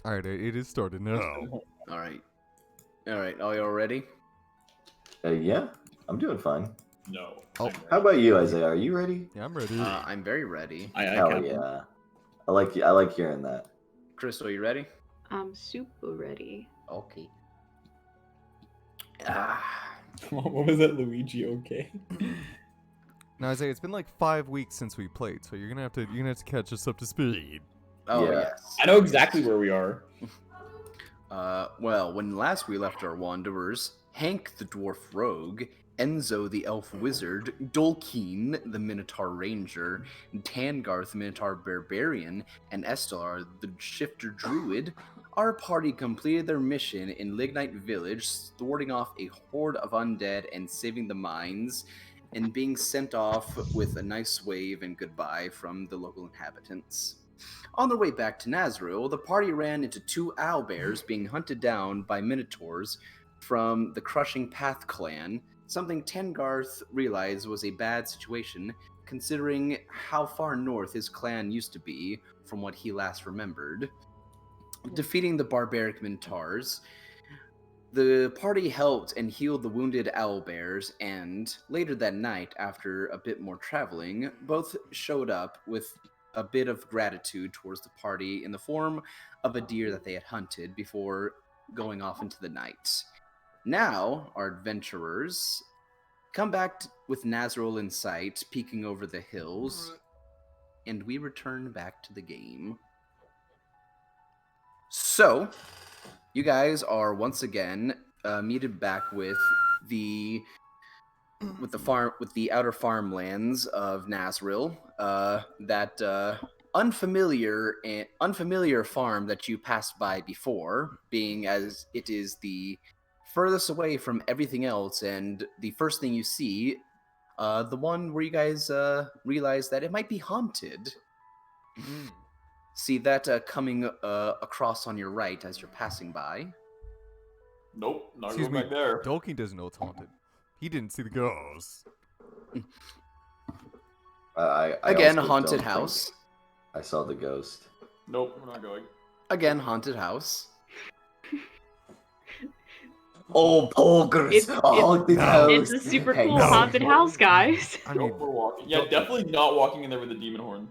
Alright, it is started now. All right. Are you all ready? Yeah, I'm doing fine. No. Oh. I'm ready. How about you, Isaiah? Are you ready? Yeah, I'm ready. I'm very ready. Hell Captain. yeah. I like hearing that. Crystal, you ready? I'm super ready. Okay. What was that, Luigi? Okay. Now, Isaiah, it's been like 5 weeks since we played, so you're gonna have to catch us up to speed. Oh, Yeah. yes. I know exactly where we are. Well, when last we left our wanderers, Hank the dwarf rogue, Enzo the elf wizard, Dolkeen the minotaur ranger, Tangarth the minotaur barbarian, and Estelar the shifter druid, our party completed their mission in Lignite Village, thwarting off a horde of undead and saving the mines, and being sent off with a nice wave and goodbye from the local inhabitants. On their way back to Nazril, the party ran into two owlbears being hunted down by minotaurs from the Crushing Path clan, something Tengarth realized was a bad situation considering how far north his clan used to be from what he last remembered. Defeating the barbaric minotaurs, the party helped and healed the wounded owlbears, and later that night, after a bit more traveling, both showed up with a bit of gratitude towards the party in the form of a deer that they had hunted before going off into the night. Now, our adventurers come back with Nazrul in sight, peeking over the hills, and we return back to the game. So, you guys are once again meted back with the outer farmlands of Nazril, that unfamiliar farm that you passed by before, being as it is the furthest away from everything else, and the first thing you see, the one where you guys realize that it might be haunted. See that coming across on your right as you're passing by. Nope, not Excuse going me, back there. Dolkeen doesn't know it's haunted. He didn't see the ghost. I Again, a also haunted don't think house. I saw the ghost. Nope, we're not going. Again, haunted house. Oh, poggers! It's- A haunted house! It's a super Hey, cool no. haunted house, guys. I mean, Nope, we're walking. Yeah, definitely not walking in there with the demon horn.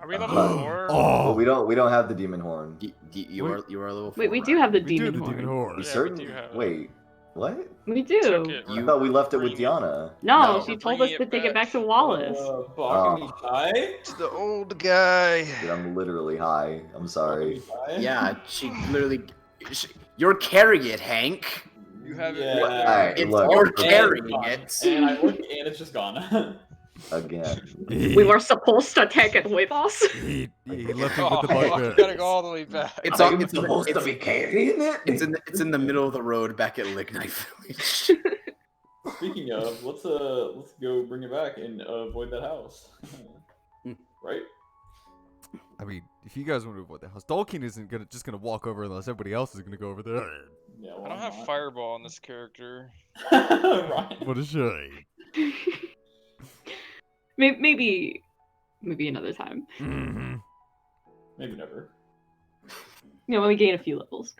Are we level Uh, 4? Well, we don't have the demon horn. You are a little. Wait, we four, do right? have the we do demon have the demon horn. horn. We Yeah, we certainly. do have it. Wait, what? We Took do. it. I thought we left it with bringing it- Diana. No, No, she we're told us bringing to it take it back back. to Wallace. Balcony Shy? It's the old guy. Dude, I'm literally high. I'm sorry. Yeah, she literally. You're carrying it, Hank. You have it. Yeah. Alright, It's look, you're okay. carrying And it. I look and it's just gone. Again. We were supposed to take it with us. He left it Oh, with the fuck, bugbear. you gotta go all the way back. It's I'm on. supposed to be carrying it? It's in the middle of the road back at Lignite Village. Speaking of, let's go bring it back and avoid that house. Right? I mean, if you guys want to avoid the house, Dolkeen isn't just gonna walk over unless everybody else is gonna go over there. Yeah, I don't have fireball on this character. Right. What a shame. Maybe another time. Mm-hmm. Maybe never. You know, when we gain a few levels.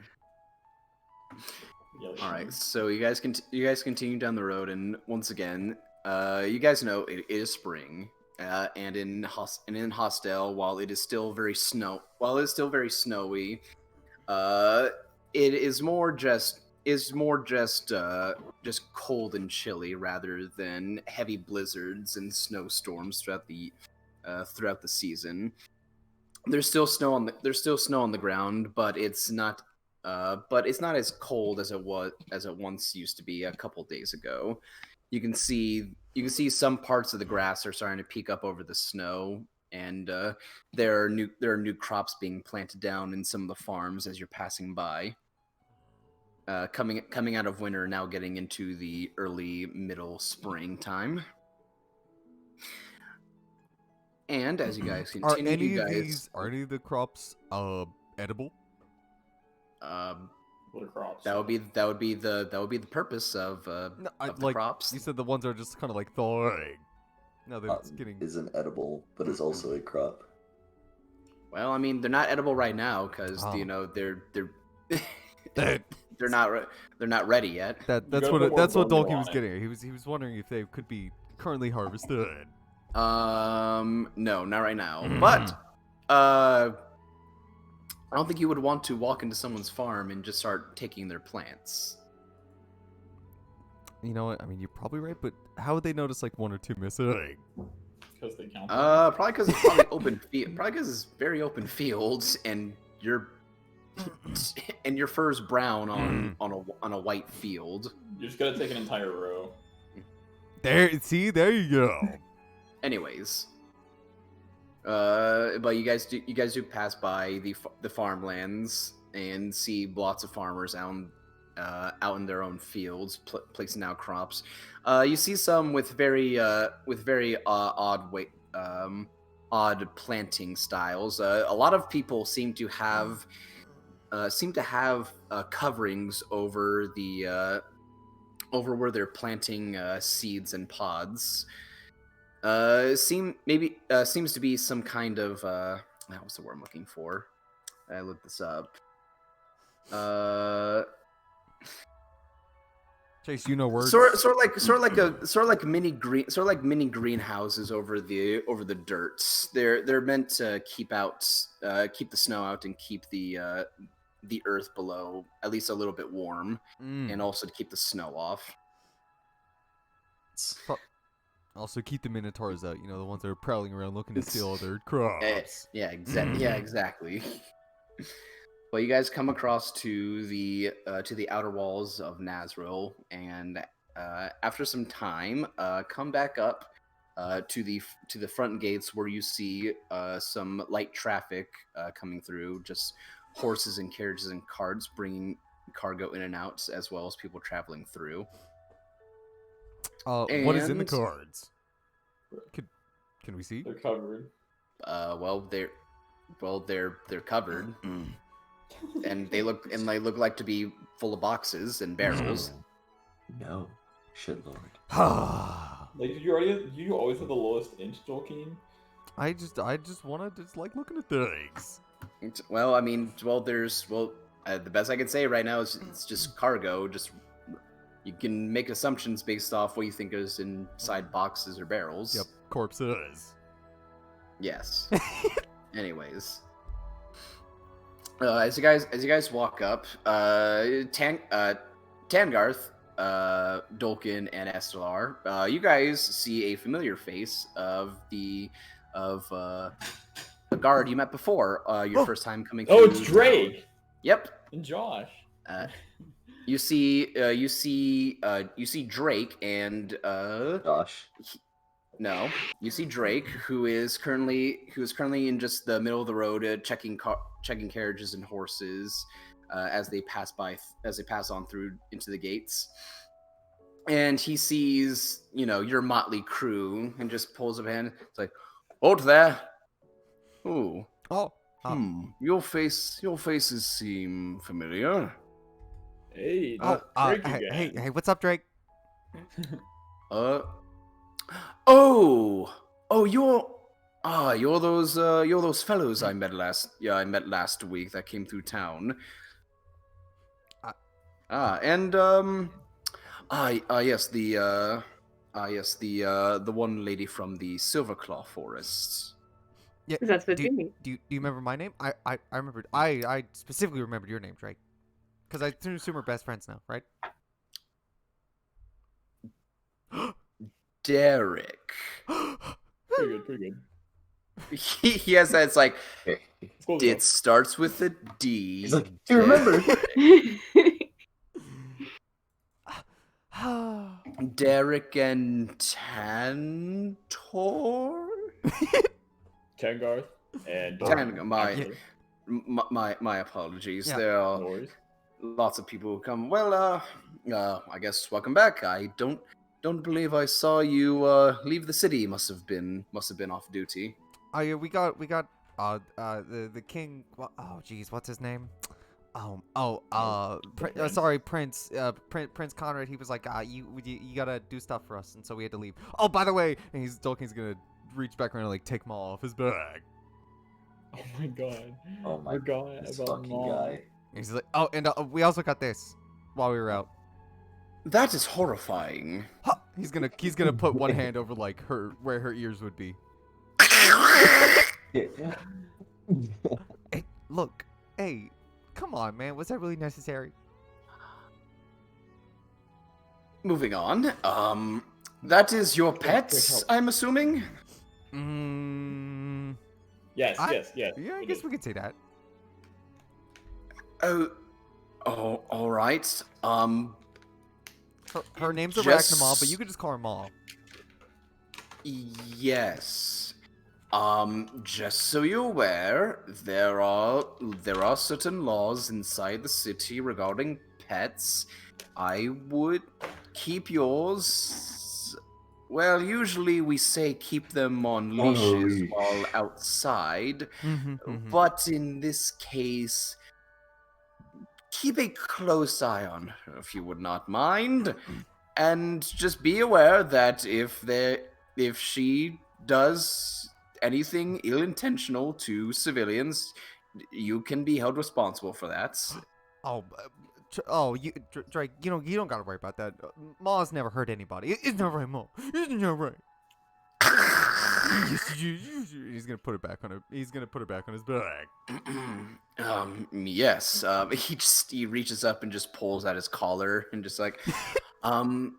Yeah, All right, so you guys continue down the road, and once again, you guys know it is spring, and in Hostel, while it is still very snowy, it is more just cold and chilly rather than heavy blizzards and snowstorms throughout the season. There's still snow on the ground, but it's not as cold as it once used to be a couple days ago. You can see some parts of the grass are starting to peek up over the snow, and there are new crops being planted down in some of the farms as you're passing by. Coming out of winter, now getting into the early middle spring time. And as you guys continue, Are any of the crops edible? What are crops? That would be the purpose of No, the like crops. you said, the ones are just kind of like thawing. Now that it's getting. Is an edible, but is also a crop. Well, I mean, they're not edible right now because Oh. you know they're That- they're not ready yet. that's You gotta what put more that's what bone Dolky on was it. getting at. He was wondering if they could be currently harvested. No, not right now. Mm. But I don't think you would want to walk into someone's farm and just start taking their plants. You know what? I mean, you're probably right, but how would they notice like one or two missing? Because they count. Probably because it's probably open field. Probably because it's very open fields, and your fur's brown on a white field. You just gotta take an entire row. There you go. Anyways, but you guys do pass by the farmlands and see lots of farmers out in their own fields placing out crops. You see some with very odd planting styles. A lot of people seem to have coverings over over where they're planting seeds and pods. Seems to be some kind of what's the word I'm looking for? I looked this up. Chase, you know words. Sort of like mini greenhouses over the dirt. They're meant to keep the snow out and keep the earth below at least a little bit warm, and also to keep the snow off. Also, keep the minotaurs out. You know, the ones that are prowling around looking to steal other crops. Yeah, exactly. Well, you guys come across to the outer walls of Nazril, and after some time, come back up to the front gates where you see some light traffic coming through, just horses and carriages and carts bringing cargo in and out, as well as people traveling through. What is in the And- cards? Can we see? They're covered. They're covered, and they look like to be full of boxes and barrels. No, shit, Lord. Like, did you always have the lowest inch, Jolkeen? I just wanna just like looking at things. Well, I mean, the best I can say right now is it's just cargo. Just you can make assumptions based off what you think is inside boxes or barrels. Yep, corpses. Yes. Anyways, as you guys walk up, Tangarth, Dolkin, and Estelar, you guys see a familiar face of the guard you met before. Your first time coming. Oh, through it's Drake Yep. and Josh. You see Drake and Josh. no, you see Drake, who is currently in just the middle of the road, checking carriages and horses as they pass on through into the gates. And he sees, your motley crew, and just pulls up a hand. It's like, "Hold there! Ooh, Oh, your faces seem familiar." Hey, Drake again. hey, what's up, Drake? You're those fellows I met last week that came through town. The one lady from the Silverclaw Forest. Yeah. That's the Do thing. you remember my name? I remembered. I specifically remembered your name, Drake. Because I assume we're best friends now, right? Derek. Pretty good. He has that. It's like Okay. It's close it enough. starts with a D. He's like, do you remember? Derek and Tantor. Tangarth and My apologies. Yeah. There No are worries. lots of people who come. Well, I guess welcome back. I don't believe I saw you leave the city. Must have been off duty. Oh yeah, we got the king. Oh jeez, what's his name? Sorry, Prince. Prince Conrad. He was like, you gotta do stuff for us, and so we had to leave. Oh, by the way, and Dolkin's gonna reach back around and like take them all off his bag. Oh my god. Oh my We're going This about fucking mom. guy. He's like, oh, and we also got this while we were out. That is horrifying. Ha! He's gonna put one hand over like where her ears would be. Yeah. Hey, look, hey, come on, man, was that really necessary? Moving on. That is your Quick pets, help. I'm assuming? Yes, I- yes, yes. Yeah, I it guess is. we could say that. Oh, all right. Her name's Just- Arachnamal, but you could just call her Maul. Yes. Just so you're aware, there are certain laws inside the city regarding pets. I would keep yours. Well, usually we say keep them on leashes leash. while outside, Mm-hmm. but in this case, keep a close eye on her if you would not mind, and just be aware that if she does anything ill-intentional to civilians, you can be held responsible for that. Drake, you don't gotta worry about that. Maul's never hurt anybody. Isn't that right, Maul? Isn't that right? He's gonna put it back on her. He's gonna put it back on his back. Yes. He reaches up and just pulls at his collar and just like, well,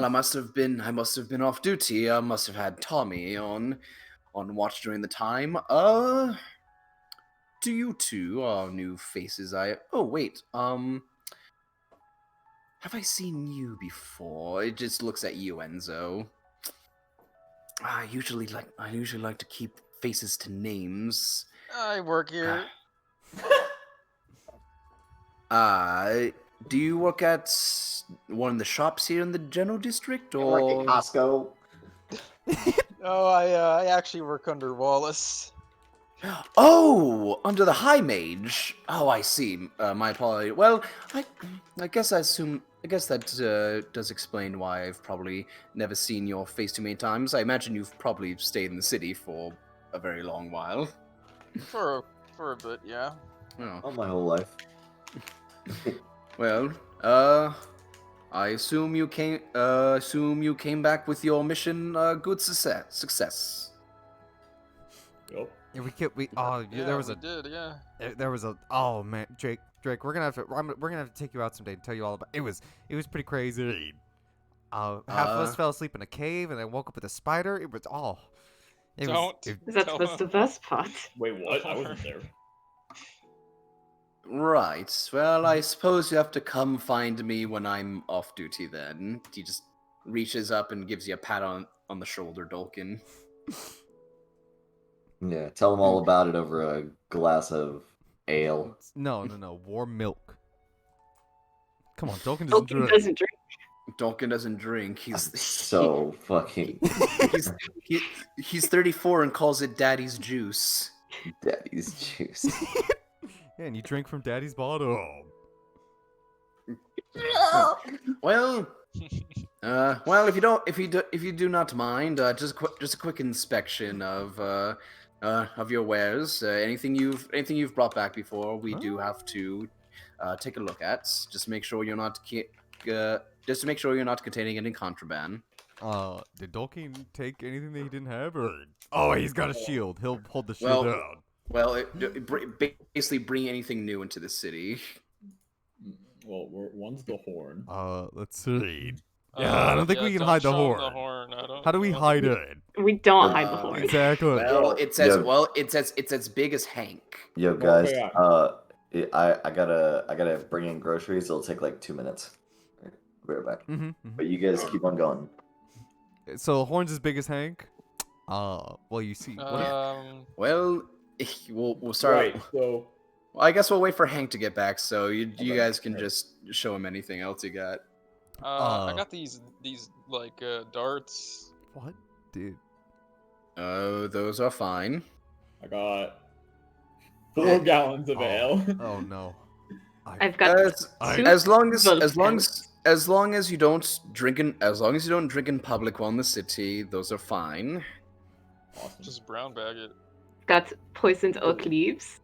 I must have been off duty. I must have had Tommy on watch during the time. To you two are new faces. Oh wait. Have I seen you before? It just looks at you, Enzo. I usually like to keep faces to names. I work here. Do you work at one of the shops here in the general district, Like or? at Costco. Oh, I actually work under Wallace. Oh, under the High Mage. Oh, I see. My apology. Well, I guess that does explain why I've probably never seen your face too many times. I imagine you've probably stayed in the city for a very long while. For a bit, yeah. Oh. All my whole life. Well, I assume you came back with your mission good success. Yup. Yeah, there was we a did, yeah. there was a oh man, Drake, we're gonna have to take you out someday and tell you all about it. It was pretty crazy. Half of us fell asleep in a cave and then woke up with a spider. It was all. That's the best part. Wait, what? I wasn't there. Right. Well, I suppose you have to come find me when I'm off duty then. He just reaches up and gives you a pat on the shoulder, Dolkin. Yeah, tell them all about it over a glass of ale. No, warm milk. Come on, Dolkin doesn't Tolkien drink. doesn't drink. Dolkin doesn't drink. So fucking He's 34 and calls it daddy's juice. daddy's juice. Yeah, and you drink from Daddy's bottle. Well, if you do not mind, just a quick inspection of your wares. Anything you've brought back before, we do have to take a look at. Just to make sure you're not containing any contraband. Did Dolkin take anything that he didn't have? Or... Oh, he's got a shield. He'll hold the shield Well, out. Well, basically bring anything new into the city. Well, one's the horn. Let's see. Yeah, I don't think we can don't hide the show 'em horn. I don't How do we know. hide it? We don't hide the Uh, horn. Exactly. Well, it says Yeah. it's as big as Hank. Yo guys, yeah. I gotta bring in groceries. It'll take like 2 minutes. I'll be right back. But you guys keep on going. So the horn's as big as Hank? Well, you see. Well, we'll start. Right, so Well, I guess we'll wait for Hank to get back, so you guys can just show him anything else you got. I got these like darts. What? Dude. Oh, those are fine. I got 4 gallons of ale. Oh no. I've got As long Both as you don't drink in public while in the city, those are fine. Awesome. Just brown bag it. got poisoned oak leaves.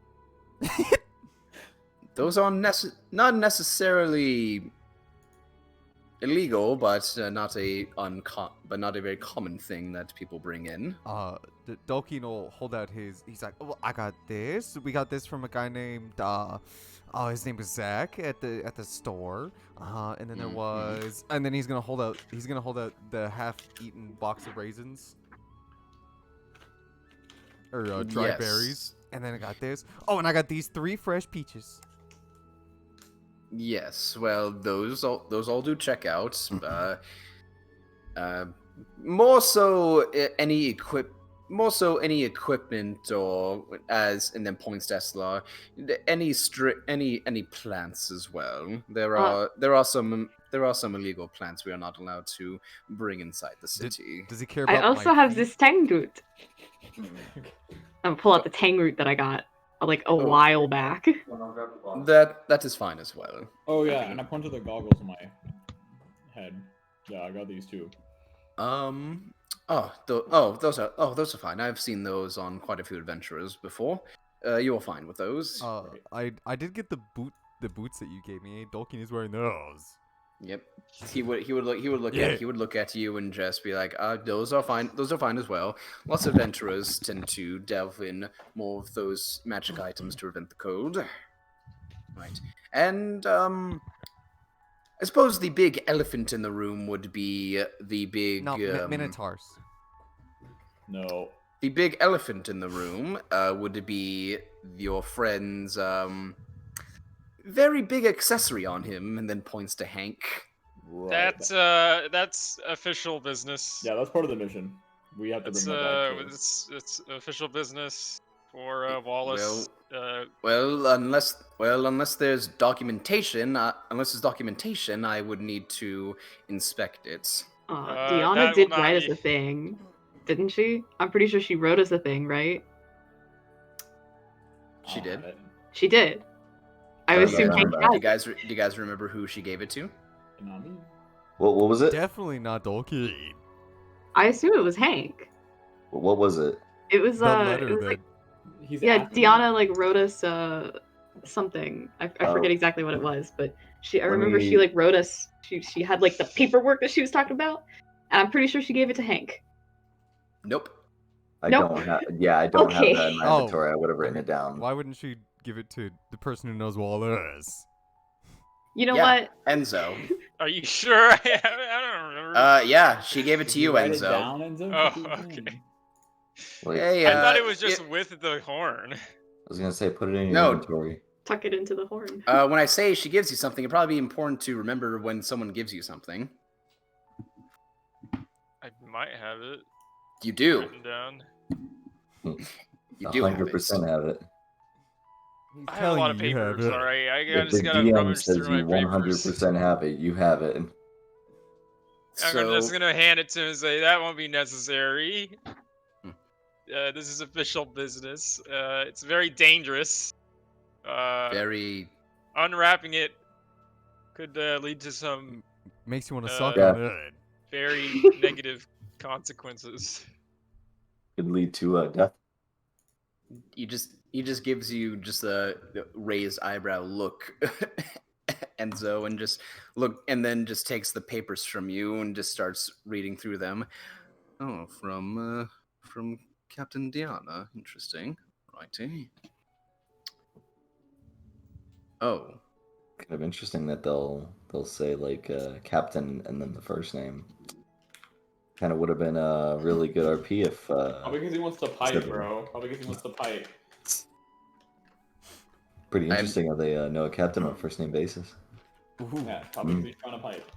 Those are not necessarily illegal, but not a very common thing that people bring in. Dolkeen will hold out his. He's like, "Oh, I got this. We got this from a guy named his name was Zach at the store. And then there was, and then he's gonna hold out the half-eaten box of raisins or dried berries. And then I got this. Oh, and I got these 3 fresh peaches. Yes, well, those all do check out. More so any equipment, or and then points to Eslar, any plants as well. There are some illegal plants we are not allowed to bring inside the city. Does he care about I also have this tang root. I'm gonna pull out the tang root that I got like a while back. That is fine as well. Oh yeah, and I pointed the goggles on my head. Yeah, I got these too. Those are fine. I've seen those on quite a few adventurers before. You're fine with those. I did get the boots that you gave me. Dolkeen is wearing those. Yep. He would look at you and just be like, those are fine. Those are fine as well. Lots of adventurers tend to delve in more of those magic items to prevent the cold. Right. And I suppose the big elephant in the room would be the big minotaurs. No. The big elephant in the room would be your friend's very big accessory on him, and then points to Hank. Right. That's official business. Yeah, that's part of the mission. We have to bring that back. It's official business for Wallace. Unless there's documentation, I would need to inspect it. Deanna did write us a thing, didn't she? I'm pretty sure she wrote us a thing, right? She did. She did. I assume Hank has. Do you guys remember who she gave it to? Not me. What was it? Definitely not Dolkeen. I assume it was Hank. What was it? It was The letter it was that... like, Deanna like wrote us something. I forget exactly what it was, but I remember she like wrote us. She had like the paperwork that she was talking about, and I'm pretty sure she gave it to Hank. Nope. I don't have that in my inventory. I would have written it down. Why wouldn't she give it to the person who knows Wallace? You know what? Enzo. Are you sure? I don't remember. Yeah, she gave it to you, Write Enzo. it down, Enzo? Oh, okay. Like, I thought it was just with the horn. I was gonna say, put it in your inventory. Tuck it into the horn. When I say she gives you something, it'd probably be important to remember when someone gives you something. I might have it. You do. Written down. You do 100% have it. I have a lot of papers, alright. If the DM says you 100% have it, you have it. I'm just gonna hand it to him and say, that won't be necessary. This is official business. It's very dangerous. Very... Unwrapping it could lead to some... Makes you want to suck on it. Very negative consequences. Could lead to death. He just gives you just a raised eyebrow look, Enzo, and then just takes the papers from you and just starts reading through them. Oh, from Captain Diana. Interesting. Righty. Oh. Kind of interesting that they'll say like Captain and then the first name. Kind of would have been a really good RP if. Probably because he wants to pipe, bro. Probably because he wants to pipe. Pretty interesting how they know a captain on a first name basis. Yeah, probably because he's trying to pipe.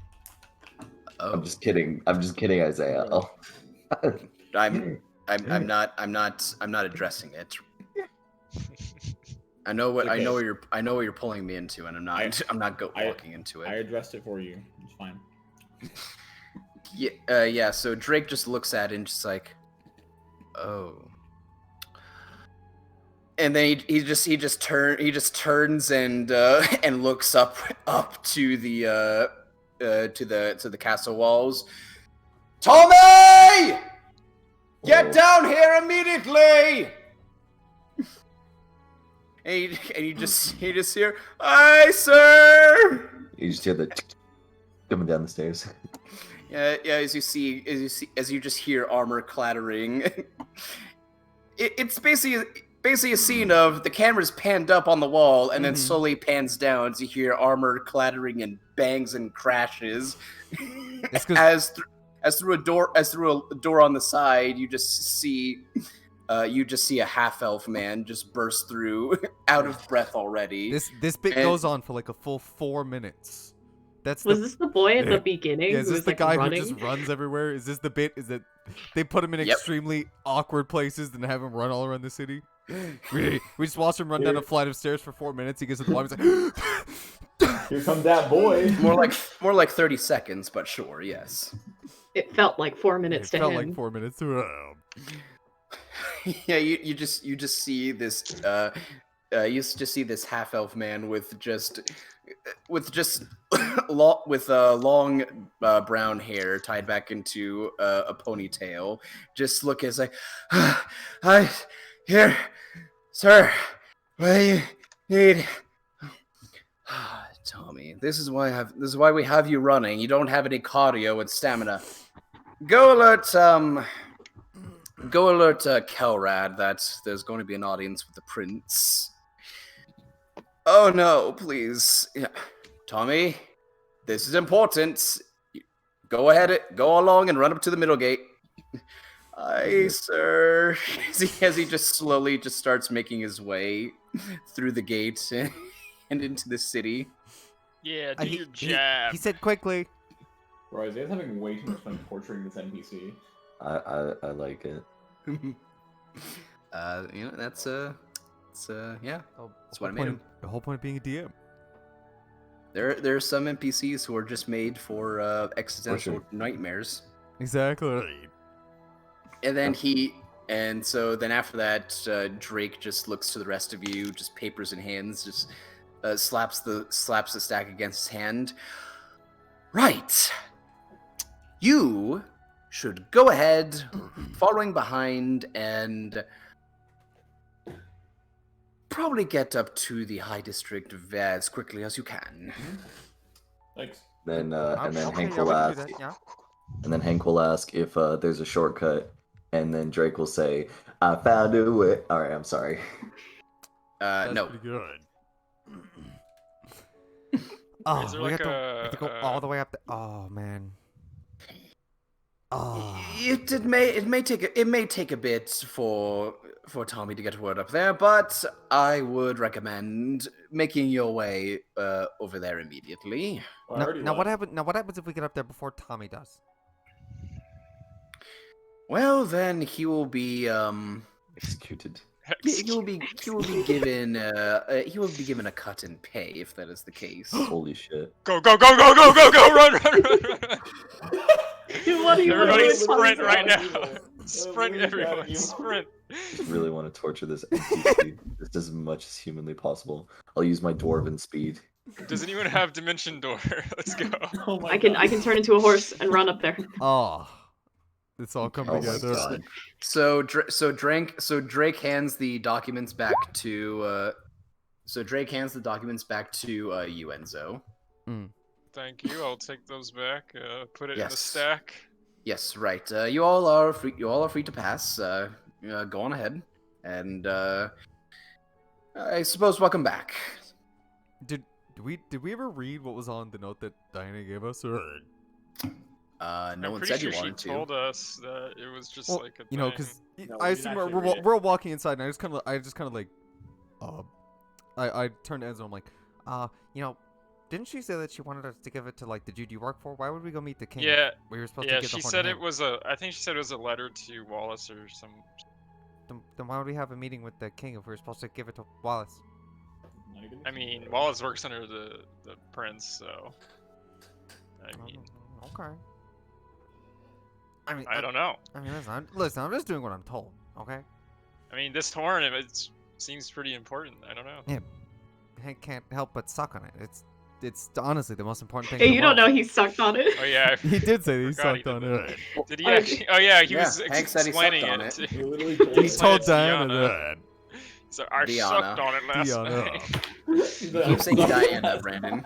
Oh. I'm just kidding, Isaiah. Oh. I'm not addressing it. I know where you're pulling me into, and I'm not walking into it. I addressed it for you. It's fine. Yeah. So Drake just looks at it and just like, oh. And then he just turns and looks up to the castle walls. Tommy! Get down here immediately! and you just hear, "Aye, sir." You just hear the coming down the stairs. Yeah, as you just hear armor clattering. It's basically a scene of the camera's panned up on the wall and then slowly pans down as you hear armor clattering and bangs and crashes. As through a door on the side, you just see a half-elf man just burst through, out of breath already. This bit goes on for like a full 4 minutes. Was this the boy at the beginning? Yeah, is who this was, the like, guy running? who just runs everywhere? Is this the bit? Is that they put him in extremely awkward places and have him run all around the city? We just watch him run down a flight of stairs for 4 minutes. He gets to the bottom. He's like, Here comes that boy. More like 30 seconds, but sure, yes. It felt like 4 minutes to him. It felt like 4 minutes. Yeah, you just see this you just see this half elf man with long brown hair tied back into a ponytail. Just look as like, here, sir. What do you need? Tommy, this is why we have you running. You don't have any cardio and stamina. Go alert Kelrad that there's going to be an audience with the prince. Oh no, please. Yeah. Tommy, this is important. Go along and run up to the middle gate. Aye, sir. As he just slowly just starts making his way through the gate and into the city. Yeah, do your jab. He said quickly. Bro, Isaiah's having way too much fun torturing this NPC. I like it. That's yeah. That's what I made him. The whole point of being a DM. There are some NPCs who are just made for existential nightmares. Exactly. And then then after that, Drake just looks to the rest of you, just papers in hands, just slaps the stack against his hand. Right. You should go ahead, following behind, and probably get up to the High District as quickly as you can. Thanks. And then Hank will ask. And then Hank will ask if there's a shortcut, and then Drake will say, "I found a way." All right, I'm sorry. That's no. pretty good. Oh, we have to go all the way up. Oh man. Oh. It may take a bit for Tommy to get word up there, but I would recommend making your way over there immediately. Now what happens if we get up there before Tommy does? Well, then he will be Executed. he will be given a cut in pay if that is the case. Holy shit. Go, run. What are you Everybody doing? sprint right now. Sprint, everyone, sprint. I really want to torture this NPC just as much as humanly possible. I'll use my dwarven speed. Does anyone have Dimension Door? Let's go. Oh my I can turn into a horse and run up there. Oh. It's all come Oh my together. god. So Drake hands the documents back to you, Enzo. Thank you. I'll take those back. Put it in the stack. Yes, right. You all are free to pass. Go on ahead, and I suppose welcome back. Did we ever read what was on the note that Diana gave us? Or No one I'm said pretty you sure wanted she to. told us that it was just like a you know, thing. because No, I we assume didn't we're actually read it. all walking inside, and I just kind of like, I turned to Enzo. I'm like, didn't she say that she wanted us to give it to like the dude you work for? Why would we go meet the king? Yeah, We were supposed to yeah. give the She horn said to it him. was I think she said it was a letter to Wallace or some. Then why would we have a meeting with the king if we were supposed to give it to Wallace? I mean, Wallace works under the prince, so. I mean, Okay. I mean, I don't know. I mean, listen, I'm just doing what I'm told. Okay. I mean, this horn, it seems pretty important. I don't know. Yeah. Hank can't help but suck on it. It's honestly the most important thing. Hey, in the you don't world. know he sucked on it. Oh yeah, He did say that he forgot he sucked on did it. Did he actually? Oh yeah, he was Hank said he sucked explaining on it. it. He literally He told told Explain it to Diana Diana. that. So I Diana. sucked on it last Diana. night. Keep saying Diana, Brandon.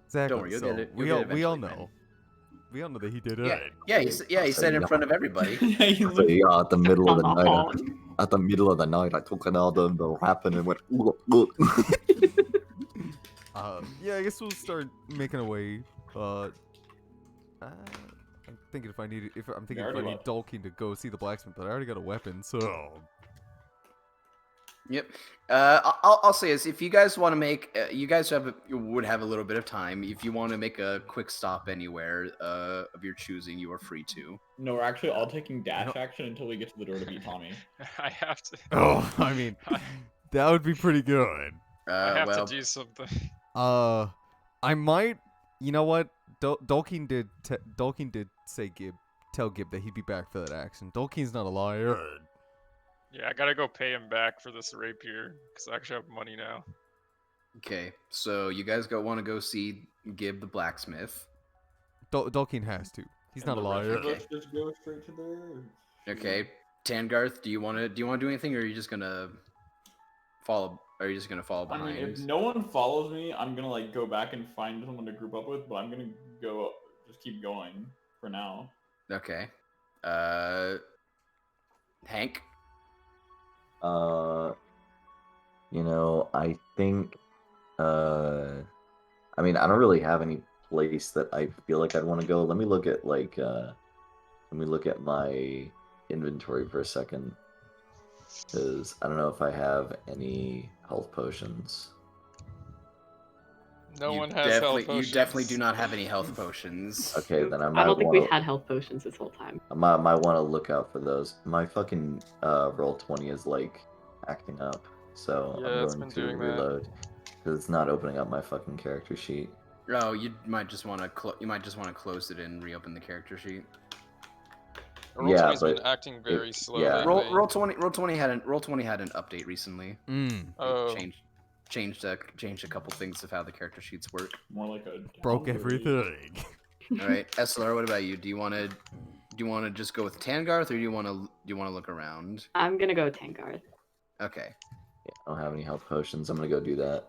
Exactly. Don't worry, you'll so get it. we You'll all get it we all eventually, know. Brandon. We all know that he did Yeah, it. he said it in front of everybody. Yeah, you So look- yeah, at the middle of On the the night, horn. at the middle of the night, I took another the rapping and went. Yeah, I guess we'll start making our way. I'm thinking if I need already left. Dolkin to go see the blacksmith, but I already got a weapon, so Yep. I'll say this: if you guys want to make, you guys would have a little bit of time. If you want to make a quick stop anywhere of your choosing, you are free to. No, we're actually all taking dash action until we get to the door to beat Tommy. I have to. oh, I mean, that would be pretty good. I have Well, to do something. I might. You know what? Dolkin did say tell Gib that he'd be back for that action. Dolkin's not a liar. Yeah, I gotta go pay him back for this rapier because I actually have money now. okay. So you guys want to go see Gib the blacksmith. Dolkin has to. He's not a liar. Let's just go straight to there. Okay. Tangarth, do you want to do anything, or are you just gonna follow? Are you just gonna follow I behind? mean, if no one follows me, I'm gonna like go back and find someone to group up with, but I'm gonna go just keep going for now. Okay. Hank. I think, I mean, I don't really have any place that I feel like I'd want to go. Let me look at my inventory for a second, because I don't know if I have any health potions. No You one has health potions. You definitely do not have any health potions. Okay, then I might I don't think wanna, we've had health potions this whole time. I might want to look out for those. My fucking Roll20 is like acting up, so Yeah, I'm it's going been to doing that. reload because it's not opening up my fucking character sheet. Oh, you might just want to close it and reopen the character sheet. Yeah, Roll20's been but acting very slow yeah. lately. Roll20 had an update recently. Oh. Changed a couple things of how the character sheets work. More like a Broke downgrade. everything. All right, SLR, what about you? Do you want to just go with Tangarth, or do you want to look around? I'm gonna go Tangarth. Okay. Yeah, I don't have any health potions. I'm gonna go do that.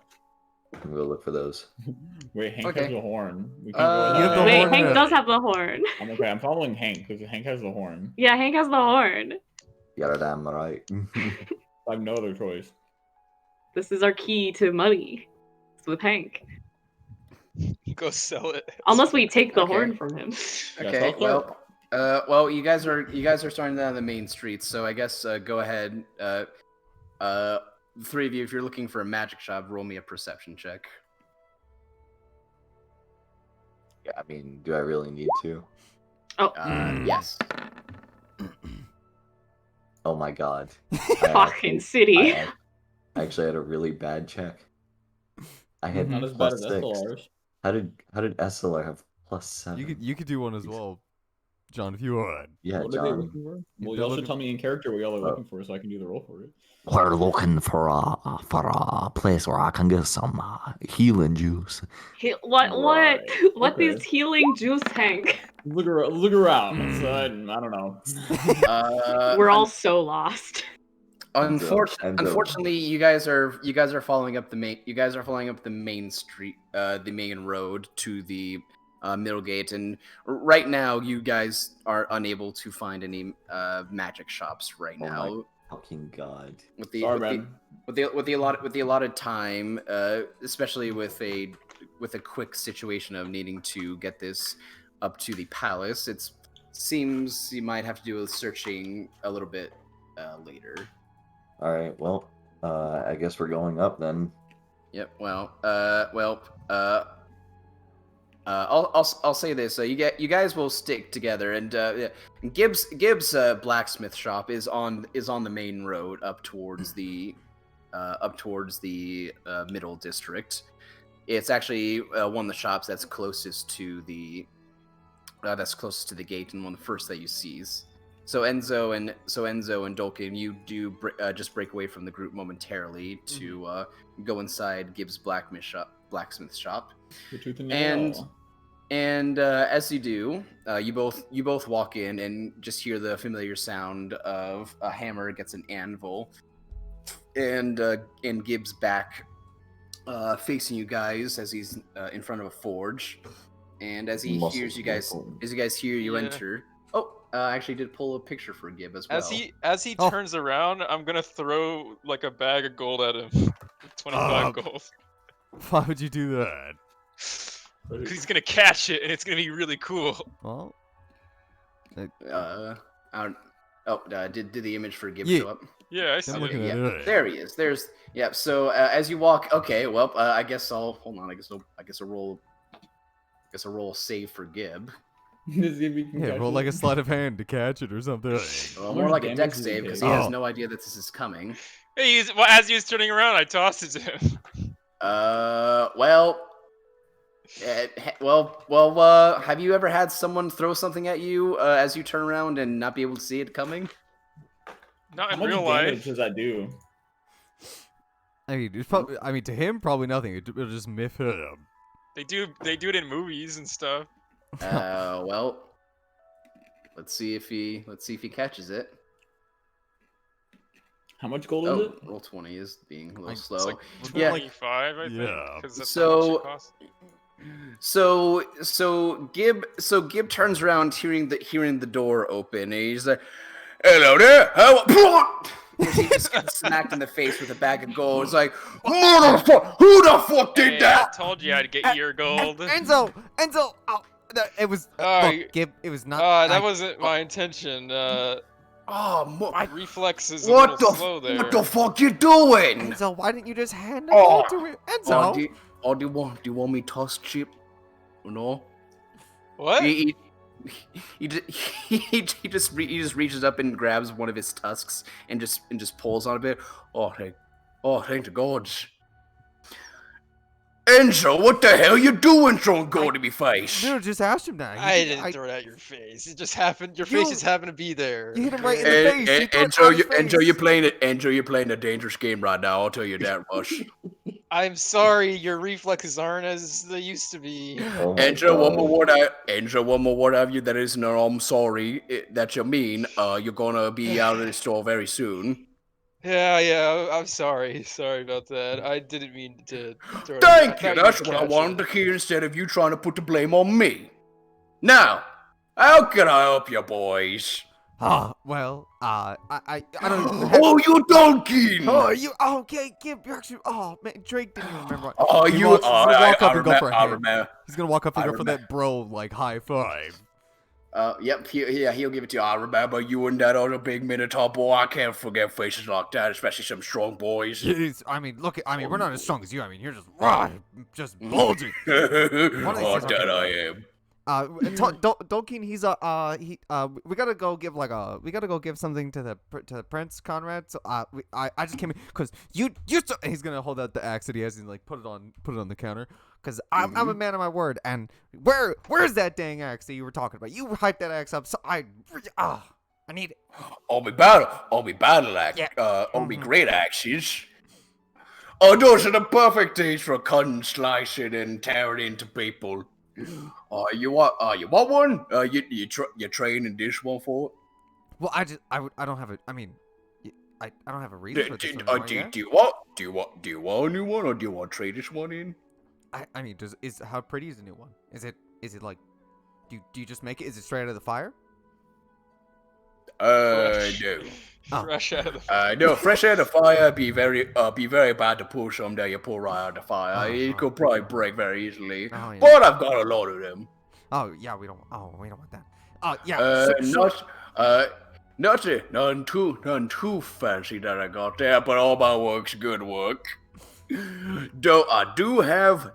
I'm gonna look for those. Wait, Hank Okay. has the horn. We can You go have the that way. Wait, horn Hank head. does have the horn. I'm okay. I'm following Hank because Hank has the horn. Yeah, Hank has the horn. You're damn right. I have no other choice. This is our key to money. It's with Hank. Go sell it. Unless we take the Okay. horn from him. Yeah, Okay. so Well, you guys are starting down the main streets, so I guess go ahead. The three of you, if you're looking for a magic shop, roll me a perception check. Yeah, I mean, do I really need to? Oh, Yes. Oh my god. fucking city. I actually had a really bad check. I had Not as bad plus as 6. SLRs. How did SLR have +7? You could do one as well, John, if you want. Yeah, What are they John. looking for? They're Well, y'all looking- should tell me in character what y'all are Oh. looking for so I can do the roll for it. We're looking for a place where I can get some healing juice. What Right, okay. is healing juice, Hank? Look around. It's, I don't know. We're all so lost. Unfortunately, you guys are following up the main street, the main road to the middle gate, and right now you guys are unable to find any magic shops right Oh my now. fucking god. With the Sorry, with the, man. with the allotted time, especially with a quick situation of needing to get this up to the palace, it seems you might have to do a searching a little bit later. All right, well, I guess we're going up then. Yep. I'll say this: you guys will stick together, and Gibbs blacksmith shop is on the main road up towards the middle district. It's actually one of the shops that's closest to the gate and one of the first that you sees. So Enzo and Dolkin, you do just break away from the group momentarily to go inside Gibbs blacksmith shop. The tooth in the And nail. And as you do, you both walk in and just hear the familiar sound of a hammer against an anvil, and Gibbs back, facing you guys as he's in front of a forge, and as he hears you guys, hear you Yeah. enter. Oh, I actually did pull a picture for Gib as well. As he Oh. turns around, I'm gonna throw like a bag of gold at him. 25 gold. Why would you do that? Because he's gonna catch it and it's gonna be really cool. Well, Did the image for Gib Yeah. show up? Yeah, I see I'm it. looking at Yeah, it. there he is. Yep. So as you walk, okay. Well, I guess I'll hold on. I guess I'll roll a save for Gib. This is gonna be Yeah, roll like a sleight of hand to catch it or something. Well, How more much like a damage deck does he save because take? he has Oh. no idea that this is coming. Hey, as he was turning around, I tossed it to him. Have you ever had someone throw something at you as you turn around and not be able to see it coming? Not How in much real damage life. does that do? I mean, it's probably, I mean, to him, probably nothing. It'll just miff him. They do it in movies and stuff. Well, let's see if he catches it. How much gold is Oh, it? roll 20 is being a little Like- slow. It's like Yeah. 25, I think. Yeah. 'Cause that's how much So- it costs. So Gib turns around, hearing the door open, and he's like, "Hello there, as he just gets smacked in the face with a bag of gold. It's like, motherfucker, who the fuck did Hey, that? I told you I'd get your gold. Enzo! Oh, it was. Oh, Look, Gib, it was not. That I- wasn't my intention. Oh, Reflexes a what little the slow there. what the fuck you doing? Enzo, why didn't you just hand the Oh. gold to him? Enzo! Do you want me toss chip? No. What? He just reaches up and grabs one of his tusks and just pulls on a bit. Thank the gods. Enzo, what the hell you doing throwing gold in me face? No, just asked him that. I didn't throw it at your face. It just happened. Your face You- just happened to be there. You hit him right in the face. You threw it Enzo, at his face. Enzo, you're playing a dangerous game right now. I'll tell you that much. I'm sorry, your reflexes aren't as they used to be. Oh my Enzo, one more God. word out of you. That isn't I'm sorry. That you mean. You're gonna be out of the store very soon. Yeah, I'm sorry. Sorry about that. I didn't mean to throw it at Thank you. you. I thought That's would what I catch wanted it. to hear instead of you trying to put the blame on me. Now, how can I help you, boys? Well, I don't even have... Oh, you donkey! Oh, you... Oh, okay, Gib, you're actually... Oh, man, Drake didn't even remember. Oh, He you... walks- he's gonna walk up and go for a I hand. remember. He's gonna walk up and I go for that bro, like, high five. Yep, he'll give it to you. I remember you and that other big Minotaur boy. I can't forget faces like that, especially some strong boys. I memean, look, we're not as strong as you. I mean, you're just bulging. Oh, that I am. Dolkeen, we gotta go give something to the Prince Conrad. So I just came in because he's gonna hold out the axe that he has and like put it on the counter because I'm a man of my word. And where's that dang axe that you were talking about? You hyped that axe up, so I need it. I'll be battle axe. Yeah. I'll be great axes. Oh, those are the perfect days for cutting, slicing, and tearing into people. You want one? You training this one for it? Well, I don't have it. I mean, I don't have a reason for this one. Do you want a new one, or do you want to trade this one in? I mean, how pretty is the new one? Is it like, do you just make it? Is it straight out of the fire? No. Oh. Fresh out of the No, fresh out of the fire be very bad to pull someday. You pull right out of the fire. It could probably break very easily. Oh, yeah. But I've got a lot of them. Oh yeah, we don't want that. Yeah. Nothing too fancy that I got there, but all my work's good work. Though I do have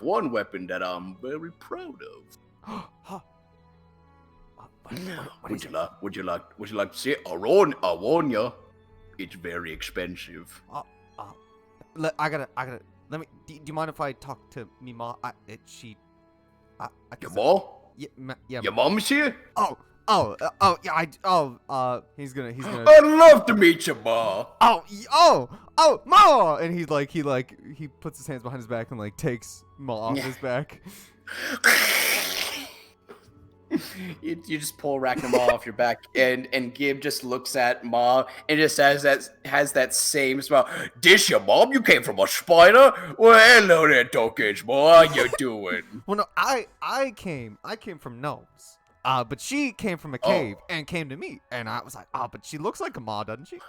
one weapon that I'm very proud of. Would you like to see it? I warn you, it's very expensive. I gotta. Let me. Do you mind if I talk to me mom? Your mom? Yeah. Your mom's here? Oh. He's gonna. I'd love to meet you, Ma. Ma! And he puts his hands behind his back and like takes Ma off his back. You just pull Rachna Ma off your back, and Gib just looks at Ma and just has that same smile. This your mom? You came from a spider? Well, hello there, Tokens, Ma. How you doing? Well, no, I came from gnomes. But she came from a cave and came to me, and I was like, but she looks like a Ma, doesn't she?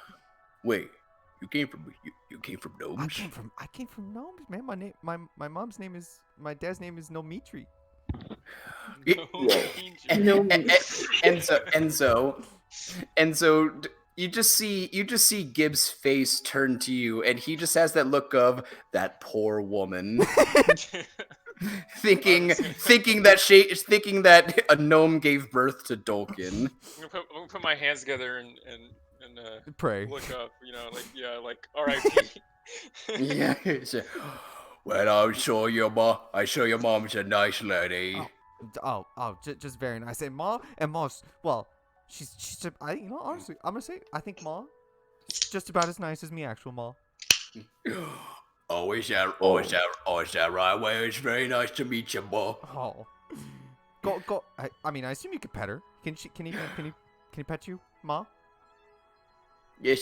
Wait, you came from gnomes? I came from gnomes, man. My dad's name is Nomitri. And so you just see Gibbs' face turn to you, and he just has that look of that poor woman, thinking that a gnome gave birth to Dolkin. I'm gonna put my hands together and pray. Look up, R.I.P. Yeah. Well, I'm sure your mom's a nice lady. Just very nice. And Ma's, well, she's honestly, I'm gonna say, I think Ma is just about as nice as me, actual Ma. Is that right? Well, it's very nice to meet you, Ma. Oh, go. I mean, I assume you could pet her. Can he pet you, Ma? Yeah,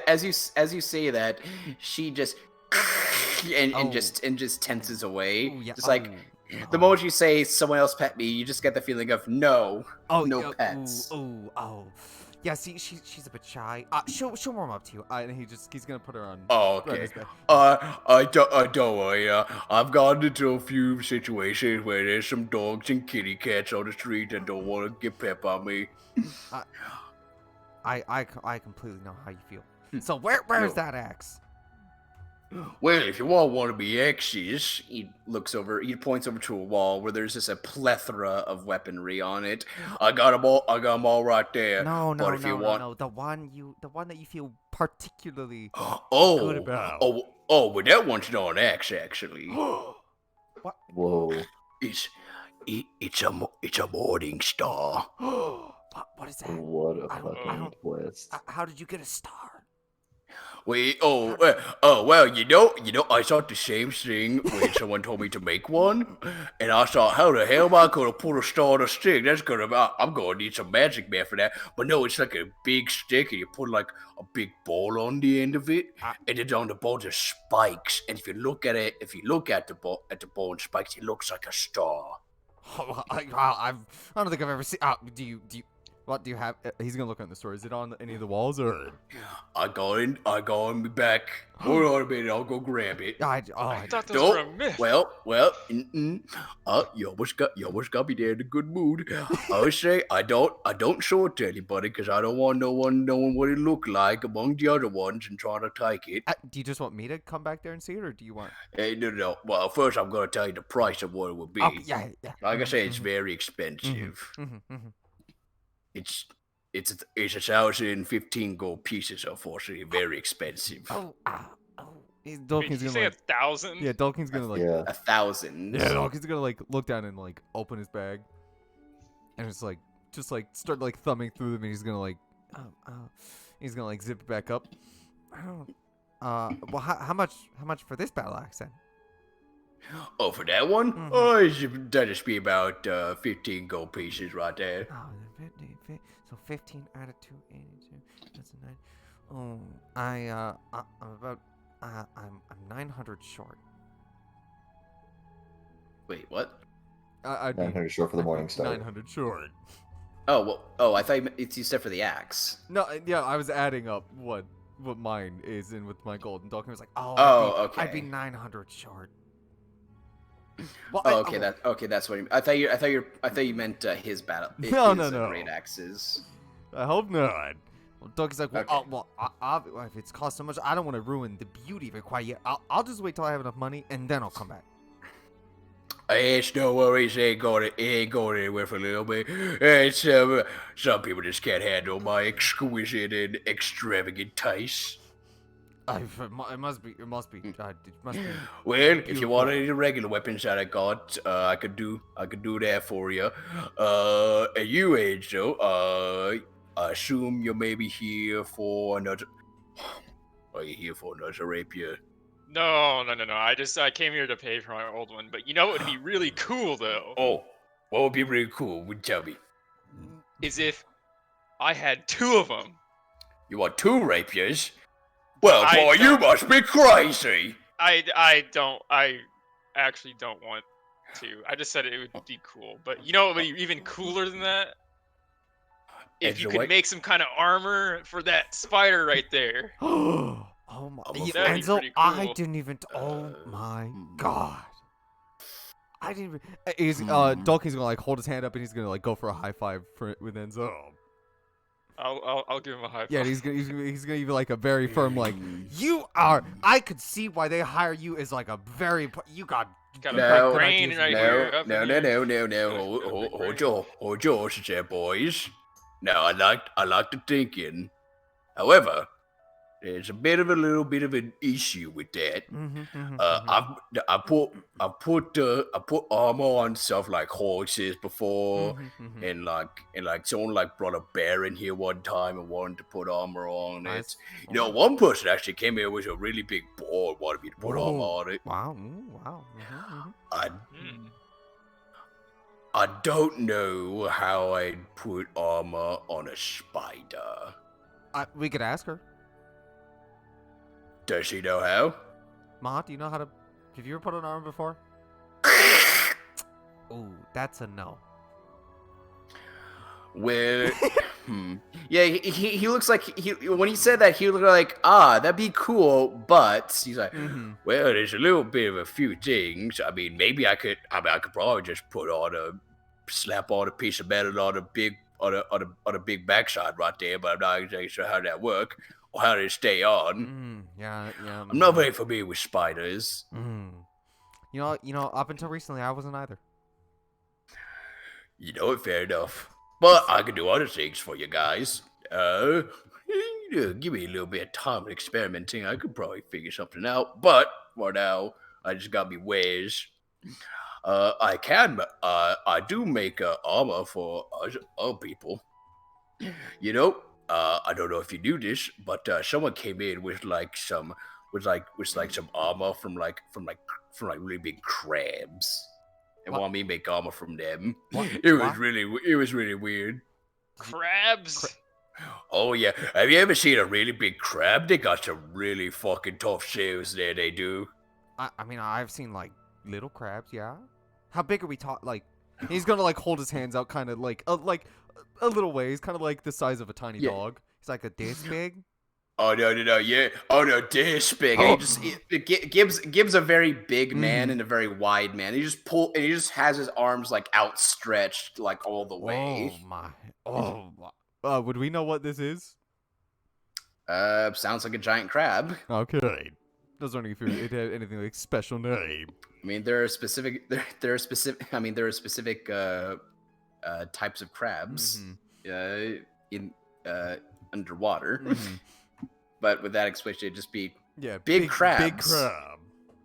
as you say that, she just just tenses away. Ooh, yeah. Just like the moment you say someone else pet me, you just get the feeling of no pets. Yeah, see, she's a bit shy. She'll warm up to you. And he's gonna put her on. Oh, okay. Don't worry. I've gotten into a few situations where there's some dogs and kitty cats on the street that don't want to get pet by me. I completely know how you feel. So where's that axe? Well, if you all want to be exes, he points over to a wall where there's just a plethora of weaponry on it. I got them all right there. No, the one that you feel particularly good about. But that one's not an axe, actually. What? Whoa. It's a morning star. What is that? What a fucking twist. How did you get a star? Well, I thought the same thing when someone told me to make one, and I thought, how the hell am I gonna put a star on a stick? I'm gonna need some magic man for that. But no, it's like a big stick, and you put like a big ball on the end of it, and then on the ball there's spikes. And if you look at the ball and spikes, it looks like a star. I don't think I've ever seen. Do you? What do you have? He's gonna look on the store. Is it on any of the walls or? I got in my back. Hold on a minute, I'll go grab it. I thought those were a myth. Well, you almost got me there in a good mood. I would say I don't show it to anybody because I don't want no one knowing what it looked like among the other ones and trying to take it. Do you just want me to come back there and see it, or do you want? No. Well, first I'm gonna tell you the price of what it would be. Oh, yeah. Like I say, it's very expensive. It's 1,015 gold pieces, unfortunately, very expensive. Dolkin's gonna say 1,000? Yeah, Dolkin's gonna 1,000. Yeah, Dolkin's gonna look down and open his bag, and just start thumbing through them, and he's gonna zip it back up. Well, how much for this battle axe then? Oh, for that one? That'd just be about 15 gold pieces right there. So 15 out of 282. That's a 9. I'm 900 short. Wait, what? 900 short for the morning star. 900 short. Oh, well. Oh, I thought you said for the axe. No, yeah, I was adding up what mine is in with my gold, and Dolkin was like, okay. I'd be 900 short. Well, okay, that's what you mean. I thought you meant his battle. No. Great axes. I hope not. Well, Doug's like, Okay. If it's cost so much, I don't want to ruin the beauty of it quite yet. I'll just wait till I have enough money, and then I'll come back. It's no worries. It ain't going anywhere for a little bit. It's some people just can't handle my exquisite and extravagant taste. It must be. It must be. Well, if you beautiful. want any regular weapons that I got, I could do that for you. At you age though, I assume you're maybe here for another. Are you here for another rapier? No. I came here to pay for my old one. But you know what would be really cool though? Oh, what would be really cool? Would tell me. Is if I had 2 of them. You want 2 rapiers? Well, I boy, you don't- must be crazy. I actually don't want to. I just said it would be cool. But you know what would be even cooler than that? If you could make some kind of armor for that spider right there. Oh my! I'm Yeah, That'd be Enzo, pretty I cool. didn't even. Oh my hmm. god! I didn't even. He's Donkey's gonna like hold his hand up and he's gonna like go for a high five with Enzo. I'll give him a high five. Yeah, he's gonna give you like a very firm like. You are. I could see why they hire you as like a very. You got. Got a No, brain right here. up in here. No. Hold your horses there, boys. Now, I like the thinking. However, there's a little bit of an issue with that. I put armor on stuff like horses before, and someone like brought a bear in here one time and wanted to put armor on it. You know, one person actually came here with a really big boar and wanted me to put armor on it. Wow! Wow! I don't know how I'd put armor on a spider. We could ask her. Does she know how? Ma, do you know how to? Have you ever put on armor before? Ooh, that's a no. Well, yeah, he looks like when he said that he looked like that'd be cool, but he's like, well, there's a little bit of a few things. I mean, maybe I could probably just slap on a piece of metal on a big backside right there, but I'm not exactly sure how that work or how they stay on. Yeah. I'm not very familiar with spiders. You know, up until recently, I wasn't either. You know it, fair enough. But I can do other things for you guys. Give me a little bit of time and experimenting. I could probably figure something out. But for now, I just got me ways. I do make armor for other people. You know, I don't know if you knew this, but someone came in with some armor from really big crabs. And wanted me to make armor from them. It was really weird. Crabs? Oh yeah. Have you ever seen a really big crab? They got some really fucking tough shells there, they do. I mean, I've seen like little crabs, yeah. How big are we talking? Like, he's gonna like hold his hands out, kind of like a little ways, kind of like the size of a tiny dog. He's like a this big. Oh no, yeah. Oh no, this big. Oh. Gibbs a very big man and a very wide man. He just has his arms like outstretched like all the way. Oh my. Would we know what this is? Sounds like a giant crab. Okay. I was wondering if it had anything like special name. I mean, there are specific types of crabs in underwater. But with that expression, it'd just be big crabs.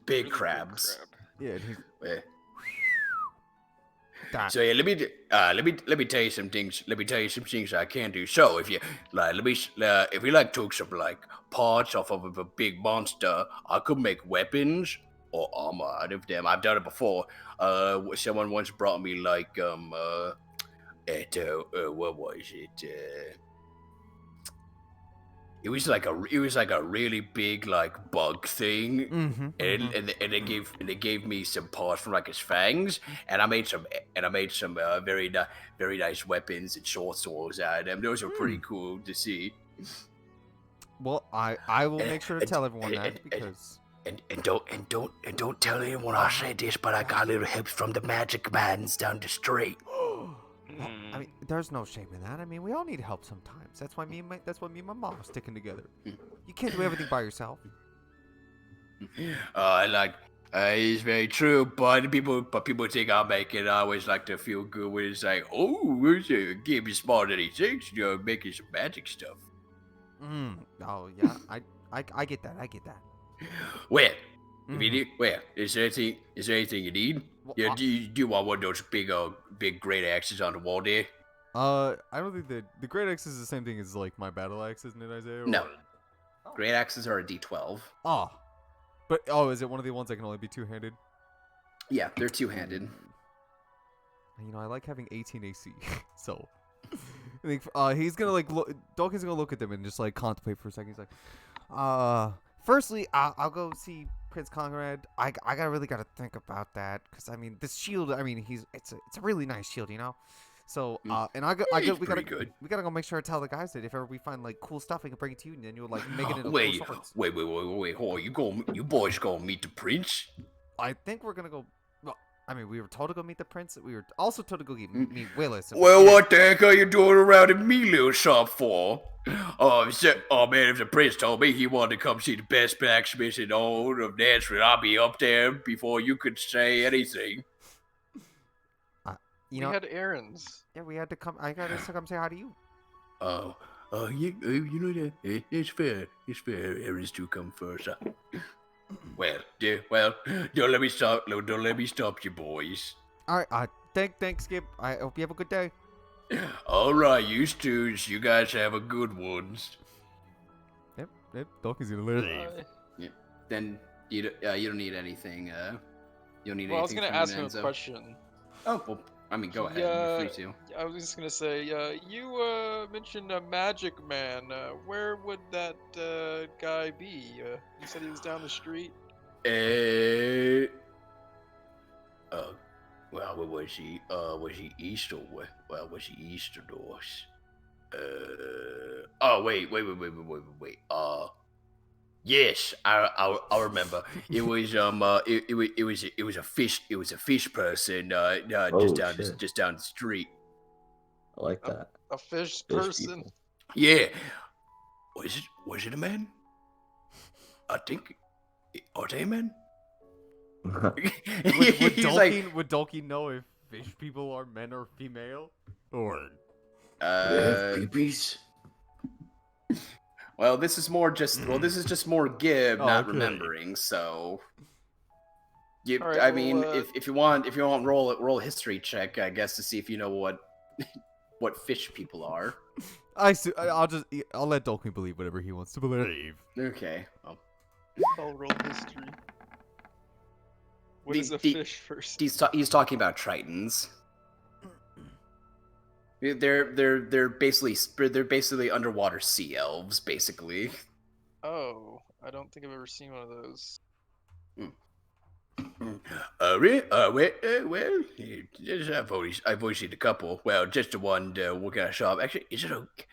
Big crabs. Yeah. So yeah, let me tell you some things. Let me tell you some things I can do. So if you like, if we like took some like parts off of a big monster, I could make weapons or armor out of them. I've done it before. Someone once brought me like what was it? It was like a really big like bug thing, and they gave me some parts from like his fangs, and I made some very nice weapons and short swords out of them. Those are pretty cool to see. Well, I will make sure to tell everyone that because. And don't tell anyone I said this, but I got a little help from the magic mans down the street. Well, I mean, there's no shame in that. I mean, we all need help sometimes. That's why me and my mom are sticking together. You can't do everything by yourself. It's very true, but people think I make it. I always like to feel good when it's like, oh, Gibbs is smarter than he thinks. Making some magic stuff. Oh yeah, I get that. I get that. Well, if you Mhm. need, well, is there anything you need? Well, Yeah, do you want one of those big great axes on the wall there? I don't think that the great axe is the same thing as like my battle axe, isn't it, Isaiah? No. Or... Great axes are a D12. Oh, is it one of the ones that can only be two-handed? Yeah, they're two-handed. You know, I like having 18 AC, so I think he's gonna like look. Dawkins gonna look at them and just like contemplate for a second. He's like, firstly, I'll go see Prince Conrad. I really gotta think about that because I mean this shield. I mean it's a really nice shield, you know. So and we gotta good. we gotta go make sure to tell the guys that if ever we find like cool stuff, we can bring it to you, and then you'll like make it into Wait, cool swords. wait, hold on. You boys gonna meet the prince? I think we're gonna go. Well, I mean, we were told to go meet the prince. We were also told to go meet Willis. and Well, yeah. what the heck are you doing around in me little shop for? Oh man, if the prince told me he wanted to come see the best blacksmith in all of Nazareth, I'll be up there before you could say anything. You we know, had errands. yeah, we had to come. I gotta come say hi to you. You know that it's fair. It's fair. Errands do come first. Well, don't let me stop. Don't let me stop you, boys. All right. Thanks, Skip. I hope you have a good day. All right, you students, you guys have a good one. Yep. Dawkins gonna leave. Then you don't need anything. You don't need Well, I was anything. gonna ask him a Enzo. question. Oh well, I mean, go ahead. Yeah. You're free to. I was just gonna say, you mentioned a magic man. Where would that guy be? You said he was down the street. Well, was he east or west? Well, was he east or north? Oh wait. Yes, I remember. It was it was a fish person. Just down the street. I like that. A fish Fish person. people. Yeah. Was it a man? I think. Are they men? Would He's like, Dawkins know if fish people are men or female? Or babies. well, this is just more Gib Oh, not okay. remembering. So, All right, I mean, well, if you want, roll a history check, I guess, to see if you know what fish people are. I'll let Dawkins believe whatever he wants to believe. Okay. Well, I'll roll history. What The- is a the- fish person? he's talking about tritons. They're basically underwater sea elves, basically. Oh, I don't think I've ever seen one of those. Well, yes, I've only seen a couple. Well, just the one working at a shop. Actually, is it okay?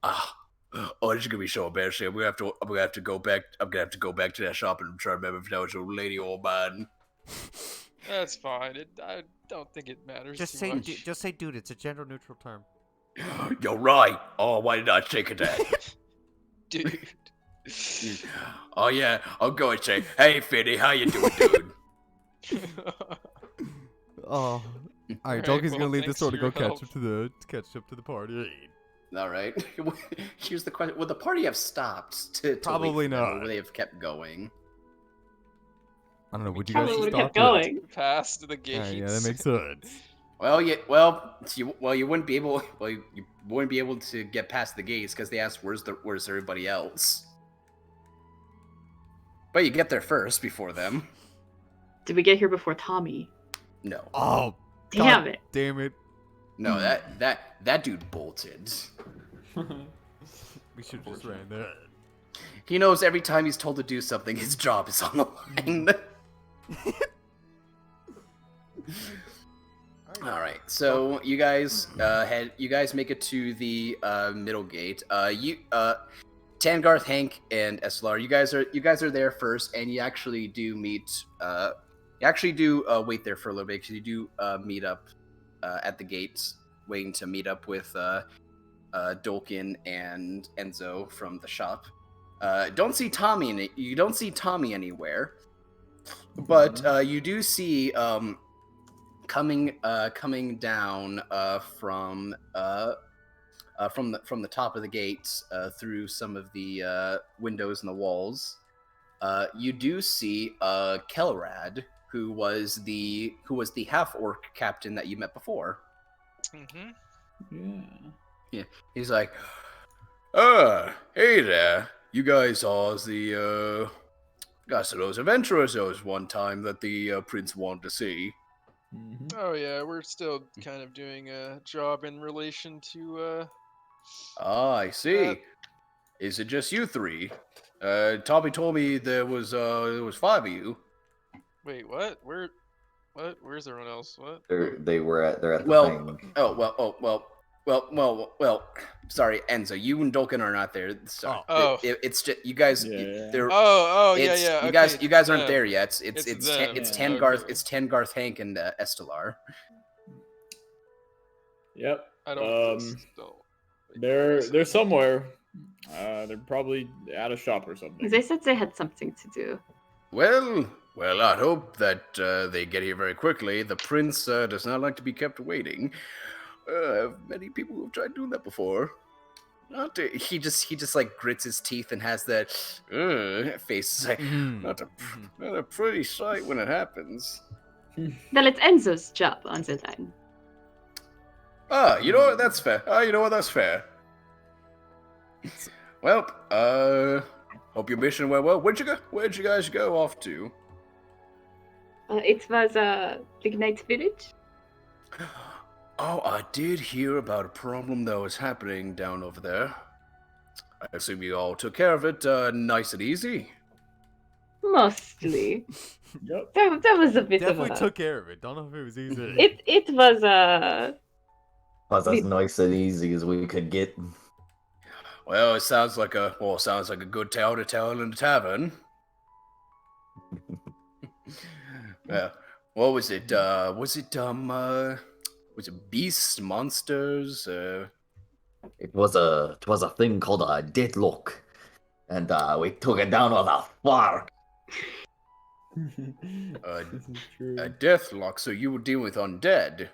Oh, this is gonna be so embarrassing. I'm gonna have to go back. I'm gonna have to go back to that shop and try to remember if that was a lady or a man. That's fine. I don't think it matters too much. Just say dude. It's a gender neutral term. You're right. Oh, why did I think of that? Dude. Oh yeah, I'll go and say, "Hey, Finny, how you doing, dude?" Oh, all right. Alright, Dawkins well, gonna leave the thanks store to for go your catch help. up to the party. All right. Here's the question: would the party have stopped to Probably wait for them, or not. would they have kept going? I don't know. Would you Probably guys would stop have kept going. Past the gates. Alright, yeah, that makes sense. Well, you wouldn't be able. Well, you wouldn't be able to get past the gates because they asked, "Where's everybody else?" But you get there first before them. Did we get here before Tommy? No, Oh, Damn God it. damn it! no, that dude bolted. We should just ran there. He knows every time he's told to do something, his job is on the line. All right, so you guys make it to the middle gate. Tangarth, Hank, and Eslar, you guys are there first, and you actually do meet. Wait there for a little bit because you do meet up at the gates, waiting to meet up with Dolkin and Enzo from the shop. Don't see Tommy you don't see Tommy anywhere, but you do see coming down from from the top of the gates through some of the windows in the walls, you do see Kelrad, who was the half orc captain that you met before. Mm-hmm. Yeah. He's like, hey there. You guys are the guys are those adventurers. There was one time that the prince wanted to see. Mhm. Oh yeah, we're still kind of doing a job in relation to Ah, I see. Is it just you three? Tommy told me there was 5 of you. Wait, what? Where's everyone else? What? They're at the Well, thing. well. Sorry, Enzo. You and Dolkin are not there. Sorry. Oh. It's just you guys. Yeah. They're, Oh, yeah, it's, yeah. You Okay, guys aren't them. there yet. It's It's them. Tangarth. Okay. It's Tangarth, Hank, and Estelar. Yep. I don't. They're somewhere. They're probably at a shop or something. They said they had something to do. Well, I hope that they get here very quickly. The prince does not like to be kept waiting. Many people who have tried doing that before. He just like grits his teeth and has that face. It's like, not a pretty sight when it happens. Well, it's Enzo's job on the line. You know what? That's fair. You know what? That's fair. Well, hope your mission went well. Where'd you guys go off to? It was Lignite Village. Oh, I did hear about a problem that was happening down over there. I assume you all took care of it nice and easy. Mostly. Yep. That was a bit Definitely of a... took care of it. Don't know if it was easy. It was Was as nice and easy as we could get. Well, it sounds like a good tale to tell in the tavern. Yeah. What was it? Was it beasts, monsters? It was a thing called a deadlock, and we took it down with a fork. This is true. A deathlock. So you were dealing with undead.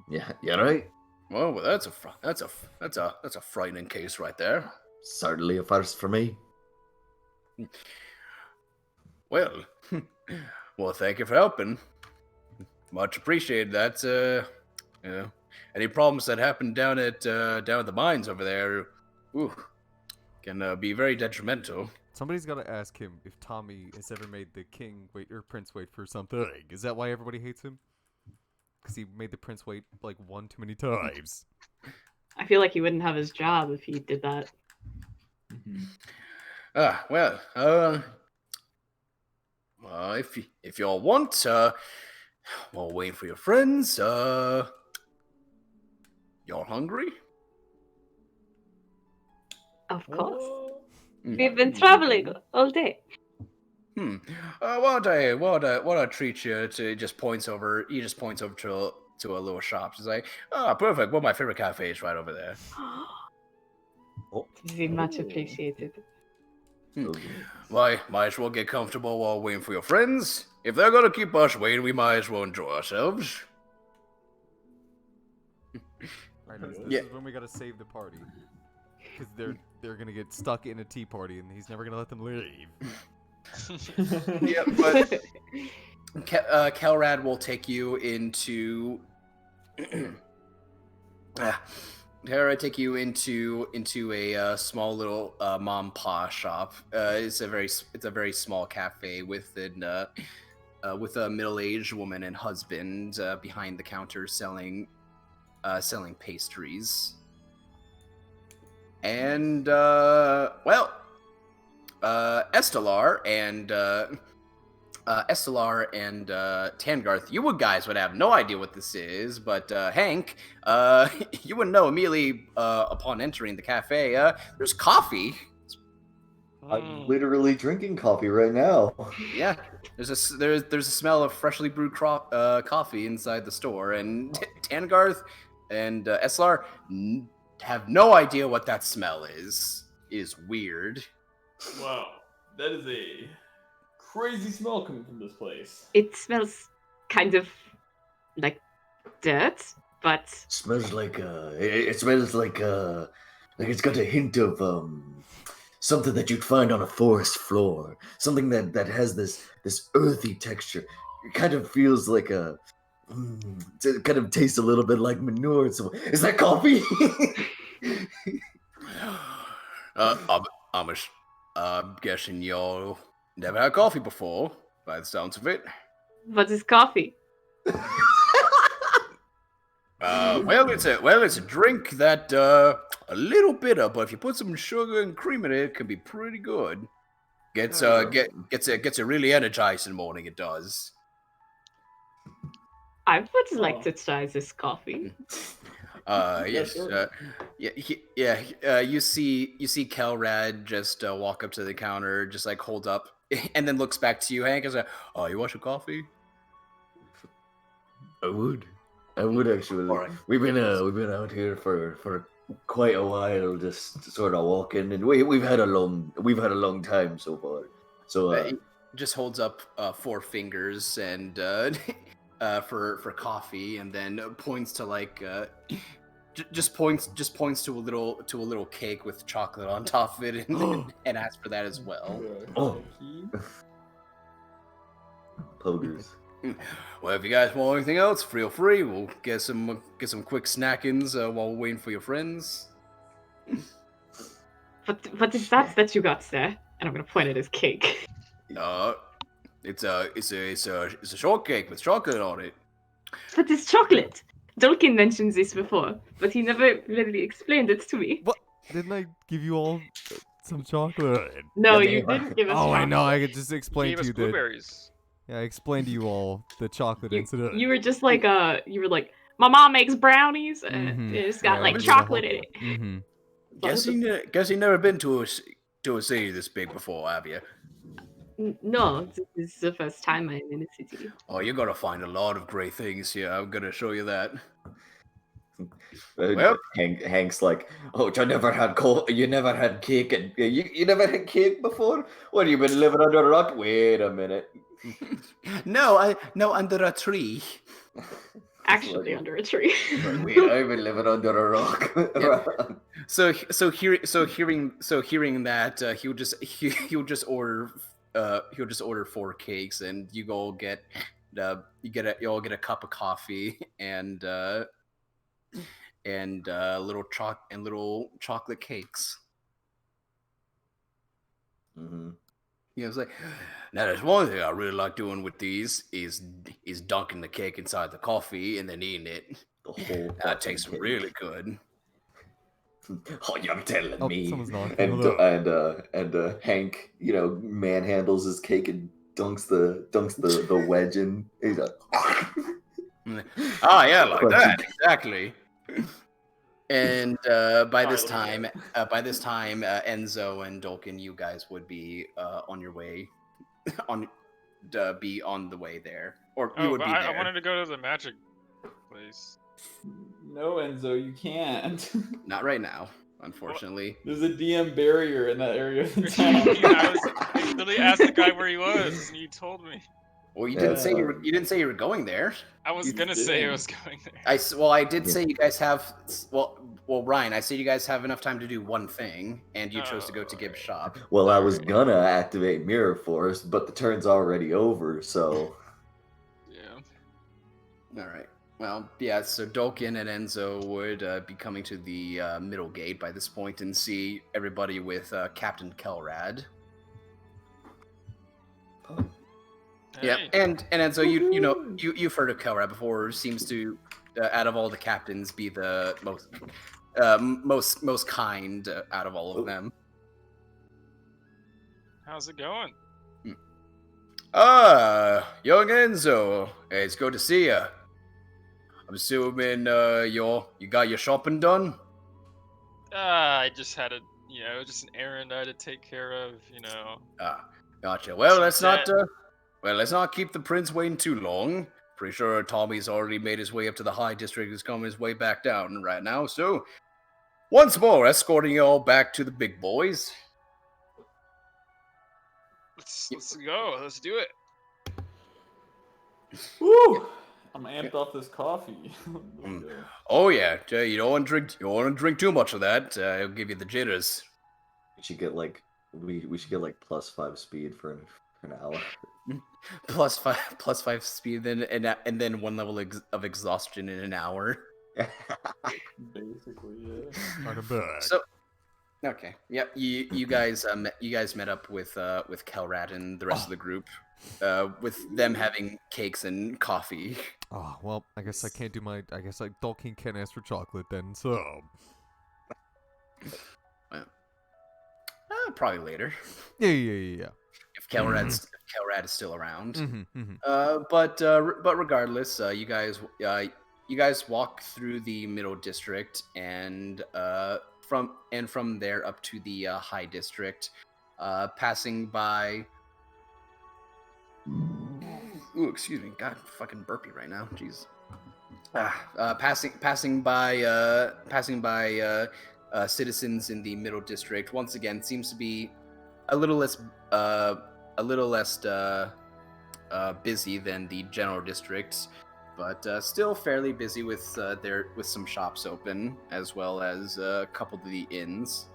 Yeah, you're right. Well, that's a frightening case right there. Certainly a first for me. Well, thank you for helping. Much appreciated. That's any problems that happen down at the mines over there, can be very detrimental. Somebody's got to ask him if Tommy has ever made the king wait or prince wait for something. Is that why everybody hates him? Because he made the prince wait like one too many times. I feel like he wouldn't have his job if he did that. If y'all want, while waiting for your friends, y'all hungry? Of course. Mm. We've been traveling all day. Why don't I treat you to? He just points over to a little shop. He's like, perfect. One of my favorite cafes right over there. Very much appreciated. Why, might as well get comfortable while waiting for your friends. If they're gonna keep us waiting, we might as well enjoy ourselves. Right, this Yeah. is when we gotta save the party. Because they're gonna get stuck in a tea party and he's never gonna let them leave. Yeah, but Kelrad will take you into. Kelrad take you into a small little mom and pa shop. It's a very small cafe with a middle-aged woman and husband behind the counter selling pastries. And Estelar and Tangarth, you guys would have no idea what this is, but Hank, you would know immediately upon entering the cafe. There's coffee. I'm literally drinking coffee right now. Yeah, there's a smell of freshly brewed coffee inside the store, and Tangarth and Estelar have no idea what that smell is. It is weird. Wow, that is a crazy smell coming from this place. It smells kind of like dirt, But Smells like it smells like it's got a hint of something that you'd find on a forest floor. Something that has this earthy texture. It kind of feels like it kind of tastes a little bit like manure. So, is that coffee? I'm guessing y'all never had coffee before, by the sounds of it. what is coffee? It's a drink that a little bitter, but if you put some sugar and cream in it, it can be pretty good. Gets you really energized in the morning. It does. I would like to try this coffee. Yes. sure. You see Kelrad just walk up to the counter, just like hold up, and then looks back to you, Hank, and says, "Oh, you want some coffee?" I would actually. Alright. We've been out here for quite a while, just sort of walking, and we've had a long time so far. So He just holds up 4 fingers and for coffee, and then points to like just points to a little cake with chocolate on top of it, and asks for that as well. Oh. Pogers. Well, if you guys want anything else, feel free. We'll get some quick snackings while we're waiting for your friends. What is that you got there? And I'm gonna point at his cake. It's a shortcake with chocolate on it. But it's chocolate. Dolkin mentioned this before, but he never really explained it to me. What? Didn't I give you all some chocolate? No, Yeah, you they- didn't give us Oh, chocolate. I know. I could just explain Gave to us you that. blueberries. Yeah, I explained to you all the chocolate incident. You were just like, my mom makes brownies, and Mhm. it's got Yeah, like we did a whole- chocolate in it. Mm-hmm. Guess you never been to a city this big before, have you? No, this is the first time I'm in a city. Oh, you're gonna find a lot of great things here. I'm gonna show you that. Well, Hank's like, oh, you never had cake, and you never had cake before? What, you been living under a rock? Wait a minute. No, under a tree. Actually, under a tree. Wait, I've been living under a rock. So hearing that, he'll just order 4 cakes, and you all get a cup of coffee and little chocolate cakes. Mm-hmm. You know, it's like, now there's one thing I really like doing with these is dunking the cake inside the coffee and then eating it. The whole That tastes cake. really good. Oh, you're telling Oh, me. someone's knocking. And Hold up. Hank, manhandles his cake and dunks the wedge in. He's like, Ah, yeah, like Crunchy. that, exactly. And by this time, Enzo and Dolkin, you guys would be on your way, be on the way there, or you Oh, would but be there. I wanted to go to the magic place. No, Enzo, you can't. Not right now, unfortunately. There's a DM barrier in that area of the I town. literally asked the guy where he was, and he told me. Well, you Yeah. didn't say you didn't say you were going there. I was You gonna say I didn't. was going there. I did Yeah. say you guys have. Well, Ryan, I said you guys have enough time to do one thing, and you chose to go to Gibbs' shop. well, I was gonna activate Mirror Force, but the turn's already over, so. Yeah. All right. Well, yeah. So Dolkin and Enzo would be coming to the middle gate by this point and see everybody with Captain Kelrad. Yeah, Hey. and Enzo, you've heard of Kelrad before. Seems to, out of all the captains, be the most kind out of all of them. How's it going? Young Enzo, it's good to see you. I'm assuming you got your shopping done. I just had just an errand I had to take care of. Gotcha. Well, So let's that- let's not keep the prince waiting too long. Pretty sure Tommy's already made his way up to the high district. He's coming his way back down right now. So, once more, escorting you all back to the big boys. Let's go. Let's do it. Woo! I'm amped off this coffee. Let's go. Oh yeah, you don't want to drink too much of that. It'll give you the jitters. We should get like we should get like +5 speed for an hour. plus five speed, and then 1 level of exhaustion in an hour. Basically, yeah. On a bag. So, okay, yep. You guys met up with Kelrad and the rest of the group, with them having cakes and coffee. Oh, well, I guess I can't do my. I guess like Dolkin can't ask for chocolate then. So. Probably later. Yeah. If Kelrad is still around. Mm-hmm. But regardless, you guys walk through the middle district and from there up to the high district, passing by. Ooh, excuse me. God, fucking burpy right now. Jeez. Passing by citizens in the middle district. Once again, seems to be a little less busy than the general district, but still fairly busy with some shops open, as well as a couple of the inns.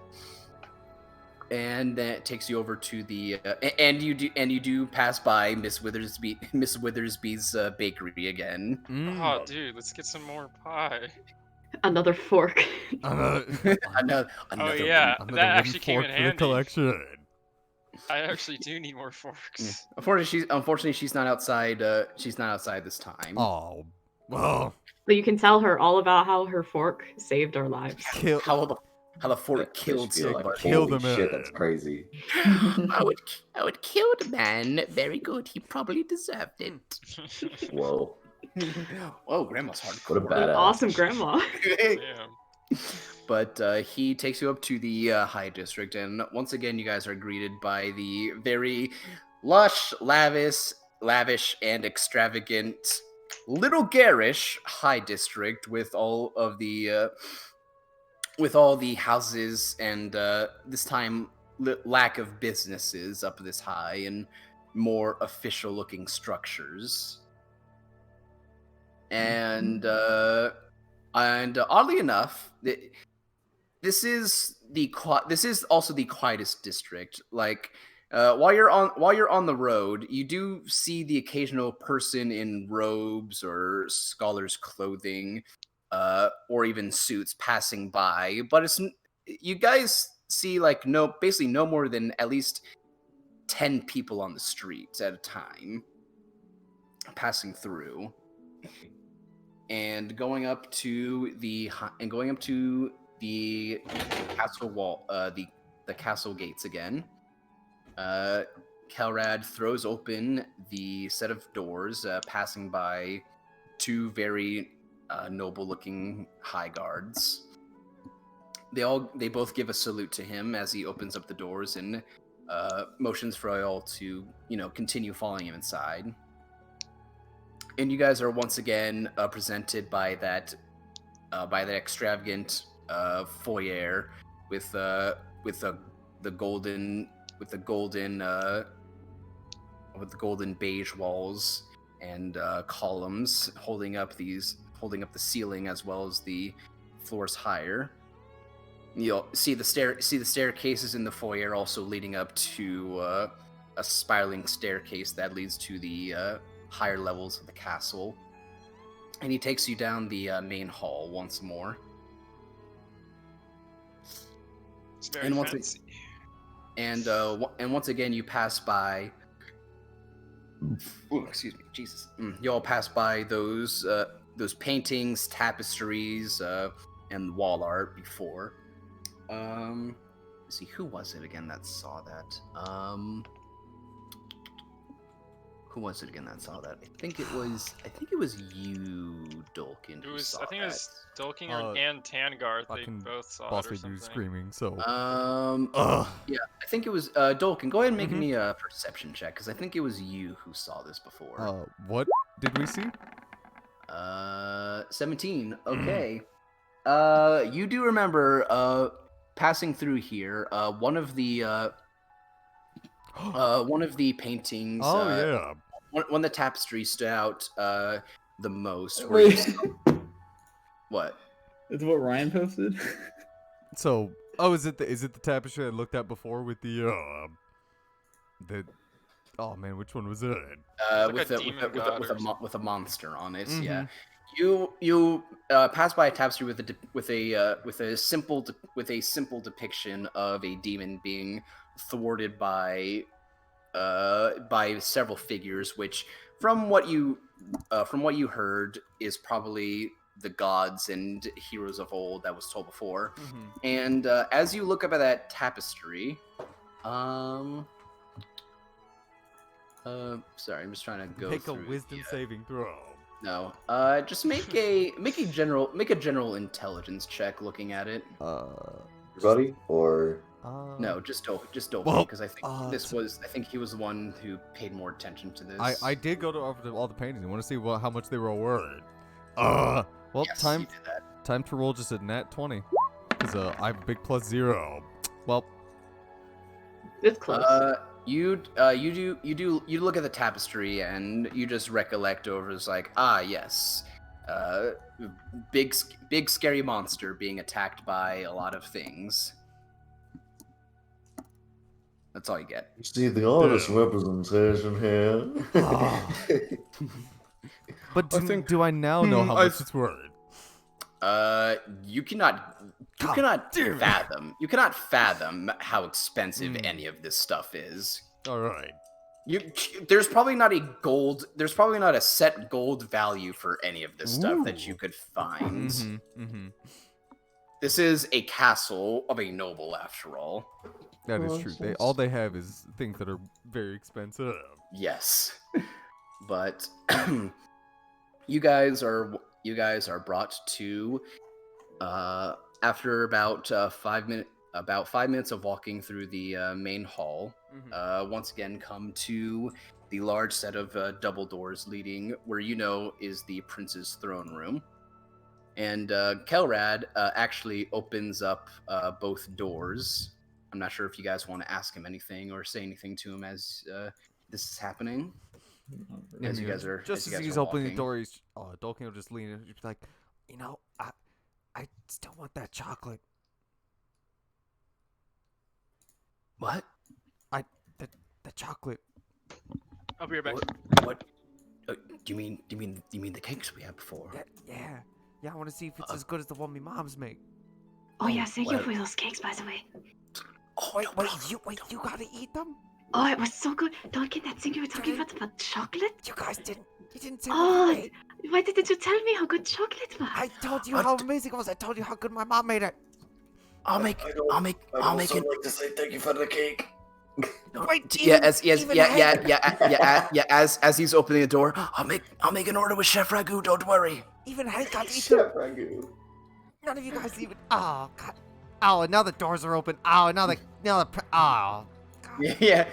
And then it takes you over to the and you do pass by Miss Withersby's bakery again. Oh, dude, let's get some more pie. Another fork. Another Oh yeah, Another that wooden actually came fork in for the handy. collection. I actually do need more forks. Unfortunately, she's not outside. She's not outside this time. Oh, well. But you can tell her all about how her fork saved our lives. Kill. How the fort killed She'd be like, somebody. Kill holy the shit, man. that's crazy. I would kill the man. Very good. He probably deserved it. Whoa. Oh, grandma's hardcore. What a badass. Awesome grandma. Yeah. But he takes you up to the high district, and once again, you guys are greeted by the very lush, lavish, and extravagant, little garish high district with all the houses and this time lack of businesses up this high and more official-looking structures. And oddly enough, this is also the quietest district. Like while you're on the road, you do see the occasional person in robes or scholar's clothing, or even suits passing by. But you guys see like basically no more than at least 10 people on the streets at a time passing through. And going up to the castle wall, the castle gates again. Kelrad throws open the set of doors, passing by two very noble-looking high guards. They both give a salute to him as he opens up the doors and motions for y'all to continue following him inside. And you guys are once again presented by that extravagant foyer with the golden beige walls and columns holding up the ceiling as well as the floors higher. You'll see the staircases in the foyer also leading up to a spiraling staircase that leads to the higher levels of the castle, and he takes you down the main hall once more. It's very And fancy. Once again, you pass by. Ooh, excuse me, Jesus! You all pass by those paintings, tapestries, and wall art before. Let's see, who was it again that saw that? Who was it again that saw that? I think it was you, Dolkin. I think it was Dolking and Tangarth. They fucking both saw boss it or lady something. was screaming. So. Yeah, I think it was Dolkin. Go ahead and make me a perception check, because I think it was you who saw this before. What did we see? 17. Okay. You do remember passing through here. One of the paintings. Oh yeah. One of the tapestries stood out the most. Where you Wait, what? that's what Ryan posted. So, is it the tapestry I looked at before with the oh man, which one was it? With a a demon god or something. with a monster on it. Mhm. Yeah. You pass by a tapestry with a simple depiction of a demon being thwarted by several figures, which from what you heard is probably the gods and heroes of old that was told before. Mhm. And as you look up at that tapestry, sorry, I'm just trying to go Make a through wisdom the, saving throw. No. Just make a general intelligence check looking at it. Everybody? Or No, just Dolphin, well, because I think I think he was the one who paid more attention to this. I did go to all the paintings. I want to see how much they were worth. Well, Yes, time you did that. time to roll just a nat 20. Cause I have a big +0. Well, It's close. You look at the tapestry and you just recollect over as like, yes, big scary monster being attacked by a lot of things. That's all you get. you see the artist representation here. Ah. but do I now know how much it's worth? You cannot fathom how expensive any of this stuff is. All right. There's probably not a set gold value for any of this stuff that you could find. Mm-hmm. This is a castle of a noble, after all. That is true. All they have is things that are very expensive. Yes, but you guys are brought to after about 5 minutes of walking through the main hall. Once again, come to the large set of double doors leading where is the prince's throne room. And Kelrad actually opens up both doors. I'm not sure if you guys want to ask him anything or say anything to him as this is happening. As you guys are just as he's opening the door, Dolkin will just lean in and just be like, I still want that chocolate. What? The chocolate. I'll be right back. What? Do you mean the cakes we had before? Yeah. I want to see if it's as good as the one my mom's make. Oh yeah, thank you for those cakes, by the way. Oh, Wait, you gotta eat them? Oh, it was so good. Duncan, that thing you were talking about chocolate? You didn't say Oh, why didn't you tell me how good chocolate was? I told you how amazing it was. I told you how good my mom made it. I'll make I'd it. also like to say thank you for the cake. Wait, As he's opening the door, I'll make an order with Chef Ragu. Don't worry. Even Hank got to eat Chef them. Ragu. None of you guys even. Oh God. Oh, and now the doors are open. Oh, and now oh. Yeah,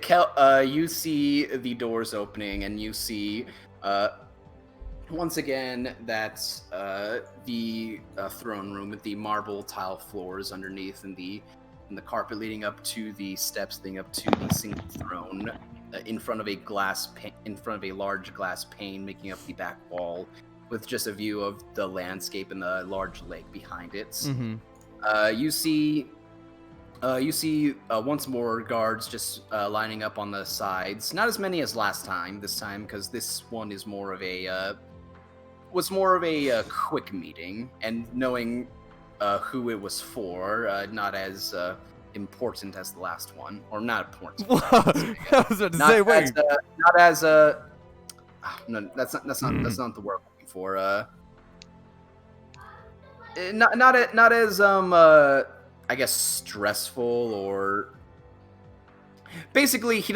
Kel, you see the doors opening, and you see, once again, that's the throne room with the marble tile floors underneath, and the carpet leading up to the steps leading up to the single throne, in front of a large glass pane making up the back wall, with just a view of the landscape and the large lake behind it. Mm-hmm. You see once more guards just lining up on the sides. Not as many as last time. This time, because this one is more of a quick meeting, and knowing who it was for, not as important as the last one, or not important. I was about to say, wait. Not as no, that's not the word I'm looking for. Not as I guess stressful, or basically he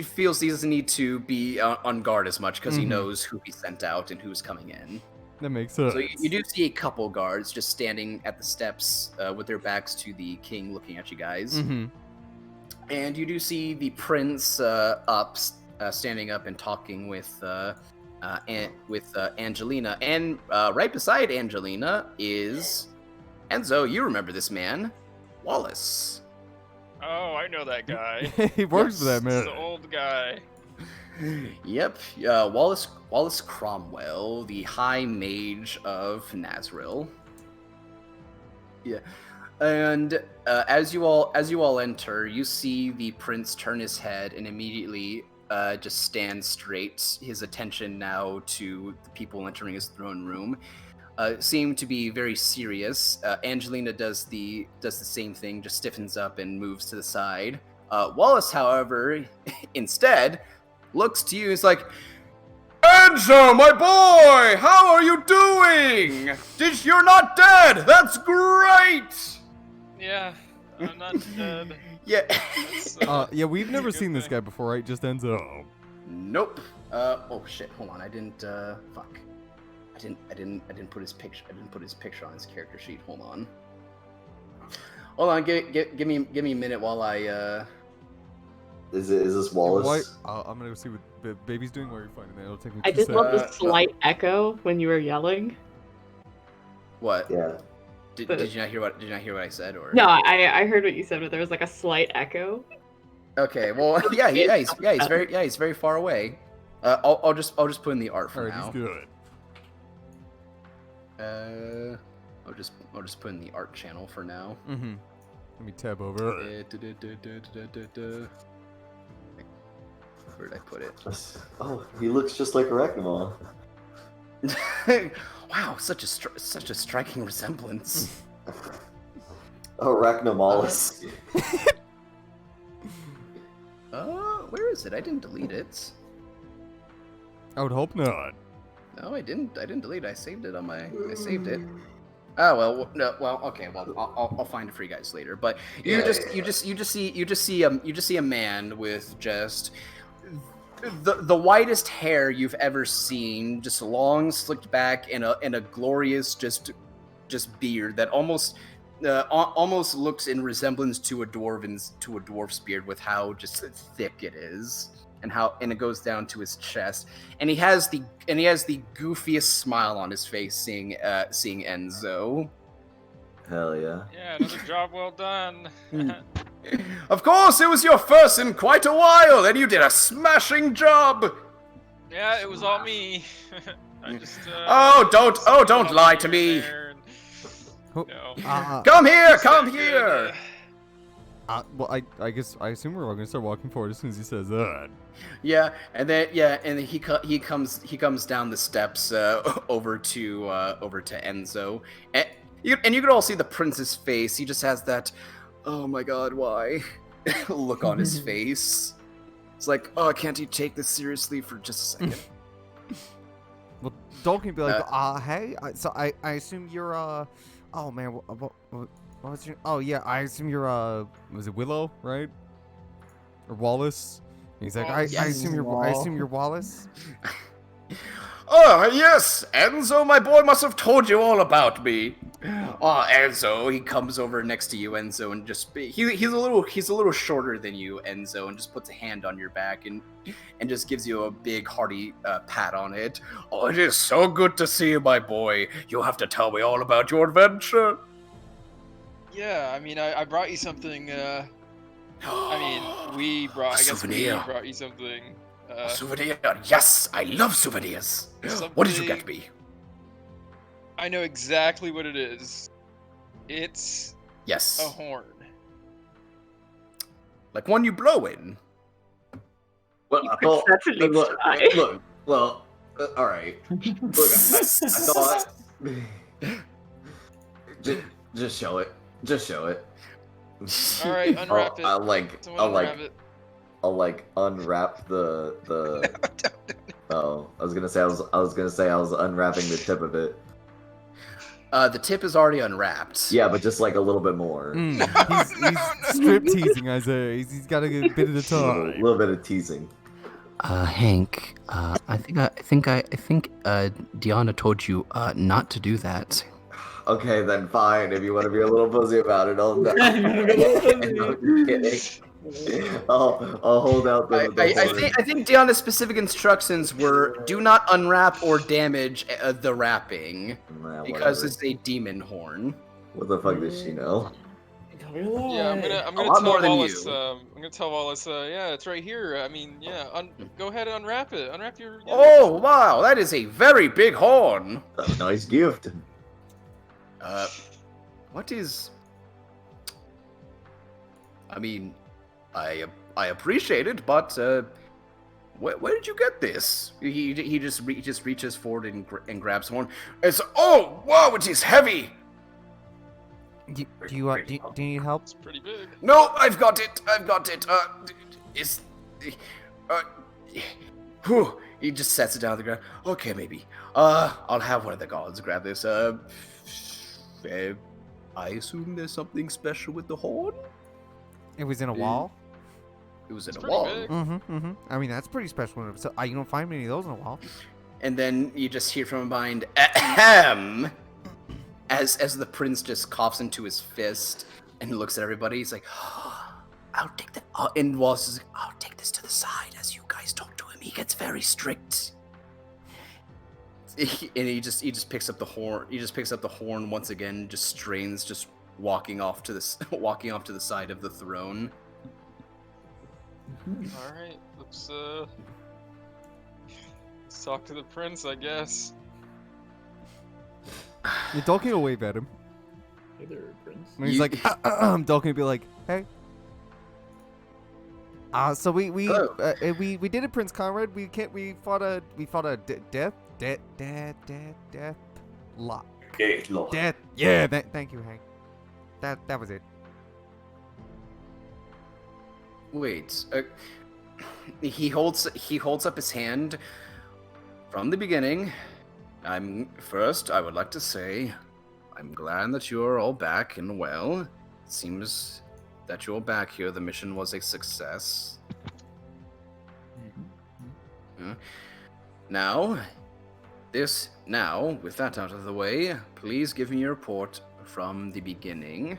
feels he doesn't need to be on guard as much because he knows who he sent out and who's coming in. That makes sense. So you do see a couple guards just standing at the steps with their backs to the king, looking at you guys. Mm-hmm. And you do see the prince standing up and talking with Angelina, and right beside Angelina is Enzo. You remember this man, Wallace. Oh, I know that guy. He works for that man. He's the old guy. Yep. Wallace Cromwell, the High Mage of Nazril. Yeah. And as you all enter, you see the prince turn his head and immediately just stand straight. His attention now to the people entering his throne room seem to be very serious. Angelina does the same thing, just stiffens up and moves to the side. Wallace, however, instead looks to you. He's like, "Enzo, my boy, how are you doing? You're not dead. That's great." Yeah, I'm not dead. Yeah. Yeah, we've never good seen this thing. guy before, right? Just Enzo. Nope. Oh shit. Hold on. I didn't. Fuck. I didn't put his picture. I didn't put his picture on his character sheet. Hold on. Hold on. Give me a minute while I. Is this Wallace? I'm gonna go see what baby's doing while you're finding that. It'll take me I 2 just love seconds. the slight echo when you were yelling. What? Yeah. Did you not hear what? Did you not hear what I said? Or No, I heard what you said, but there was like a slight echo. Okay. Well, he's very far away. I'll just put in the art for Alright, now. he's good. I'll just put in the art channel for now. Mm-hmm. Let me tab over. Where did I put it? Oh, he looks just like Arachnemon. Wow, such a striking resemblance. Arachnemolus. Where is it? I didn't delete it. I would hope not. No, I didn't delete it. I saved it on my. I saved it. Oh well, no, well, okay, well, I'll find it for you guys later. But you just see a man with just the whitest hair you've ever seen, just long, slicked back, and a glorious just beard that almost looks in resemblance to a dwarf's beard with how just thick it is. And it goes down to his chest, and he has the goofiest smile on his face, seeing Enzo. Hell yeah. Yeah, another job well done. Of course, it was your first in quite a while, and you did a smashing job. Yeah, it was all me. I just. Don't lie to me. Oh, No. Come here, It's come not good. here. Well, I assume we're all gonna start walking forward as soon as he says that. Yeah, and then he comes down the steps over to Enzo, and you can all see the prince's face. He just has that, oh my god, why, look on his face. It's like, oh, can't you take this seriously for just a second? Well, Dolkin would be like, hey, so I assume you're oh man, what was your? Oh yeah, I assume you're was it Willow, right? Or Wallace? He's like, I assume you're Wallace. Oh yes, Enzo, my boy must have told you all about me. Oh, Enzo, he comes over next to you, Enzo, and just he's a little shorter than you, Enzo, and just puts a hand on your back and just gives you a big hearty pat on it. Oh, it is so good to see you, my boy. You'll have to tell me all about your adventure. Yeah, I mean, I brought you something. We brought. I guess we Souvenir. brought you something. Souvenir. Yes, I love souvenirs. What did you get me? I know exactly what it is. It's Yes. a horn. Like one you blow in. Well, You could certainly try. look, well, all right. Look, I thought. Just show it. Just show it. All right, unwrap it. I'll unwrap the. Oh, I was gonna say I was unwrapping the tip of it. The tip is already unwrapped. Yeah, but just like a little bit more. He's strip teasing Isaiah. He's got a good bit at a A time. little bit of teasing. Hank, I think Deanna told you not to do that. Okay, then fine. If you want to be a little pussy about it, I'll. No, I'm just kidding. I'll hold out the horn. I think Deanna's specific instructions were do not unwrap or damage the wrapping Nah, because whatever. it's a demon horn. What the fuck does she know? Yeah, I'm A gonna lot tell more than Wallace. you. I'm gonna tell Wallace. Yeah, it's right here. I mean, yeah. Go ahead and unwrap it. Unwrap your. Yeah. Oh, wow, that is a very big horn. A nice gift. What is... I mean, I appreciate it, but where did you get this? He just reaches forward and grabs the horn. It's wow, it is heavy. Do you need help? It's pretty big. No, I've got it. It's whew. He just sets it down on the ground. Okay, maybe. I'll have one of the guards grab this. I assume there's something special with the horn. It was in a wall. It was in It's a pretty wall. big. I mean, that's pretty special. So you don't find many of those in a wall. And then you just hear from behind, ahem, as the prince just coughs into his fist and looks at everybody. He's like, I'll take that. And Wallace is like, I'll take this to the side as you guys talk to him. He gets very strict. And he just picks up the horn. He just picks up the horn once again. Just strains, just walking off to the side of the throne. All right. Let's talk to the prince, I guess. Yeah, Dolkin will wave at him. Hey there, Prince. And he's like, Dolkin will be like, hey. So we did it, Prince Conrad. We fought a death lock. Death. Yeah. Thank you, Hank. That was it. Wait. He holds up his hand. From the beginning, I would like to say, I'm glad that you are all back and well. It seems that you're back here. The mission was a success. Now, with that out of the way, please give me your report from the beginning.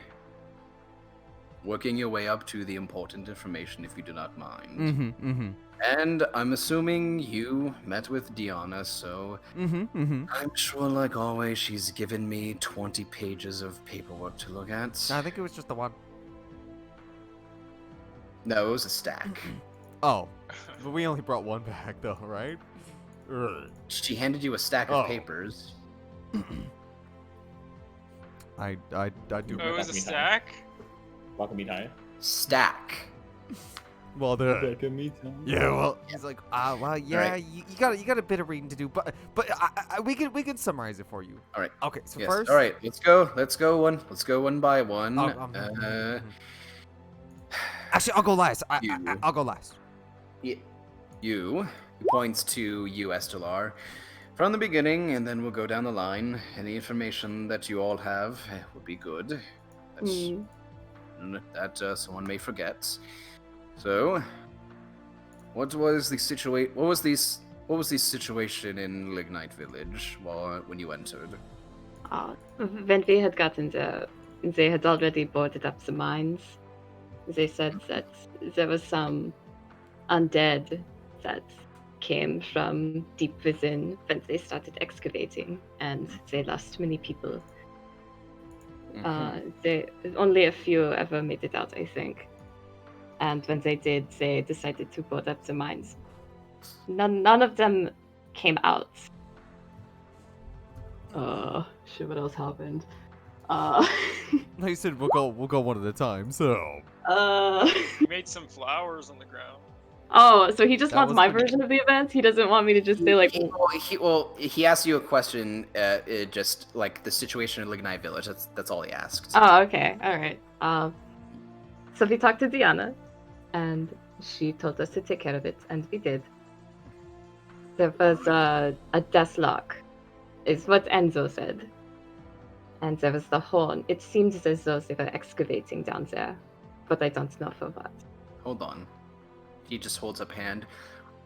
Working your way up to the important information, if you do not mind. And I'm assuming you met with Diana, so I'm sure, like always, she's given me 20 pages of paperwork to look at. I think it was just the one. No, it was a stack. Oh, but we only brought one back, though, right? She handed you a stack of papers. I do. Oh, it was a stack? Stack. Well, yeah. Well, he's like, well, yeah. Right. You got a bit of reading to do, but we can summarize it for you. All right. Okay. So Yes. first. All right. Let's go one by one. Actually, I'll go last. I'll go last. You. He points to you, Estelar. From the beginning, and then we'll go down the line. Any information that you all have would be good. That someone may forget. So, what was the situation in Lignite Village when you entered? When we had gotten there, they had already boarded up the mines. They said that there was some undead that came from deep within when they started excavating, and they lost many people. Only a few ever made it out, I think. And when they did, they decided to board up the mines. None of them came out. Shit, what else happened? He said we'll go one at a time. So. He made some flowers on the ground. Oh, so he just That wants was my pretty- version of the event? He doesn't want me to just say, like... He asked you a question, just like the situation in Lignite Village. That's all he asked. Oh, okay. Alright. So we talked to Diana, and she told us to take care of it, and we did. There was a death lock, is what Enzo said. And there was the horn. It seemed as though they were excavating down there, but I don't know for what. Hold on. He just holds up hand.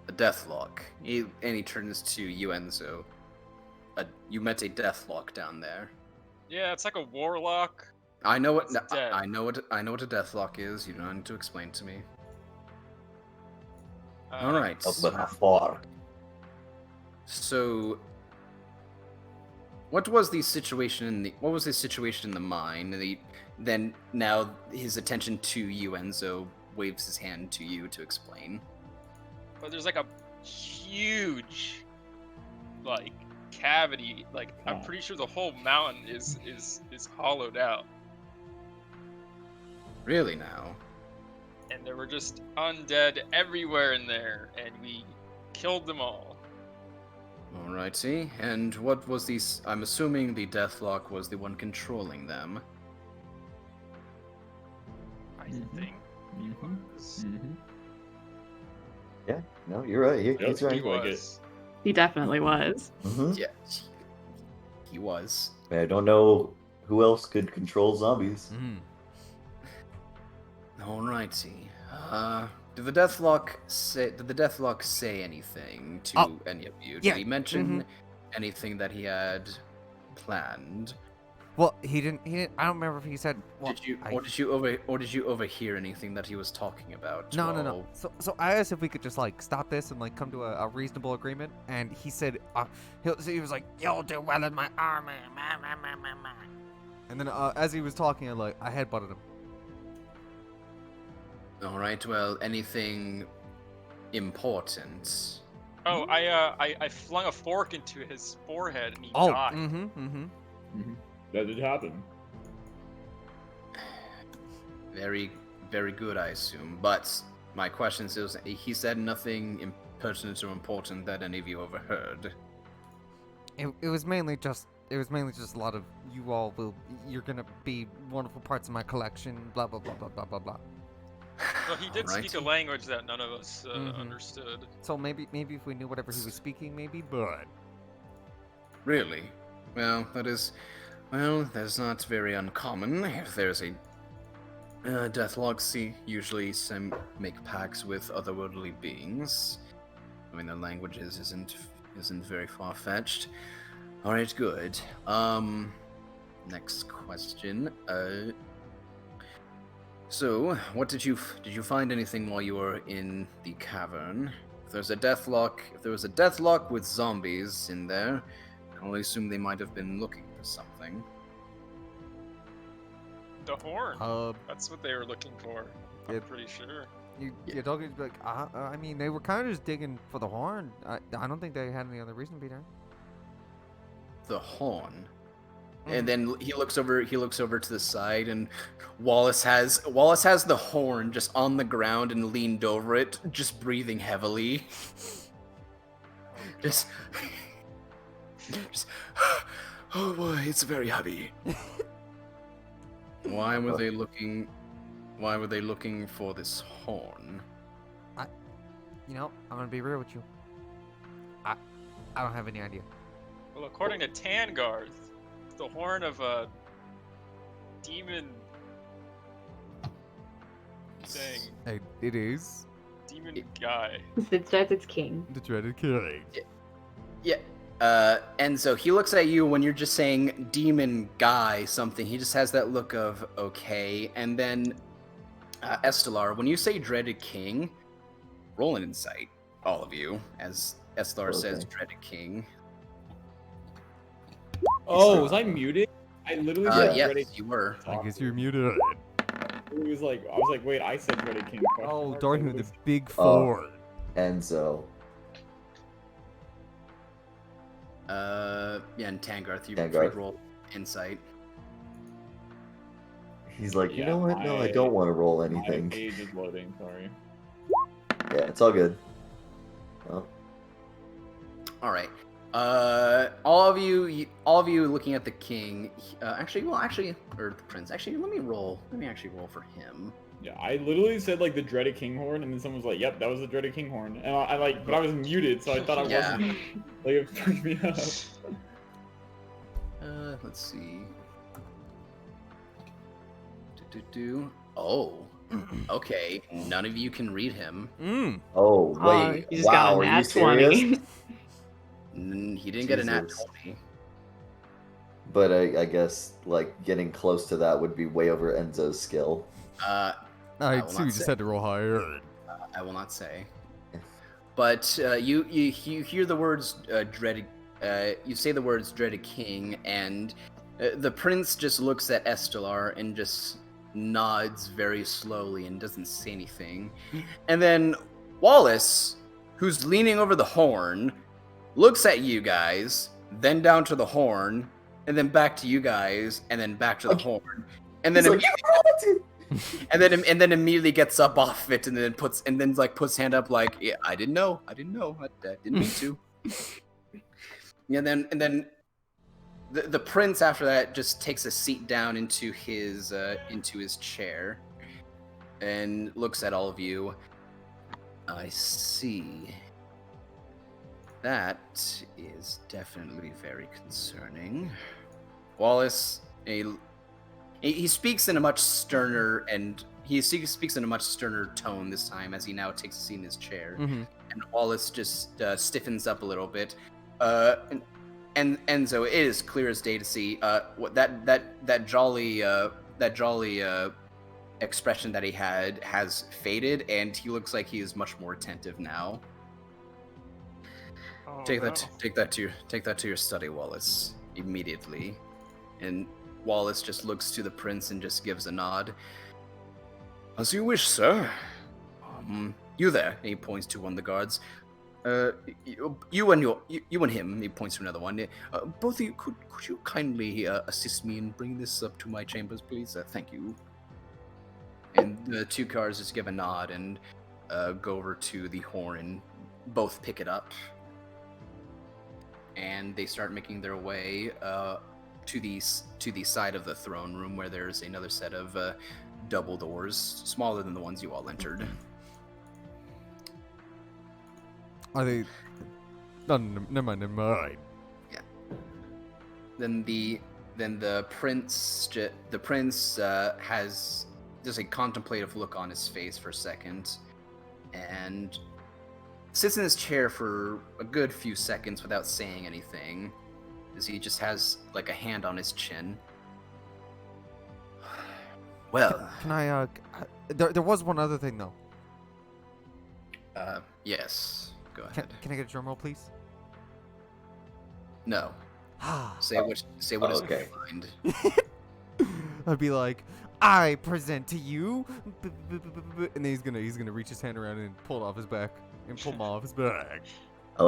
A deathlock. And he turns to you, Enzo. You met a deathlock down there. Yeah, it's like a warlock. I know what It's dead. I know what a deathlock is. You don't need to explain to me. All right. Open a far. So what was the situation in the mine? And then now his attention to you, Enzo, waves his hand to you to explain. But there's like a huge, like, cavity. Like, I'm pretty sure the whole mountain is hollowed out. Really now? And there were just undead everywhere in there, and we killed them all. Alrighty. And what was these? I'm assuming the Deathlock was the one controlling them. I think. Yeah, no, you're right. He's Yep, right. he like it. Was. He definitely was. Yeah, he was. I don't know who else could control zombies. Mm. Alrighty. Did the Deathlock say anything to any of you? Did yeah, he mention anything that he had planned? Well, he didn't. I don't remember if he said. Well, did you overhear anything that he was talking about? No. So I asked if we could just like stop this and like come to a reasonable agreement, and he said he was like, "You'll do well in my army." And then as he was talking, I headbutted him. All right. Well, anything important? Oh, I flung a fork into his forehead and he Oh, died. That did happen. Very, very good, I assume. But my question is, he said nothing pertinent or important that any of you overheard. It was mainly just a lot of you're gonna be wonderful parts of my collection. Blah blah blah blah blah blah blah. Well, he did speak a language that none of us understood. So maybe if we knew whatever he was speaking, maybe. But Really? Well, that's not very uncommon. If there's a Deathlock, usually some make pacts with otherworldly beings. I mean, their languages isn't very far-fetched. All right, good. Next question. So, what did you find anything while you were in the cavern? If there was a Deathlock with zombies in there, I can only assume they might have been looking for something. The horn. That's what they were looking for. I'm pretty sure. you're talking like I mean, they were kind of just digging for the horn. I don't think they had any other reason to be there. The horn. And then he looks over to the side, and Wallace has the horn just on the ground and leaned over it, just breathing heavily. just oh boy, it's very heavy. Why were they looking for this horn? I'm gonna be real with you. I don't have any idea. Well, according to Tangarth, the horn of a demon thing. Hey, it is Demon guy. It says it's king. the dreaded king. Yeah. And so he looks at you when you're just saying demon guy something. He just has that look of okay. And then Estelar, when you say dreaded king, roll an insight, all of you, as Estelar says dreaded king. Oh, was I muted? I literally said yes, Dreaded you were. I guess you're muted. It was like, I was like, wait, I said Dreaded King. Oh, darn with the big Oh. four. Enzo. Yeah, and Tangarth, you Tangarth. roll insight. He's like, you Yeah, know what? No, I don't want to roll My anything. page is loading, sorry. Yeah, it's all good. Well, All right. All of you looking at the king. Or the prince. Actually, let me actually roll for him. Yeah, I literally said like the Dreaded King horn, and then someone was like, "Yep, that was the Dreaded King horn," and I like, but I was muted, so I thought I Yeah. wasn't. Like it freaked me out. Let's see. Oh, okay. None of you can read him. oh wait, you just got wow, a are you nat serious? 20. He didn't get a nat Jesus. 20. But I guess like getting close to that would be way over Enzo's skill. I I will see. not We just say. had to roll higher. I will not say. But you hear the words You say the words "dreaded king," and the prince just looks at Estelar and just nods very slowly and doesn't say anything. And then Wallace, who's leaning over the horn, looks at you guys, then down to the horn, and then back to you guys, and then back to the horn, and then and then immediately gets up off it, and then puts his hand up like, yeah, I didn't know, I didn't mean to. And then the prince after that just takes a seat down into his chair, and looks at all of you. I see. That is definitely very concerning. Wallace, he speaks in a much sterner tone this time as he now takes a seat in his chair. Mm-hmm. And Wallace just stiffens up a little bit. And Enzo, it is clear as day to see what that jolly expression that he had has faded, and he looks like he is much more attentive now. Oh, Take no. that to your study, Wallace, immediately. And Wallace just looks to the prince and just gives a nod. As you wish, sir. You there? And he points to one of the guards. You and him. He points to another one. Both of you, could you kindly assist me in bringing this up to my chambers, please? Thank you. And the two guards just give a nod and go over to the horn and both pick it up. And they start making their way to the side of the throne room, where there's another set of double doors, smaller than the ones you all entered. Are they? No, never mind. Yeah. Then the prince has just a contemplative look on his face for a second, and sits in his chair for a good few seconds without saying anything, as he just has like a hand on his chin. Well, Can I? There was one other thing though. yes. Go ahead. Can I get a drum roll, please? No. Say what is in okay. your mind. I'd be like, I present to you, and then he's gonna reach his hand around and pull it off his back and pull him off his back. I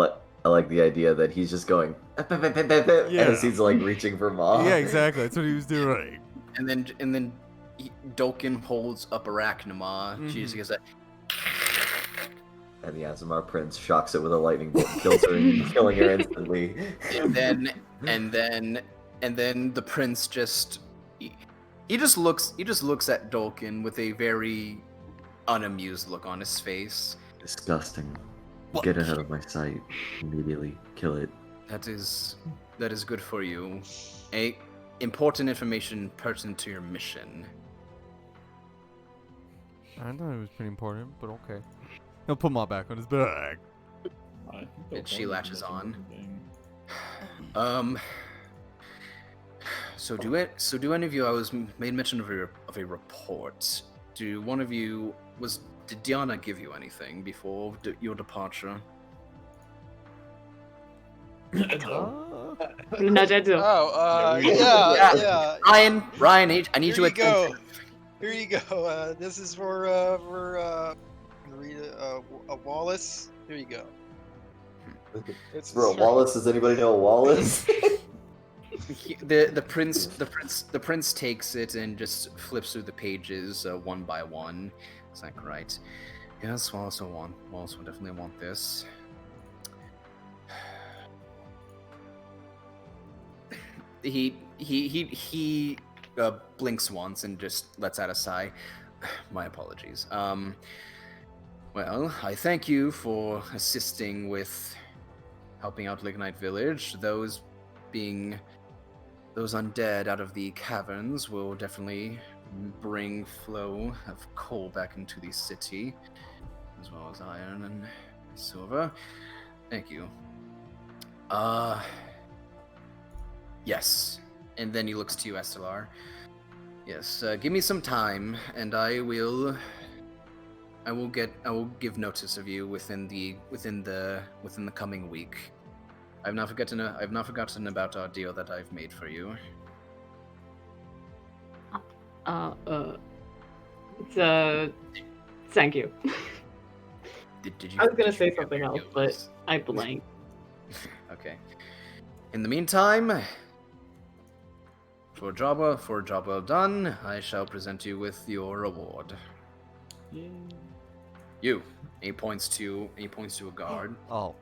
like the idea that he's just going as he's like reaching for Ma. Yeah, exactly. That's what he was doing. And then Dolkin holds up Arachnoma. She just goes like, And the Azamar Prince shocks it with a lightning bolt, kills her, killing her instantly. and then the prince just he just looks at Dolkin with a very unamused look on his face. Disgusting. What? Get it out of my sight immediately. Kill it. That is good for you. Important information pertinent to your mission. I thought it was pretty important, but okay. He'll put Ma back on his back. And she latches on. So do any of you? I was made mention of a report. Did Diana give you anything before your departure? Nudge Edzo. Oh, Yeah. yeah. Ryan, I need Here you you go. attention. Here you go. This is for Rita, Wallace. Here you go. It's Bro, Wallace. Does anybody know Wallace? The prince takes it and just flips through the pages one by one. It's like, right. Yes, Wallace will definitely want this. He blinks once and just lets out a sigh. My apologies. Well, I thank you for assisting with helping out Lignite Village. Those undead out of the caverns will definitely bring flow of coal back into the city, as well as iron and silver. Thank you. Yes. And then he looks to you, Estelar. Yes, give me some time, and I will give notice of you within the coming week. I've not forgotten about our deal that I've made for you. Thank you. Did you? I was gonna did say you something ever else, use- but I blanked. Okay. In the meantime, for a job well done, I shall present you with your reward. Yeah. You. He points to a guard. Oh.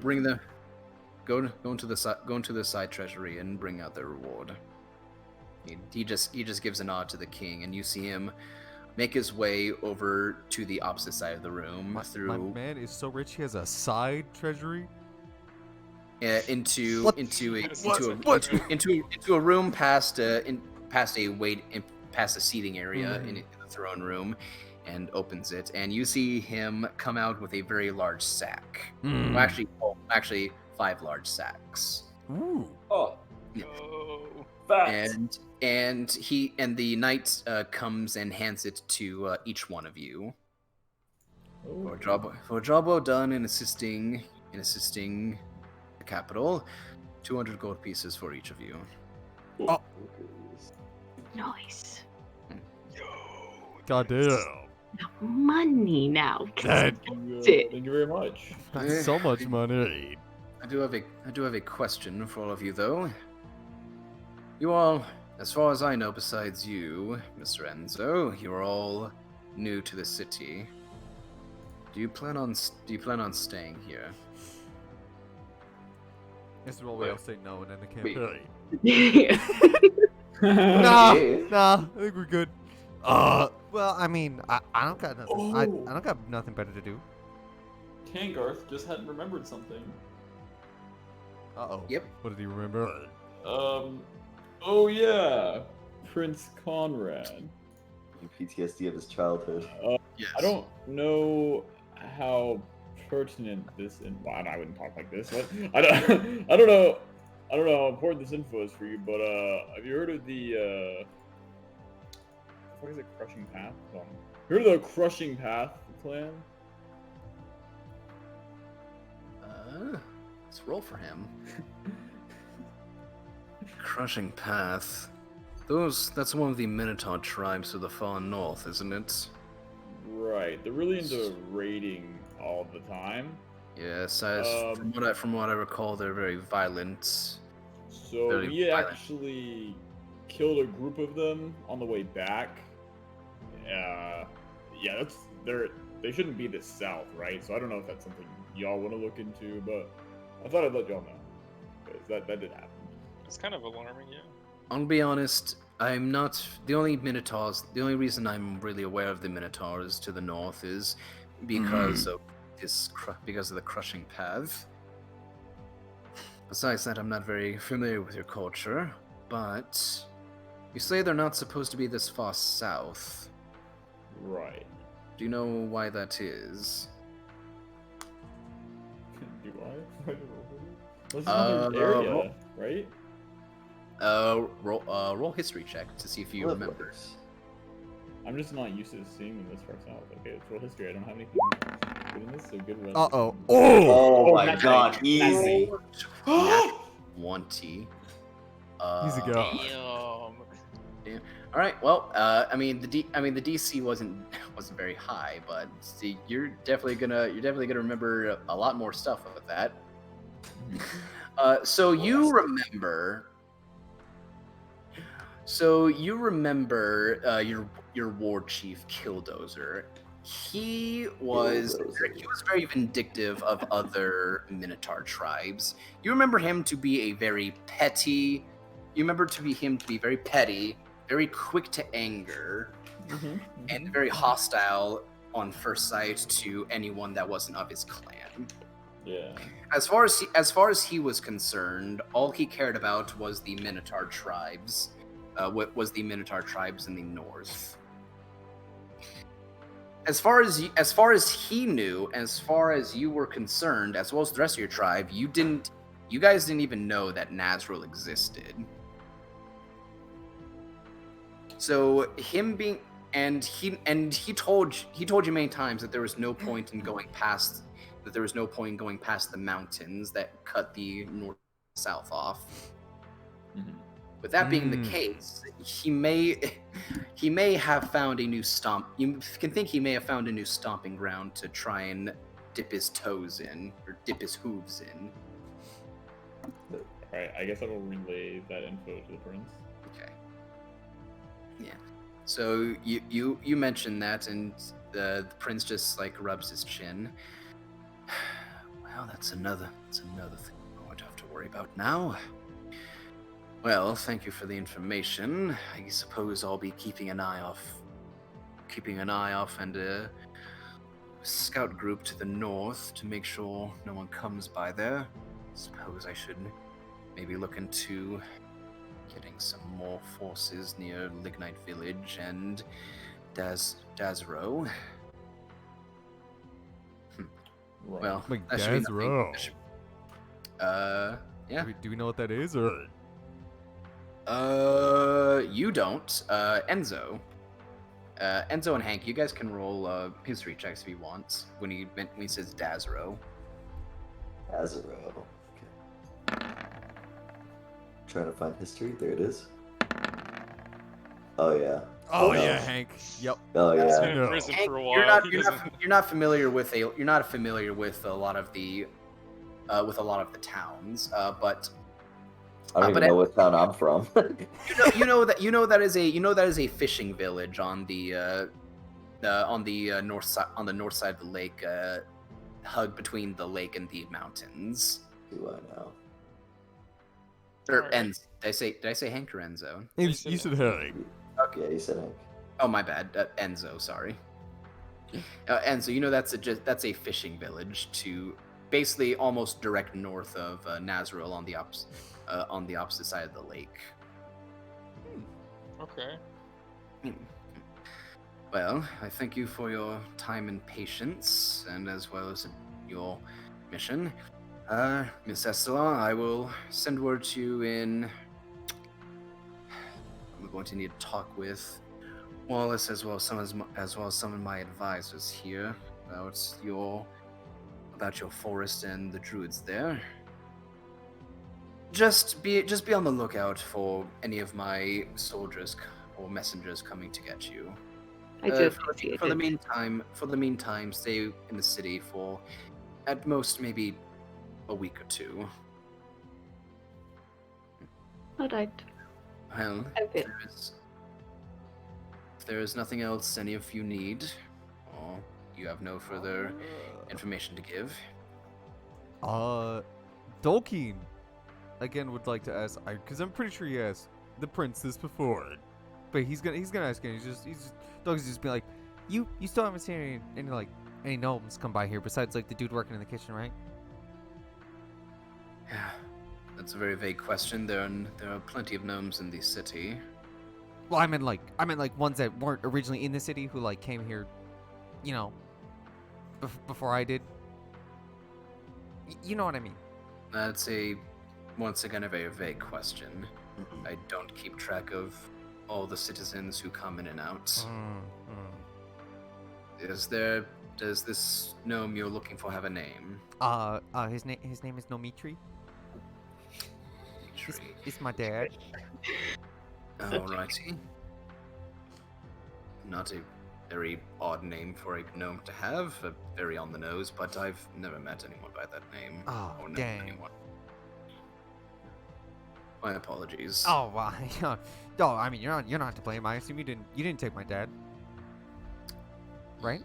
Bring the. Go into the side treasury and bring out the reward. He just gives a nod to the king, and you see him make his way over to the opposite side of the room My man is so rich he has a side treasury. into What? a room past a seating area in the throne room, and opens it, and you see him come out with a very large sack. Mm. Well, actually 5 large sacks. Ooh. Oh, Oh. fat. And the knight comes and hands it to each one of you for a job well done in assisting the capital. 200 gold pieces for each of you. Oh. Nice. Goddamn. Money now. That- it. Thank you very much. That's so much money. I do have a question for all of you, though. You all, as far as I know, besides you, Mr. Enzo, you're all new to the city. Do you plan on staying here? This is what we all say no and then the Wait. campaign. Yeah. Nah, Yeah. nah, I think we're good. Well, I mean, I don't got nothing. I Oh. don't got nothing better to do. Tangarth just hadn't remembered something. Uh-oh. Yep. What did he remember? Oh yeah, Prince Conrad. PTSD of his childhood. Yes. I don't know how pertinent this and well, I wouldn't talk like this. But I don't know how important this info is for you. But have you heard of the what is it? Crushing Path. Heard of the Crushing Path clan? Let's roll for him. Crushing Path. That's one of the Minotaur tribes of the far north, isn't it? Right. They're really into raiding all the time. Yes, from what I recall, they're very violent. So Very we violent. actually killed a group of them on the way back. Yeah, they shouldn't be this south, right? So I don't know if that's something y'all want to look into, but I thought I'd let y'all know because that did happen. It's kind of alarming, yeah. I'll be honest, I'm not the only Minotaurs. The only reason I'm really aware of the Minotaurs to the north is because of the Crushing Path. Besides that, I'm not very familiar with your culture, but you say they're not supposed to be this far south. Right. Do you know why that is? Do I? This is not your area, roll- right? Roll history check to see if you remember. I'm just not used to seeing them this far south. Okay, it's roll history. I don't have anything good in this, so good run. Uh-oh. Oh! Oh my that's god, right. easy. 20. Easy go. Damn. All right. Well, I mean the DC wasn't very high, but see, you're definitely gonna remember a lot more stuff of that. So you remember your war chief Killdozer. He was very vindictive of other Minotaur tribes. You remember him to be very petty, very quick to anger, and very hostile on first sight to anyone that wasn't of his clan. Yeah. As far as he was concerned, all he cared about was the Minotaur tribes. What was the Minotaur tribes in the north? As far as he knew, as far as you were concerned, as well as the rest of your tribe, you guys didn't even know that Nazrul existed. So him being and he told you many times that there was no point in going past the mountains that cut the north and south off. Mhm. With that being the case, he may have found a new You can think he may have found a new stomping ground to try and dip his toes in, or dip his hooves in. Alright, I guess I will relay that info to the prince. Okay. Yeah. So you mentioned that, and the prince just like rubs his chin. Well, that's another thing I won't have to worry about now. Well, thank you for the information. I suppose I'll be keeping an eye off and a scout group to the north to make sure no one comes by there. Suppose I should maybe look into getting some more forces near Lignite Village and Dazro. Right. Well, Like that should be Dazro. nothing. Yeah. Do we know what that is, or? You don't. Enzo. Enzo and Hank, you guys can roll history checks if you want when he says Dazro. Azaro. Okay. Trying to find history. There it is. Oh yeah. Oh no. yeah, Hank. Yep. Oh He's yeah. been in No. prison Hank, for a while. you're not familiar with a lot of the towns, but I don't but even know what town I'm from. you know that is a fishing village on the north side of the lake, hugged between the lake and the mountains. Do I know? Or Alright. Enzo. Did I say Hank or Enzo? You said Hank. Yeah, you said Hank. Oh, my bad. Enzo, sorry. Enzo, you know that's a fishing village to basically almost direct north of Nazrul on the opposite side of the lake. Okay. Well, I thank you for your time and patience, and as well as your mission. Miss Estella, I will send word to you in... I'm going to need to talk with Wallace as well as some of my advisors here about your forest and the druids there. Just be on the lookout for any of my soldiers or messengers coming to get you. I do appreciate it. For the meantime, stay in the city for at most maybe a week or two. Alright. Well, Okay. if there is nothing else any of you need, or you have no further information to give. Dolkeen, again, would like to ask, because I'm pretty sure he asked the prince this before, but he's gonna ask again. Dolkeen's just be like, you still haven't seen any gnomes come by here besides like the dude working in the kitchen, right? Yeah, that's a very vague question. There are plenty of gnomes in the city. Well, I meant like ones that weren't originally in the city who like came here, you know, before I did. You know what I mean? That's once again a very vague question. I don't keep track of all the citizens who come in and out. Does this gnome you're looking for have a name? His name is Nomitri. Tree. It's my dad. Alrighty. Not a very odd name for a gnome to have, very on the nose, but I've never met anyone by that name. Oh, or known dang. anyone. My apologies. Oh, well, no, I mean you're not to blame. I assume you didn't take my dad, right?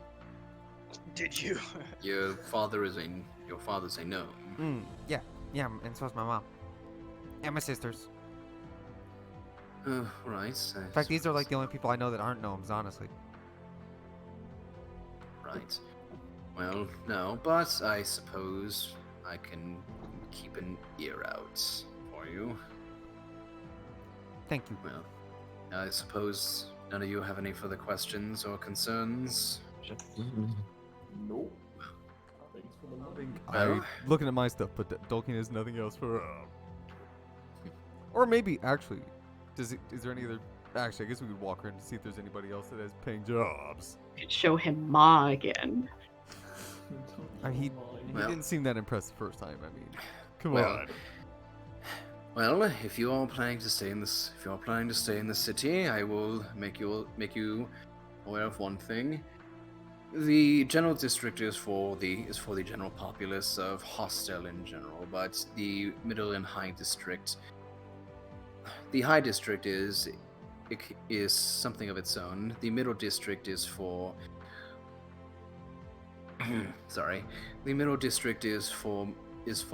Did you? Your father's a gnome. Yeah, and so's my mom. And my sisters. Right. In fact, these are like the only people I know that aren't gnomes, honestly. Right. Well, no, but I suppose I can keep an ear out for you. Thank you. Well, I suppose none of you have any further questions or concerns? Nope. Thanks for the loving. Well- Looking at my stuff, but Dolkeen has nothing else for. Or maybe actually, is there any other Actually, I guess we could walk around to see if there's anybody else that has paying jobs. Could show him Ma again. He Well- didn't seem that impressed the first time. I mean, come Well, on. Well, if you are planning to stay in this, city, I will make you aware of one thing. The general district is for the general populace of Hostel in general, but the middle and high district, is something of its own. The middle district is for sorry. The middle district is for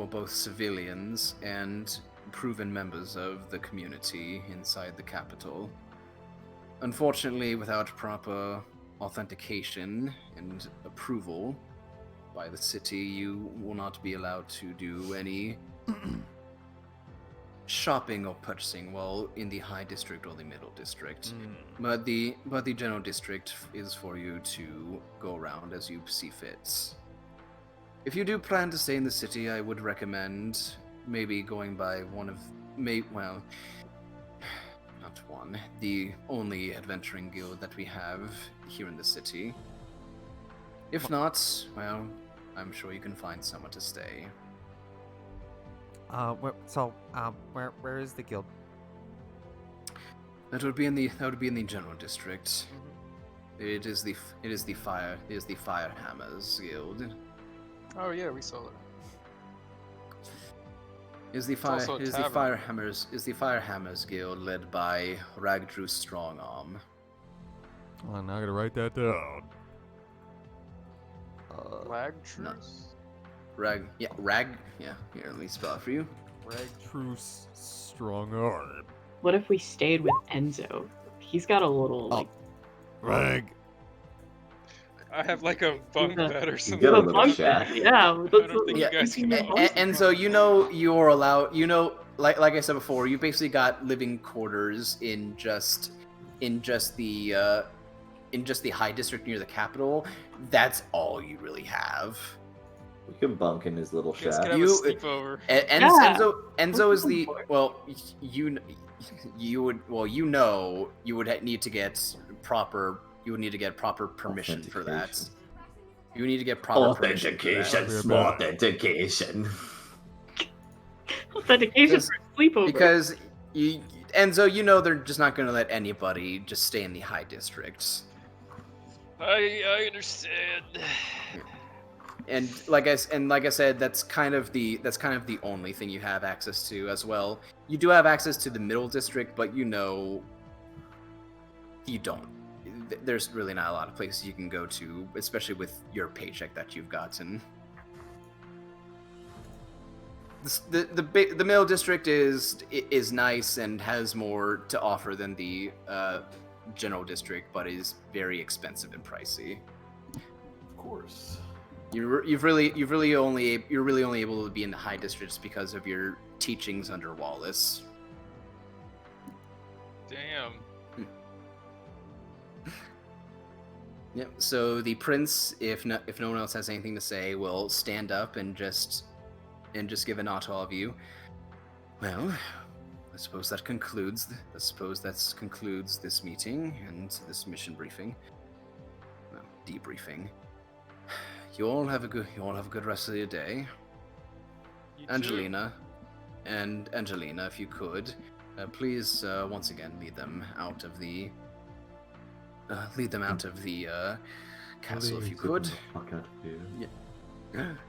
both civilians and proven members of the community inside the capital. Unfortunately, without proper authentication and approval by the city, you will not be allowed to do any shopping or purchasing while in the high district or the middle district. But the general district is for you to go around as you see fit. If you do plan to stay in the city, I would recommend maybe going by the only adventuring guild that we have here in the city. If not, well, I'm sure you can find somewhere to stay. Where is the guild? That would be in the general district. It is the Firehammers Guild. Oh yeah, we saw that. Is the also a tavern. Firehammers Guild led by Ragdrew Strongarm. Oh, now I gotta write that down. Lag no. truce? Here, let me spell it for you. Ragtruce strong arm. What if we stayed with Enzo? He's got a little like Rag. I have like a bunk Yeah. bed or You something. get a little little bunk shack. bed. Yeah, I don't think you guys can. And so you're allowed. Like I said before, you basically got living quarters in just the high district near the capital. That's all you really have. We can bunk in his little You guys shack. can have a sleepover. Enzo is the you would need to get proper permission for that. You need to get proper permission for that. Authentication. authentication for sleepover. Because Enzo, they're just not going to let anybody just stay in the high districts. I understand. And like I said, that's kind of the only thing you have access to as well. You do have access to the middle district, but you don't. There's really not a lot of places you can go to, especially with your paycheck that you've gotten. The middle district is nice and has more to offer than the general district, but is very expensive and pricey. Of course. You're really only able to be in the high districts because of your teachings under Wallace. Damn. Yep. So the prince, if no one else has anything to say, will stand up and just give a nod to all of you. Well, I suppose that concludes this meeting and this mission briefing. Well, debriefing. You all have a good rest of your day. You too. Angelina, if you could, please once again lead them out of the castle, if you could. Fuck out of here.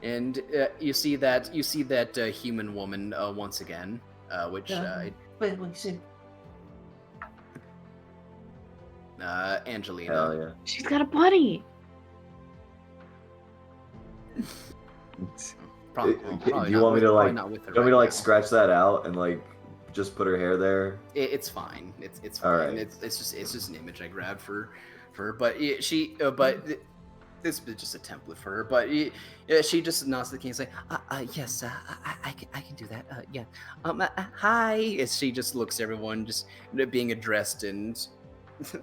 And you see that human woman once again, which Angelina. Hell yeah. She's got a bunny. Probably Do you not want me with- to probably like? not with her Do you want me to right like now. scratch that out and like just put her hair there? It's fine. It's fine. All right. It's just an image I grabbed for her. But this is just a template for her. But she just nods to the king and say, "Yes, I can do that. Yeah. Hi." As she just looks at everyone, just being addressed and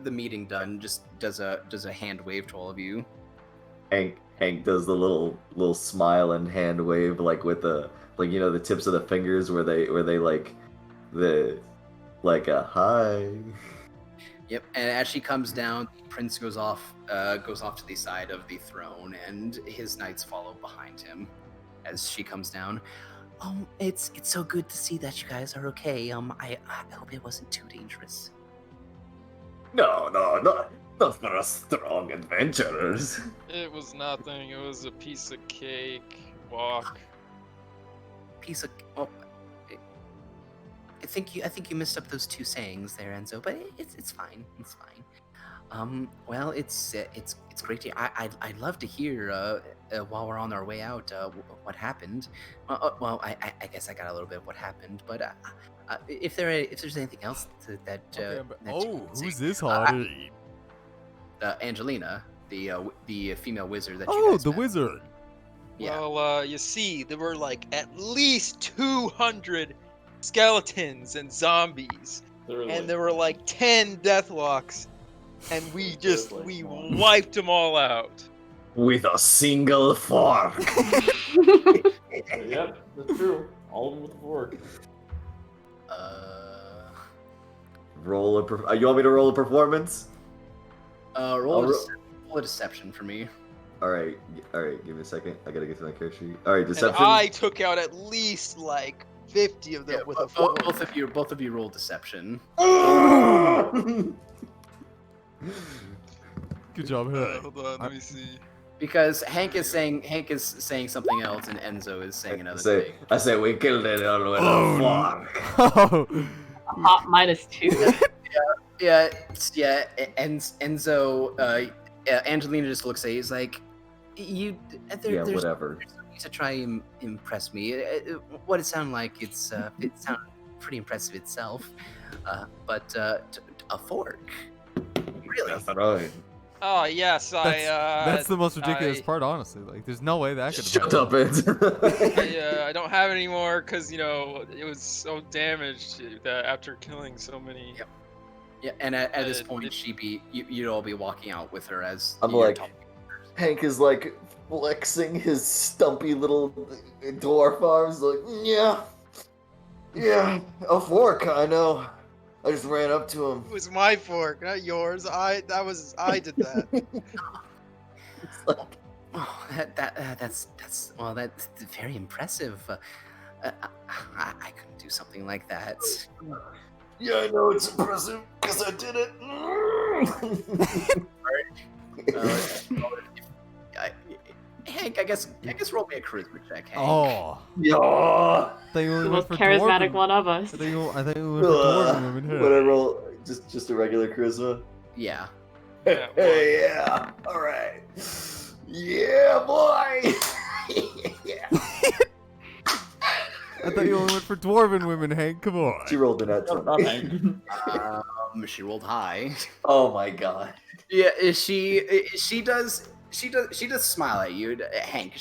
the meeting done, just does a hand wave to all of you. Hank does the little smile and hand wave, like with the the tips of the fingers where they like a hi. Yep. And as she comes down, the prince goes off to the side of the throne, and his knights follow behind him as she comes down. It's so good to see that you guys are okay. I hope it wasn't too dangerous. No, not for us strong adventurers. It was nothing. It was a piece of cake. Walk. Piece of I think you missed up those two sayings there, Enzo, but it's fine. It's fine. Well, it's great to I'd love to hear while we're on our way out what happened. Well, I guess I got a little bit of what happened, but if there's anything else that who's this hottie? Angelina, the female wizard that you Oh, guys the met. wizard. Yeah. Well, you see, there were like at least 200 skeletons and zombies, and there were like 10 deathlocks, and we wiped them all out. With a single fork. Yep, that's true. All of them with a fork. You want me to roll a performance? Roll a deception for me. All right. Give me a second. I gotta get to my character sheet. All right, And deception. I took out at least like 50 of them with a fork. Both of you roll deception. Good job, Hank. Hold on, let me see. Because Hank is saying something else, and Enzo is saying another thing. I say we killed it all with Oh, a fork. Oh. Hot -2. Yeah. Enzo. Angelina just looks at you. He's like, there's Whatever. no need to try and impress me. What it sounded like, it sounded pretty impressive itself. But a fork, really? That's right. Oh yes, That's the most ridiculous I- part, honestly. Like, there's no way that could have Shut up, Ed. I don't have any more because it was so damaged that after killing so many. Yep. Yeah, and at this point, you'd all be walking out with her as I'm you're like- talking. Hank is like flexing his stumpy little dwarf arms, like, yeah, a fork. I know. I just ran up to him. It was my fork, not yours. I did that. It's like, Oh, that's very impressive. I couldn't do something like that. yeah, I know it's impressive because I did it. Hank, I guess roll me a charisma check, Hank. Oh. yeah. I thought you The only most went for charismatic dwarven. one of us. I thought you went for dwarven women. Here. What I roll? Just a regular charisma. Yeah. Yeah, Hey, yeah. All right. Yeah, boy. yeah. I thought you only went for dwarven women, Hank. Come on. She rolled an at Not 20. Hank. She rolled high. Oh my god. Yeah, she does smile at you, Hank.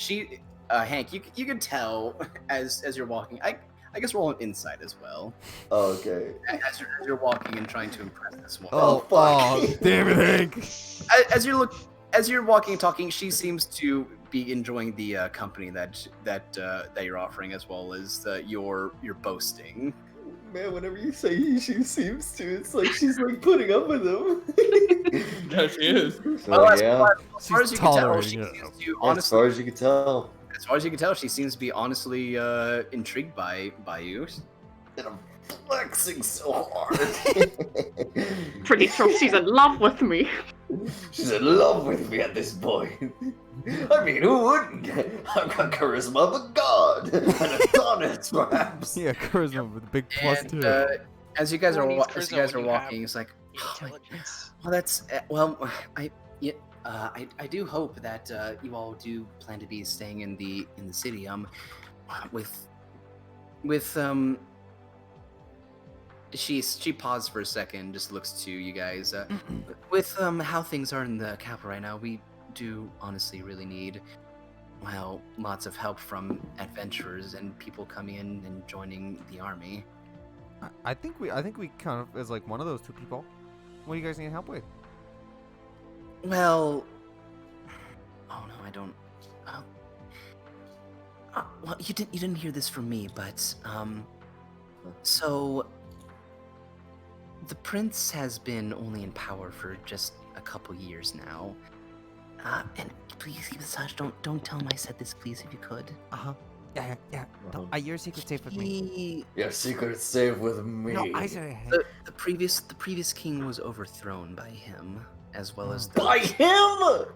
Hank, you can tell as you're walking. I guess roll an insight as well. Oh, okay. As you're walking and trying to impress this woman. Oh, fuck. Damn it, Hank. As you're walking and talking, she seems to be enjoying the company that you're offering, as well as your boasting. Man, whenever you say she seems to, it's like she's like putting up with him. Yeah, she is. Well, as yeah. far as you can tell, tolerating she it. seems to As honestly. far as you can tell. As far as you can tell, she seems to be honestly intrigued by you. And I'm flexing so hard. Pretty sure she's in love with me. She's in love with me at this point. I mean, who wouldn't? I've got charisma of a god. An Adonis, perhaps. Yeah, charisma with a big plus And 2. as you guys Who are needs as you charisma guys are when you have walking, it's like, oh, Intelligence. well, that's I do hope that you all do plan to be staying in the city. She paused for a second, just looks to you guys. With how things are in the capital right now, we do honestly really need, well, lots of help from adventurers and people coming in and joining the army. I think we kind of is like one of those two people. What do you guys need help with? Well, oh no, I don't. Well, you didn't hear this from me, but so the prince has been only in power for just a couple years now. And please keep this hush. Don't tell him I said this, please, if you could. Yeah. Your secret's safe with me. Your secret's safe with me. No, I said The previous king was overthrown by him, as well as By him!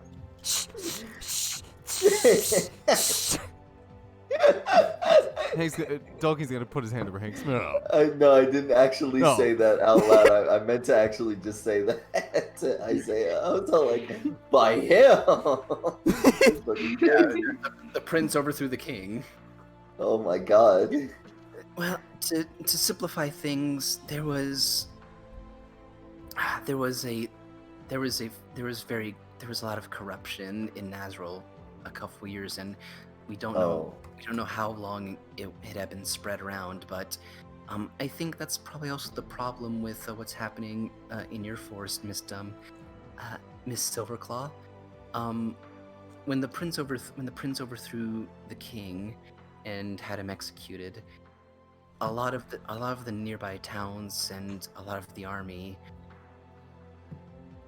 Dalky's gonna put his hand over Hank's mouth. No, I didn't actually No. say that out loud. I meant to actually just say that. I was all like, by him. the prince overthrew the king. Oh my god. Well, to simplify things, there was a lot of corruption in Nazrul a couple years, and we don't know how long it had been spread around, but I think that's probably also the problem with what's happening in your forest, Miss Silverclaw. When the prince overthrew the king and had him executed, a lot of the nearby towns and a lot of the army,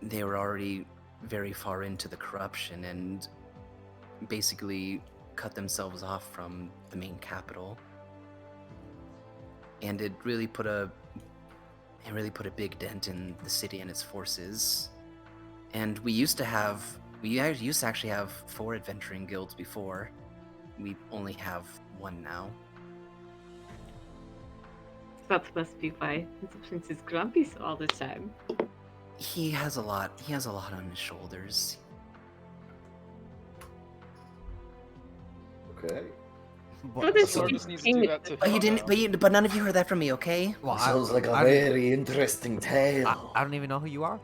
they were already very far into the corruption and basically cut themselves off from the main capital. And it really put a big dent in the city and its forces. And we used to actually have 4 adventuring guilds before. We only have 1 now. That must be why the prince is grumpy all the time. He has a lot on his shoulders. Okay. What is Sword he just needs to do that to But you him. didn't. But none of you heard that from me, okay? Well, Sounds like a I- very interesting tale. I don't even know who you are.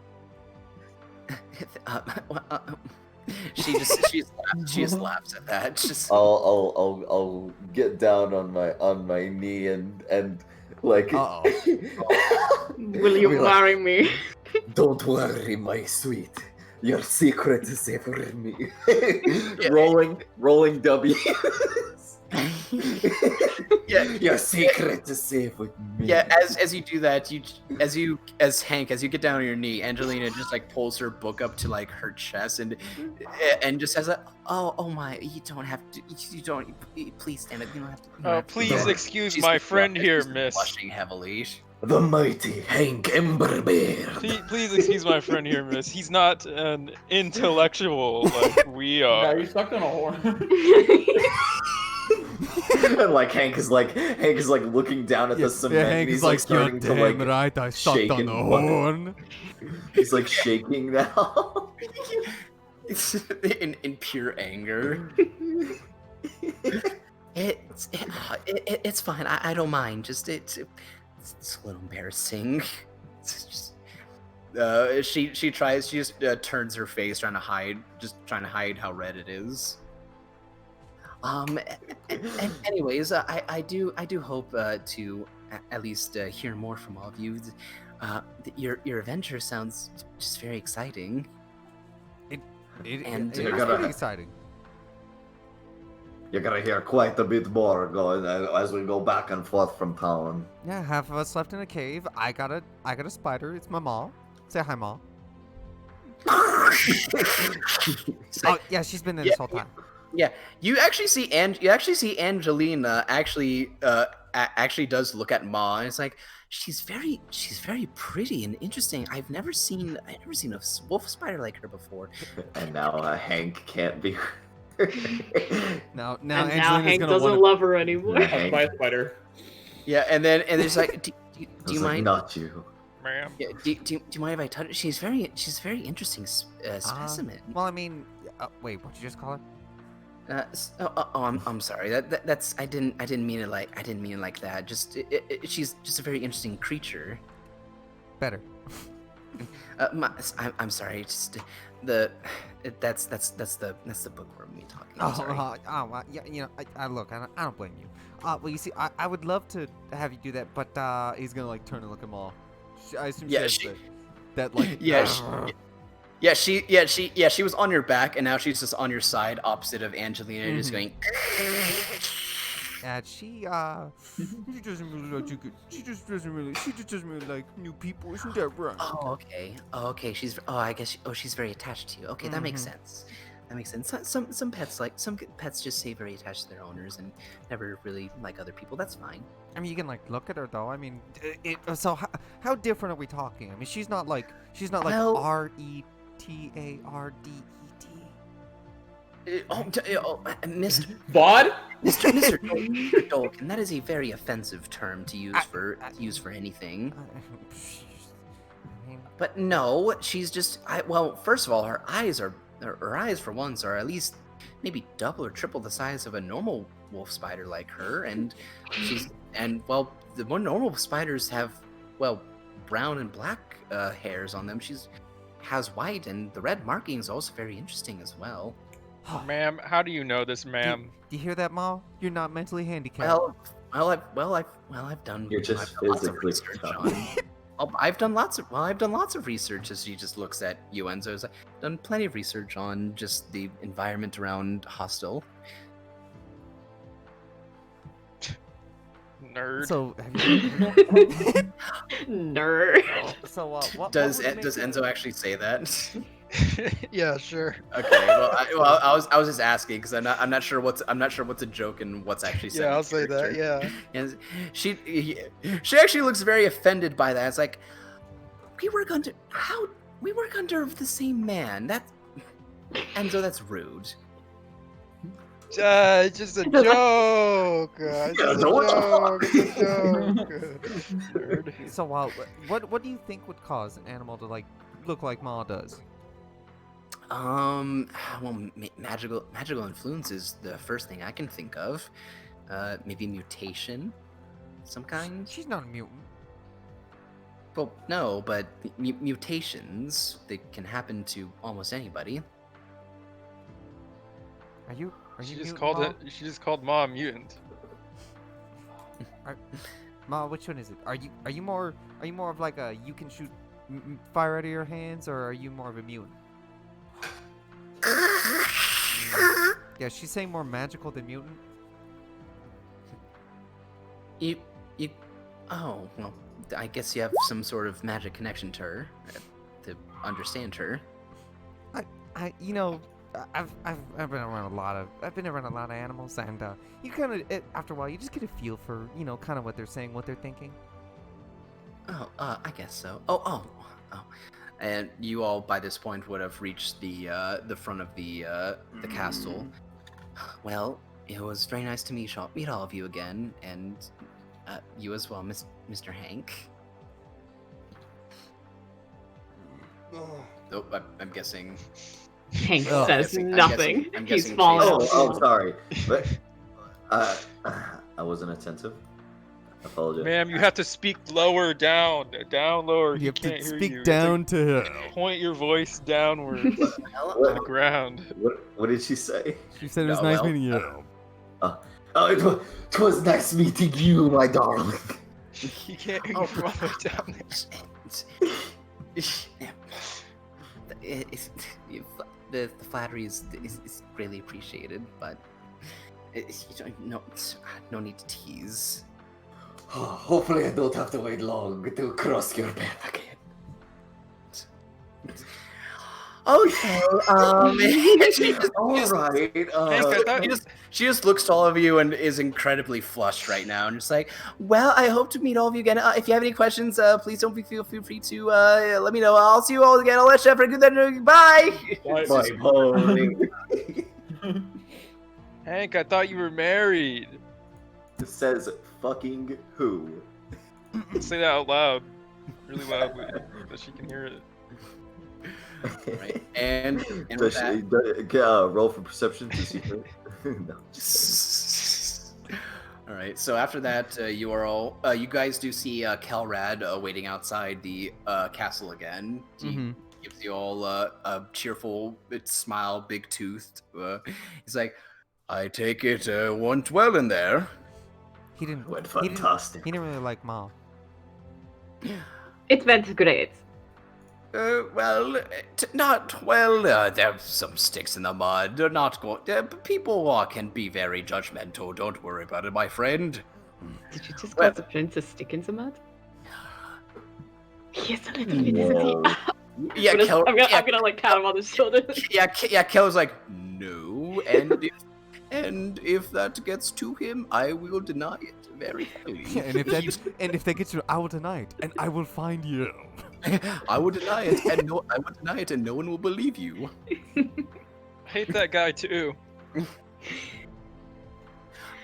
She just laughs at that. Just I'll get down on my knee and like. Uh-oh. Will you Be like, marry me? Don't worry, my sweet. Your secret is safe with me. rolling W's. yeah. Your secret is safe with me. Yeah, as you do that, as Hank, as you get down on your knee, Angelina just like pulls her book up to like her chest and just says, "Oh my, you don't have to. Please stand up. You don't have to." You don't have to do Please that." excuse She's my friend here, she's miss. blushing heavily. The mighty Hank Emberbeard. Please excuse my friend here, miss. He's not an intellectual like we Now are. you sucked on a horn. And like Hank is like looking down at the cement. Hank and is he's like, starting to damn like right, I sucked shake on the and what- horn. he's like shaking now. in pure anger. It's fine. I don't mind. Just it's a little embarrassing. It's just, she just turns her face, trying to hide how red it is. Anyways, I do hope to at least hear more from all of you. Your adventure sounds just very exciting. It's You're gonna- pretty exciting. You're gonna hear quite a bit more going as we go back and forth from town. Yeah, half of us left in a cave. I got a spider. It's my mom. Say hi, mom. Oh yeah, she's been there this whole time. Yeah, you actually see Angelina actually does look at Ma, and it's like she's very pretty and interesting. I've never seen a wolf spider like her before. And now Hank can't be. Now And now Angelina's Hank gonna doesn't wanna... love her anymore. Hank, By a spider. Yeah, and there's like, do I you was like, mind? not you. Ma'am. Yeah, do you mind if I touch? She's very interesting specimen. Well, I mean, wait, what'd you just call her? I'm sorry. That's I didn't mean it like that. Just she's just a very interesting creature. Better. I'm sorry. Just that's the bookworm me talking. I'm sorry. Yeah, you know, I look, I don't blame you. Well, you see, I would love to have you do that, but he's gonna like turn and look at them all. I assume Yeah, she has that like. She was on your back, and now she's just on your side, opposite of Angelina, just going. And she doesn't really like you. She just doesn't really like new people. Isn't that right? Oh, okay. Oh, okay. I guess. She's very attached to you. Okay, that makes Mhm. sense. That makes sense. Some pets just stay very attached to their owners and never really like other people. That's fine. I mean, you can like look at her though. I mean, so how different are we talking? I mean, she's not like Well- RETARDET. Mr. Vaughn? Mr. Dolkin, that is a very offensive term to use for anything. I mean, But no, she's just. Well, first of all, her eyes for once are at least maybe double or triple the size of a normal wolf spider like her, and the more normal spiders have brown and black hairs on them. She's has white, and the red marking is also very interesting as well. Ma'am, how do you know this, ma'am? do you hear that, Ma? You're not mentally handicapped. I've done. You're just I've done lots of physically research tough. on. I've done lots of research. As she just looks at you, Enzo. I've done plenty of research on just the environment around Hostel. Nerd. So, have you, Nerd. so what Does would make you- Enzo actually say that? Yeah, sure. Okay. I was just asking because I'm not sure what's a joke and what's actually said. Yeah, in I'll say that. character. Yeah. And she actually looks very offended by that. It's like we work under the same man. That's Enzo. That's rude. It's just a joke. It's just a joke. It's a joke. Nerd. So, what do you think would cause an animal to like look like Ma does? Well, magical influence is the first thing I can think of. Maybe mutation, some kind. She's not a mutant. Well, no, but mutations that can happen to almost anybody. Are you She just mutant, called Ma? it. She just called Ma a mutant. Ma, which one is it? Are you more of like a you can shoot fire out of your hands, or are you more of a mutant? Yeah, she's saying more magical than mutant. You. Oh, well, I guess you have some sort of magic connection to her to understand her. I've been around a lot of animals, and you kind of after a while you just get a feel for kind of what they're saying, what they're thinking. Oh, I guess so. Oh. And you all by this point would have reached the front of the castle. Well, it was very nice to meet all of you again, and you as well, Mr. Hank. Nope, I'm guessing. Hank Oh. says I'm nothing. guessing He's Chase falling is- off. Oh, sorry. But, I wasn't attentive. I apologize. Ma'am, you have to speak lower, down lower. You He have to can't hear speak you. You have down to to him. point your voice downward to Well, the ground. What did she say? She said it was No, nice well, meeting you. Oh, it was nice meeting you, my darling. You can't hear you from all the way down there. The flattery is greatly appreciated, but no need to tease. Hopefully, I don't have to wait long to cross your path again. Okay. All right. Hank, I thought She just looks to all of you and is incredibly flushed right now, and just like, well, I hope to meet all of you again. If you have any questions, please don't feel free to let me know. I'll see you all again. I'll let you have a good day. Bye. Bye, pony. Hank, I thought you were married. It says fucking who? Say that out loud, really loudly, so she can hear it. Right. And with Does that, roll for perception to see her? No. all right. So after that, you guys do see Kelrad waiting outside the castle again. He Mhm. gives you all a cheerful smile, big toothed. He's like, I take it went well in there. He didn't. Went he didn't- fantastic. He didn't really like Ma. It's been great. There's some sticks in the mud. They're not going. People can be very judgmental. Don't worry about it, my friend. Did you just call the prince a stick in some mud? He is a little bit, isn't he? Yeah, I'm gonna like pat him on the shoulder. Yeah, Kel's like, no, and if that gets to him, I will deny it very highly. Yeah, and if that gets you, I will deny it, and I will find you. I will deny it, and no one will believe you. I hate that guy too.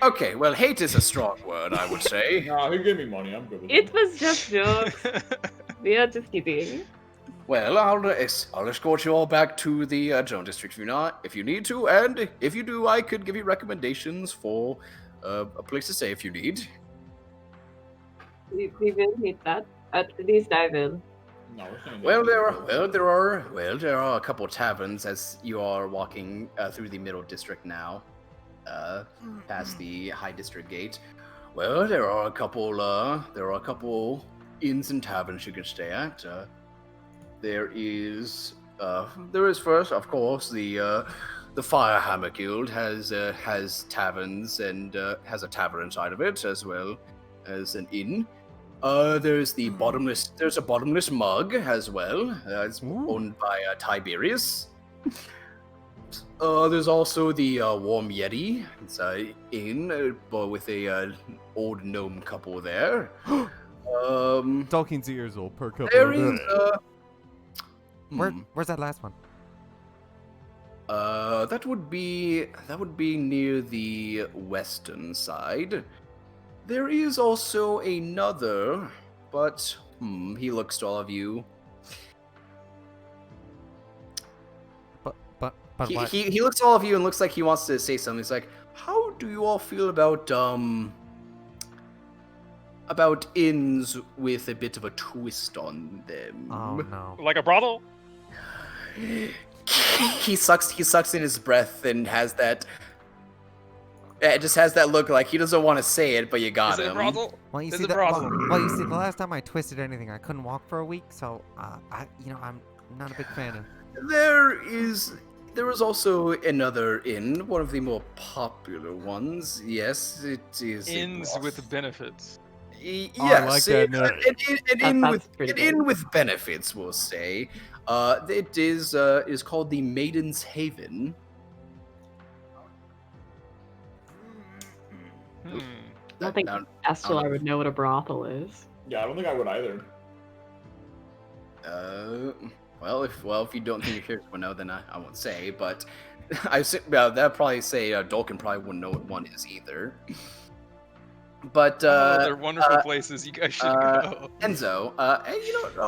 Okay, well, hate is a strong word, I would say. Nah, he gave me money. I'm good with It was just jokes. We are just kidding. Well, I'll escort you all back to the Joan District if you need to, and if you do, I could give you recommendations for a place to stay if you need. We will need that. At least I will. No, we're staying Well, there. there are a couple taverns as you are walking through the Middle District now, past the High District gate. Well, there are a couple inns and taverns you can stay at. There is first, of course, the Firehammer Guild has taverns and has a tavern inside of it as well as an inn. There's a bottomless mug as well. It's owned by Tiberius. There's also the Warm Yeti. It's an inn with a old gnome couple there. Tolkien's ears will perk up. There is Where's that last one? that would be near the western side. There is also another, but he looks to all of you. But what? He looks at all of you and looks like he wants to say something. He's like, "How do you all feel about inns with a bit of a twist on them?" Oh no. Like a brothel? He sucks in his breath and has that. It just has that look like he doesn't want to say it, but you got Is it a him. brothel? Well, you Is see it the brothel? the last time I twisted anything, I couldn't walk for a week, so I'm not a big fan of. There is also another inn, one of the more popular ones. Yes, it is. Inns with benefits. Yes, I like that name. an inn with benefits, we'll say. It is called the Maiden's Haven. I don't think Estelar would know what a brothel is. Yeah, I don't think I would either. Well, if you don't think your character will know, then I won't say. But that'd probably say Dolkin probably wouldn't know what one is either. But they're wonderful places. You guys should go. Enzo,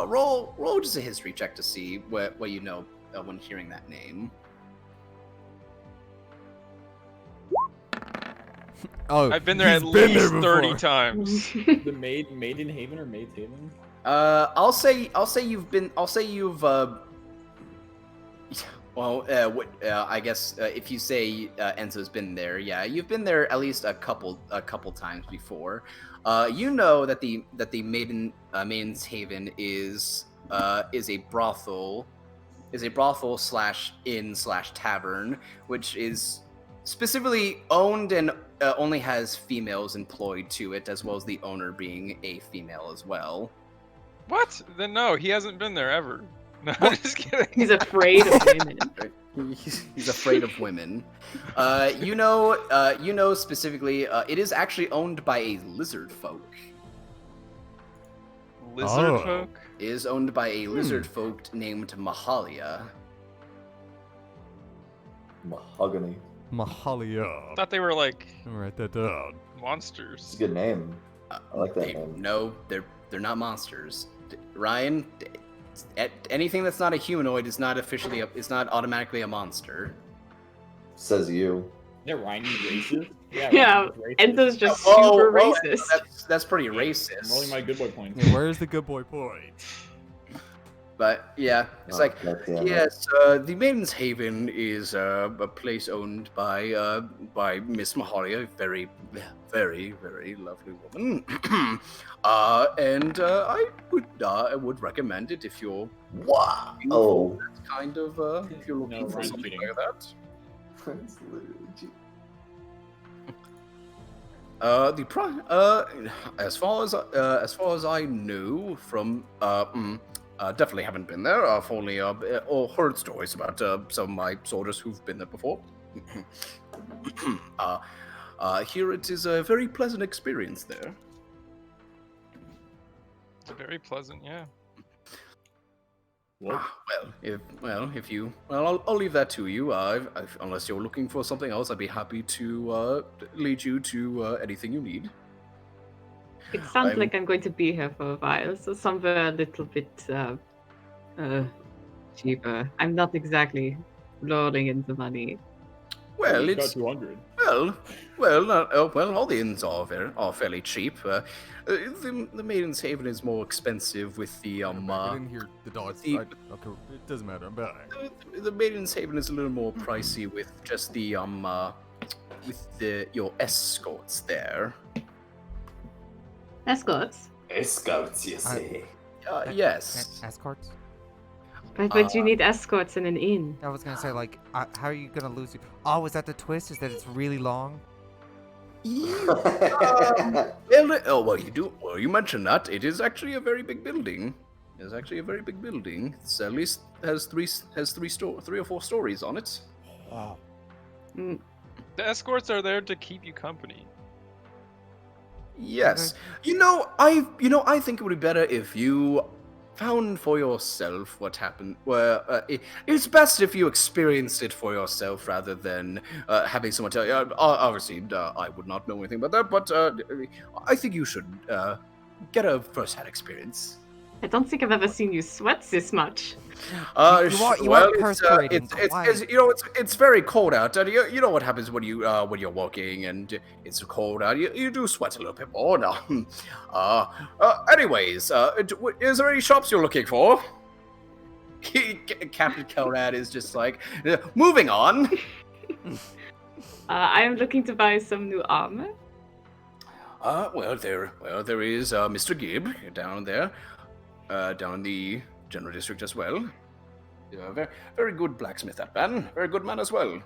roll just a history check to see what you know when hearing that name. Oh, I've been there at he's been least there 30 before. times. The Maiden Haven or Maid's Haven? I'll say you've I guess if you say Enzo's been there, yeah, you've been there at least a couple times before. You know that the Maiden's Haven is a brothel / inn / tavern, which is specifically owned and only has females employed to it, as well as the owner being a female as well. What? Then no, he hasn't been there ever. No, I'm just kidding. He's afraid of women. He's afraid of women. You know specifically, it is actually owned by a lizard folk. Lizard folk? It is owned by a lizard folk named Mahalia. Mahogany. Mahalia. Thought they were like Write that down. It's monsters. a good name. I like that name. No, they're not monsters. Ryan, anything that's not a humanoid is not automatically a monster. Says you. They're rhyming racist? Yeah, racist. Enzo's just Whoa, super whoa, racist. That's pretty I'm rolling racist. my good boy points. Yeah, where's the good boy point? But yeah, it's like, that's- yeah, yes, the Maiden's Haven is a place owned by Miss Mahalia, very, very, very lovely woman. And I would recommend it if you're Wow. looking for that kind of if you're No, looking for Ryan's something cheating. like that. It's literally cheap. As far as I knew from definitely haven't been there. I've only or heard stories about some of my soldiers who've been there before. Here it is a very pleasant experience there. It's very pleasant, yeah. What? I'll leave that to you. Unless you're looking for something else, I'd be happy to lead you to anything you need. It sounds like I'm going to be here for a while, so somewhere a little bit cheaper. I'm not exactly rolling in the money. Well, He's got it's 200. all the inns are fairly cheap. The Maiden's Haven is more expensive with the I didn't hear the dogs. the- Okay, it doesn't matter. I'm back. The Maiden's Haven is a little more pricey with just the your escorts there. Escorts? Escorts, you say? Yes. Escorts? But you need escorts in an inn. I was gonna say, like, how are you gonna lose you? Oh, is that the twist? Is that it's really long? You mentioned that. It is actually a very big building. It's actually a very big building. It's at least has three or four stories on it. Wow. Mm, The escorts are there to keep you company. Yes. I think it would be better if you found for yourself what happened. Well, it's best if you experienced it for yourself rather than having someone tell you. Obviously, I would not know anything about that, but I think you should get a first-hand experience. I don't think I've ever seen you sweat this much. You are perspiring. It's very cold out. And you know what happens when you're walking and it's cold out. You do sweat a little bit more. No. Anyways, is there any shops you're looking for? Captain Kelrad is just like moving on. I am looking to buy some new armor. There is Mr. Gibb down there, down in the general district as well. Yeah, very, very good blacksmith, that man. Very good man as well.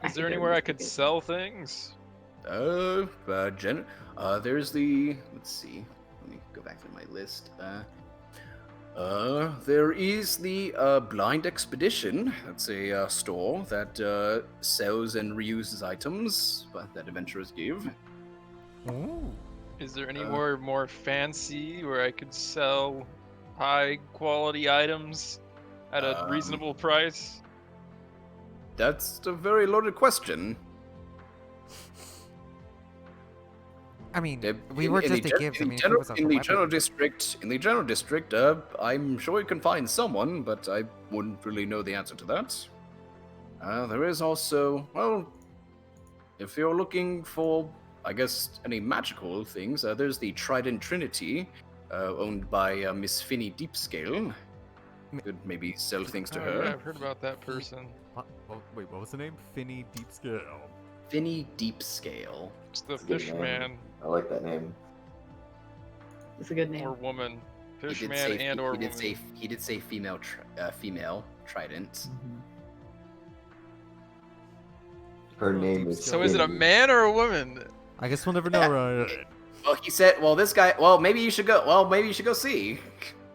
Is there anywhere I could sell things? There's the. Let's see. Let me go back to my list. There is the Blind Expedition. That's a store that sells and reuses items that adventurers give. Ooh. Is there anywhere more fancy where I could sell high quality items at a reasonable price? That's a very loaded question. I mean, we were just a gift. I mean, if it was a in the weapon- general district, I'm sure you can find someone, but I wouldn't really know the answer to that. There is also, well, if you're looking for, I guess, any magical things, there's the Trident Trinity, owned by Miss Finny Deepscale. Could maybe sell things to Oh, her. yeah, I've heard about that person. Wait, what was the name? Finny Deepscale. Finny Deepscale. It's the That's a good fish name. man I like that name. It's a good or name. woman. He Fish did man say- and or he did woman. say he did say female Trident. Her name is. So is it a Finny. man or a woman? I guess we'll never know, right? Well, he said, well, this guy, well, maybe you should go. Well, maybe you should go see.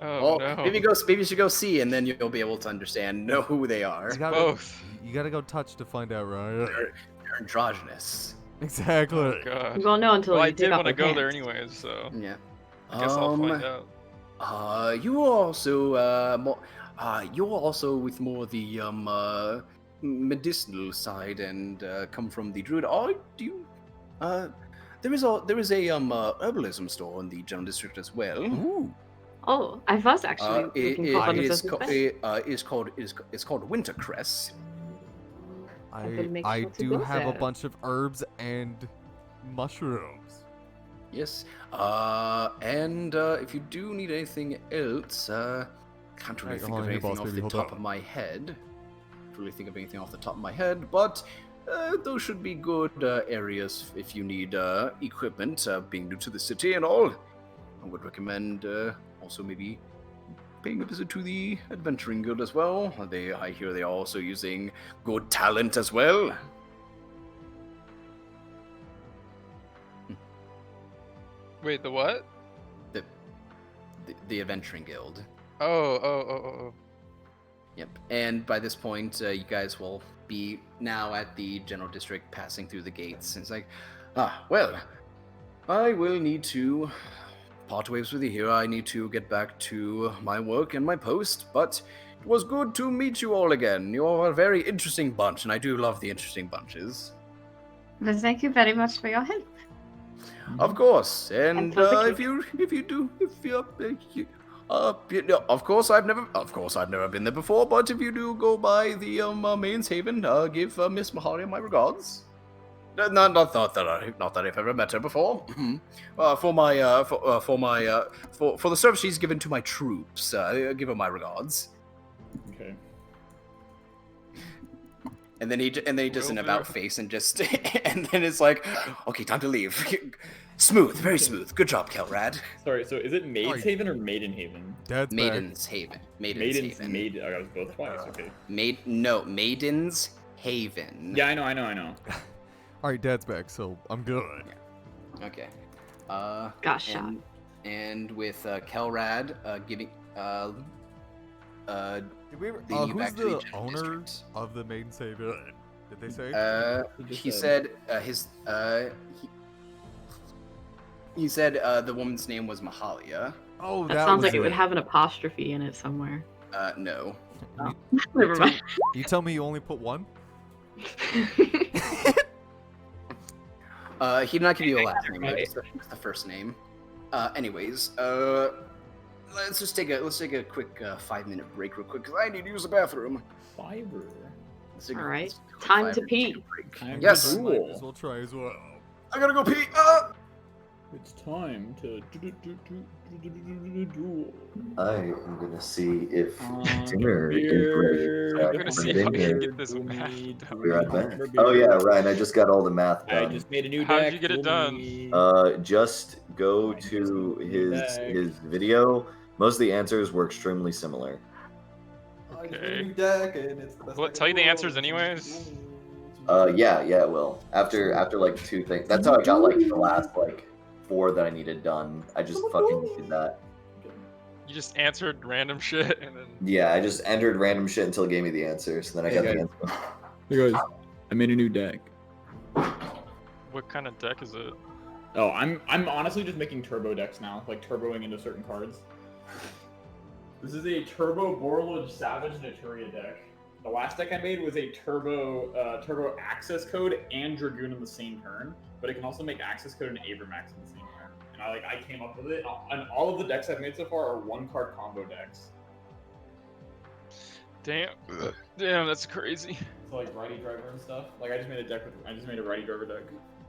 Oh Well, no. maybe you should go see, and then you'll be able to understand, know who they are. You gotta, Both. you gotta go touch to find out, right? They're androgynous. Exactly. Oh god. You won't know until Well, I you did take off want to your go there pants. anyways, so Yeah. I guess I'll find out. You are also you're also with more the medicinal side and come from the druid. Oh, do you? There is a herbalism store in the general district as well. Ooh. Oh, I was actually looking for one of those. It's called Wintercress. I will make I sure to do go have a there. bunch of herbs and mushrooms. Yes. And if you do need anything else, can't really Alright, think hold of on here, anything boss off baby, the hold top up. of my head. Can't really think of anything off the top of my head, but those should be good areas if you need equipment. Being new to the city and all, I would recommend also maybe paying a visit to the Adventuring Guild as well. I hear they are also using good talent as well. Wait, the what? The Adventuring Guild. Oh. Yep. And by this point, you guys will be now at the general district, passing through the gates. And it's like, well, I will need to part ways with you here. I need to get back to my work and my post, but it was good to meet you all again. You're a very interesting bunch, and I do love the interesting bunches. Well, thank you very much for your help. Of course, and for the if you of course I've never been there before. But if you do go by the Main's Haven, give Miss Mahalia my regards. Not that I've ever met her before. For the service she's given to my troops, give her my regards. Okay. And then he does an Will about do. face and just and then it's like, okay, time to leave. Smooth, very smooth. Good job, Kelrad. Sorry, so is it Maid's Sorry. Haven or Maiden Haven? Dad's back. Maiden's Haven. Maiden's Haven. Maid. I was both twice. Okay. Maiden's Haven. Yeah, I know. Alright, Dad's back, so I'm good. Okay. Got shot. And with Kelrad giving Did we ever, leading you who's back to the the general owner district. of the Maiden's Haven? Did they say? He said he said the woman's name was Mahalia. Oh, That sounds was like it would have an apostrophe in it somewhere. No. Never mind. You tell me you only put one? He did not give you a last name, just the first name. Anyways, let's take a quick 5-minute break real quick, because I need to use the bathroom. Fiber. All right, time to pee. Yes. Might as well try as well. I gotta go pee. It's time to duel. I am gonna see if dinner Beer. is I'm ready. gonna For see if I dinner. can get this math done. Be right back. Oh yeah, Ryan, I just got all the math I done. just made a new How deck. did you get it duel done? me. Just go to his video. Most of the answers were extremely similar. Okay. Will it tell you the answers anyways? Yeah, it will. After like 2 things. That's how I got like the last like 4 that I needed done. I just fucking did that. You just answered random shit and then. Yeah, I just entered random shit until it gave me the answers, and then I got the answer. Hey guys, I made a new deck. What kind of deck is it? Oh, I'm honestly just making turbo decks now, like turboing into certain cards. This is a turbo Borlage Savage Naturia deck. The last deck I made was a turbo access code and Dragoon in the same turn, but it can also make access code and Abramax in the same turn. And I came up with it. And all of the decks I've made so far are 1-card combo decks. Damn, that's crazy. So like righty driver and stuff. Like I just made a righty driver deck.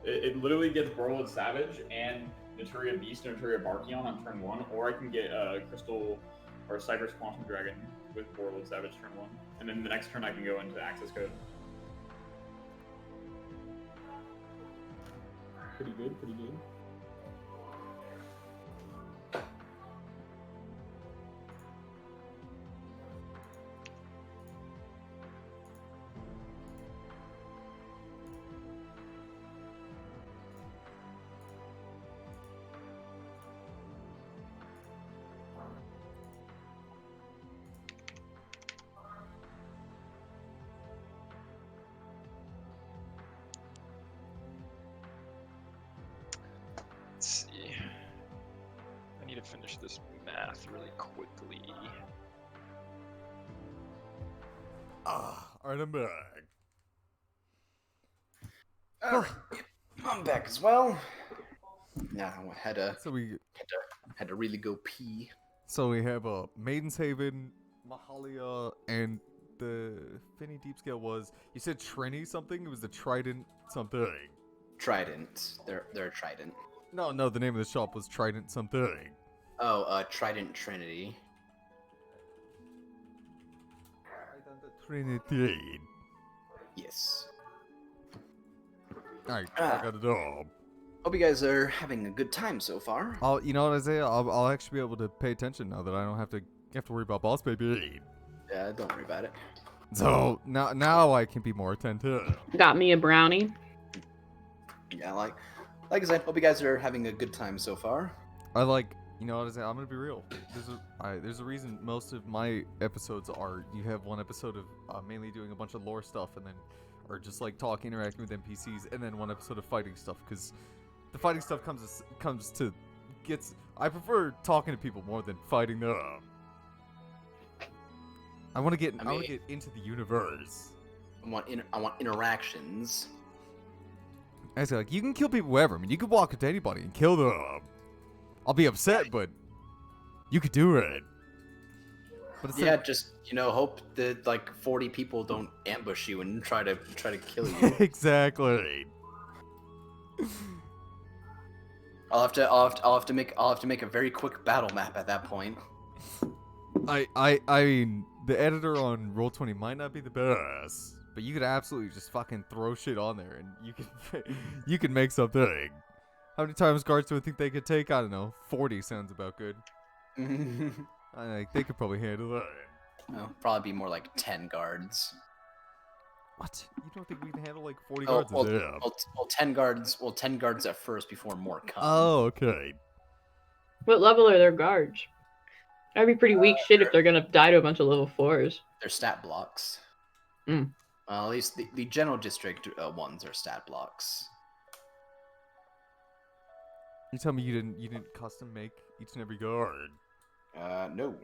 It literally gets Borlage Savage and Naturia Beast and Naturia Barkion on turn 1, or I can get Crystal or Cypress Quantum Dragon with Borlage Savage turn 1, and then the next turn I can go into access code. Pretty good. Let's see. I need to finish this math really quickly. Alright, I'm back. Alright, I'm back as well. Now I had to really go pee. So we have Maiden's Haven, Mahalia, and the Finny Deep Scale was, you said Trini something? It was the Trident something. Trident. They're a trident. No, the name of the shop was Trident something. Oh, Trident Trinity. Trinity. Yes. Alright, Ah. I got it all. Hope you guys are having a good time so far. You know what, Isaiah? I'll actually be able to pay attention now that I don't have to worry about boss baby. Yeah, don't worry about it. So now I can be more attentive. Got me a brownie. Yeah, like I said, hope you guys are having a good time so far. I like, you know what, Isaiah? I'm gonna be real. There's a reason most of my episodes are you have one episode of mainly doing a bunch of lore stuff and then, or just like talking, interacting with NPCs, and then one episode of fighting stuff because the fighting stuff I prefer talking to people more than fighting them. I want to get into the universe. I want interactions. I say, like, you can kill people wherever. I mean, you could walk up to anybody and kill them. I'll be upset, but you could do it. But it's Yeah, just hope that like 40 people don't ambush you and try to kill you. Exactly. I'll have to make a very quick battle map at that point. I mean, the editor on Roll20 might not be the best, but you could absolutely just fucking throw shit on there, and you can make something. How many times guards do I think they could take? I don't know. 40 sounds about good. They could probably handle that. No, probably be more like 10 guards. What? You don't think we can handle like 40 Oh, guards? well, 10 guards. Well, 10 guards at first before more come. Oh, okay. What level are their guards? That'd be pretty weak shit if they're gonna die to a bunch of level 4s. They're stat blocks. Mm. At least the general district ones are stat blocks. You tell me you didn't custom make each and every guard? No.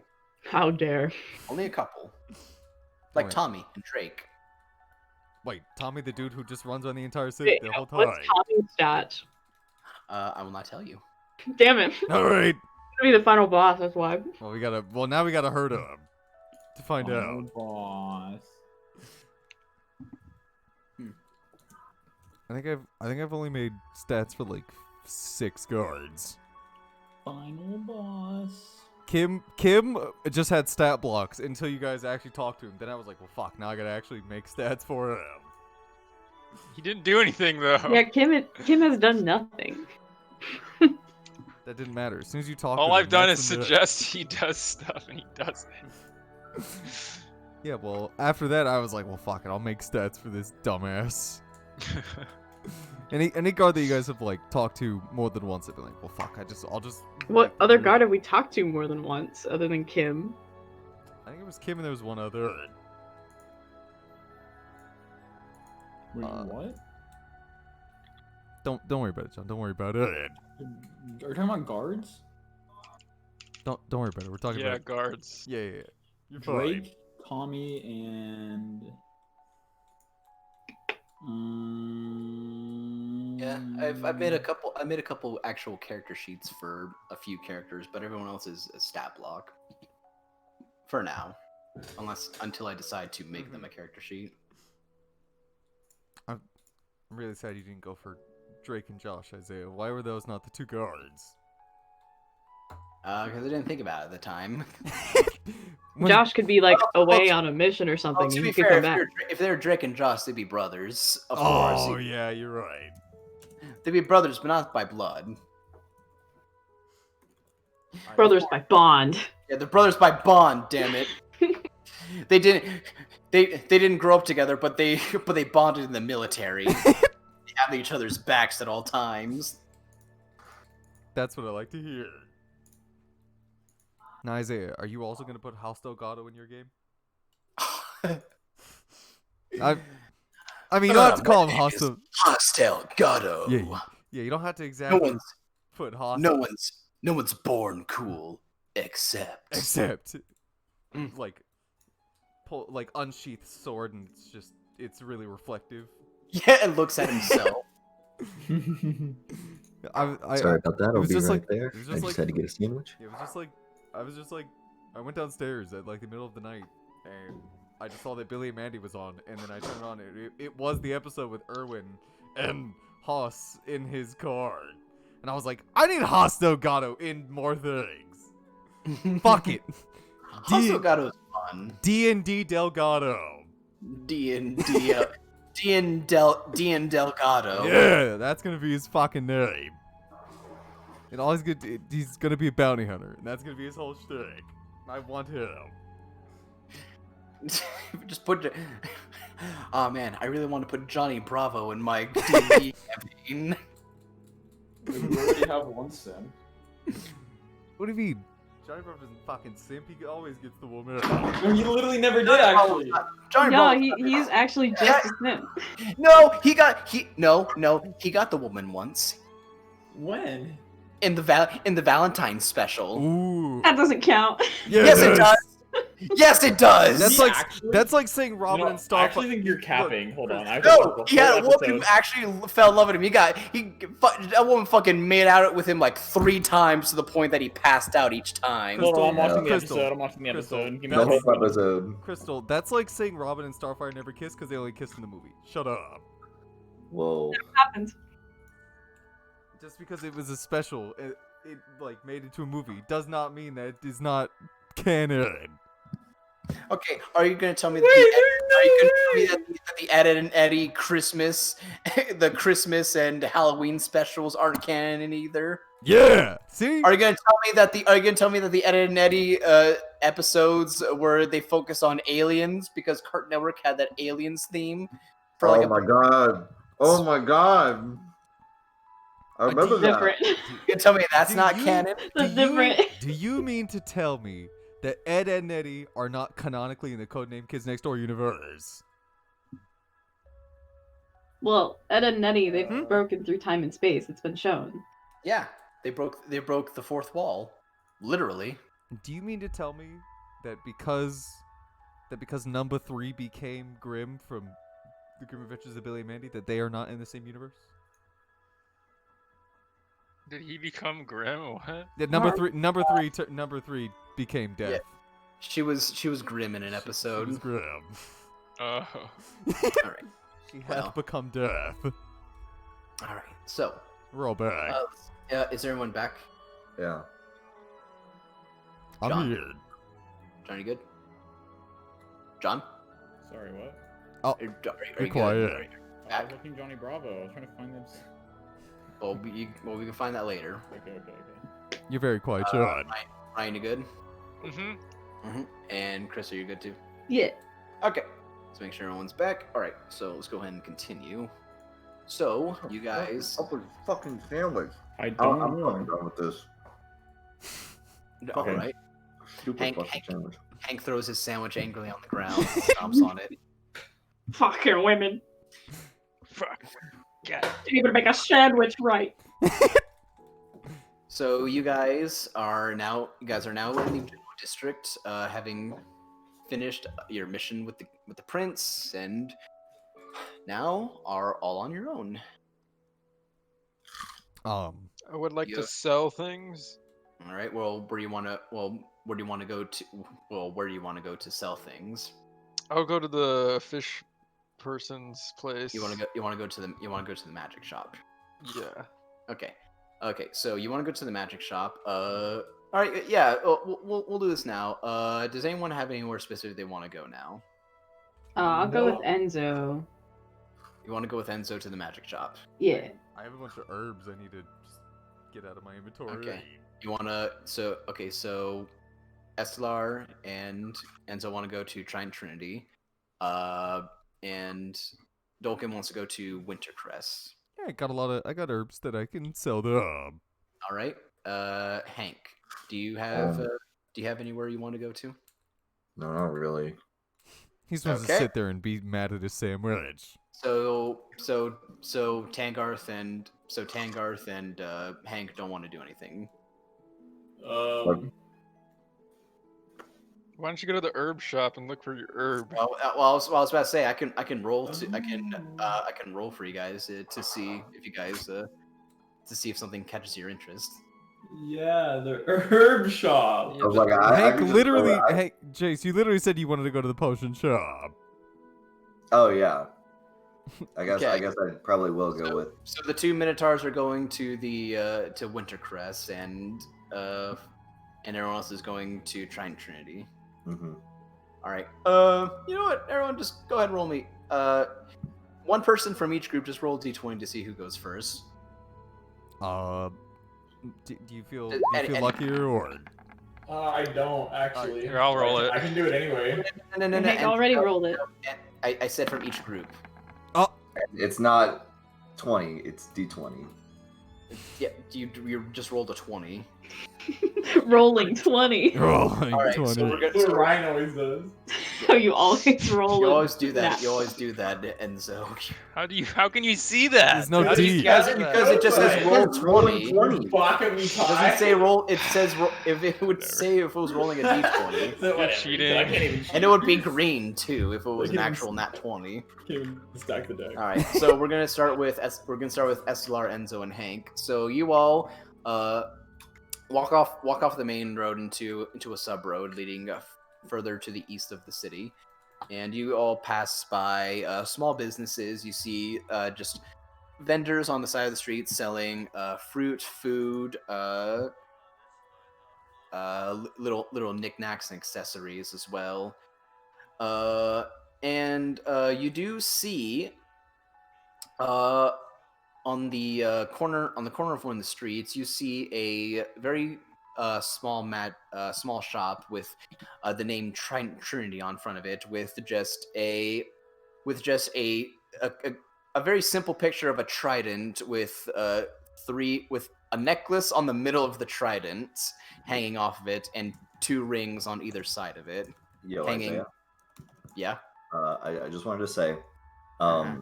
How dare. Only a couple. Like Wait. Tommy and Drake. Wait, Tommy the dude who just runs on the entire city the whole time? What's Tommy's stats? I will not tell you. Damn it. Alright. Gonna be the final boss, that's why. Well, now we gotta hurt him to find out. Boss. I think I've only made stats for like 6 guards. Final boss. Kim just had stat blocks until you guys actually talked to him. Then I was like, well, fuck, now I gotta actually make stats for him. He didn't do anything though. Yeah, Kim has done nothing. That didn't matter. As soon as you talk All to him, I've done is that's when suggest he does stuff and he doesn't. Yeah, well, after that, I was like, well, fuck it, I'll make stats for this dumbass. Any guard that you guys have like talked to more than once, I'd be like, well, fuck, I'll just. What other guard have we talked to more than once, other than Kim? I think it was Kim and there was one other. Wait, what? Don't worry about it, John. Don't worry about it. Are you talking about guards? Don't worry about it. We're talking Yeah, about guards. Yeah. You're fine. Drake, Tommy, and Yeah, I've made a couple. I made a couple actual character sheets for a few characters, but everyone else is a stat block. For now, until I decide to make them a character sheet. I'm really sad you didn't go for Drake and Josh, Isaiah. Why were those not the 2 guards? Because I didn't think about it at the time. Josh could be like away on a mission or something, Well, to and be he could fair, come back. if they're Drake and Josh, they'd be brothers. Of Oh, course. yeah, you're right. They'd be brothers, but not by blood. Brothers by bond. Yeah, they're brothers by bond. Damn it. They didn't grow up together, but they bonded in the military. They have each other's backs at all times. That's what I like to hear. Now, Isaiah, are you also going to put House Delgado in your game? I mean, you don't have to call him House Delgado. Yeah, you don't have to exactly put House. No one's born cool except like unsheathed sword, and it's really reflective. Yeah, and looks at himself. Sorry about that. I'll was be just right like- there. it was I just just like- had to get a sandwich. It was just like I went downstairs at like the middle of the night, and I just saw that Billy and Mandy was on, and then I turned on it. It was the episode with Erwin and Haas in his car, And I was like, I need Hostogado in more things. Fuck it. Hostogado is fun. D&D Delgado. Delgado. Yeah, that's gonna be his fucking name. And all he's gonna be a bounty hunter, and that's gonna be his whole shtick. I want him. Just put. Oh man, I really want to put Johnny Bravo in my D&D campaign. We already have one sim. What do you mean? Johnny Bravo doesn't fucking simp. He always gets the woman. No, he literally never did actually. Johnny No, Bravo. he's actually just a simp. No, he got the woman once When? in the Valentine's special. Ooh. That doesn't count. Yes, it does. Yes, it does. That's like saying Robin and Starfire. I actually think you're capping. Hold on. No, he had a woman who actually fell in love with him. A woman fucking made out with him like 3 times to the point that he passed out each time. Hold on, I'm watching the Crystal. episode. I'm watching the episode. Give me That's- a episode. Crystal, that's like saying Robin and Starfire never kissed because they only kissed in the movie. Shut up. Whoa. Happens. Just because it was a special, it like made it to a movie, does not mean that it is not canon. Okay, are you gonna tell me that the Ed and Eddie Christmas, the Christmas and Halloween specials aren't canon either? Yeah. See? Are you gonna tell me that the Ed and Eddie episodes where they focus on aliens because Cartoon Network had that aliens theme for like my god. Oh my god. I remember that. Different. You gonna tell me that's not you- canon? That's different. Do you mean to tell me that Ed, Edd and Eddie are not canonically in the Codename Kids Next Door universe? Well, Ed and Nettie, they've broken through time and space. It's been shown. Yeah, they broke the fourth wall, literally. Do you mean to tell me that because number 3 became Grimm from The Grim Adventures of Billy and Mandy, that they are not in the same universe? Did he become Grim? What? Yeah, number three became Death. Yeah. She was grim in an She episode. was Grimm. Oh. All right, She Well. hath become Death. all right. So, We're all back. is everyone back? Yeah. I'm John. here. Johnny, good? John? Sorry, what? Oh, Are you be good? quiet. Are you I back? was looking Johnny Bravo. I was trying to find this. Well, we can find that later. Okay. You're very quiet, John. Ryan, you good? Mm-hmm. And Chris, are you good too? Yeah. Okay. Let's make sure everyone's back. All right. So let's go ahead and continue. So you guys. Up a fucking sandwich. I don't I'm know. fucking done with this. All Okay. right. Stupid fucking sandwich. Hank throws his sandwich angrily on the ground, stomps on it. Fucking women. Fuck. God. You better make a sandwich right. So you guys are now in the General District, having finished your mission with the prince, and now are all on your own. Um, I would like Yeah. to sell things. All right. Well, where do you want to go to? Well, where do you want to go to sell things? I'll go to the fish person's place. You want to go to the magic shop. Yeah. Okay. So you want to go to the magic shop. All right. Yeah. We'll do this now. Does anyone have anywhere specific they want to go now? I'll go with No. Enzo. You want to go with Enzo to the magic shop? Yeah. I have a bunch of herbs I need to just get out of my inventory. Okay. You want to? So Estelar and Enzo want to go to Trine Trinity. And Dolkin wants to go to Wintercrest. Yeah, I got herbs that I can sell them. All right. Hank, do you have anywhere you want to go to? No, not really. He's supposed to Okay. sit there and be mad at his sandwich. So Tangarth and Hank don't want to do anything. Why don't you go to the herb shop and look for your herb? Well, I was about to say I can roll for you guys to see if you guys to see if something catches your interest. Yeah, the herb shop. Yeah, I was like, I Hank can just- literally, I- Hank, Jace, you literally said you wanted to go to the potion shop. Oh yeah. I guess Okay. I probably will go with. So the 2 Minotaurs are going to the to Wintercrest, and everyone else is going to Trident Trinity. Mm-hmm. All right. You know what? Everyone, just go ahead and roll me. One person from each group just roll d20 to see who goes first. Do you feel And- luckier or? I don't actually. Here, I'll roll it. I can do it anyway. No. Hank already rolled it. I said from each group. It's not 20. It's D20. Yeah, you just rolled a 20. Rolling 20. Rolling All right, 20. so we're good. That's what Ryan always does. Oh, you always roll. You a always do that. nat You always do that, and so How can you see that? There's no How do you D. guess because it just says roll 20. Rolling 20. It doesn't say roll. It says if it would say if it was rolling a d20, You're cheating. I can't even cheat. and it would be green too if it was an Look at actual nat 20. Can't even stack the deck. All right, so we're gonna start with Estelar, Enzo, and Hank. So you all walk off the main road into a sub road leading further to the east of the city, and you all pass by small businesses. You see just vendors on the side of the street selling fruit, food, little knickknacks and accessories as well. And you do see on the corner of one of the streets, you see a very small shop with the name Trident Trinity on front of it, with just a very simple picture of a trident with with a necklace on the middle of the trident hanging off of it, and 2 rings on either side of it. Yo, hanging. Isaiah, Yeah. I just wanted to say, I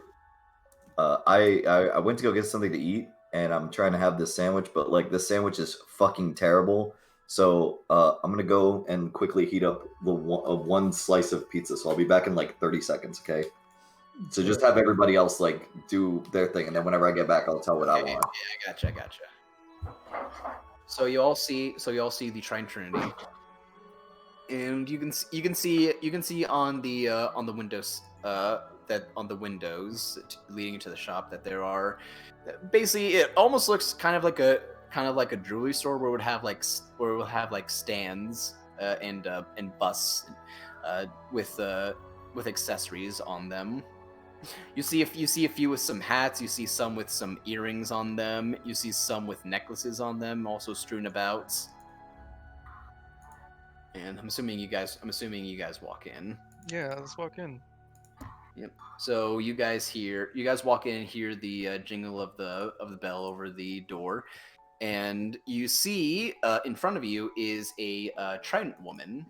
went to go get something to eat, and I'm trying to have this sandwich, but like this sandwich is fucking terrible. So I'm gonna go and quickly heat up one slice of pizza. So I'll be back in like 30 seconds. Okay. So just have everybody else like do their thing, and then whenever I get back, I'll tell what I want. Yeah, I gotcha. So you all see the Trident Trinity, and you can see on the windows on the windows leading into the shop that there are basically, it almost looks kind of like a jewelry store where it would have like stands and busts with accessories on them. You see a few with some hats. You see some with some earrings on them. You see some with necklaces on them, also strewn about. And I'm assuming you guys walk in. Yeah, let's walk in. Yep. So you guys walk in and hear the jingle of the bell over the door, and you see in front of you is a Trident woman.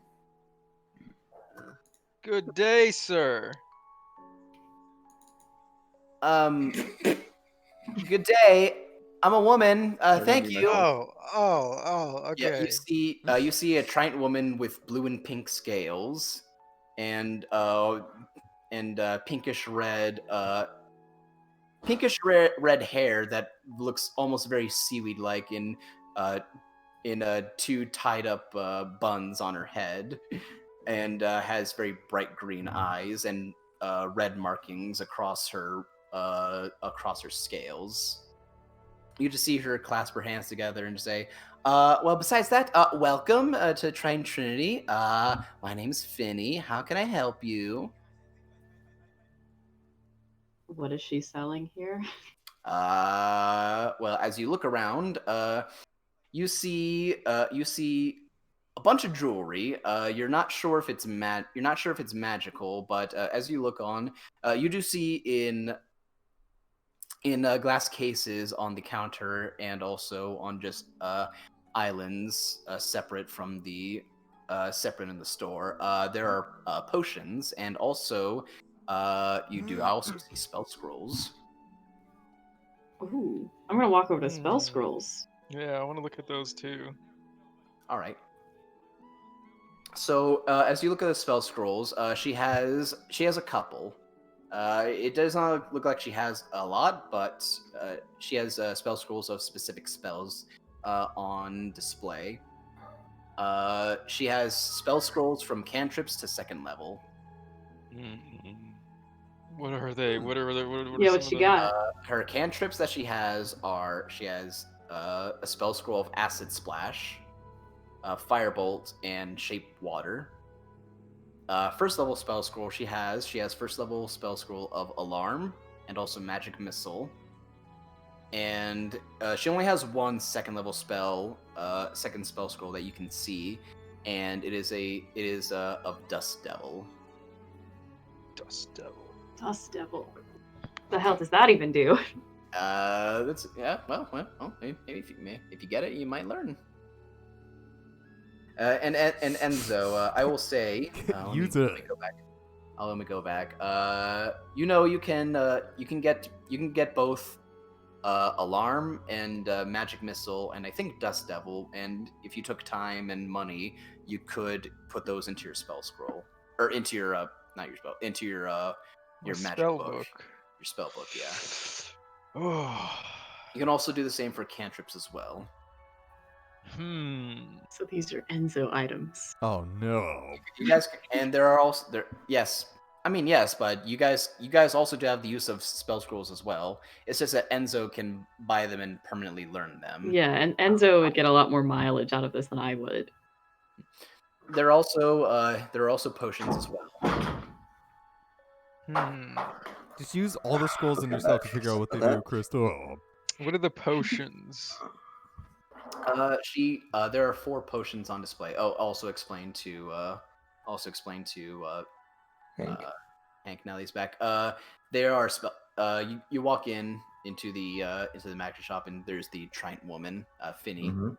Good day, sir. Good day. I'm a woman. Thank you. Okay. Yeah, you see a Trident woman with blue and pink scales, and pinkish red hair that looks almost very seaweed like in 2 tied up buns on her head, and has very bright green eyes and red markings across her scales. You just see her clasp her hands together and say, well, besides that, welcome to Trident Trinity. My name's Finny. How can I help you? What is she selling here? Well, as you look around, you see a bunch of jewelry. You're not sure if it's magical, but as you look on, you do see in glass cases on the counter, and also on just islands separate from the separate in the store. There are potions, and also I also see spell scrolls. Ooh, I'm gonna walk over to spell scrolls. Yeah, I want to look at those too. All right. So as you look at the spell scrolls, she has a couple. It does not look like she has a lot, but she has spell scrolls of specific spells on display. She has spell scrolls from cantrips to 2nd level. What are they? What are Yeah, some what of she them? got? Her cantrips that she has are a spell scroll of acid splash, firebolt, and shape water. First level spell scroll she has first level spell scroll of alarm and also magic missile. And she only has one second level spell, second spell scroll that you can see, and it is of Dust Devil. Dust Devil. Dust Devil. The hell does that even do? That's yeah. Well, maybe if you get it, you might learn. And Enzo, I will say, Use let me it. go back. Let me go back. You can get both alarm and magic missile, and I think Dust Devil. And if you took time and money, you could put those into your spell scroll or into your not your spell into your magic spell book. Your spell book, yeah. Oh. You can also do the same for cantrips as well. So these are Enzo items. Oh no. You guys, and there are also there. Yes, I mean yes, but you guys also do have the use of spell scrolls as well. It's just that Enzo can buy them and permanently learn them. Yeah, and Enzo would get a lot more mileage out of this than I would. There are also potions as well. Just use all the scrolls in yourself to figure out what they do, Crystal. What are the potions? There are 4 potions on display. Oh, also explain to Hank. Hank now that he's back. There are you walk into the magic shop, and there's the Trident woman, Finny. Mhm.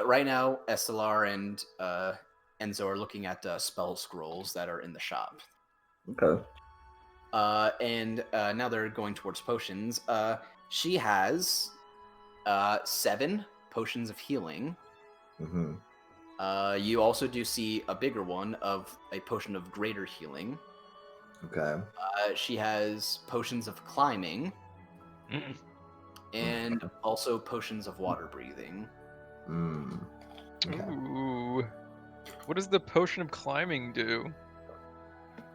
Right now, Estelar and Enzo are looking at spell scrolls that are in the shop. Okay. And now they're going towards potions. She has 7 potions of healing. Mm-hmm. You also do see a bigger one of a potion of greater healing. Okay. She has potions of climbing, and also potions of water breathing. Okay. Ooh. What does the potion of climbing do?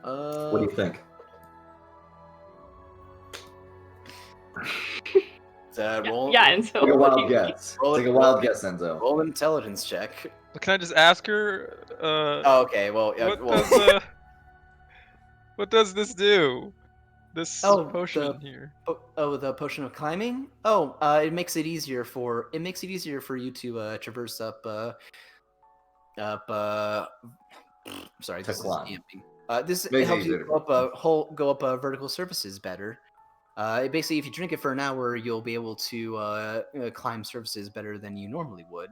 What do you think? Roll, Yeah, and so Take a what do wild you- guess. Take a wild guess, Enzo. roll an intelligence check. Can I just ask her? Oh, okay. Well, yeah, What does this do? This potion here. The potion of climbing. It makes it easier for you to traverse up. Sorry, To this climb. is EMP. This Makes it helps easier you to go up vertical surfaces better. Basically, if you drink it for an hour, you'll be able to climb surfaces better than you normally would.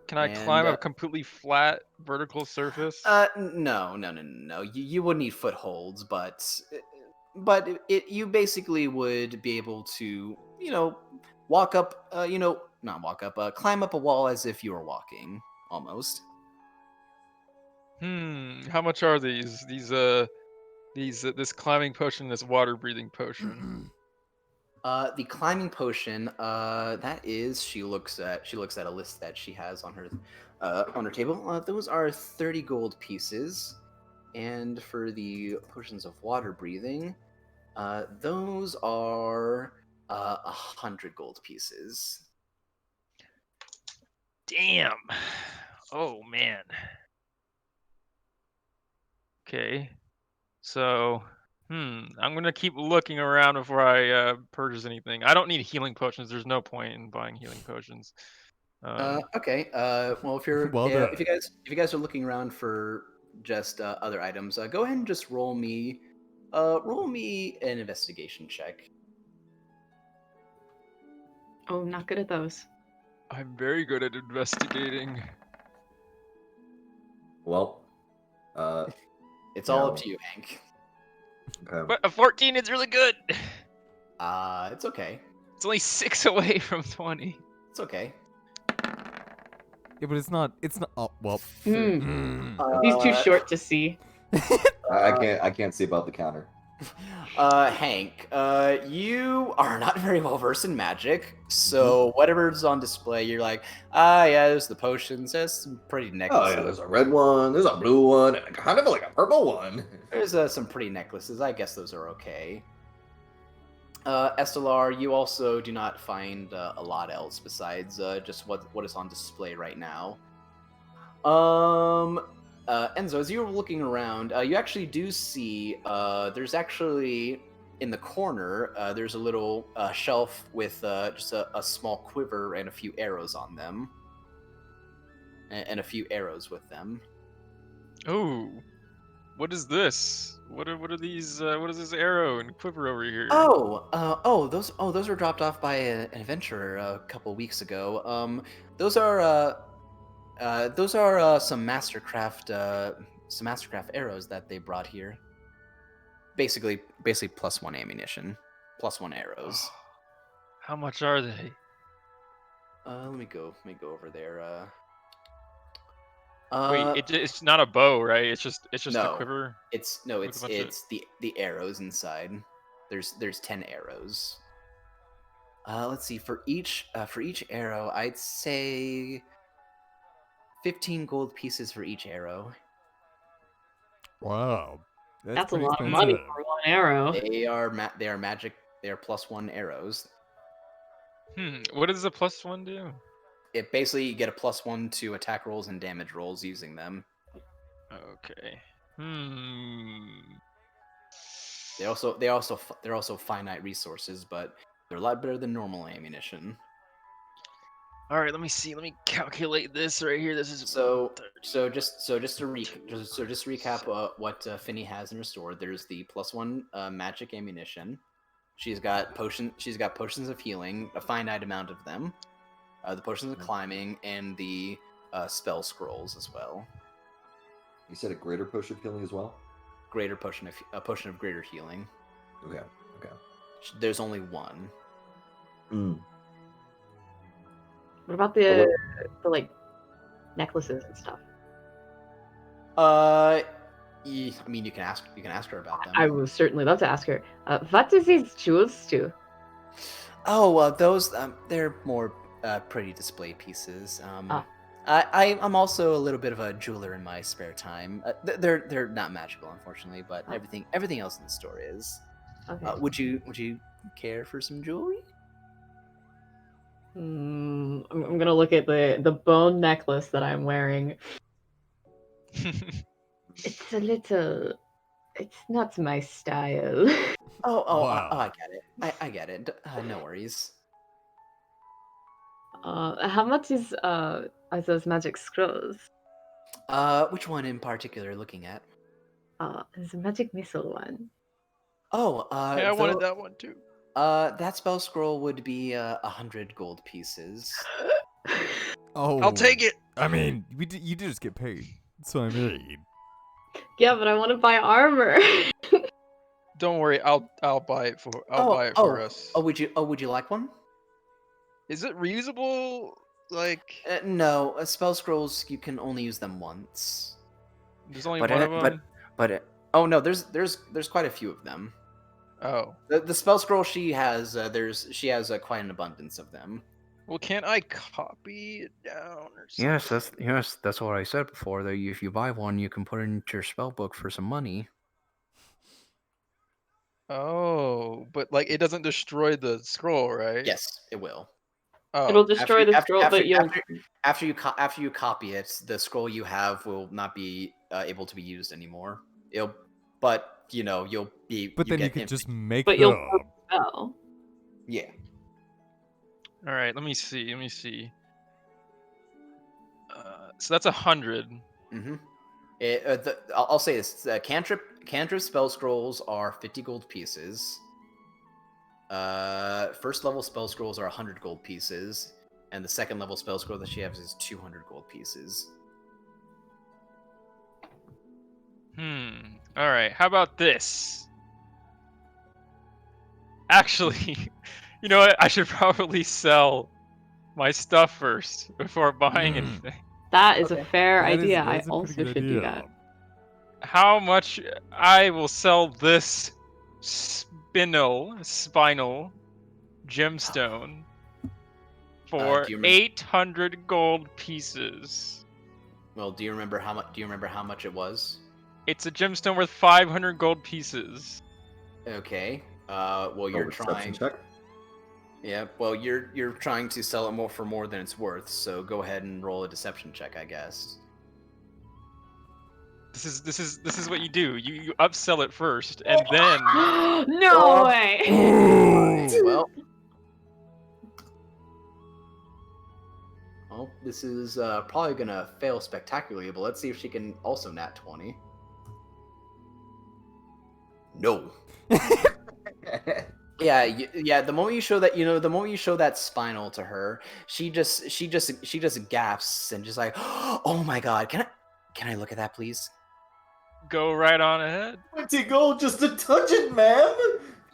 Can I climb a completely flat vertical surface? No. You would need footholds, but you basically would be able to, walk up, not walk up, climb up a wall as if you were walking, almost. How much are these? This climbing potion, this water breathing potion. The climbing potion, that is, she looks at a list that she has on her table. Those are 30 gold pieces, and for the potions of water breathing, those are 100 gold pieces. Damn. Oh man. Okay. So, I'm gonna keep looking around before I purchase anything. I don't need healing potions. There's no point in buying healing potions. Okay. Well, if you're Well if done. you guys are looking around for just other items, go ahead and just roll me an investigation check. Oh, I'm not good at those. I'm very good at investigating. Well, It's all up to you, Hank. Okay. But a 14 is really good. It's okay. It's only 6 away from 20. It's okay. Yeah, but it's not. Oh well. He's too short to see. I can't see above the counter. Hank, you are not very well versed in magic, so whatever's on display, you're like, yeah, there's the potions, there's some pretty Oh necklaces. yeah, there's a red one, there's a blue one, and kind of like a purple one. There's some pretty necklaces. I guess those are okay. Estelar, you also do not find a lot else besides just what is on display right now. Enzo, as you're looking around, you actually do see there's actually in the corner there's a little shelf with just a small quiver and a few arrows on them, and a few arrows with them. Oh, what is this? What are these? What is this arrow and quiver over here? Those were dropped off by an adventurer a couple weeks ago. Those are some mastercraft arrows that they brought here. Basically +1 ammunition, +1 arrows. How much are they? Let me go over there. Wait, it's not a bow, right? It's just no, a quiver. It's the arrows inside. There's 10 arrows. Let's see, for each arrow, I'd say 15 gold pieces for each arrow. Wow. That's a pretty lot of money expensive. for one arrow. They are magic. They are +1 arrows. What does the +1 do? It basically you get a +1 to attack rolls and damage rolls using them. Okay. They're also finite resources, but they're a lot better than normal ammunition. All right, let me see. Let me calculate this right here. This is So just to recap what Finny has in her store. There's the +1 magic ammunition. She's got potions of healing, a finite amount of them. The potions of climbing and the spell scrolls as well. You said a greater potion of healing as well? A potion of greater healing. Okay. There's only one. What about the like necklaces and stuff? I mean, you can ask her about them. I would certainly love to ask her. What is these jewels to? Oh, those they're more pretty display pieces. I'm also a little bit of a jeweler in my spare time. They're not magical, unfortunately, but everything else in the store is. Okay. Would you care for some jewelry? I'm gonna look at the bone necklace that I'm wearing. It's a little. It's not my style. Wow. I get it. I get it. No worries. How much are those magic scrolls? Which one in particular are you looking at? The magic missile one. Oh, Hey, I wanted that one too. that spell scroll would be 100 gold pieces. Oh, I'll take it. I mean, you did just get paid. So I mean, Yeah, but I want to buy armor. Don't worry, I'll buy it for us. Would you like one? Is it reusable? Like, No, spell scrolls you can only use them once. There's only But one of them. oh no, there's quite a few of them. oh, The spell scroll she has quite an abundance of them. well, can't I copy it down or something? Yes, that's what I said before. That if you buy one, you can put it into your spell book for some money. Oh, but like it doesn't destroy the scroll, right? Yes, it will. Oh, It'll destroy the scroll, but you'll. After you copy it, the scroll you have will not be able to be used anymore. But you'll be. but then you get could just make But them. you'll. Oh. Yeah. All right, let me see. So that's 100. Mm-hmm. I'll say this: cantrip spell scrolls are 50 gold pieces. First level spell scrolls are 100 gold pieces, and the second level spell scroll that she has is 200 gold pieces. All right, how about this? Actually, you know what? I should probably sell my stuff first before buying anything. That is Okay. a fair That is- idea. that I is a also pretty should good do idea. that. How much I will sell this spinal gemstone for do you remember? 800 gold pieces. Well, do you remember how much? Do you remember how much it was? It's a gemstone worth 500 gold pieces. Okay. Well, you're trying. Check. Yeah. Well, you're trying to sell it for more than it's worth. So go ahead and roll a deception check, I guess. This is what you do. You upsell it first, and then No way. Well, this is probably gonna fail spectacularly, but let's see if she can also nat 20. No. Yeah. The moment you show that, the moment you show that spinal to her, she just gasps and just like, oh my god, can I look at that, please? go right on ahead. 20 gold just to touch it, ma'am.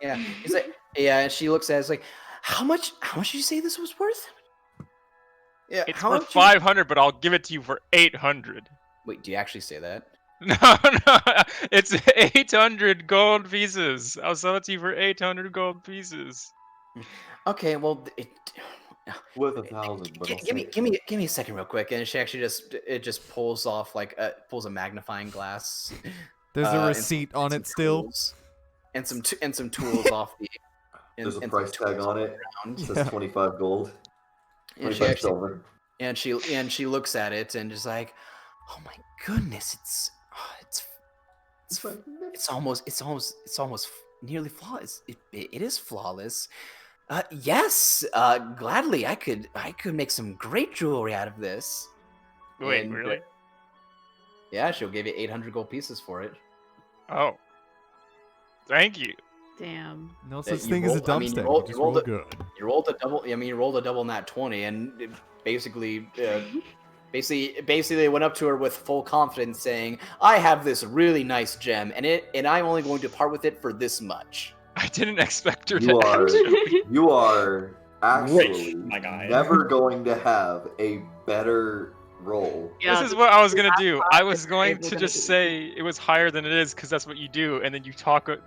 Yeah. He's like, yeah, and she looks at it, it's like, how much did you say this was worth? Yeah, It's how worth much 500, but I'll give it to you for 800. Wait, do you actually say that? No, it's 800 gold pieces. I'll sell it to you for 800 gold pieces. Okay, well, Worth 1,000, but give me a second real quick, and she actually just pulls off pulls a magnifying glass. There's a and receipt on some it still. tools, and some tools off the. there's a and price some tag tools on it. around. It says 25 gold. And she 25 actually, silver. and she looks at it and just like, oh my goodness, it's almost nearly flawless. It is flawless. Yes, gladly. I could make some great jewelry out of this. Wait, And, really? Yeah, she'll give you 800 gold pieces for it. Oh. Thank you. Damn. No That such you thing as a rolled- I dump mean, you stack. rolled- You just you rolled roll it- good. You rolled a double. I mean, you rolled a double nat 20, and it basically they went up to her with full confidence, saying, "I have this really nice gem, and I'm only going to part with it for this much." I didn't expect her You to are- actually. You are actually my guy. never going to have a better roll. Yeah, This is what I was gonna that's do. what I was we're going gonna to just do. say it was higher than it is because that's what you do, and then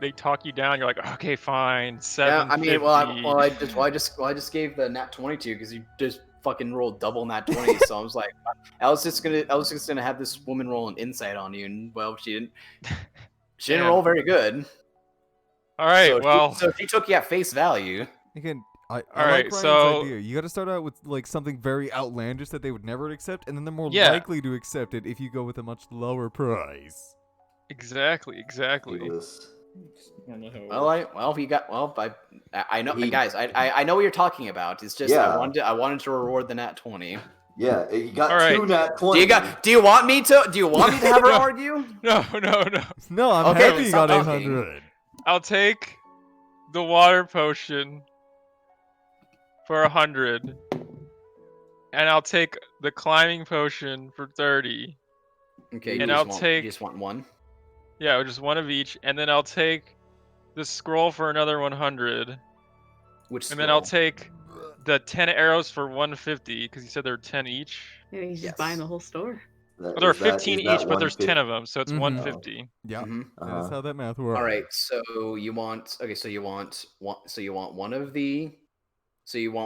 they talk you down. You're like, okay, fine, Yeah, 750. I mean, I just gave the nat 22 because you just fucking rolled double nat 20. So I was like, I was just gonna have this woman roll an insight on you, and well, she didn't. She didn't Damn. roll very good. All right, So well, so she took you at face value. Again, I like Alright, Ryan's so- idea. You got to start out with like something very outlandish that they would never accept, and then they're more Yeah. likely to accept it if you go with a much lower price. exactly. This. I don't know how it Well, works. I know, He- guys. I know what you're talking about. It's just Yeah. I wanted to reward the nat 20. Yeah, you got All right. 2 nat 20. Do you want me to have her No. argue? No. No, I'm Okay, happy then you stop got talking. 800. I'll take the water potion for 100, and I'll take the climbing potion for 30. Okay, And you I'll just take- want one. Yeah, just one of each, and then I'll take the scroll for another 100, Which and then I'll scroll? take the 10 arrows for 150 because you said there were 10 each. Maybe he's Yes. just buying the whole store. Well, there are 15 each, but there's 10 of them, so it's Mhm. 150. Yeah, Mhm. that's how that math works. All right, so you want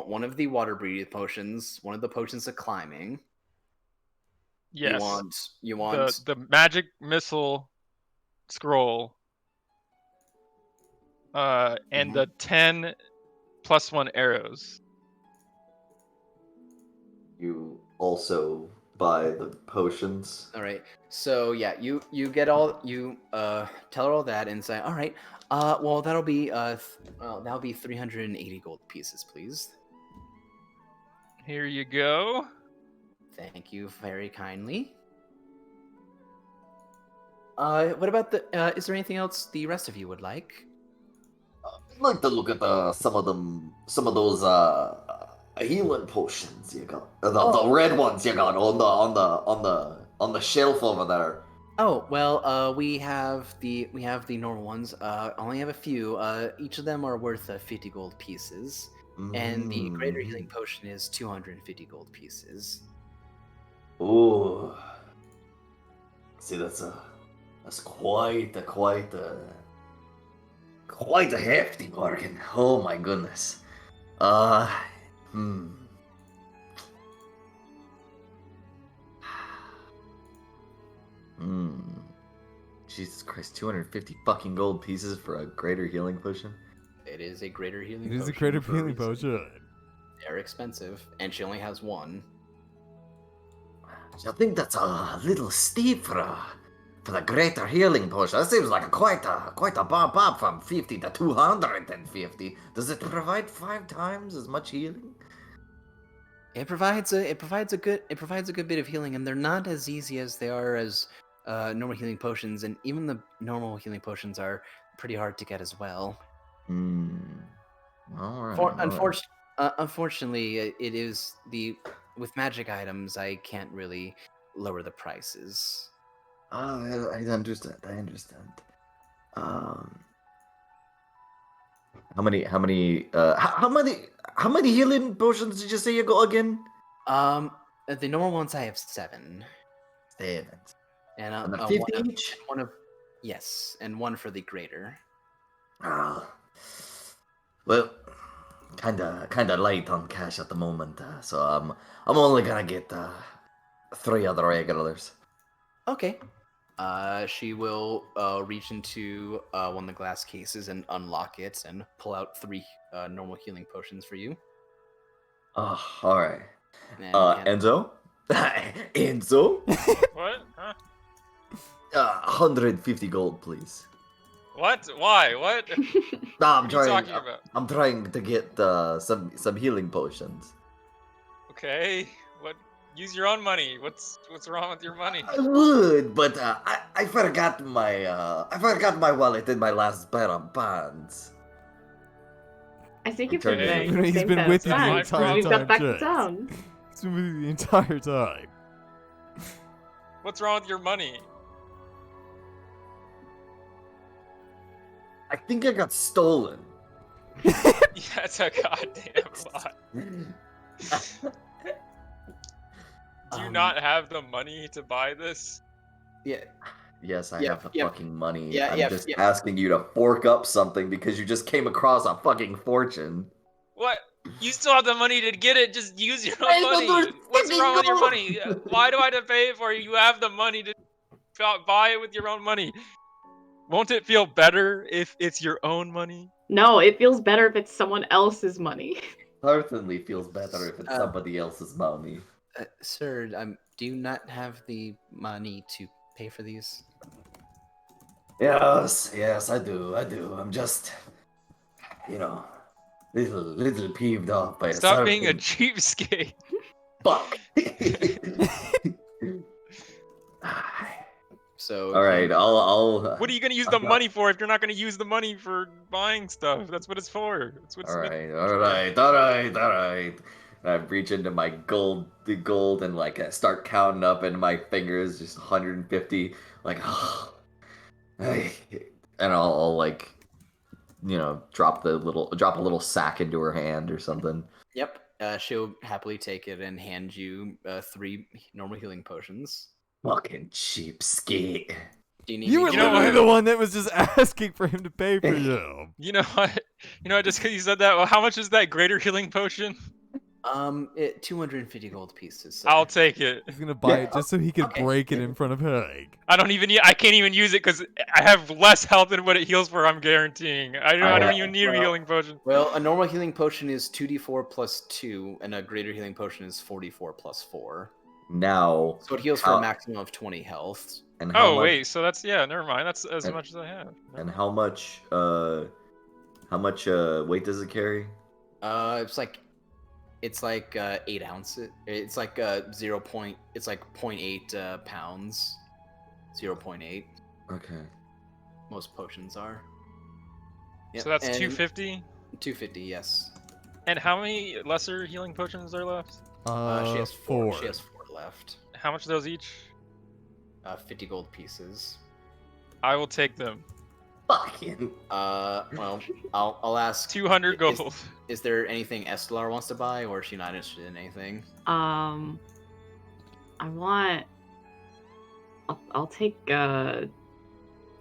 one of the water breathing potions, one of the potions of climbing. Yes. You want the magic missile scroll, and the 10 plus 1 arrows. You also buy the potions. all right. So yeah, you get all tell her all that and say, all right. Well that'll be 380 gold pieces, please. Here you go. Thank you very kindly. What about is there anything else the rest of you would like? I'd like to look at some of those healing potions you got. The red ones you got on the shelf over there. Oh well, we have the normal ones. I only have a few. Each of them are worth 50 gold pieces, and the greater healing potion is 250 gold pieces. Ooh. See, that's quite a Quite a hefty bargain. Oh my goodness. Uh, hmm. Hmm. Jesus Christ, 250 fucking gold pieces for a greater healing potion? It is a greater healing It potion. is a greater for a healing reason. potion. They're expensive, and she only has one. I think that's a little steep for the greater healing potion. That seems like quite a bump up from 50 to 250. Does it provide 5 times as much healing? It provides a good bit of healing, and they're not as easy as they are as normal healing potions, and even the normal healing potions are pretty hard to get as well. Hmm. Alright. Unfortunately, it is with magic items. I can't really lower the prices. I understand. Um, how many healing potions did you say you got again? The normal ones I have 7, 7. and And then one 50 of, each? one of yes, and one for the greater. Ah, well, kinda light on cash at the moment, so I'm only gonna get 3 other regulars. Okay. She will reach into one of the glass cases and unlock it and pull out 3 normal healing potions for you. Oh, all right. And Enzo, Enzo, What? Huh? 150 gold, please. What? Why? What? No, I'm What are you trying. talking about? I'm trying to get some healing potions. Okay. What? Use your own money. What's wrong with your money? I would, but I forgot my wallet in my last pair of pants. I think you're Turn it forgetting. in. He's Same been pair with of you the pants, 'cause entire we've got time, back to James. town. He's been with you the entire time. What's wrong with your money? I think I got stolen. Yeah, it's a goddamn lot. Do you not have the money to buy this? yeah, Yes, I Yep, have the yep. fucking money. Yeah, I'm yep, just yep. asking you to fork up something because you just came across a fucking fortune. What? You still have the money to get it. Just use your I own don't money. What's fucking wrong with your know. money? Why do I have to pay for it? You have the money to buy it with your own money. Won't it feel better if it's your own money? No, it feels better if it's someone else's money. Certainly feels better if it's somebody else's money. Sir, do you not have the money to pay for these? Yes, I do. I'm just, little peeved off by Stop a being a certain cheapskate. fuck. So All right, I'll. What are you gonna use the money for if you're not gonna use the money for buying stuff? That's what it's for. That's what it's All meant right, for. all right. And I reach into my the gold, and like I start counting up, and my fingers just 150. Like, and I'll like, drop a little sack into her hand or something. Yep. She'll happily take it and hand you 3 normal healing potions. Fucking cheapskate. Do you need You me were to- literally the one that was just asking for him to pay for you. You know what? Just because you said that, well, how much is that greater healing potion? 250 gold pieces. Sir. I'll take it. He's gonna buy it just so he could Okay. break it in front of Haig. I can't even use it because I have less health than what it heals for. I'm guaranteeing. I don't even need a healing potion. Well, a normal healing potion is 2d4 plus 2, and a greater healing potion is 44 plus 4. Now. So it heals for a maximum of 20 health. And how much, wait, so that's never mind. That's as much as I have. And how much weight does it carry? It's like 8 ounces. It's like 0. It's like 0.8 pounds. 0.8. Okay. Most potions are. Yep, So that's and 250. 250, yes. And how many lesser healing potions are left? She has 4. 4. She has 4 left. How much are those each? 50 gold pieces. I will take them. Fucking. Well, I'll ask. 200 gold. Is there anything Estelar wants to buy, or is she not interested in anything? I want. I'll take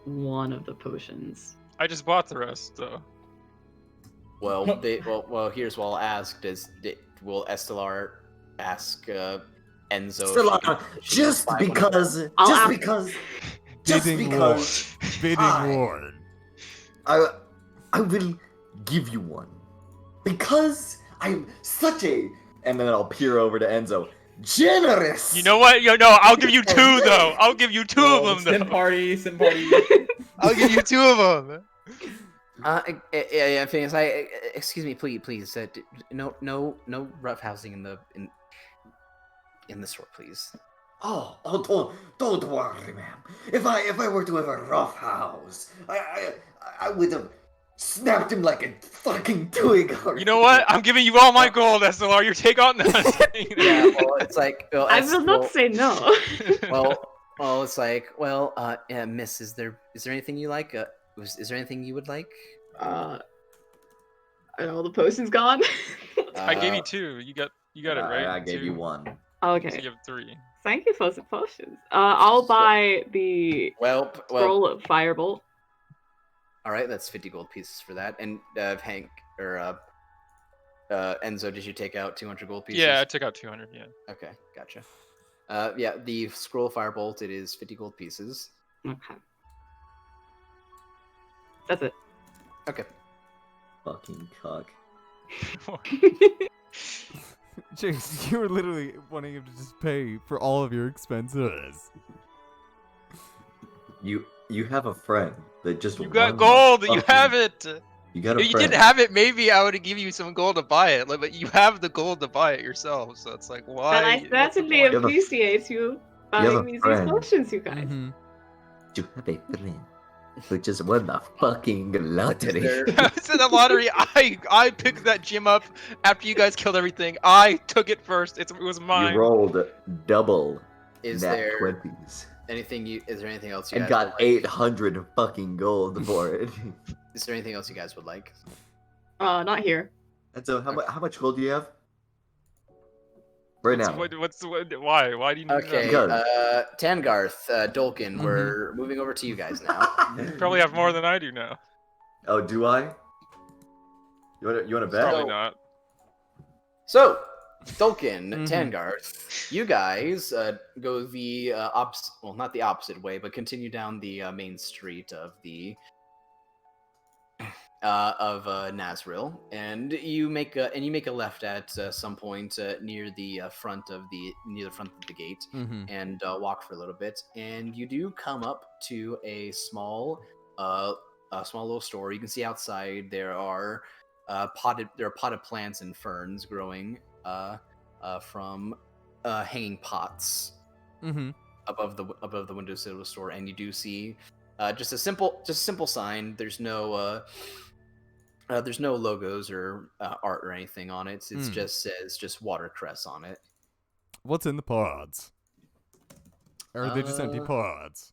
one of the potions. I just bought the rest, so. Well, here's what I'll ask. Will Estelar ask Enzo? Stellar, just buy one of them? because, Bidding war. I will give you one. Because I'm such a, and then I'll peer over to Enzo, generous. You know what? No, I'll give you 2 though. I'll give you 2 of them Sim though. party. I'll give you 2 of them. Yeah. Phineas, excuse me, please. No rough housing in the store, please. Oh, don't worry, ma'am. If I were to have a rough house, I would have snapped him like a fucking twig. You know what? I'm giving you all my gold, SLR. You take on none. Yeah, well, it's like, well, I will not say no. well, it's like, well, miss, is there anything you like? Is there anything you would like? Are all the potions gone? I gave you 2. You got it right. I gave 2. you 1. Okay. So you have 3. Thank you for the potions. I'll buy the scroll of firebolt. All right, that's 50 gold pieces for that. And Hank or Enzo, did you take out 200 gold pieces? Yeah, I took out 200. Yeah. Okay, gotcha. Yeah, the scroll of firebolt, it is 50 gold pieces. Okay. That's it. Okay. Fucking cock. James, you were literally wanting him to just pay for all of your expenses. You have a friend that just You got gold. You fucking- have it. You got a If you friend. didn't have it, maybe I would have given you some gold to buy it. But you have the gold to buy it yourself, so it's like, why? But I what's the certainly point? appreciate you have a buying me these friend. potions, you guys. Mm-hmm. You have a friend who just won the fucking lottery. I was in the lottery. I picked that gym up after you guys killed everything. I took it first. It was mine. You rolled double Is nat there 20s is there anything else you and guys got would like? 800 fucking gold for it. Is there anything else you guys would like? Not here. And so, how much gold do you have right now? Why? Why do you need Okay, Because- Tangarth, Dolkin, we're moving over to you guys now. You probably have more than I do now. Oh, do I? You wanna bet? Probably not. So, Dolkin, Tangarth, you guys go the opposite, well, not the opposite way, but continue down the main street of the Nazril, and you make a left at some point near the front of the gate, and walk for a little bit, and you do come up to a small little store. You can see outside there are potted plants and ferns growing from hanging pots above the windowsill of the store, and you do see just a simple sign. There's no logos or art or anything on it. It just says watercress on it. What's in the pods? Or are they just empty pods?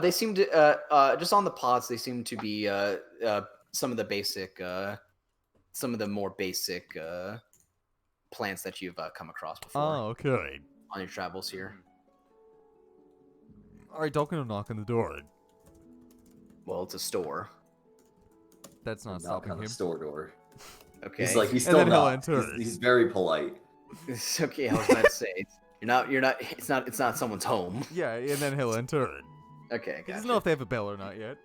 They seem to just on the pods. They seem to be some of the more basic plants that you've come across before. Oh, okay. On your travels here. Alright, Dolkin will knock on the door. Well, it's a store. That's not Knock stopping on the him. store door. Okay. He's like, he's And still then he'll not. enter. He's very polite. It's okay. I was about to say you're not. It's not someone's home. Yeah, and then he'll enter. Okay. He doesn't know if they have a bell or not yet.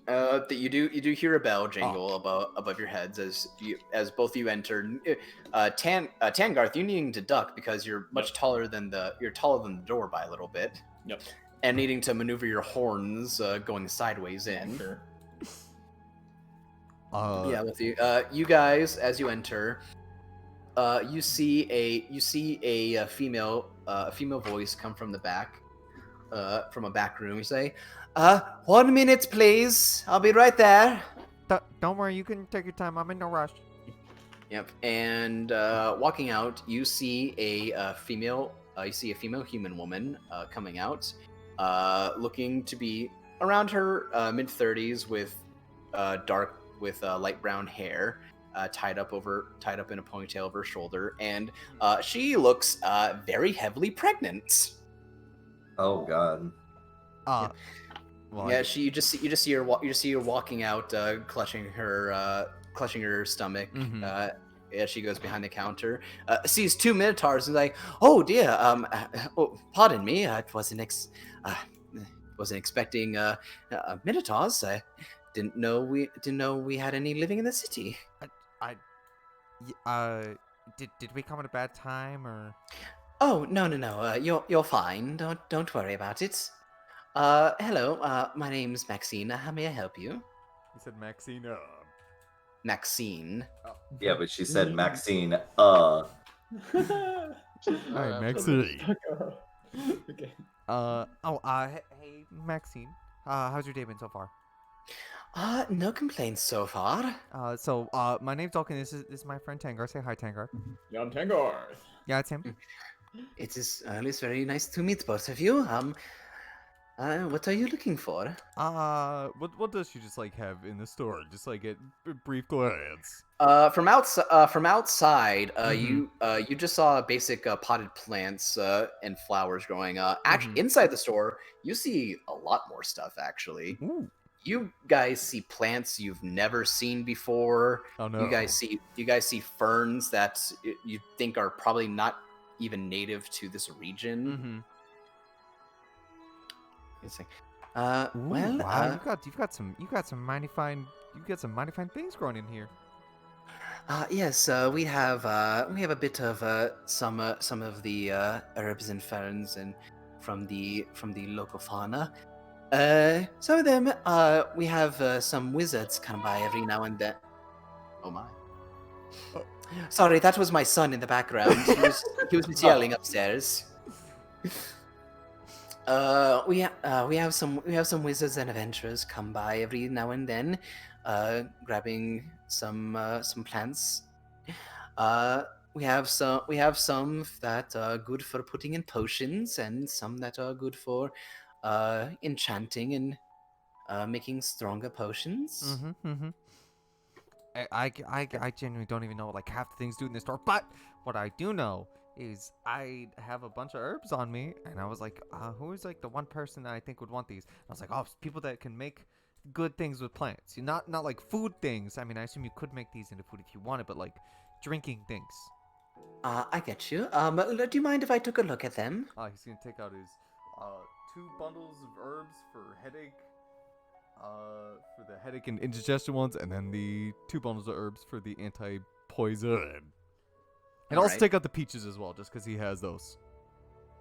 That you do hear a bell jingle above your heads as both of you enter. Tangarth, you needing to duck because you're much taller than the door by a little bit. Yep. And needing to maneuver your horns going sideways in. Sure. Yeah, with you. You guys, as you enter, you see a female voice come from the back, from a back room. You say, 1 minute, please. I'll be right there. Don't worry, you can take your time. I'm in no rush. Yep. And walking out, you see a female. You see a female human woman coming out, looking to be around her mid-30s with light brown hair, tied up in a ponytail over her shoulder, and she looks very heavily pregnant. Oh God. Well, Yeah, you just see her walking out, clutching her stomach. Mhm. As she goes behind the counter, sees two minotaurs and like, oh dear, oh, pardon me, I wasn't expecting minotaurs. I didn't know we had any living in the city. I did we come at a bad time or? Oh no, you're fine. Don't worry about it. Hello, my name's Maxine. How may I help you? You said Maxine. Maxine. Yeah, but she said Maxine. Hi, Alright, Maxine. Okay. Hey, Maxine. How's your day been so far? No complaints so far. My name's Dalkin. This is my friend Tangar. Say hi, Tangar. Yeah, I'm Tangar. Yeah, it's him. It is very nice to meet both of you. What are you looking for? What does she just like have in the store? Just like at a brief glance. From outside, Mhm. you just saw basic potted plants and flowers growing. Actually, Mhm. inside the store, you see a lot more stuff. Actually, Ooh. you guys see plants you've never seen before. Oh no. You guys see ferns that you think are probably not even native to this region. Mhm. It's like, Ooh, well, wow, you've got some mighty fine things growing in here. yes, we have a bit of some of the herbs and ferns and from the local fauna. Some of them, we have some wizards come by every now and then. Oh my! Oh. Sorry, that was my son in the background. He was yelling upstairs. We have some wizards and adventurers come by every now and then, grabbing some plants. We have some that are good for putting in potions, and some that are good for enchanting and making stronger potions. Mm-hmm. I genuinely don't even know like half the things do in this store, but what I do know is I have a bunch of herbs on me, and I was like, who is like the one person that I think would want these? I was like, oh, it's people that can make good things with plants. Not like food things. I mean, I assume you could make these into food if you wanted, but like drinking things. I get you. Do you mind if I took a look at them? He's gonna take out his 2 bundles of herbs for headache. For the headache and indigestion ones, and then the 2 bundles of herbs for the anti-poison. And also Alright. take out the peaches as well, just because he has those.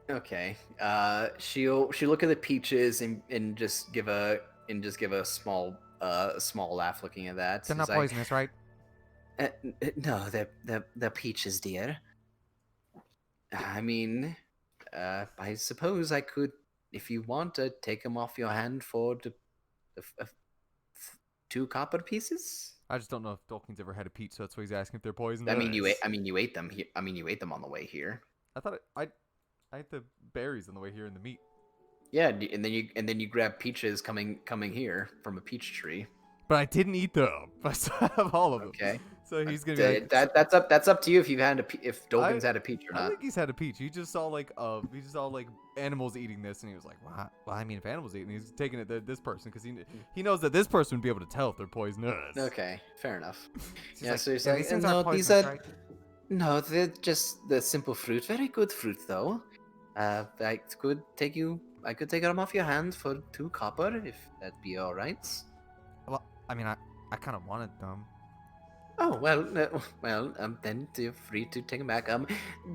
Okay. She'll look at the peaches and just give a small laugh looking at that. They're She's not like, poisonous, right? No, they're peaches, dear. I mean, I suppose I could, if you want to, take them off your hand for 2 copper pieces. I just don't know if Dolkin's ever had a peach, so that's why he's asking if they're poisonous. I mean, you ate them here. I mean, you ate them on the way here. I thought I ate the berries on the way here in the meat. Yeah, and then you grab peaches coming here from a peach tree. But I didn't eat them. I still have all of them. Okay. So he's gonna be like, that's up to you if you've had if Dolkin's had a peach or I not. think he's had a peach. He just saw like animals eating this, and he was like, "Well, I mean, if animals eating, he's taking it to this person because he knows that this person would be able to tell if they're poisonous." Okay, fair enough. He's Yeah, like, so he's "Yeah, like, these things no, aren't these poisonous, are right?" no, they're just the simple fruit. Very good fruit though. I could take them off your hand for 2 copper if that'd be all right. Well, I mean, I kind of wanted them. Oh well, then you're free to take them back.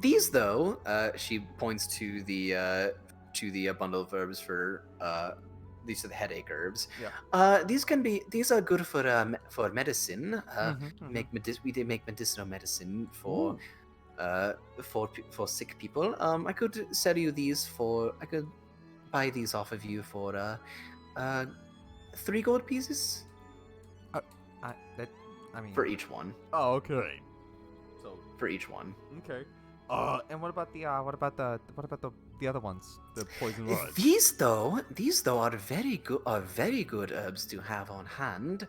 These though, she points to the bundle of herbs for these are the headache herbs. Yeah. These are good for medicine. Mhm. They make medicinal medicine for sick people. I could sell you these I could buy these off of you for 3 gold pieces I mean, for each one. oh, okay. So For each one. okay. And what about the other ones? The poison ones. These though are very good herbs to have on hand.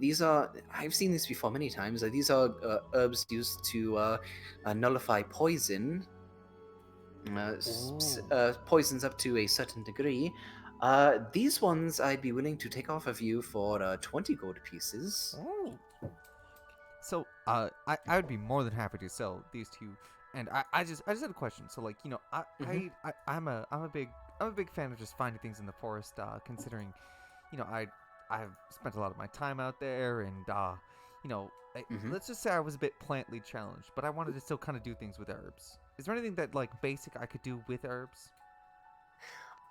These are I've seen this before many times. These are herbs used to nullify poison. Poisons up to a certain degree. These ones I'd be willing to take off of you for 20 gold pieces. Oh. So, I would be more than happy to sell these to you. And I just had a question. So, like, you know, Mhm. I'm a big fan of just finding things in the forest. Considering, you know, I've spent a lot of my time out there, and you know, Mhm. let's just say I was a bit plantly challenged, but I wanted to still kind of do things with herbs. Is there anything that like basic I could do with herbs?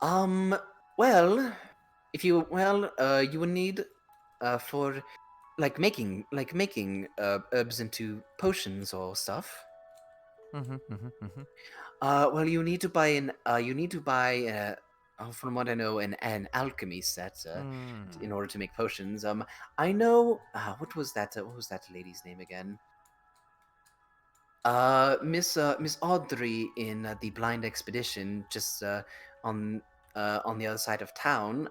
Well, if you you would need for making herbs into potions or stuff. Well, you need to buy from what I know, an alchemy set in order to make potions. I know. What was that? What was that lady's name again? Miss Audrey in the Blind Expedition, just on the other side of town,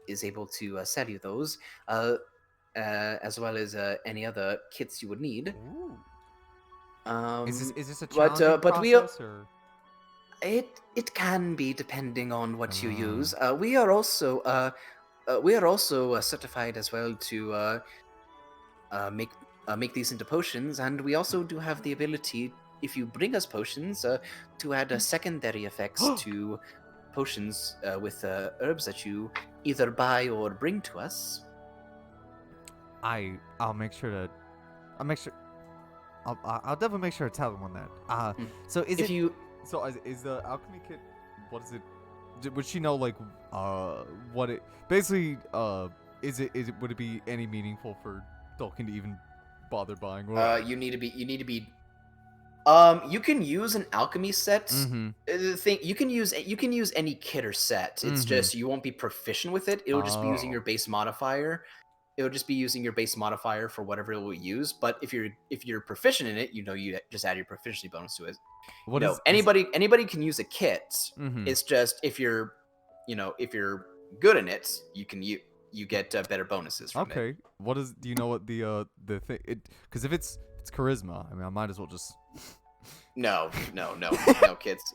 is able to sell you those, as well as any other kits you would need. Ooh. Um, Is this a but challenging but process or? it can be depending on what you Ah. use. We are also certified as well to make make these into potions, and we also do have the ability, if you bring us potions, to add secondary effects to potions with herbs that you either buy or bring to us. I'll make sure to I'll make sure I'll definitely make sure to tell them on that. Mm. So is If it you so is the alchemy kit, what is it? Would she know like what it basically is it would it be any meaningful for Tolkien to even bother buying? you need to be you can use an alchemy set. Mm-hmm. The thing you can use any kit or set. It's Mm-hmm. just you won't be proficient with it. It'll just be using your Oh. base modifier. It'll just be using your base modifier for whatever it will use. But if you're proficient in it, you know, you just add your proficiency bonus to it. What No, is anybody can use a kit. Mm-hmm. It's just if you're good in it, you get better bonuses from it. Okay. What is do you know what the thing because if it's charisma, I mean I might as well just No, kits.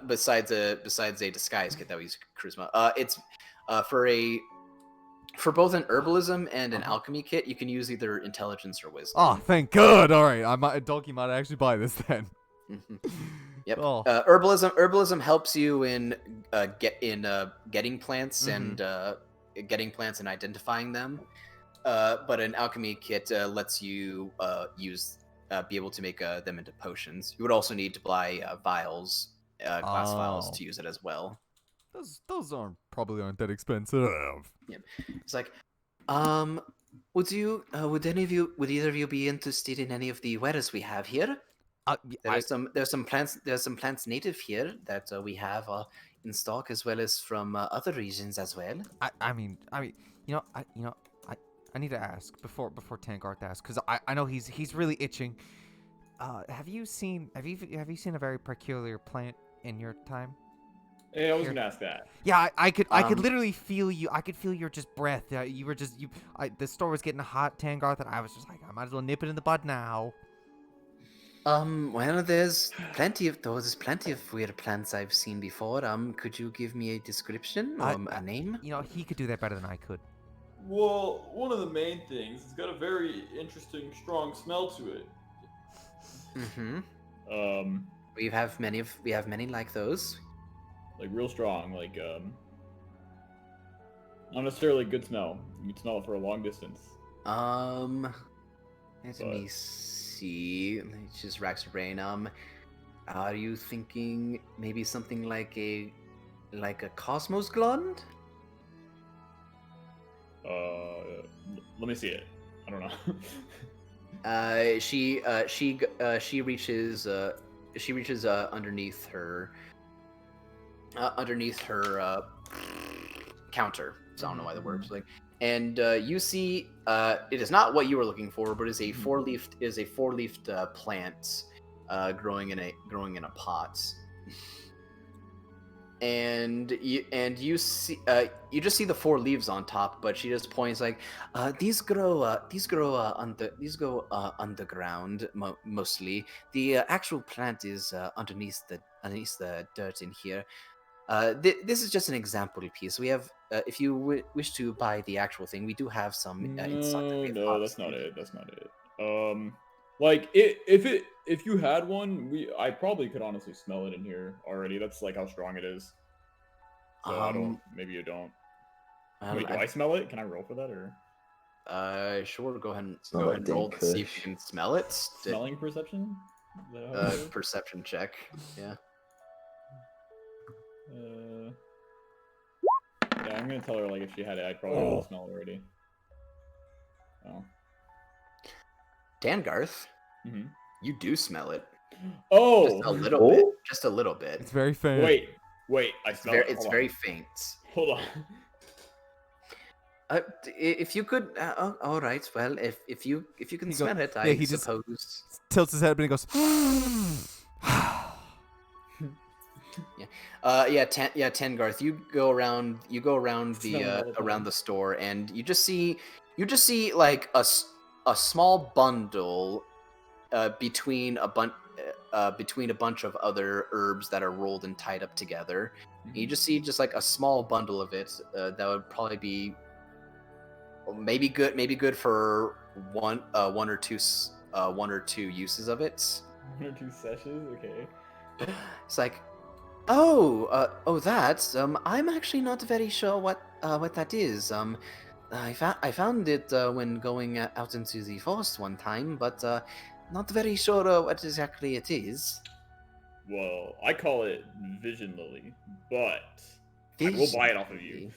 Besides a disguise kit that we use charisma, it's for both an herbalism and an alchemy kit. You can use either intelligence or wisdom. Oh, thank God. All right. Donkey might actually buy this then. Yep. Oh. Herbalism helps you in getting plants Mhm. and getting plants and identifying them. But an alchemy kit lets you be able to make them into potions. You would also need to buy vials, glass vials, Oh. to use it as well. Those aren't that expensive. Yep. It's like, would either of you be interested in any of the wares we have here? There's some plants native here that we have in stock, as well as from other regions as well. I mean, you know, I need to ask before Tangarth asks because I know he's really itching. Have you seen a very peculiar plant in your time? Hey, I was Here. gonna ask that. Yeah, I could Um, literally feel you. I could feel your just breath. You were just the store was getting hot, Tangarth, and I was just like, I might as well nip it in the bud now. Well, there's plenty of weird plants I've seen before. Could you give me a description or a name? You know, he could do that better than I could. Well, one of the main things, it's got a very interesting, strong smell to it. Mm-hmm. Um, We have many like those. like real strong, like not necessarily good smell. You can smell it for a long distance. Let But- me see. It just racks your brain. Are you thinking maybe something like a cosmos glond? Let me see it. I don't know. She reaches underneath her counter. So I don't know why the word's like. And you see, it is not what you were looking for, but is a four-leafed plant growing in a pot. And you see, you just see the 4 leaves on top, but she just points like, these grow underground mostly. The actual plant is underneath the dirt in here. This is just an example piece. We have, if you wish to buy the actual thing, we do have some in stock that we have No, that's not harvested. it. That's not it. If you had one, I probably could honestly smell it in here already. That's like how strong it is. So I don't. Maybe you don't. Well, Wait, do I smell it? Can I roll for that or sure. Go ahead and not like roll Dane to see if Kush. you can smell it. smelling perception? Is that how it is? Perception check. Yeah. Yeah, I'm gonna tell her like if she had it, I'd probably be able to smell it already. Oh. Dangarth, Mm-hmm. you do smell it. Oh. Just a little bit. Just a little bit. It's very faint. Wait. I smell it. It's Hold very on. faint. Hold on. If you could, all right. Well, if you can He smell it, yeah, I he just- suppose. Tilts his head and he goes. Tengarth, you go around Smelling all the around time. the store, and you just see like a small bundle between a bunch of other herbs that are rolled and tied up together. And you just see like a small bundle of it that would probably be maybe good for one or two uses of it. 1 or 2 sessions. Okay. It's like, that. I'm actually not very sure what that is. I found it when going out into the forest one time, but not very sure what exactly it is. Well, I call it Vision Lily, but I will buy it off of you.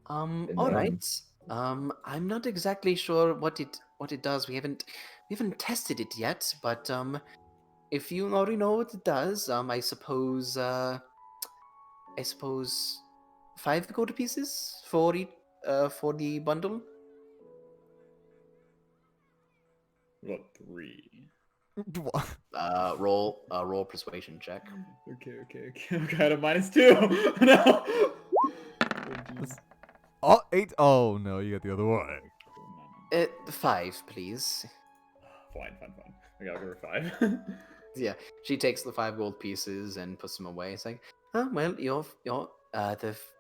All right. I'm not exactly sure what it does. We haven't tested it yet, but if you already know what it does, I suppose 5 gold pieces for the bundle. What 3? Roll persuasion check. Okay. I got a -2. No. Oh, 8. Oh no, you got the other one. 5, please. Fine. I gotta give her 5. Yeah, she takes the 5 gold pieces and puts them away. It's like, oh well,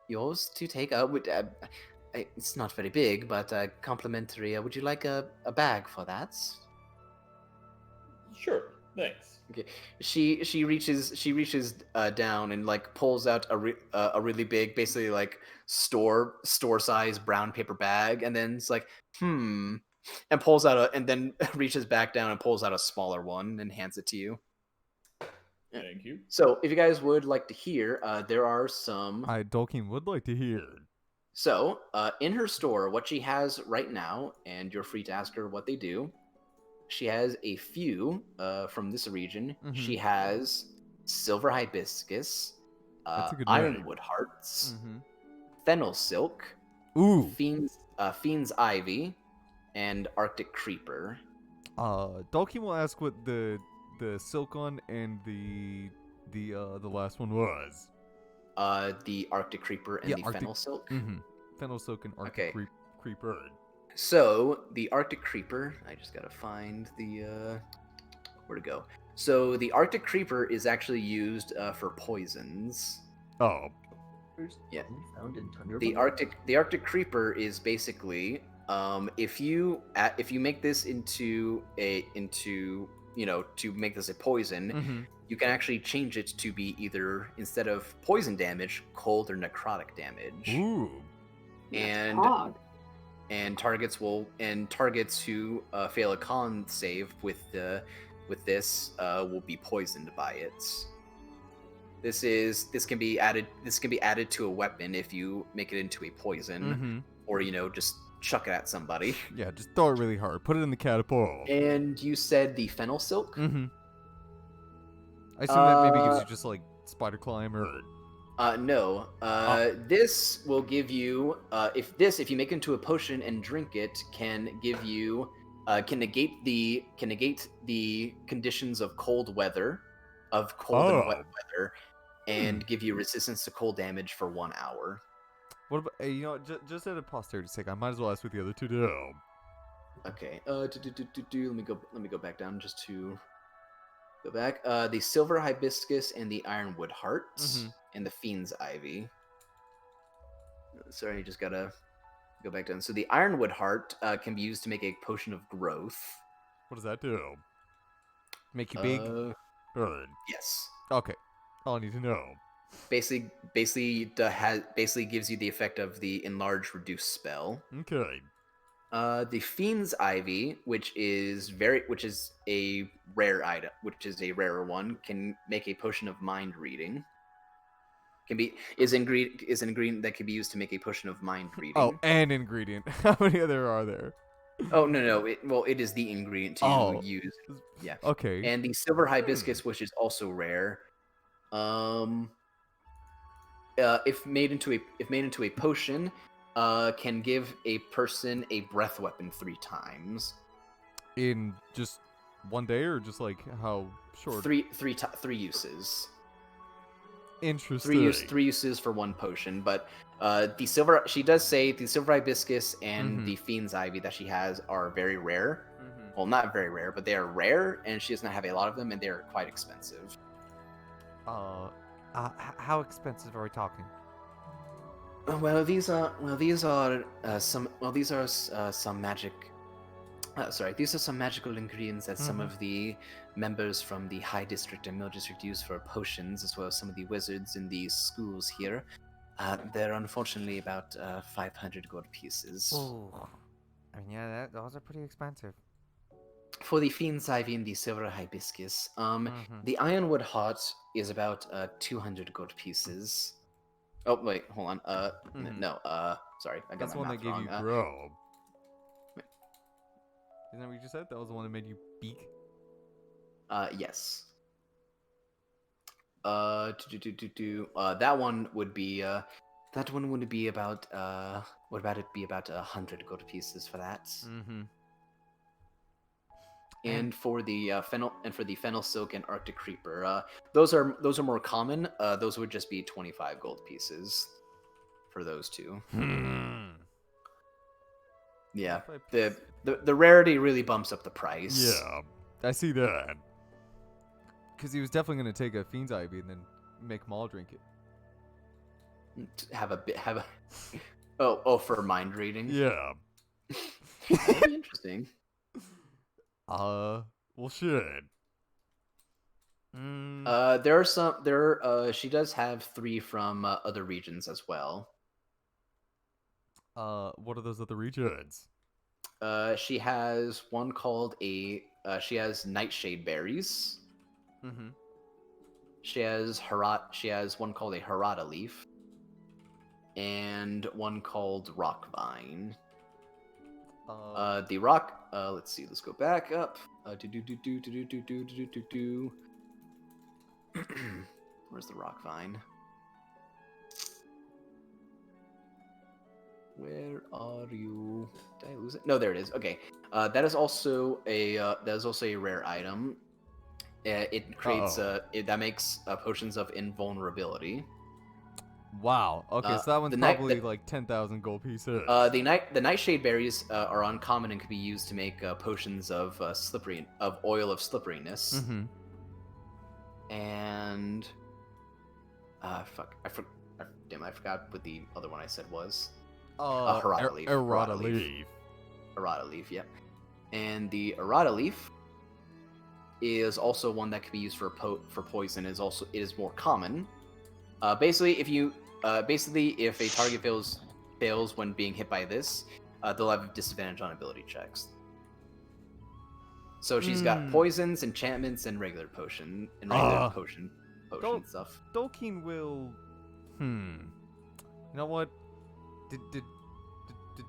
yours to take. It's not very big, but complimentary. Would you like a bag for that? Sure. Thanks. Okay. She reaches down and like pulls out a really big, basically like store size brown paper bag, and then it's like and pulls out and then reaches back down and pulls out a smaller one and hands it to you. Thank you. So if you guys would like to hear, there are some. Dolkeen would like to hear. So in her store, what she has right now, and you're free to ask her what they do. She has a few from this region. Mhm. She has silver hibiscus, That's a good ironwood hearts, fennel silk, Ooh. fiend's ivy, and arctic creeper. Dolkeen will ask what the silk one and the last one was. The arctic creeper and the fennel silk. Fennel silk and arctic creeper. So the arctic creeper, I just gotta find the where to go. So the arctic creeper is actually used for poisons. Oh. Yeah. Found in Tundra. The arctic creeper is basically if you make this into to make this a poison, you can actually change it to be either, instead of poison damage, cold or necrotic damage. Ooh. And targets who fail a con save with this will be poisoned by it. This can be added to a weapon if you make it into a poison, or just chuck it at somebody. Yeah, just throw it really hard. Put it in the catapult. And you said the fennel silk? I assume that maybe gives you just like spider climb or. No. This will give you if you make it into a potion and drink it, can give you can negate the conditions of cold weather, and wet weather, and give you resistance to cold damage for 1 hour. What about just out of posterity's sake, I might as well ask what the other two do. Okay. Let me go back down just to. Go back. The silver hibiscus and the ironwood heart Mhm. and the fiend's ivy. Sorry, I just gotta go back down. So the ironwood heart can be used to make a potion of growth. What does that do? Make you big? Good. Yes. Okay. All I need to know. Basically gives you the effect of the enlarge reduce spell. Okay. The Fiend's Ivy, which is a rare item, which is a rarer one, can make a potion of mind reading. Is an ingredient that can be used to make a potion of mind reading. Oh, an ingredient. How many other are there? Oh no! It is the ingredient to use. Yeah. Okay. And the silver hibiscus, which is also rare. If made into a potion, can give a person a breath weapon 3 times. In just one day, or just like how short? Three uses. Interesting. Three uses for one potion, but she does say the silver hibiscus and the fiend's ivy that she has are very rare. Well, not very rare, but they are rare, and she does not have a lot of them, and they are quite expensive. How expensive are we talking? These are some magic. These are some magical ingredients that some of the members from the High District and Middle District use for potions, as well as some of the wizards in these schools here. They're unfortunately about 500 gold pieces. Oh, I mean, yeah, those are pretty expensive. For the Fiend's Ivy and the Silver Hibiscus, the Ironwood Heart is about 200 gold pieces. Oh wait, hold on. No. Sorry, I got That's the my one math that gave wrong. you grow. Isn't that what you just said? That was the one that made you beak? Yes. That one would be about what about it be about 100 gold pieces for that? Mm-hmm. And for the fennel silk and Arctic creeper, those are more common. Those would just be 25 gold pieces for those two. Yeah, the rarity really bumps up the price. Yeah, I see that. Because he was definitely going to take a Fiend's Ivy and then make Maul drink it. For mind reading. Yeah. That'd be interesting. Well, shit. She does have 3 from other regions as well. What are those other regions? She has one called she has nightshade berries. Mm-hmm. She has one called a Harada leaf, and one called rock vine. The rock. Let's see. Let's go back up. Where's the rock vine? Where are you? Did I lose it? No, there it is. Okay. That is also a rare item. It creates that makes potions of invulnerability. Wow. Okay, so that one's probably like 10,000 gold pieces. The nightshade berries are uncommon and can be used to make potions of oil of slipperiness. Mm-hmm. And I forgot what the other one I said was. Harada leaf. Harada leaf. Harada leaf, yep. And the Harada leaf is also one that can be used for poison. It is more common. Basically, if a target fails when being hit by this, they'll have a disadvantage on ability checks. So she's got poisons, enchantments, and regular potion stuff. Dolkeen will. You know what? Did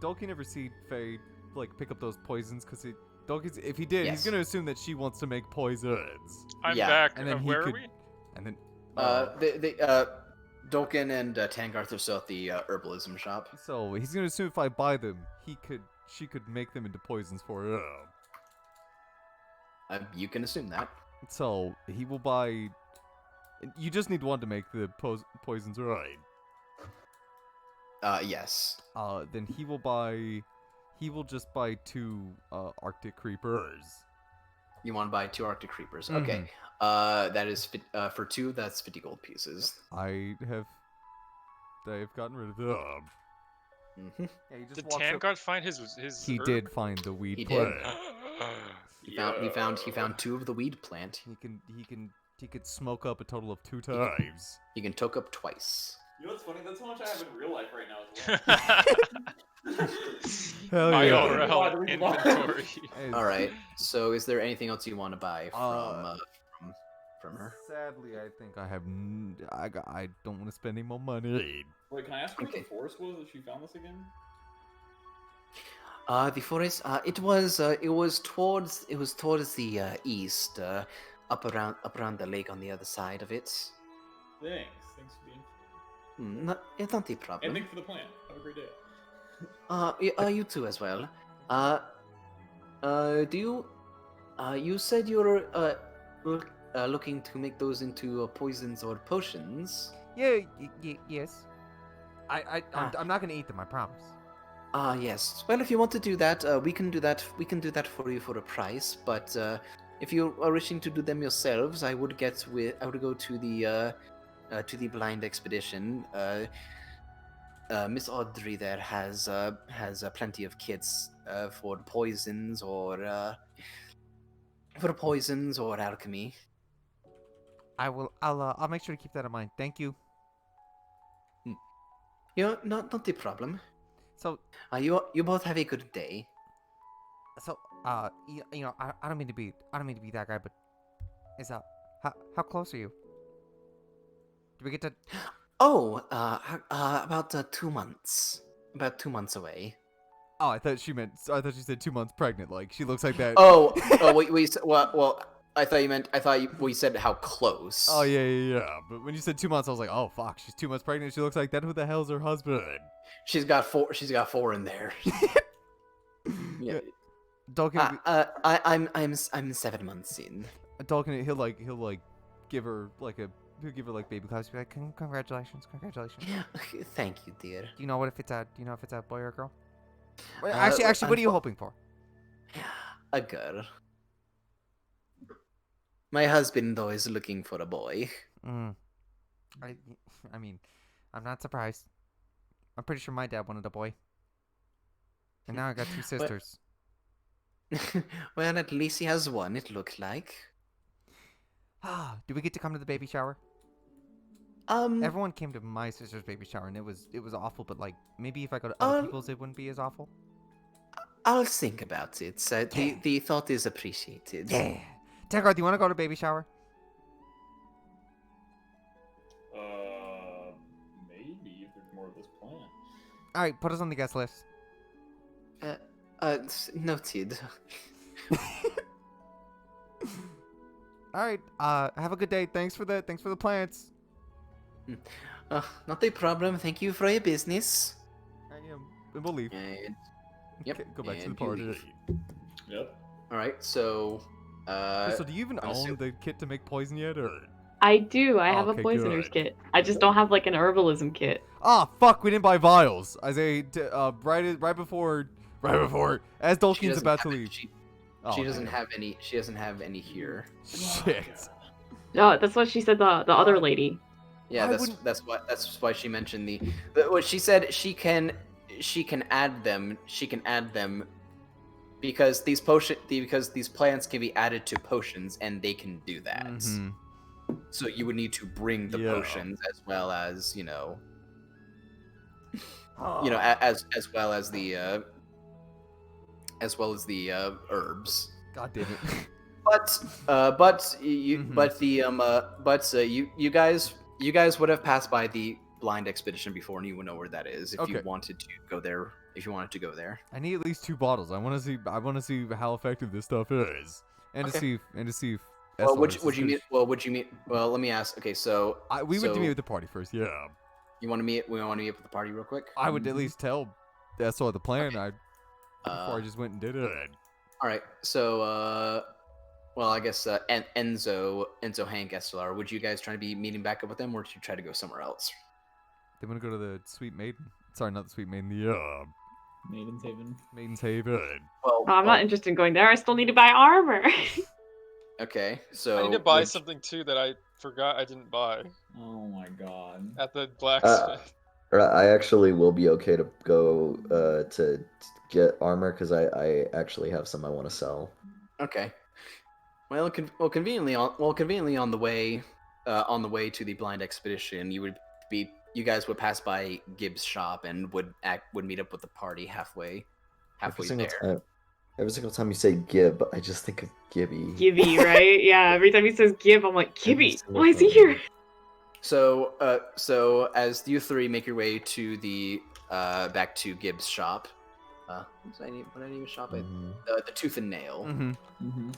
Dolkeen ever see Faye like pick up those poisons? Because if he did, he's gonna assume that she wants to make poisons. I'm back. And then where are we? And then Dolkin and Tangarth are still at the herbalism shop. So he's gonna assume if I buy them, she could make them into poisons for him. You can assume that. So he will buy. You just need one to make the poisons, right? Yes. Then he will buy. He will just buy 2 Arctic creepers. You want to buy 2 Arctic Creepers. Mhm. Okay. That is for 2. That's 50 gold pieces. I've gotten rid of them. Mm-hmm. Yeah, he just Did walks up. Tangard find his He herb? did find the weed He did. plant. He found 2 of the weed plant. He could smoke up a total of 2 times. He can toke up twice. You know what's funny? That's how much I have in real life right now as well. Hell My yeah. IRL inventory. Hey, All right. So, is there anything else you want to buy from her? Sadly, I think I have. I don't want to spend any more money. Wait, can I ask where Okay. the forest was that she found this again? The forest. It was towards the east, up around the lake on the other side of it. Thanks. Thanks for being. It's not a And problem. thanks for the plan. Have a great day. You too as well. Do you? You said you were looking to make those into poisons or potions. Yeah. Yes. I'm not gonna eat them. I promise. Yes. Well, if you want to do that, we can do that. We can do that for you for a price. But if you are wishing to do them yourselves, I would go to the blind expedition. Miss Audrey there has plenty of kits for poisons or alchemy. I'll make sure to keep that in mind. Thank you. Not a problem. So You both have a good day. I don't mean to be that guy, but how close are you? Do we get to? Oh, about 2 months. About 2 months away. Oh, I thought she said 2 months pregnant. Like she looks like that. Oh, well, I thought we said how close. Oh yeah. But when you said 2 months, I was like, oh fuck, she's 2 months pregnant. She looks like that. Who the hell's her husband? She's got 4. She's got 4 in there. Yeah. Dalkin, I'm 7 months in. Dalkin, he'll give her baby claps. Be like, congratulations. Thank you, dear. Do you know if it's a boy or a girl? Well, actually, what are you hoping for? A girl. My husband though is looking for a boy. I mean, I'm not surprised. I'm pretty sure my dad wanted a boy. And now I got 2 sisters. Well, at least he has one, it looked like. Do we get to come to the baby shower? Everyone came to my sister's baby shower, and it was awful. But like, maybe if I go to other people's, it wouldn't be as awful. I'll think about it. The thought is appreciated. Yeah. Tangard, do you want to go to baby shower? Maybe if there's more of this plan. All right, put us on the guest list. Noted. All right. Have a good day. Thanks for the plants. Not a problem. Thank you for your business. And we'll leave. And, yep. Okay, go back to the and you party. leave. Yep. All right. So. So do you even own the kit to make poison yet, or? I do. I have Okay, a poisoner's good. kit. I just don't have like an herbalism kit. Ah, fuck! We didn't buy vials. I say, right before, as Dolkin's about to leave. She Oh, doesn't damn. have any. She doesn't have any here. Shit. No, that's what she said. The other lady. Yeah, Why that's why she mentioned what she said. She can add them. She can add them because these plants can be added to potions, and they can do that. Mhm. So you would need to bring the Yeah. potions as well as as well as the herbs. God damn it. You guys would have passed by the blind expedition before, and you would know where that is if you Okay. wanted to go there. I need at least 2 bottles. I want to see how effective this stuff is, and Okay. to see if. Well, SLS would you is meet? Well, would you meet? Well, let me ask. Okay, so we would so meet at the party first. Yeah. you want to meet? We want to meet up at the party real quick. I would at least tell SO the plan. Okay. Before I just went and did it. All right. So, well, I guess Enzo, Hank, SLR. Would you guys try to be meeting back up with them, or would you try to go somewhere else? They want to go to the Sweet Maiden. Sorry, not the Sweet Maiden. The Maiden's Haven. Maiden's Haven. Well, Oh, I'm not interested in going there. I still need to buy armor. Okay, so I need to buy would- something too that I forgot I didn't buy Oh my god. at the blacksmith. I actually will be okay to go to get armor because I actually have some I want to sell. Okay. Well, conveniently on the way to the blind expedition, you guys would pass by Gibbs' shop and would meet up with the party halfway there. Every single time you say Gib, I just think of Gibby. Gibby, right? Yeah, every time he says Gib, I'm like, Gibby, single why is he time. here? So as you three make your way to the back to Gibbs' shop, what did I name his shop? Mhm. The Tooth and Nail. Mm-hmm.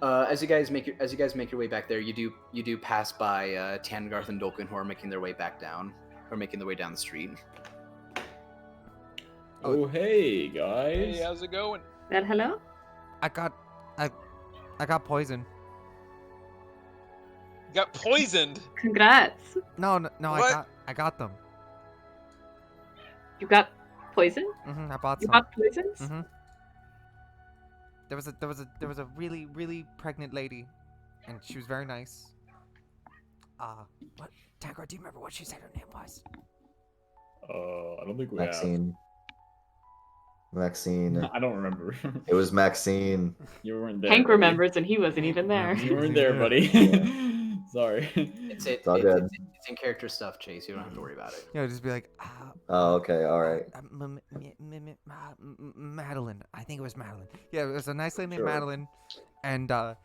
As you guys make your way back there, you do pass by Tangarth and Dolkin, who are making their way back down, or making their way down the street. Oh, hey, guys. Hey, how's it going? That hello? I got poisoned. You got poisoned. Congrats. No, What? I got them. You got poison? I bought You some. got poisons? Mhm. There was a really, really pregnant lady, and she was very nice. What? Tangar, do you remember what she said her name was? I don't think we have. Maxine. I don't remember. It was Maxine. You weren't there. Hank buddy. remembers, and he wasn't even there. You weren't there, buddy. Sorry. It's all good. It's in character stuff, Chase. You don't have to worry about it. Yeah, just be like, Oh, okay, all right. Madeline. I think it was Madeline. Yeah, it was a nice lady named Sure. Madeline, and then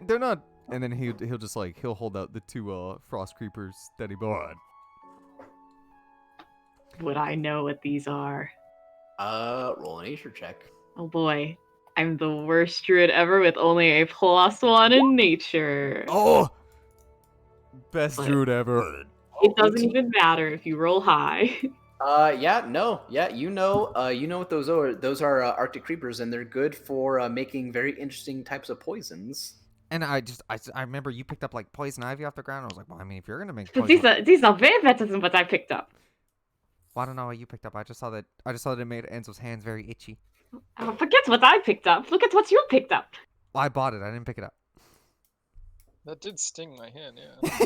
they're not. And then he'll just like he'll hold out the two frost creepers that he bought. Would I know what these are? Roll a nature check. Oh boy. I'm the worst druid ever with only a +1 in nature. Oh, best What? druid ever. It doesn't even matter if you roll high. You know what those are. Those are Arctic creepers, and they're good for making very interesting types of poisons. And I remember you picked up like poison ivy off the ground. I was like, well, I mean, if you're gonna make But poison, these are way better than what I picked up. well, I don't know what you picked up. I just saw that it made Enzo's hands very itchy. Forget what I picked up. Look at what you picked up. Well, I bought it. I didn't pick it up. That did sting my hand, yeah.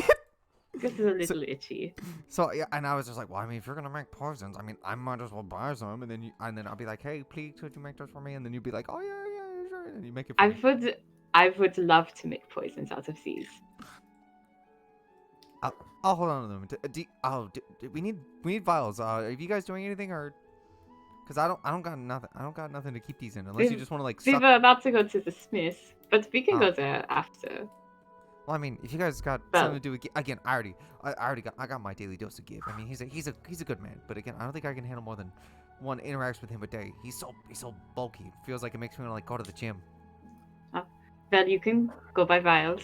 This is a little itchy. So yeah, and I was just like, well, I mean, if you're gonna make poisons, I mean, I might as well buy some. And then I'll be like, hey, please, could you make those for me? And then you'd be like, oh yeah, sure. And then you make it for me. I would love to make poisons out of these. Oh, hold on a moment. We need vials. Are you guys doing anything or? Cause I don't got nothing. I don't got nothing to keep these in unless you just want to like. We Suck. were about to go to the smith, but we can Oh. go there after. Well, I mean, if you guys got something to do with again, I got my daily dose of give. I mean, he's a good man, but again, I don't think I can handle more than one interaction with him a day. He's so bulky. It feels like it makes me want to like go to the gym. Well, you can go buy vials,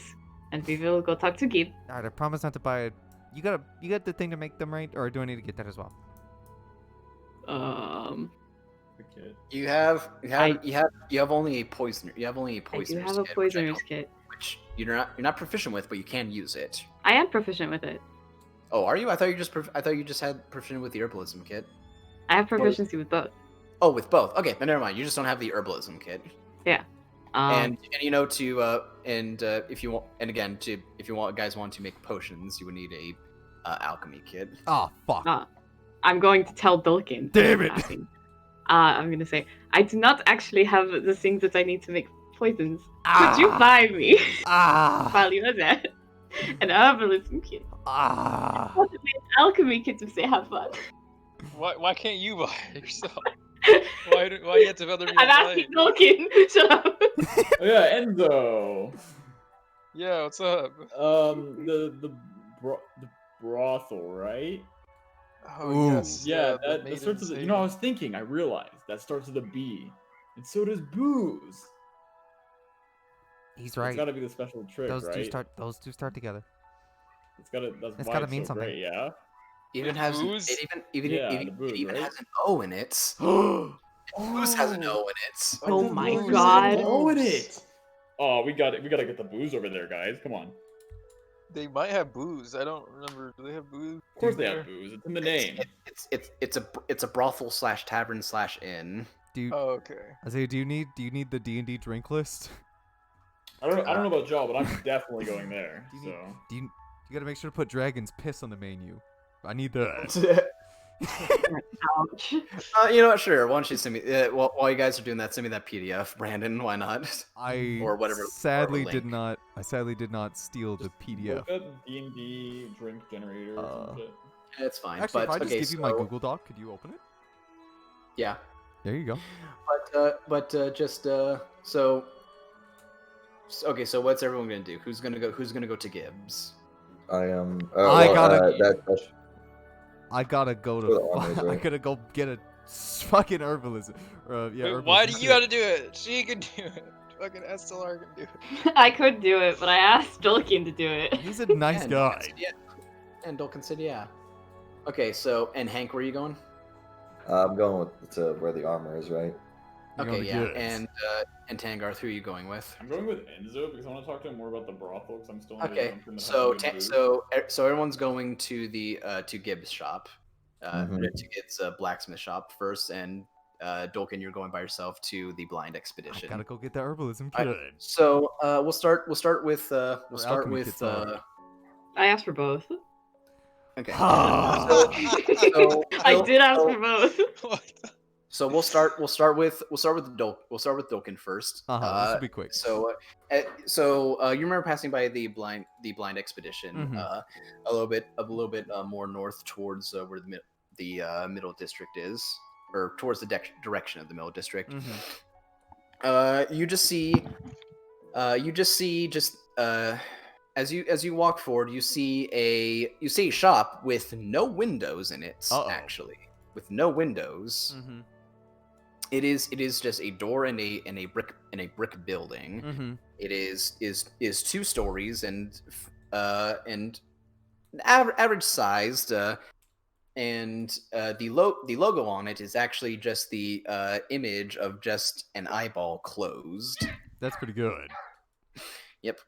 and we will go talk to Gib. All right, I promise not to buy it. You got the thing to make them, right? Or do I need to get that as well? Okay. You have only a poisoner. You have only a I do poisoner's have a kit, poisoner's kit. which you're not proficient with, but you can use it. I am proficient with it. Oh, are you? I thought you just had proficient with the herbalism kit. I have proficiency with both. Oh, with both. Okay, then never mind. You just don't have the herbalism kit. Yeah. And you know if you want guys want to make potions, you would need a alchemy kit. Oh fuck! I'm going to tell Dulkin. Damn it! I'm gonna say I do not actually have the things that I need to make poisons. Could you buy me while you are there an herbalism kit? Possibly an alchemy kit if they have fun. Why can't you buy it yourself? Why do you have to have other people I'm buy asking it? Dulkin. Shut up. Oh yeah, Enzo. Yeah, what's up? The brothel, right? Oh Ooh. yes. Yeah, the that starts with. maidens I was thinking. I realized that starts with a B, and so does booze. He's It's right. got to be the special trick, Those right? two start together. It's got to. That's It's why gotta it's mean so something. great, yeah. Even The has booze? it even right? has an O in it. Booze has an O in it. Oh It my doesn't God. know it. Oh, we got it. We gotta get the booze over there, guys. Come on. They might have booze. I don't remember. Do they have booze? Of course they have booze. It's in the name. It's a brothel / tavern / inn. Do you, Oh, okay. Isaiah, do you need the D&D drink list? I don't know about y'all, but I'm definitely going there. Do you So need, you gotta make sure to put dragon's piss on the menu. I need that. Ouch. You know what? Sure. Why don't you send me? While you guys are doing that, send me that PDF, Brandon. Why not? I Or whatever. sadly whatever did link. not. I sadly did not steal the PDF. look up D&D drink generator or some shit. It's fine. Actually, if but I just okay, give you my so- Google Doc, could you open it? Yeah. There you go. Okay. So what's everyone gonna do? Who's gonna go to Gibbs? I am. I gotta- That's I gotta go For the to. armors, I right? gotta go get a fucking herbalism. Wait, Herbalism why do you kit. gotta do it? She can do it. Fucking SLR can do it. I could do it, but I asked Jolkien to do it. He's a nice And guy. Dolkin said yeah. And Dolkin said yeah. Okay. So and Hank, where are you going? I'm going to where the armor is, right? You're Okay. going to Yeah. Gibbs. And Tangarth, who are you going with? I'm going with Enzo because I want to talk to him more about the brothel because I'm still in the Okay. assumption that So has to do with so everyone's going to the to Gibbs' shop, Mhm. to Gibbs' blacksmith shop first, and Dolkin, you're going by yourself to the blind I expedition. gotta go get the herbalism I- kit. So we'll start with alchemy kits are. I asked for both. okay. Ah. I did ask so- for both. What the- So we'll start with Dolkin first. This will be quick. So you remember passing by the blind expedition, Mhm. a little bit more north towards where the middle district is, or towards the direction of the middle district. Mhm. You just see as you walk forward, you see a shop with no windows in it. Uh-oh. Actually, with no windows. Mhm. It is just a door in a brick building. Mhm. It is 2 stories and average sized. And the logo on it is actually just the image of just an eyeball closed. That's pretty good. Yep.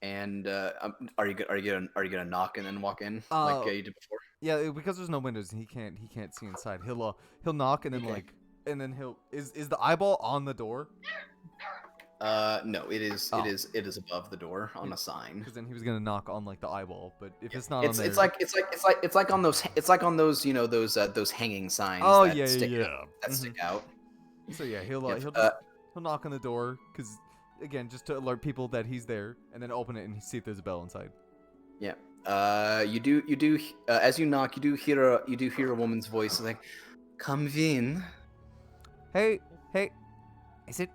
And are you gonna knock and then walk in like you did before? Yeah, because there's no windows and he can't see inside. He'll knock and then Okay. is the eyeball on the door? No, it is Oh. it is above the door on a sign. Because then he was gonna knock on like the eyeball, but if it's not on there, It's like on those those hanging signs. Oh that yeah, stick yeah, out, that Mhm. stick out. So yeah, he'll Yep, he'll knock on the door because again just to alert people that he's there, and then open it and see if there's a bell inside. You do as you knock, you do hear a woman's voice like, "Come in." Hey, is it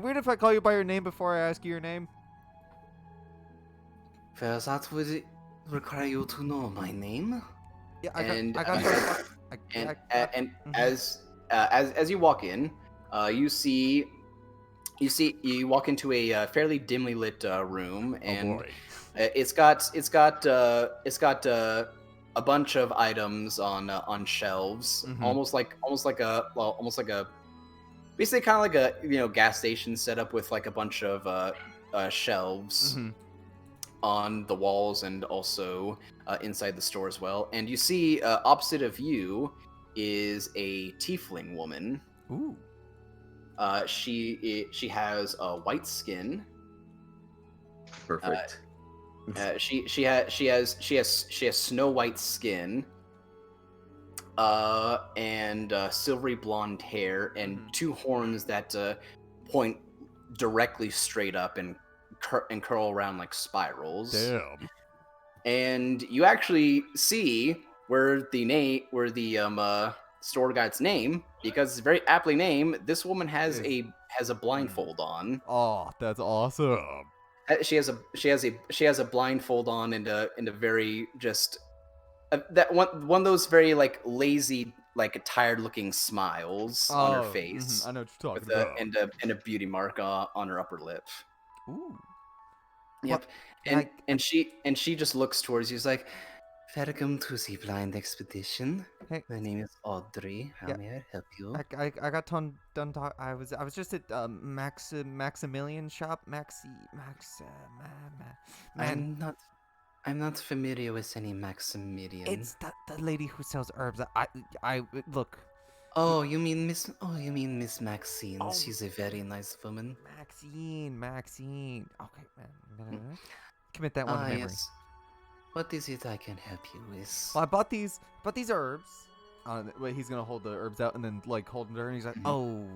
weird if I call you by your name before I ask you your name? Well, that would require you to know my name. Yeah, And, I got And mhm. as you walk in, you walk into a fairly dimly lit room, and Oh boy. it's got a bunch of items on shelves, Mhm. almost like a basically kind of like a gas station setup with like a bunch of shelves Mhm. on the walls and also inside the store as well. And you see opposite of you is a tiefling woman. Ooh. She has white skin. Perfect. She has snow white skin, and silvery blonde hair, and Mhm. 2 horns that point directly straight up and curl around like spirals. Damn. And you actually see where the store guy's name, because it's very aptly named. This woman has Yes. a blindfold on. Oh, that's awesome. She has a blindfold on and a very just that one of those very like lazy, like tired looking smiles on her face, I know what you're with talking about. and a beauty mark on her upper lip. Ooh. Yep. What- And she just looks towards you. She's like, "Welcome to the blind expedition. Hey. My name is Audrey. How Yeah. may I help you?" I got done talk. I was just at Maximilian shop. Man. I'm not familiar with any Maximilian. It's the lady who sells herbs. I look. Oh, you mean Miss? Oh, you mean Miss Maxine? Oh. She's a very nice woman. Maxine. Okay, man. I'm gonna commit that one to memory. Yes. What is it I can help you with? Well, I bought these herbs. Wait, he's gonna hold the herbs out and then like hold them there, and he's like, oh,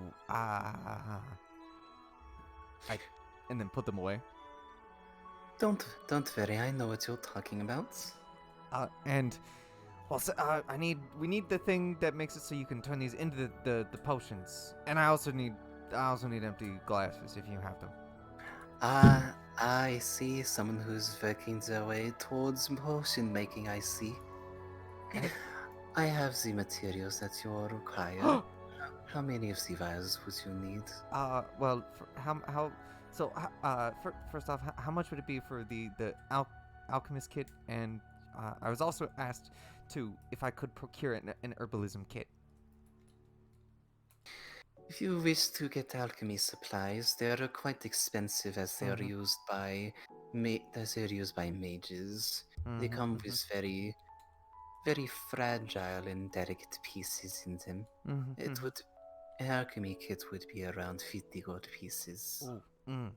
and then put them away. Don't worry. I know what you're talking about. And well, so, we need the thing that makes it so you can turn these into the potions, and I also need empty glasses if you have them. I see someone who's working their way towards potion making. I see. I have the materials that you require. How many of the vials would you need? Well, first off, how much would it be for the alchemist kit? And I was also asked if I could procure an herbalism kit. If you wish to get alchemy supplies, they are quite expensive as they are used by mages. They come with very, very fragile and delicate pieces in them. An alchemy kit would be around 50 gold pieces. And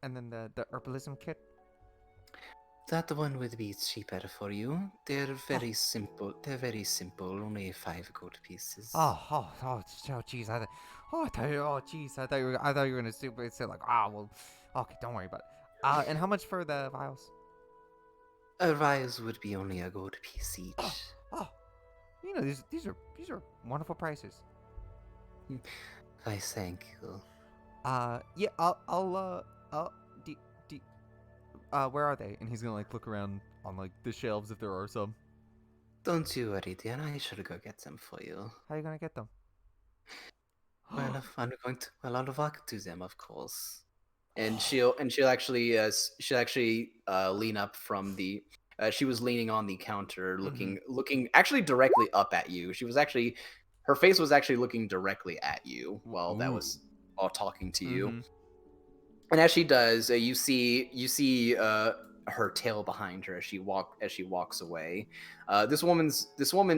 then the herbalism kit? That one would be cheaper for you. They're very simple. They're very simple. Only 5 gold pieces. Jeez. I thought you were gonna say like, well, okay, don't worry about it. And how much for the vials? Vials would be only a gold piece each. You know, these are wonderful prices. I thank you. Yeah, where are they? And he's gonna like look around on like the shelves if there are some. Don't you worry, dear. I should go get them for you. How are you gonna get them? Well, I'll walk to them, of course. And she'll actually lean up from the. She was leaning on the counter, looking actually directly up at you. Her face was actually looking directly at you while that was all talking to you. And as she does, you see her tail behind her as she walks away. This woman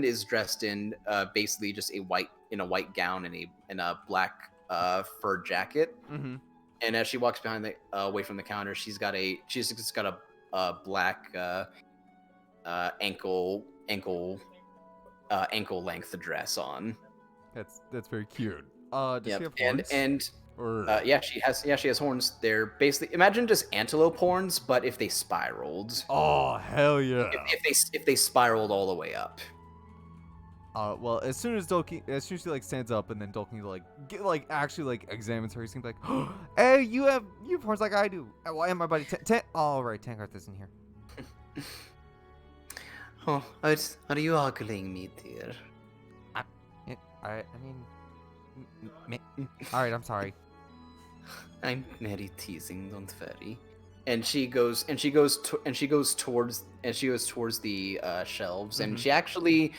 is dressed in basically just a white gown and a black fur jacket. And as she walks away from the counter, she's just got a black ankle length dress on. That's very cute. Does she have horns? Yeah, she has horns. They're basically, imagine just antelope horns, but if they spiraled. Oh, hell yeah! If they spiraled all the way up. Well, as soon as she like stands up, and then Dolkin actually examines her, he seems like, oh, hey, you have horns like I do. Well, and my buddy all right, Tangarth isn't here. Oh, are you ogling me, dear? I mean, all right, I'm sorry. I'm merely teasing, don't worry. And she goes towards the shelves, and she actually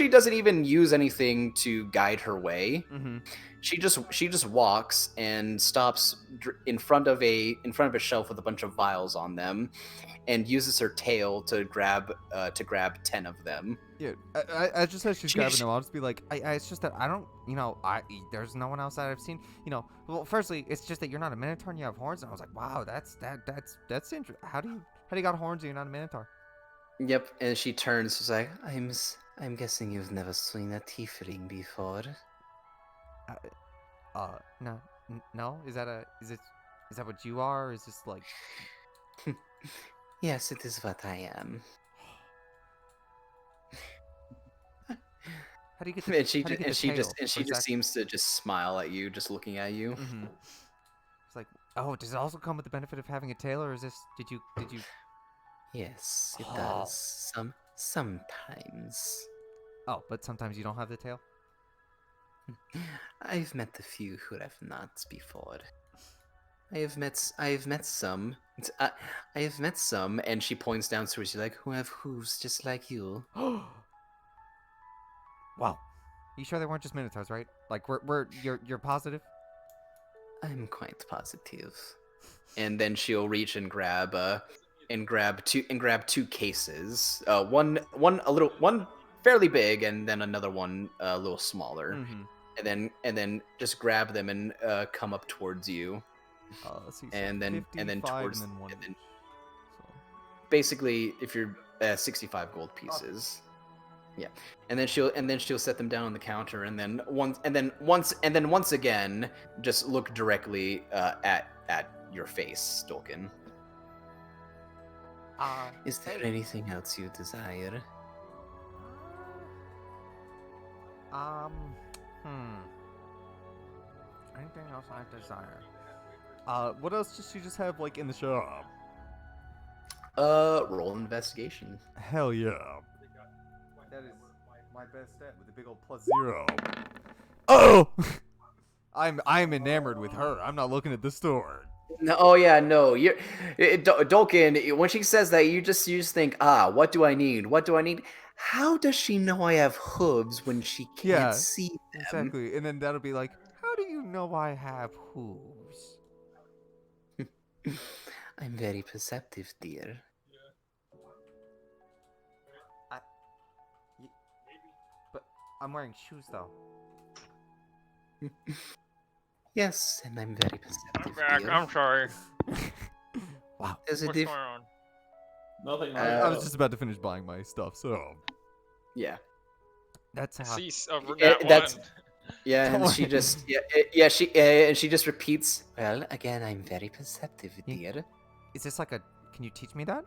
doesn't even use anything to guide her way. She just walks and stops in front of a shelf with a bunch of vials on them, and uses her tail to grab 10 of them. Yeah, I just as she's grabbing them, I'll just be like, it's just that I don't, there's no one else that I've seen, well, firstly, it's just that you're not a Minotaur and you have horns, and I was like, wow, that's interesting. How do you got horns and you're not a Minotaur? Yep, and she turns, she's like, I'm guessing you've never seen a tiefling before. No, is that what you are? Or is this like? Yes, it is what I am. How do you get the, she just seems to just smile at you, just looking at you. It's like, oh, does it also come with the benefit of having a tail, or is this? Did you? Yes, it does. Sometimes. Oh, but sometimes you don't have the tail. I've met a few who have not before. I've met some. I have met some, and she points down to her. She's like, who have hooves just like you. Wow, you sure they weren't just Minotaurs, right? Like, you're positive? I'm quite positive. And then she'll reach and grab two cases. One fairly big, and then another one a little smaller, Mm-hmm. and then just grab them and come up towards you, Let's see. So and then 55 towards and then one and then each. So. basically if you're 65 gold pieces. Yeah, and then she'll set them down on the counter, and then once again, just look directly at your face, Dolkin. Is there anything else you desire? Anything else I desire? What else does she just have like in the shop? Roll investigation. Hell yeah. That is my best stat with a big old +0. Oh! I'm enamored with her. I'm not looking at the store. No, oh yeah, no. Dolkin. When she says that, you just think, what do I need? What do I need? How does she know I have hooves when she can't see them? Exactly. And then that'll be like, how do you know I have hooves? I'm very perceptive, dear. But I'm wearing shoes though. Yes, and I'm very perceptive, I'm back. dear. I'm sorry. Wow. There's a What's going on? Nothing. I was just about to finish buying my stuff, so Yeah. that's how. Cease over Yeah, that that's- one. Yeah, and she just and she just repeats. Well, again, I'm very perceptive, dear. Is this like a? Can you teach me that?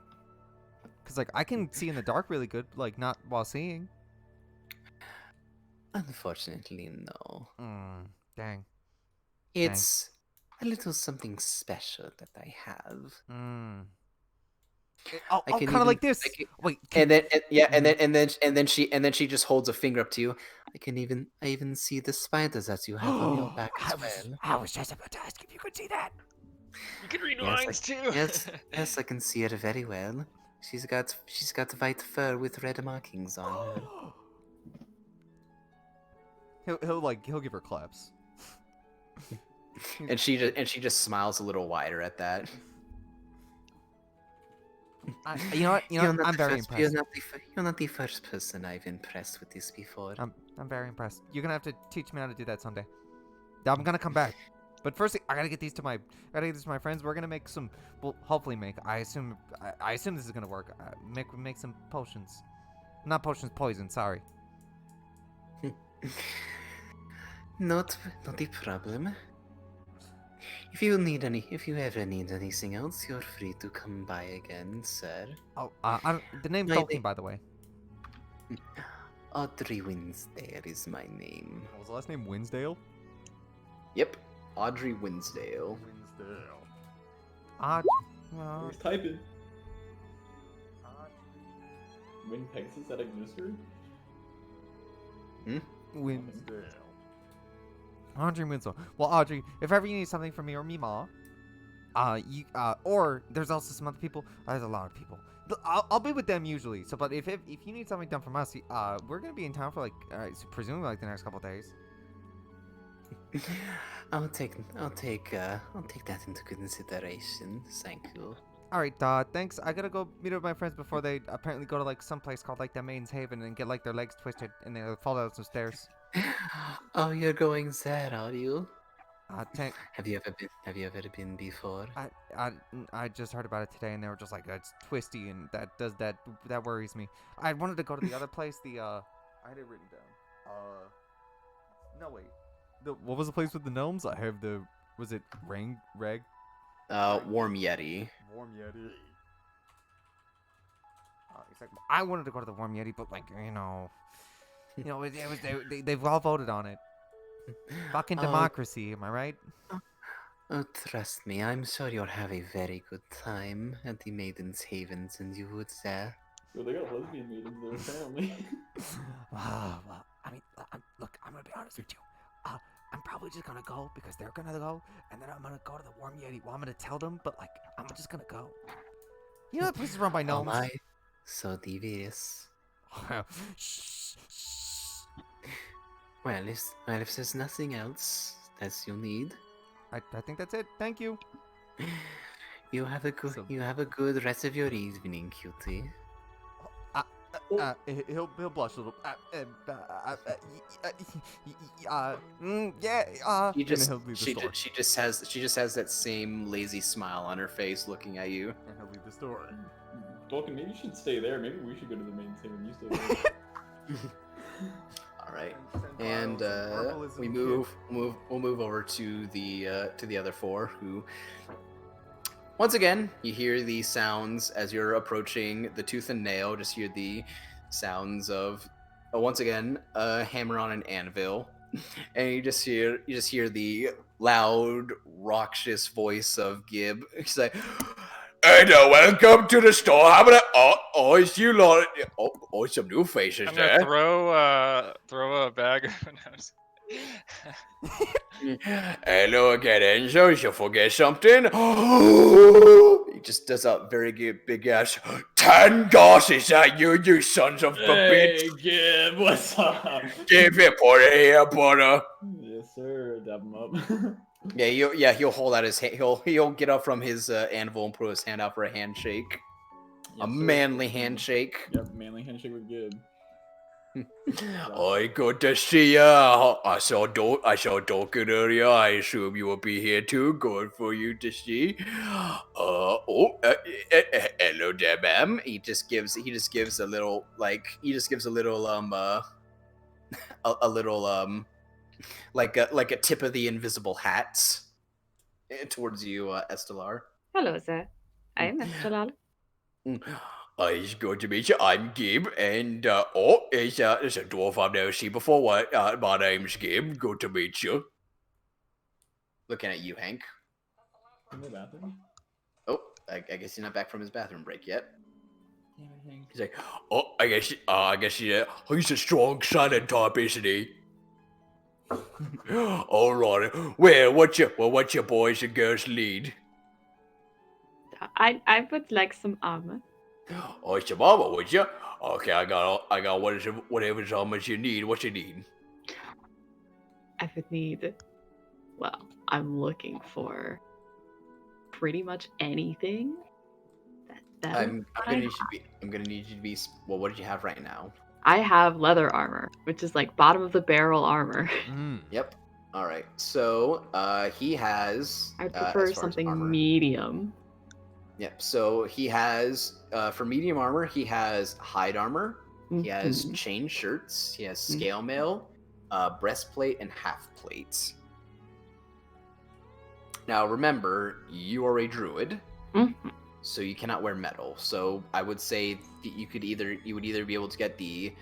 Cause like I can see in the dark really good, like not while seeing. Unfortunately, no. Dang. It's a little something special that I have. Oh, I can kind of like even- this. I can- Wait. And then she just holds a finger up to you. I even see the spiders that you have on your back as well. I was just about to ask if you could see that. You can read Yes, lines too. Yes, I can see it very well. She's got white fur with red markings on her. He'll give her claps. And she just smiles a little wider at that. You know what? I'm very impressed. You're not the first person I've impressed with this before. I'm very impressed. You're gonna have to teach me how to do that someday. I'm gonna come back. But first, I gotta get these to my friends. We're gonna make some. Well, hopefully make. I assume this is gonna work. Make some potions. Not potions, poison. Sorry. Not a problem. If you ever need anything else, you're free to come by again, sir. Oh, the name's My Tolkien, by the way. Audrey Winsdale is my name. What was the last name? Winsdale? Yep, Audrey Winsdale. Well, He's typing. Win Pegasus at Ignister? Winsdale. Audrey Winslow. Well, Audrey, if ever you need something from me or Mima, or there's also some other people. There's a lot of people. I'll be with them usually. So, but if you need something done from us, we're gonna be in town for like, presumably like the next couple days. I'll take that into consideration. Thank you. All right, thanks. I gotta go meet up with my friends before they apparently go to like some place called like the Maiden's Haven and get like their legs twisted and they fall down some stairs. Oh, you're going there, are you? Tank. Have you ever been before? I just heard about it today and they were just like, it's twisty and that worries me. I wanted to go to the other place. I had it written down. No wait. What was the place with the gnomes? I have was it Reg? Warm Yeti. Warm Yeti. Exactly. I wanted to go to the Warm Yeti, but like they've all voted on it. Fucking democracy, am I right? Oh, trust me, I'm sure you'll have a very good time at the Maiden's Havens and you would there. Yo, they got lesbian meetings there, apparently. Well, I mean, look, I'm gonna be honest with you. I'm probably just gonna go because they're gonna go, and then I'm gonna go to the Warm Yeti. Well, I'm gonna tell them, but like, I'm just gonna go. You know that place is run by gnomes. Oh my, so devious. Shh. Well, if there's nothing else that you need, I think that's it. Thank you. you have a good rest of your evening, cutie. He'll blush a little. Yeah. She And just he'll leave the store. she just has that same lazy smile on her face, looking at you. And he'll leave the store. Vulcan, maybe you should stay there. Maybe we should go to the main thing and you stay there. All right, and we'll move over to the other four who. Once again, you hear the sounds as you're approaching the Tooth and Nail. Just hear the sounds of, once again, a hammer on an anvil, and you just hear the loud, raucous voice of Gib. He's like, "And welcome to the store. How about it's you lot? Oh, some new faces I'm there." gonna throw a bag. Hello again, Enzo. Did you forget something? He just does a very good big ass. 10 goss, is that you sons of a bitch? Hey, Gib, what's up? Give it, Porter, here, Porter. Yes, sir. Dab him up. He'll hold out his hand. He'll get up from his anvil and put his hand out for a handshake. Yes, A sir. manly handshake. Yep, manly handshake with Gib. Oh, good to see ya. I saw Dolkin earlier. I assume you will be here too. Good for you to see. Hello there, ma'am. He just gives a little like like a tip of the invisible hat towards you, Estelar. Hello, sir. I am Estelal. It's good to meet you. I'm Gib, and it's a dwarf I've never seen before. My name's Gib. Good to meet you. Looking at you, Hank. In the bathroom? Oh, I guess he's not back from his bathroom break yet. Damn it, Hank. He's like, I guess he's a strong silent type, isn't he? All right. Well, what's your boys and girls lead? I would like some armor. Oh, it's your mama, would you? Okay, I got whatever's armor you need. What you need? I would need. Well, I'm looking for pretty much anything. I'm gonna need you to be. Well, what did you have right now? I have leather armor, which is like bottom of the barrel armor. Yep. All right. So he has. I prefer as far as something armor. medium. Yep. So he has for medium armor, he has hide armor. He has Mhm. chain shirts. He has scale mail, breastplate, and half plate. Now remember, you are a druid, so you cannot wear metal. So I would say that you would either be able to get the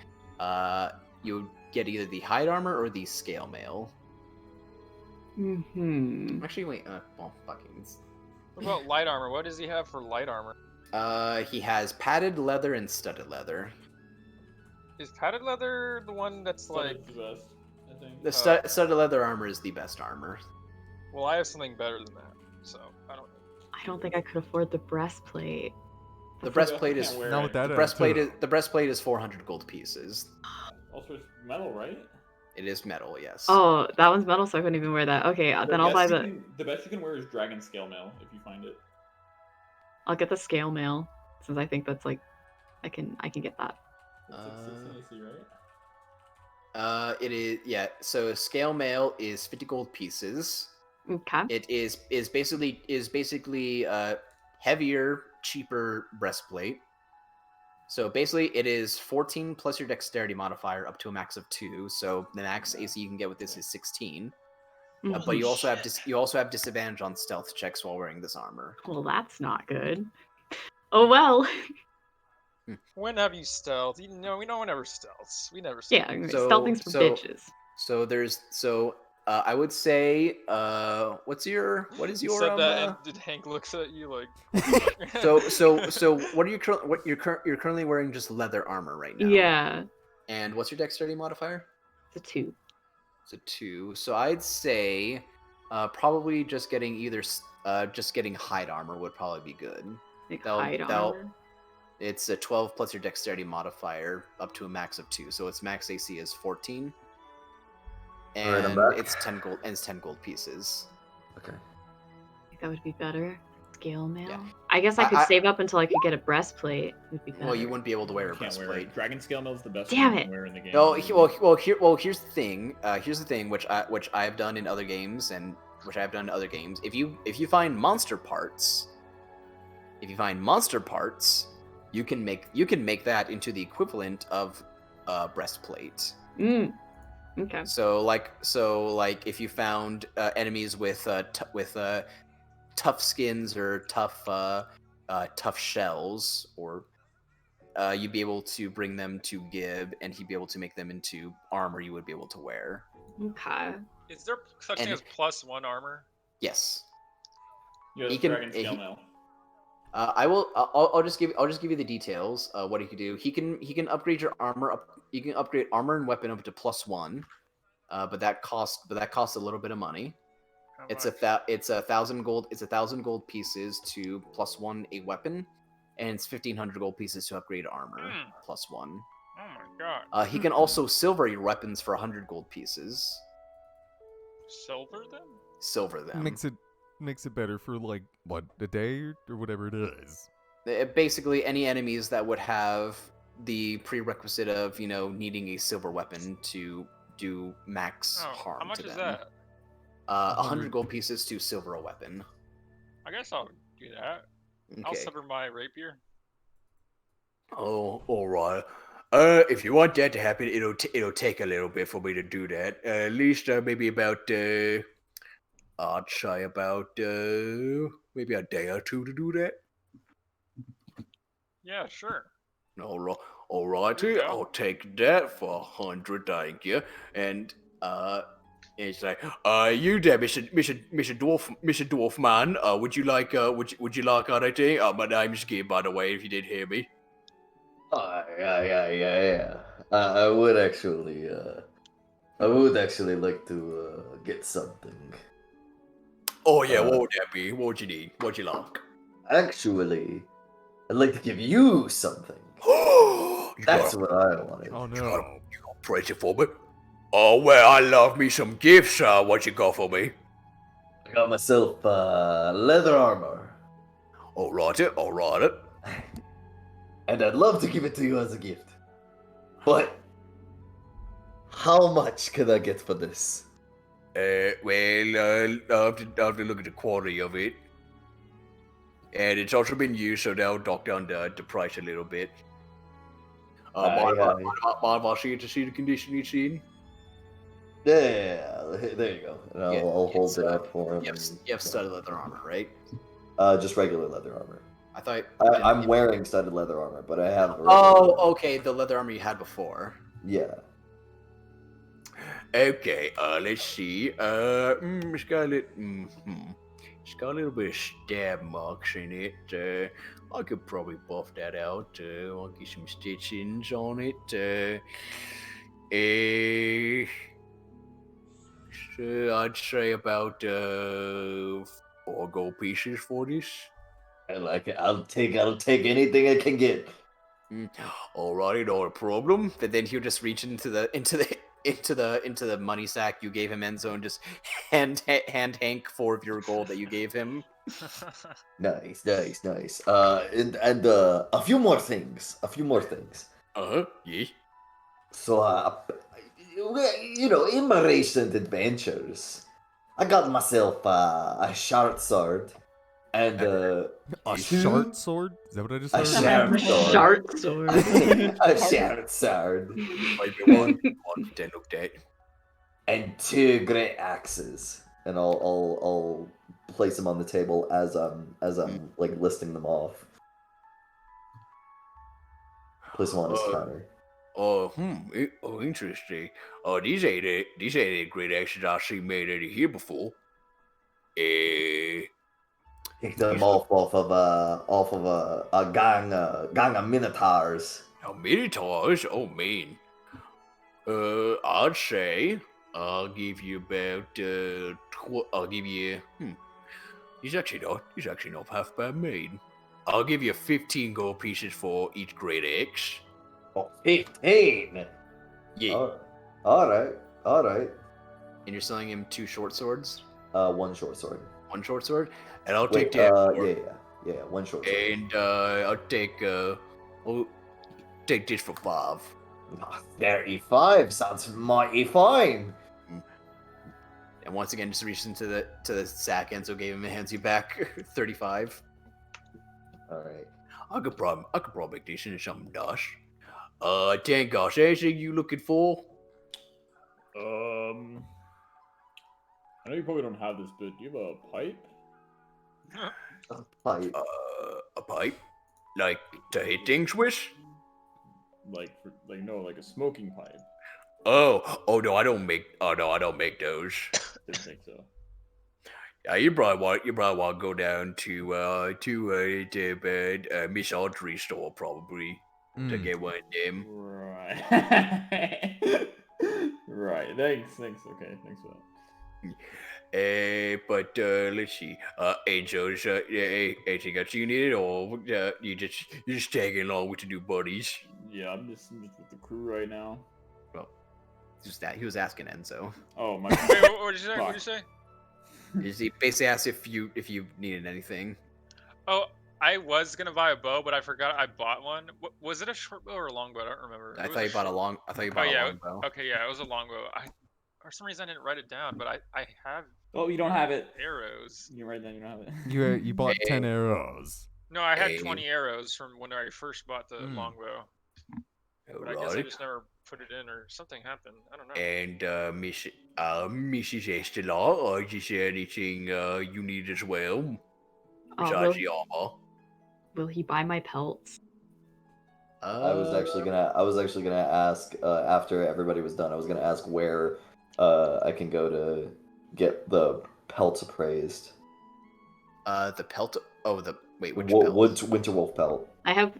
you would get either the hide armor or the scale mail. Actually, wait. Well, fucking. What about light armor? What does he have for light armor? He has padded leather and studded leather. Is padded leather the one that's like? The best, I think. The studded leather armor is the best armor. Well, I have something better than that, so I don't. I don't think I could afford the breastplate. The breastplate is wear Not it. with that the breastplate is 400 gold pieces. Also, it's metal, right? It is metal, yes. Oh, that one's metal, so I couldn't even wear that. Okay, then I'll buy the. The best you can wear is dragon scale mail if you find it. I'll get the scale mail since I think that's like, I can get that. It's like 16 AC, right? It is, yeah. So scale mail is 50 gold pieces. Okay. It is basically heavier, cheaper breastplate. So basically, it is 14 plus your dexterity modifier up to a max of 2. So the max AC you can get with this is 16. But you also have disadvantage on stealth checks while wearing this armor. Well, that's not good. Oh well. When have you stealth? No, we no one ever stealths. We never. Yeah, stealthing's for bitches. So I would say what is your You said that, and did Hank looks at you like? so what are you you're currently wearing just leather armor right now? Yeah. And what's your dexterity modifier? It's a 2. It's a 2. So I'd say probably just getting hide armor would probably be good. Like hide armor. It's a 12 plus your dexterity modifier up to a max of 2. So its max AC is 14. And Alright, I'm back. it's 10 gold pieces. Okay. I think that would be better. Scale mail. Yeah. I guess I could I- save up until I could get a breastplate. Would be better. Well, you wouldn't be able to wear a Can't wear breastplate. it. Dragon scale mail is the best Damn one you it. can wear in the game. No, here's the thing. Here's the thing, which I've done in other games, and which I've done in other games. If you find monster parts, you can make that into the equivalent of a breastplate. Okay. So like if you found enemies with tough skins or tough shells, or you'd be able to bring them to Gib, and he'd be able to make them into armor you would be able to wear. Okay. Is there such thing as +1 armor? Yes. You He have can- dragon scale mail. I'll just give you the details. What he can do. He can upgrade your armor up. You can upgrade armor and weapon up to +1. But that costs a little bit of money. How It's much? it's 1,000 gold. It's 1,000 gold pieces to +1 a weapon, and it's 1,500 gold pieces to upgrade armor +1. Oh my god. He can also silver your weapons for 100 gold pieces. Silver then? Silver them. Makes it better for like what, a day or whatever it is. Basically, any enemies that would have the prerequisite of needing a silver weapon to do max harm how much to is them. that? 100 gold pieces to silver a weapon. I guess I'll do that. I'll Okay. silver my rapier. Oh, all right. If you want that to happen, it'll take a little bit for me to do that. At least maybe about I'd say about maybe a day or two to do that. Yeah, sure. All righty. Yeah. I'll take that for 100, thank you. And it's like, you there, Mr. Dwarf man. Would you like anything? My name's Gib, by the way, if you didn't hear me. Yeah. I would actually like to get something. Oh yeah, what would that be? What would you need? What'd you like? Actually, I'd like to give you something. That's what I wanted. Oh You no. got a present for me? Oh well, I love me some gifts. What you got for me? I got myself leather armor, All right. and I'd love to give it to you as a gift. But how much can I get for this? Well, I'll have to look at the quality of it. And it's also been used, so that'll knock down the price a little bit. Mind if I see it to see the condition you've seen? Yeah, there you go. And I'll hold it's, it up for him. You have studded leather armor, right? Just regular leather armor. I thought... I'm wearing studded leather armor, but I have. Okay, the leather armor you had before. Yeah. Okay, let's see. It's got a little bit of stab marks in it. I could probably buff that out. I'll get some stitchings on it. So I'd say about 4 gold pieces for this. I like it. I'll take anything I can get. Alrighty, not a problem. But then he'll just reach into the money sack you gave him, Enzo, and just hand Hank 4 of your gold that you gave him. Nice. And a few more things. Yeah. So, in my recent adventures, I got myself a short sword and A two- short sword? Is that what I just A heard? sharp sword. Short sword. a short sword Maybe one to look at. and 2 great axes, and I'll place them on the table as I'm like listing them off. Place them on his counter. Interesting. These ain't great axes I've seen made out of here before. Picked them off of a gang of minotaurs. Minotaurs? Oh, man. I'd say I'll give you about, I'll give you, he's actually not half bad made. I'll give you 15 gold pieces for each great axe. Oh, 15. Yeah. All right. And you're selling him 2 short swords? 1 short sword. one short sword, and I'll Wait, take that. yeah, one short sword. And I'll take this for 5. 35 sounds mighty fine. And once again, just reached into the sack, Enzo gave him a handsy back 35. All right. I could probably make this into something Dash. Tangosh, anything you looking for? I know you probably don't have this, but do you have a pipe? A pipe. A pipe? Like to hit things with? Like a smoking pipe. Oh no, I don't make those. Didn't think so. Yeah, you probably want to go down to Miss Audrey's store probably to get one of them. Right. Right. Thanks. Okay, thanks for that. But let's see. Angel's anything else you needed, or you just tagging along with the new buddies? Yeah, I'm just with the crew right now. Well, just that he was asking Enzo. Oh my. Wait, what did you say? What did you say? He basically asked if you needed anything. Oh, I was gonna buy a bow, but I forgot I bought one. Was it a short bow or a long bow? I don't remember. I thought you bought a long. I thought you bought a long bow. Okay, yeah, it was a long bow. For some reason I didn't write it down, but I have. Oh, you don't have it. Arrows. You write down. You don't have it. You bought 10 arrows. No, I had 20 arrows from when I first bought the longbow. But I guess I just never put it in, or something happened. I don't know. And Mrs. Estelar, is there anything you need as well? Besides the armor. Will he buy my pelts? I was actually gonna ask after everybody was done. I was gonna ask where I can go to get the pelts appraised. The pelt. Oh, which pelt? Winterwolf pelt. I have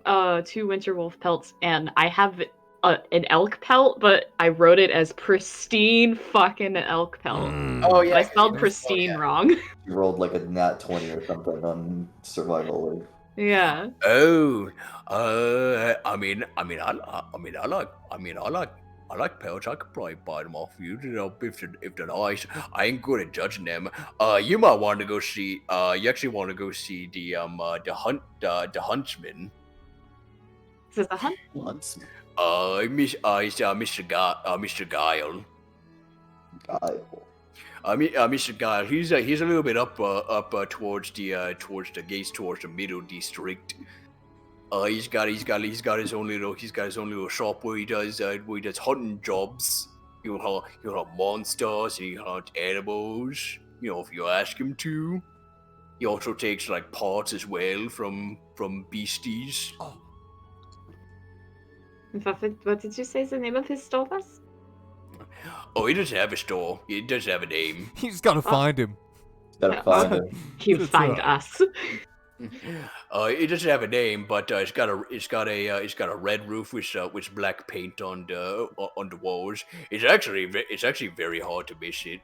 2 Winterwolf pelts, and I have an elk pelt, but I wrote it as pristine fucking elk pelt. Oh yeah, I spelled pristine wrong. You rolled like a nat 20 or something on survival. Yeah. Oh, I like pelts. I could probably buy them off you, if they're nice. I ain't good at judging them. You might want to go see. You actually want to go see the huntsman. Is this the hunt? Huntsman. Mr. Guile. Guile. Mr. Guile. He's a little bit up towards the gates towards the middle district. He's got his own little shop where he does hunting jobs. He'll hunt monsters, and he'll hunt animals. You know, if you ask him to. He also takes like parts as well from beasties. What did you say the name of his store was? Oh, he doesn't have a store. He doesn't have a name. You just gotta find him. Gotta find him. You find us. It doesn't have a name, but it's got a red roof with black paint on the walls. It's actually very hard to miss it.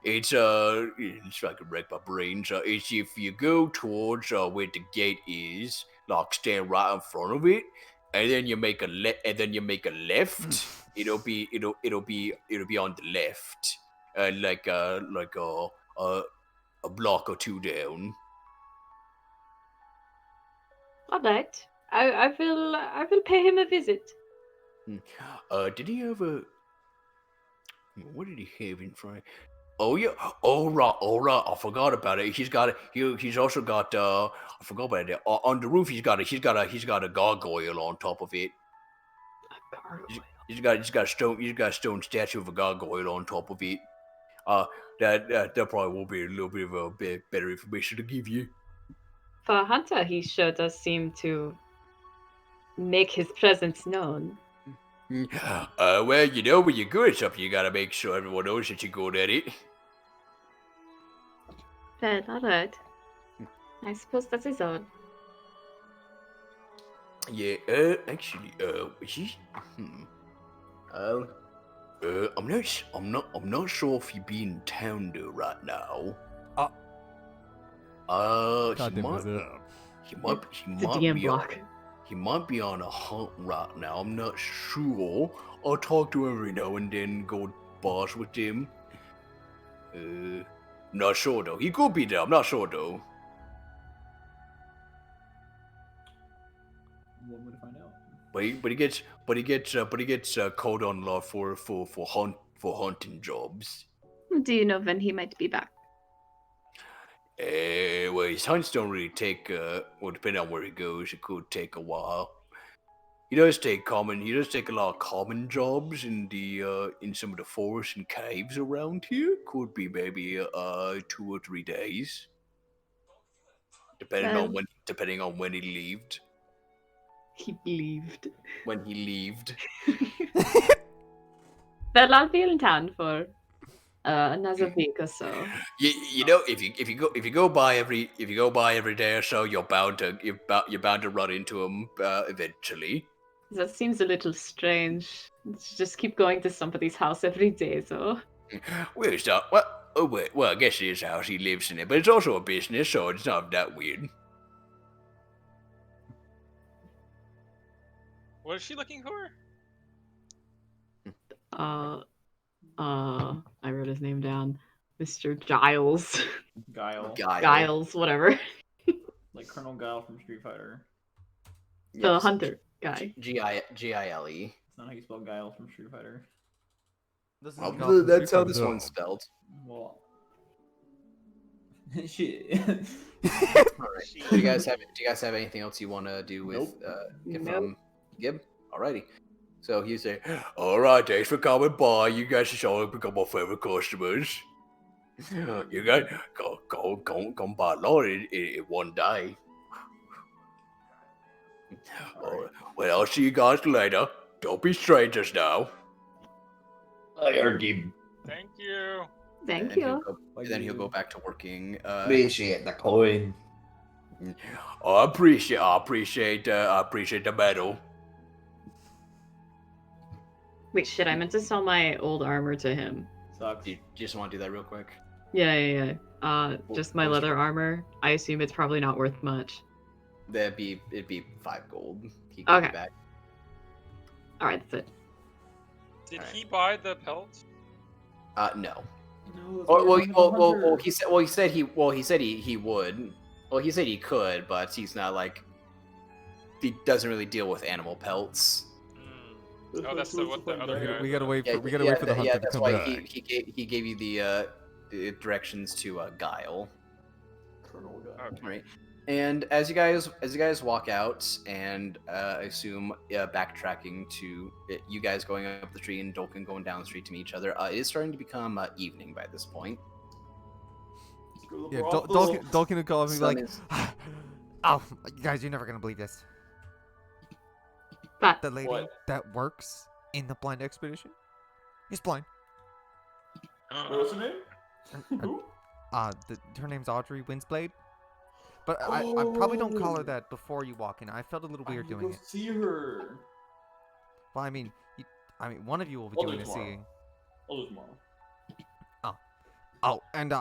It's like a wreck my brains. It's if you go towards where the gate is, like stand right in front of it, and then you make a left. It'll be on the left, like a block or 2 down. All right. I will pay him a visit. Did he have a? What did he have in front? Oh yeah. All right. I forgot about it. He's also got. I forgot about it. On the roof, he's got a gargoyle on top of it. A gargoyle. He's got a stone statue of a gargoyle on top of it. That probably will be a little bit of a bit better information to give you. For a hunter, he sure does seem to make his presence known. Well, you know, when you're good at something, you gotta make sure everyone knows that you're good at it. Well, all right. I suppose that is all. Yeah. Actually, I'm not sure if he'd be in town though right now. He might be on a hunt right now. I'm not sure. I'll talk to him every now and then, go boss with him. Not sure though. He could be there. I'm not sure though. One way to find out. But he gets called on a lot for hunting jobs. Do you know when he might be back? Well, his hunts don't really take. Well, depending on where he goes, it could take a while. He does take a lot of common jobs in some of the forests and caves around here. Could be maybe 2 or 3 days, depending on when he left. He believed. When he left. Well, I'll be in town for another week or so. You know, if you go by every day or so, you're bound to run into him eventually. That seems a little strange. Just keep going to somebody's house every day, though. Well, it's not. Well, I guess it is a house. He lives in it, but it's also a business, so it's not that weird. What is she looking for? I wrote his name down. Mr. Giles. Guile. Giles, whatever. Like Colonel Guile from Street Fighter. The hunter guy. Gile. It's not how you spell Guile from Street Fighter. That's how this one's spelled. Well, shit. All right. Do you guys have anything else you want to do with Gib? Alrighty. So he say, "All right, thanks for coming by. You guys have sure become my favorite customers. You guys come by a lot in one day. Well, I'll see you guys later. Don't be strangers now." I heard you. Thank you. Thank you. Then he'll go back to working. Appreciate the coin. I appreciate the medal. Wait, shit, I meant to sell my old armor to him. Sucks. Do you just want to do that real quick? Yeah. Just my leather armor. I assume it's probably not worth much. It'd be 5 gold. He Okay. Back. Alright, that's it. Did Alright. he buy the pelt? No. No, Well, he said he would. Well, he said he could, but he's not like. He doesn't really deal with animal pelts. Oh, that's what the other guy. We gotta wait for the hunter to that's come why back. he gave you the directions to Guile. Colonel Guile. Okay. Right. And as you guys walk out, and I assume backtracking to you guys going up the street and Dolkin going down the street to meet each other, it is starting to become evening by this point. Yeah, Dolkin would call up and be Sun like, is- "Oh, you guys, you're never gonna believe this. But The lady What? that works in the blind expedition is blind. What's her name? Who? Her name's Audrey Windsblade. But I probably don't call her that before you walk in. I felt a little weird doing it. See her. Well, I mean, one of you will be I'll do doing it the tomorrow. seeing. I'll do it tomorrow. Oh, and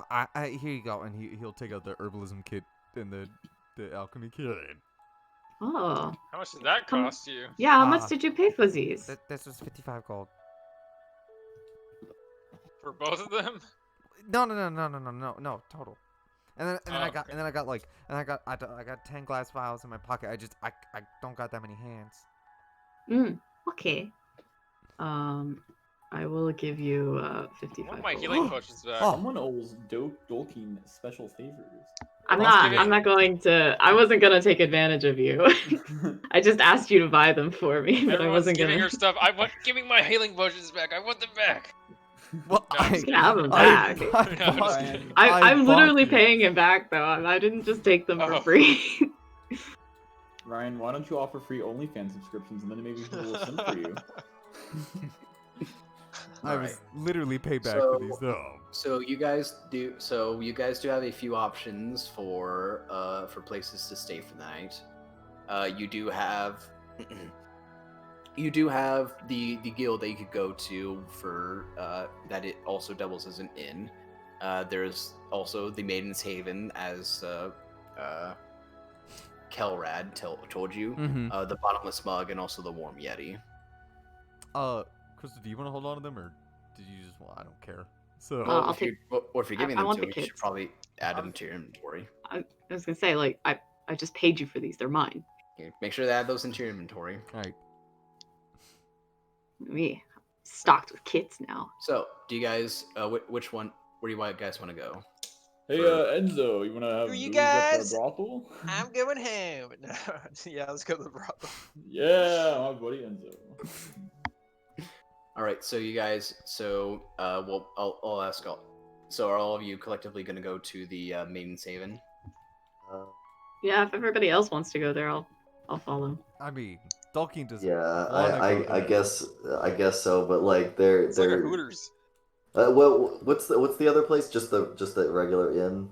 here you go, and he'll take out the herbalism kit and the alchemy kit. oh. How much did that cost you? Yeah, how much did you pay for these? This was 55 gold. For both of them? No, total. And then Oh, I got 10 glass vials in my pocket. I don't got that many hands. Okay. I will give you I 55 want my gold. healing potions back. Oh. Someone owes Dolkin special favors. I'm Let's not going to. I wasn't gonna take advantage of you. I just asked you to buy them for me, but I Everyone's wasn't giving gonna. her stuff. I want giving my healing potions back. I want them back. Well, No, I'm just gonna have 'em back. I'm literally paying him back though. I didn't just take them for Oh. free. Ryan, why don't you offer free OnlyFans subscriptions and then maybe people will send for you? I was literally paid back for these though. So you guys do have a few options for places to stay for the night. You do have the guild that you could go to for that it also doubles as an inn. There's also the Maiden's Haven, as Kelrad told you. Mm-hmm. The Bottomless Mug, and also the Warm Yeti. Crystal, do you want to hold on to them, or did you just? Well, I don't care. So I'll take. Or if you're giving I them want to the him, you should kids. probably add them to your inventory. I was gonna say, like, I just paid you for these. They're mine. Okay, make sure to add those into your inventory. all right. Me stocked with kids now. So, do you guys, which one? Where do you guys want to go? Hey, For- Enzo, you wanna have Screw you booze at the guys. brothel? I'm going home. Yeah, let's go to the brothel. Yeah, my buddy Enzo. All right, so you guys, well, I'll ask all. So, are all of you collectively going to go to the Maiden's Haven? Yeah, if everybody else wants to go there, I'll follow. I mean, Tolkien does. Yeah, wanna go I there. guess so, but like they're It's like a Hooters. what's the other place? Just the regular inn.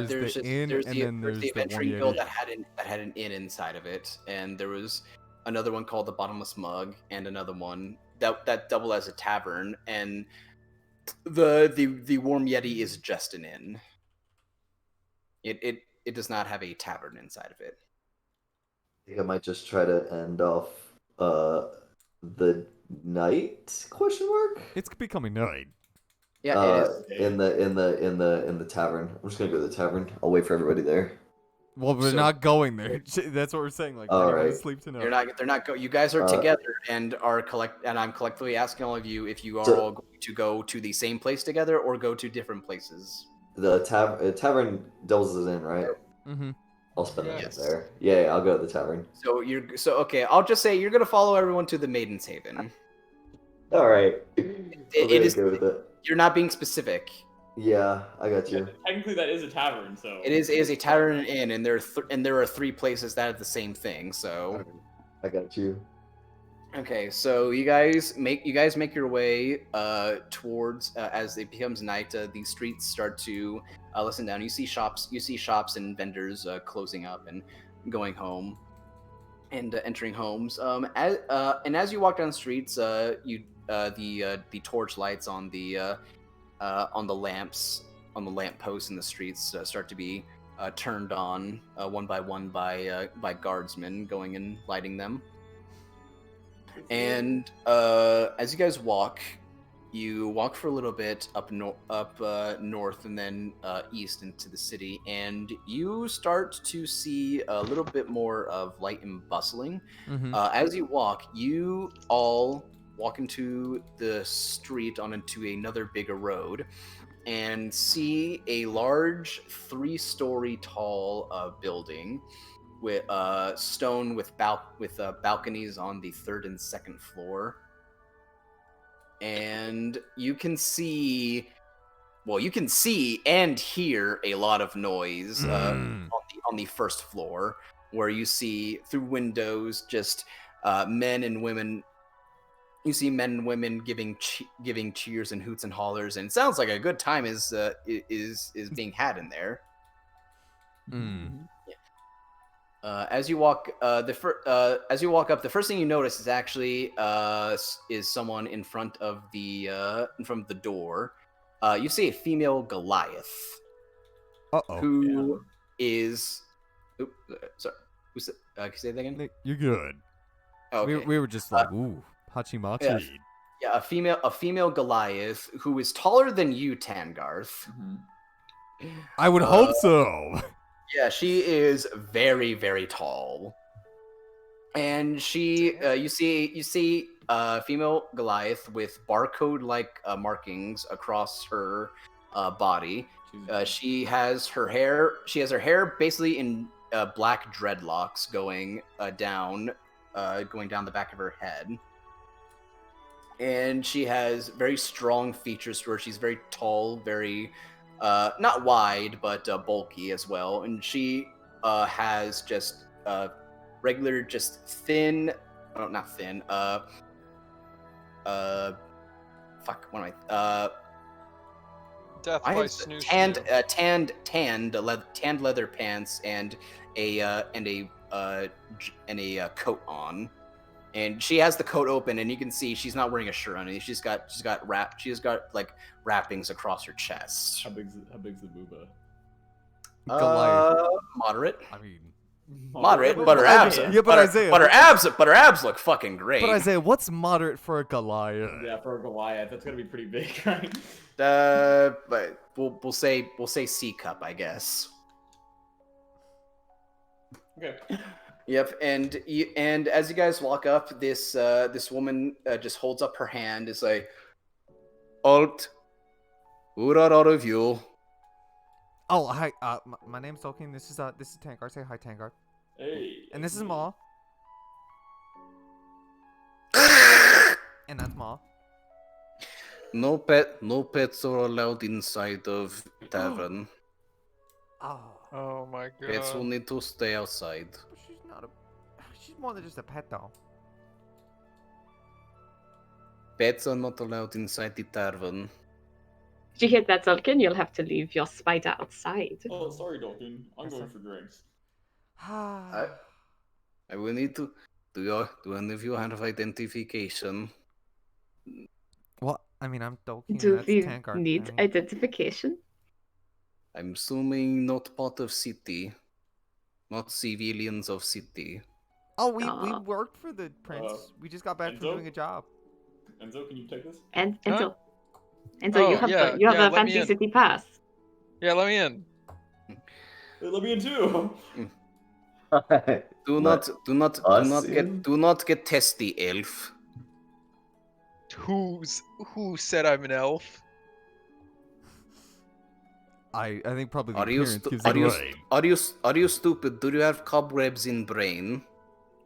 There's the inn, and then there's the adventuring Warm guild Yeti. that had an inn inside of it, and there was another one called the Bottomless Mug, and another one that doubled as a tavern, and the Warm Yeti is just an inn. It does not have a tavern inside of it. I think I might just try to end off the night ? It's becoming night. Yeah, it is. In the tavern. I'm just gonna go to the tavern. I'll wait for everybody there. Well, we're So- not going there. That's what we're saying. Like, All we're going to right. sleep tonight. They're not you guys are Uh, together and I'm collectively asking all of you if you are So- all going to go to the same place together or go to different places. The tavern doubles as in, right? Mm-hmm. I'll spend the Yes. night there. Yeah, I'll go to the tavern. So okay, I'll just say you're gonna follow everyone to the Maiden's Haven. All right. It It is- is. Go with it. You're not being specific. Yeah, I got you. Technically, that is a tavern, so. It is a tavern and inn, and there are three places that have the same thing. So I got you. okay, so you guys make your way towards as it becomes night. The streets start to listen down. You see shops and vendors closing up and going home, and entering homes. As you walk down the streets, the torch lights on the lamps on the lamp posts in the streets start to be turned on one by one by guardsmen going and lighting them. And as you guys walk, you walk for a little bit up north and then east into the city, and you start to see a little bit more of light and bustling. Mm-hmm. As you walk, you all walk into the street onto another bigger road and see a large 3-story tall building with stone with balconies on the 3rd and 2nd floor. And you can see and hear a lot of noise on the 1st floor, where you see through windows just men and women. You see men and women giving cheers and hoots and hollers, and it sounds like a good time is being had in there. Mm. As you walk up, the first thing you notice is actually is someone in front of the door. You see a female Goliath Uh-oh. who is. Sorry. Can you say that again? Nick, you're good. Oh, okay. We were just like, ooh, hachi-machi. yeah. Yeah, a female Goliath who is taller than you, Tangarth. I would hope so. Yeah, she is very, very tall, and she you see female Goliath with barcode-like markings across her body. She has her hair basically in black dreadlocks going down the back of her head. And she has very strong features to her. She's very tall, very not wide, but bulky as well. And she has just regular, just thin, not thin. Fuck. What am I? Death I by have snooze. tanned leather pants and a coat on. And she has the coat open, and you can see she's not wearing a shirt on it. She's got like wrappings across her chest. How big's the booba? Goliath. Moderate. I mean, Moderate, but but her abs, Isaiah- yeah, but but her- Isaiah- but her abs look fucking great. But Isaiah, what's moderate for a Goliath? Yeah, for a Goliath, that's gonna be pretty big, right? But we'll say C cup, I guess. Okay. Yep, and as you guys walk up, this woman just holds up her hand. Is like, Alt, who are all of you? Oh, hi. My name's Tolkien. This is Tangar. Say hi, Tangar. Hey. And this is Ma. And that's Ma. No pets are allowed inside of tavern. Oh, Oh my Pets will god. need to stay outside. but she's not a. She's more than just a pet, though. Pets are not allowed inside the tavern. Did you hear that, Zulkin? You'll have to leave your spider outside. Oh, sorry, Dalton. I'm Yes, going sir. for drinks. I will need to. Do any of you have identification? What? I mean, I'm Tolkien. Do That's we Tangar. need I mean, identification? I'm assuming not part of city. Not civilians of city. oh, we Aw. worked for the prince. We just got back from Enzo? doing a job. Enzo, can you take this? And Huh? so Oh, you have yeah, you have yeah, a let me fancy in. city pass. Yeah, let me in. Hey, let me in too. Do Let us in? do not get testy, elf. Who said I'm an elf? I think probably the Are you appearance stu- gives are it you away. are you stupid? Do you have cobwebs in brain?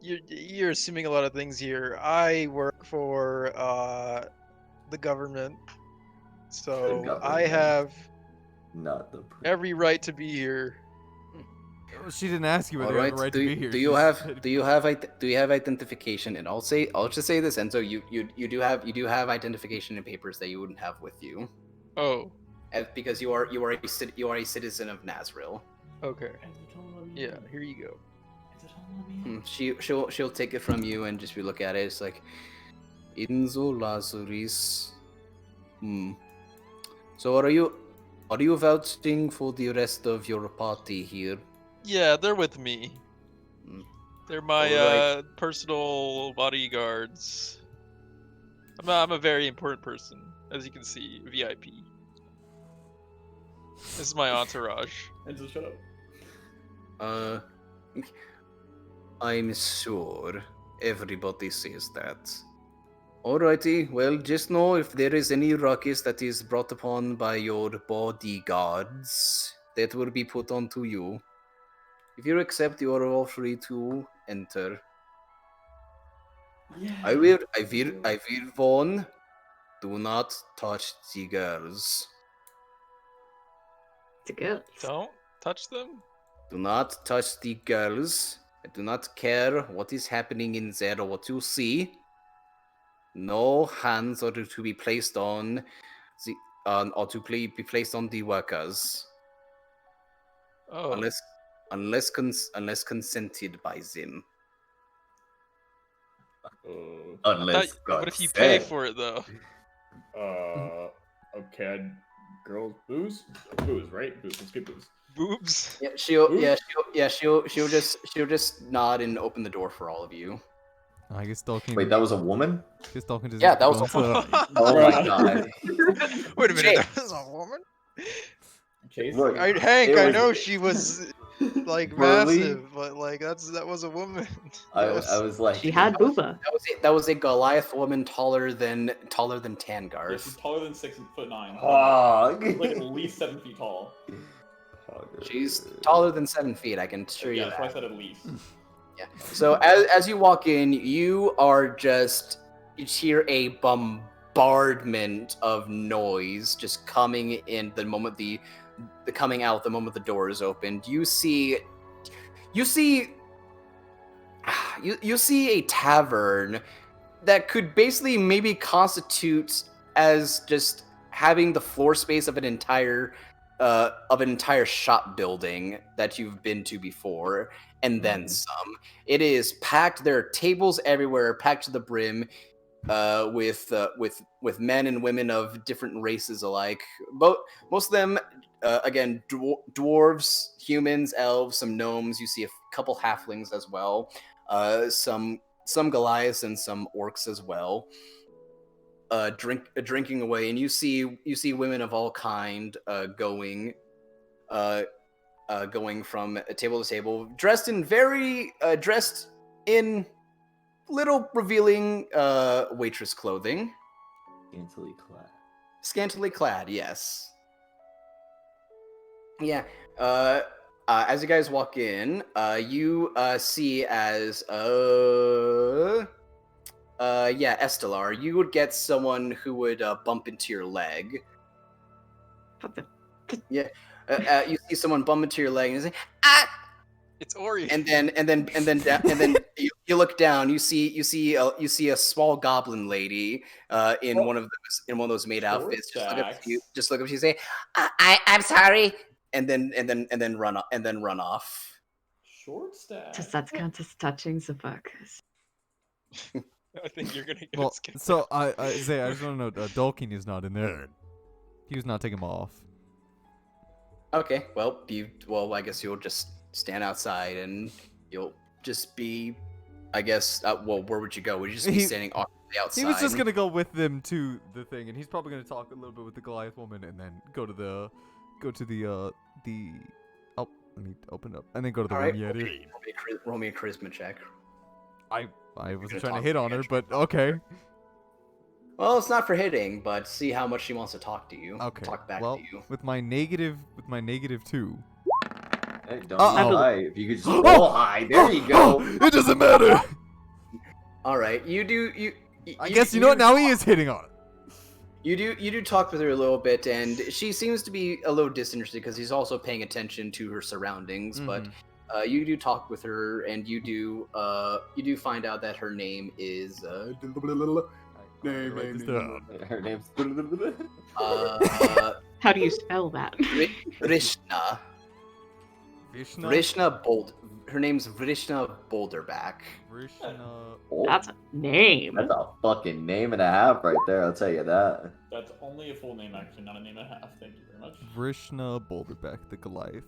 You're assuming a lot of things here. I work for the government, so I government. have Not the prince. every right to be here. She didn't ask you All whether you right. have a right do, to be you- here. do She you just have said- do you have identification? And I'll just say this, Enzo. You do have identification and papers that you wouldn't have with you, Oh, because you are a citizen of Nazril. okay. Yeah, here you go. She'll take it from you and just look at it. It's like Enzo Lazaris. So are you vouching for the rest of your party here? Yeah, they're with me. Hmm. They're my Alright. personal bodyguards. I'm a very important person, as you can see, VIP. This is my entourage. Enzo, shut up. I'm sure everybody says that. Alrighty, well, just know if there is any ruckus that is brought upon by your bodyguards, that will be put onto you. If you accept, you are all free to enter. Yeah. I will warn, do not touch the girls. It's a girl. Don't touch them. Do not touch the girls. I do not care what is happening in there or what you see. No hands are to be placed on the be placed on the workers Oh, unless consented by them. Unless what if you pay for it though? Okay. Girls, booze, booze, right? Booze. Let's get booze. Boobs. Yeah, she'll just nod and open the door for all of you. I guess Tolkien. Wait, that was a woman? Guess Tolkien doesn't Yeah, get to that was go a inside. Oh my god. Wait a minute, Jake. that was a woman? Chase. Look, Hank, It I was- know she was like Burly. massive, but like that was a woman. I That was like, She had booba. That was a Goliath woman taller than Yeah, Tangarth. she's taller than 6'9". hog. Like at least 7 feet tall. She's taller than 7 feet. I can assure you Yeah, that's why I that. said at least. Yeah. So as you walk in, you hear a bombardment of noise just coming in the moment the coming out the moment the door is opened. You see a tavern that could basically maybe constitute as just having the floor space of an entire shop building that you've been to before, and then some. It is packed. There are tables everywhere, packed to the brim, with men and women of different races alike. Most of them, again, dwarves, humans, elves, some gnomes. You see a couple halflings as well, some Goliaths and some orcs as well, drinking away, and you see women of all kind going from table to table, dressed in little revealing waitress clothing. Scantily clad, yes. Yeah. As you guys walk in, you see as Estelar, you would get someone who would bump into your leg. Yeah. You see someone bump into your leg and say, "Ah!" It's Ori. And then you look down. You see a small goblin lady in one of those maid outfits. Just look up. You say, "I'm sorry," and then run off. Short stack. Does that count as touching the focus? I think you're gonna get Well, scared. so I say I just want to know, Dolkin is not in there. He was not taking him off. Okay, well, I guess you'll just stand outside and you'll just be, I guess. Where would you go? Would you just be standing awkwardly outside? He was just gonna go with them to the thing, and he's probably gonna talk a little bit with the Goliath woman, and then go to the oh, let me open up, and then go to the room. Yeah, dude. Roll me a charisma check. I wasn't trying to hit on her, but okay. Well, it's not for hitting, but see how much she wants to talk to you. Okay. Talk back well, to you. with my negative 2. Hey, don't lie. If you could just roll high, there you go. It doesn't matter. All right, you I guess you know what? Now he is hitting on it. You do talk with her a little bit, and she seems to be a little disinterested because he's also paying attention to her surroundings. But you do talk with her, and you do find out that her name is Her name's. How do you spell that? Vrishna. Vrishna. Her name's Vrishna Boulderback. Vrishna. That's a name. That's a fucking name and a half right there. I'll tell you that. That's only a full name, actually, not a name and a half. Thank you very much. Vrishna Boulderback, the Goliath.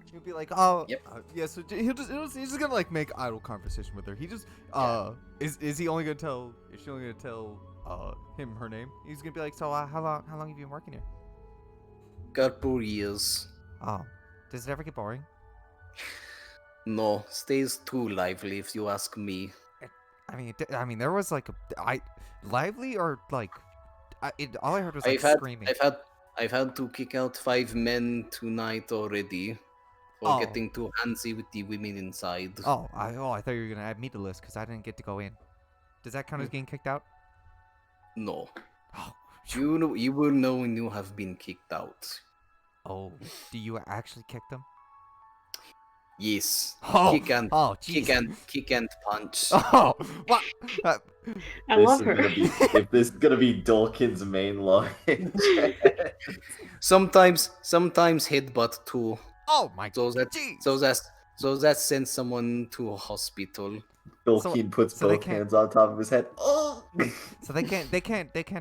He'll be like, oh, Yep. yeah. So he's just gonna like make idle conversation with her. He just is he only gonna tell? Is she only gonna tell him her name? He's gonna be like, so how long have you been working here? Couple years. Oh, does it ever get boring? No, stays too lively if you ask me. I mean, there was like lively or like, all I heard was like I've screaming. I've had to kick out 5 men tonight already for getting too handsy with the women inside. I thought you were gonna add me to the list because I didn't get to go in. Does that count as getting kicked out? No. Oh, You will know when you have been kicked out. oh, do you actually kick them? Yes. Oh, Kick and jeez. kick and punch. Oh, what? I love her. If this is gonna be Dolkin's main line. Sometimes headbutt too. Oh my So jeez. that sends someone to a hospital. Dolkin puts so they both can't- hands on top of his head. Oh! So they can't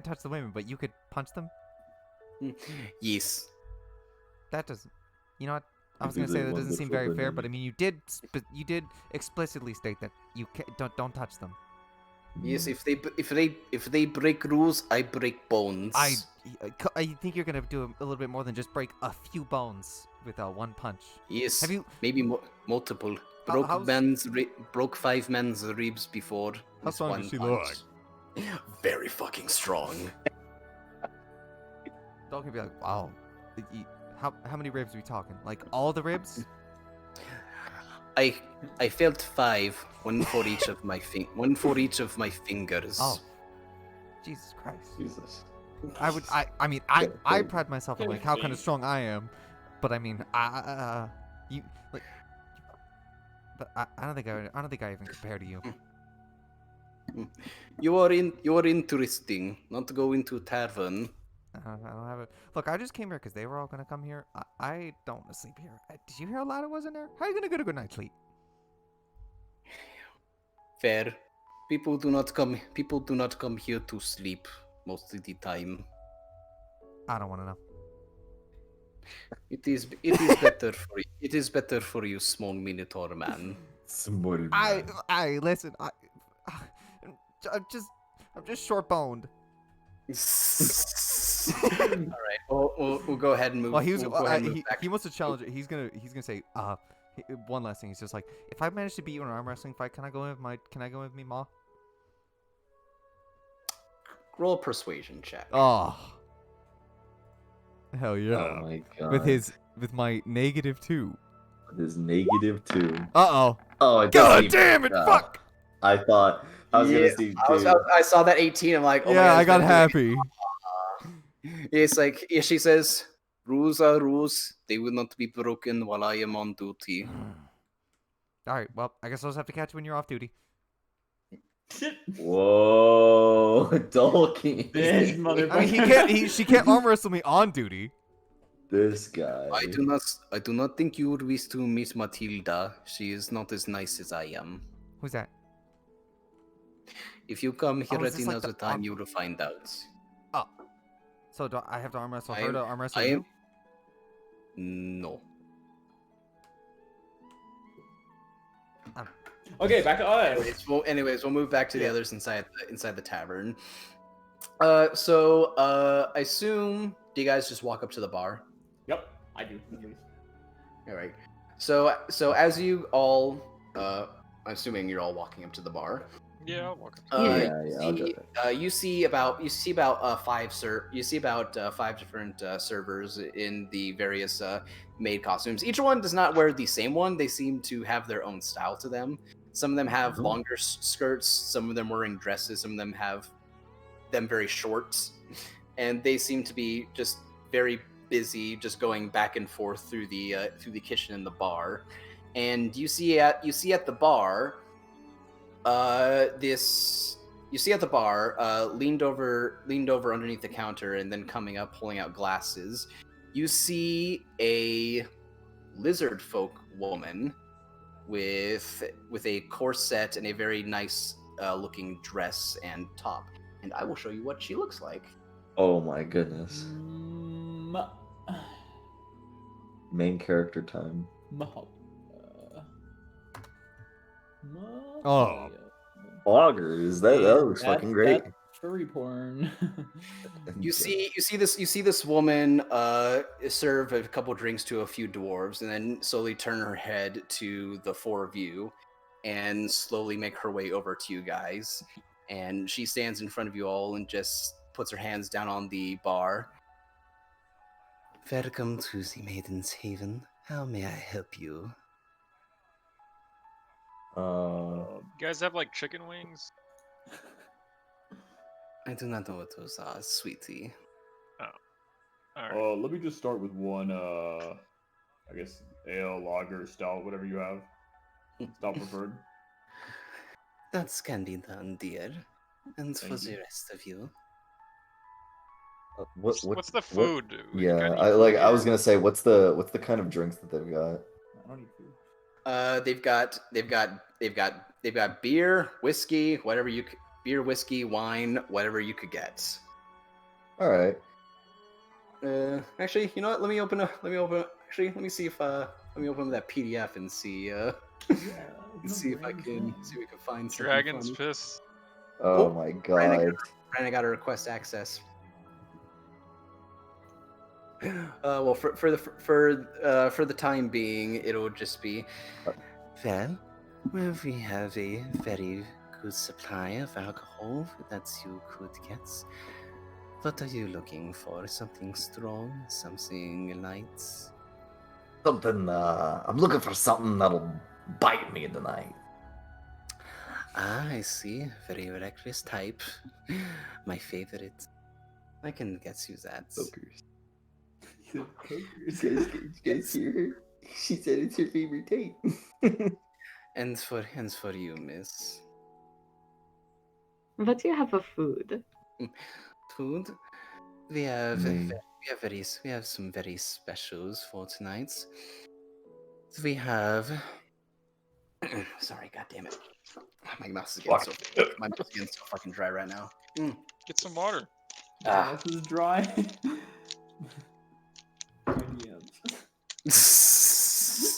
touch the women, but you could punch them. Yes. That doesn't. You know what? I was Do gonna they say that want doesn't the seem very forbidden? fair, but I mean, you did explicitly state that you don't touch them. Yes, if they break rules, I break bones. I think you're gonna do a little bit more than just break a few bones with one punch. Yes. Have you? Maybe multiple. Broke 5 men's ribs before. How with strong one does she punch. Very fucking strong. Dog can be like, wow. How many ribs are we talking? Like all the ribs? I felt 5, one for each of my fingers. Oh, Jesus Christ! Jesus. I pride myself on like how kind of strong I am, but I mean, but I don't think I even compare to you. You are interesting. Not to go into tavern. I don't have it. Look, I just came here because they were all gonna come here. I don't want to sleep here. Did you hear how loud it was in there? How are you gonna get a good night's sleep? Fair. People do not come here to sleep most of the time. I don't want to know. It is better for you, small minotaur man. Some more. Listen. I'm just short boned. All right. We'll go ahead and move. Well, we'll go ahead and move back. he wants to challenge it. He's gonna say one last thing. He's just like, if I manage to beat you in an arm wrestling fight, can I go in with me, Ma? Roll a persuasion check. Oh, hell yeah! Oh my god. With my -2. With his -2. Uh oh. Oh, it God doesn't damn it! even- Fuck. I thought I was gonna see. I saw that 18. I'm like, oh my Yeah, God, I got it's happy. It's like, yeah, she says, rules are rules. They will not be broken while I am on duty. All right. Well, I guess I'll just have to catch you when you're off duty. Whoa, Dolky. This I mean, motherfucker. she can't arm wrestle me on duty. This guy. I do not think you would wish to meet Matilda. She is not as nice as I am. Who's that? If you come here is at this like another the time, you will find out. So do I have to arm wrestle I her am- to arm wrestle I you? am. No. Okay, back to us. Anyways, we'll move back to the Yeah. others inside the tavern. I assume, do you guys just walk up to the bar? Yep, I do. All right. So as you all, I'm assuming you're all walking up to the bar. Yeah, I'll walk. Yeah, I'll do You see about five different servers in the various maid costumes. Each one does not wear the same one. They seem to have their own style to them. Some of them have longer skirts. Some of them wearing dresses. Some of them have them very short, and they seem to be just very busy, just going back and forth through the kitchen and the bar. And you see at the bar. Leaned over underneath the counter and then coming up, pulling out glasses. You see a lizard folk woman with a corset and a very nice looking dress and top. And I will show you what she looks like. Oh my goodness. Main character time. Oh. Bloggers. That looks fucking great. That's furry porn. You see this woman serve a couple drinks to a few dwarves, and then slowly turn her head to the four of you, and slowly make her way over to you guys. And she stands in front of you all and just puts her hands down on the bar. Welcome to the Maiden's Haven. How may I help you? You guys have like chicken wings? I do not know what those are, sweetie. Alright. Let me just start with one, I guess, ale, lager, stout, whatever you have. Stout preferred. That can be done, dear. And for Thank the you. rest of you. What's the food? We Yeah, got any I food was here? gonna say, what's the kind of drinks that they've got? I don't need food. They've got beer, whiskey, whatever you beer, whiskey, wine, whatever you could get. All right. Actually, you know what? Let me open. Actually, let me see if let me open that PDF and see see if we can find something Dragon's funny. piss. Oh my god. Brandon got to request access. Well, for the time being, it'll just be. Well, we have a very good supply of alcohol that you could get. What are you looking for? Something strong? Something light? Something. I'm looking for something that'll bite me tonight. Ah, I see. Very reckless type. My favorite. I can get you that. Pokers. You guys hear her? She said it's her favorite tape. And for you, miss. What do you have for food? Food? We have Mm. we have some very specials for tonight. We have. Sorry, god damn it. My mouth is getting so fucking dry right now. Get some water. This is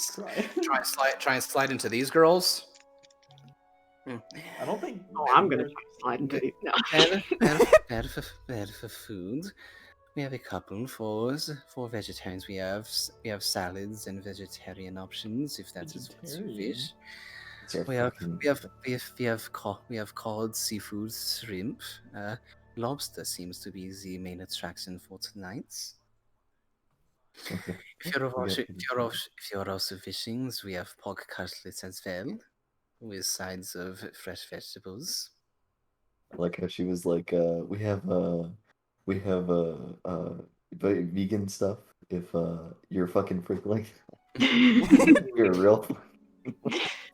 dry. Try and slide into these girls. I don't think. Oh, I'm gonna try to slide into these. No. Better for food. We have a couple for vegetarians. We have salads and vegetarian options if that's what you wish. We have cod, seafood, shrimp. Lobster seems to be the main attraction for tonight. Okay. If you're also wishing, we have pork cutlets as well, with sides of fresh vegetables. I like how she was like, we have vegan stuff. If you're fucking freak like, you're a real.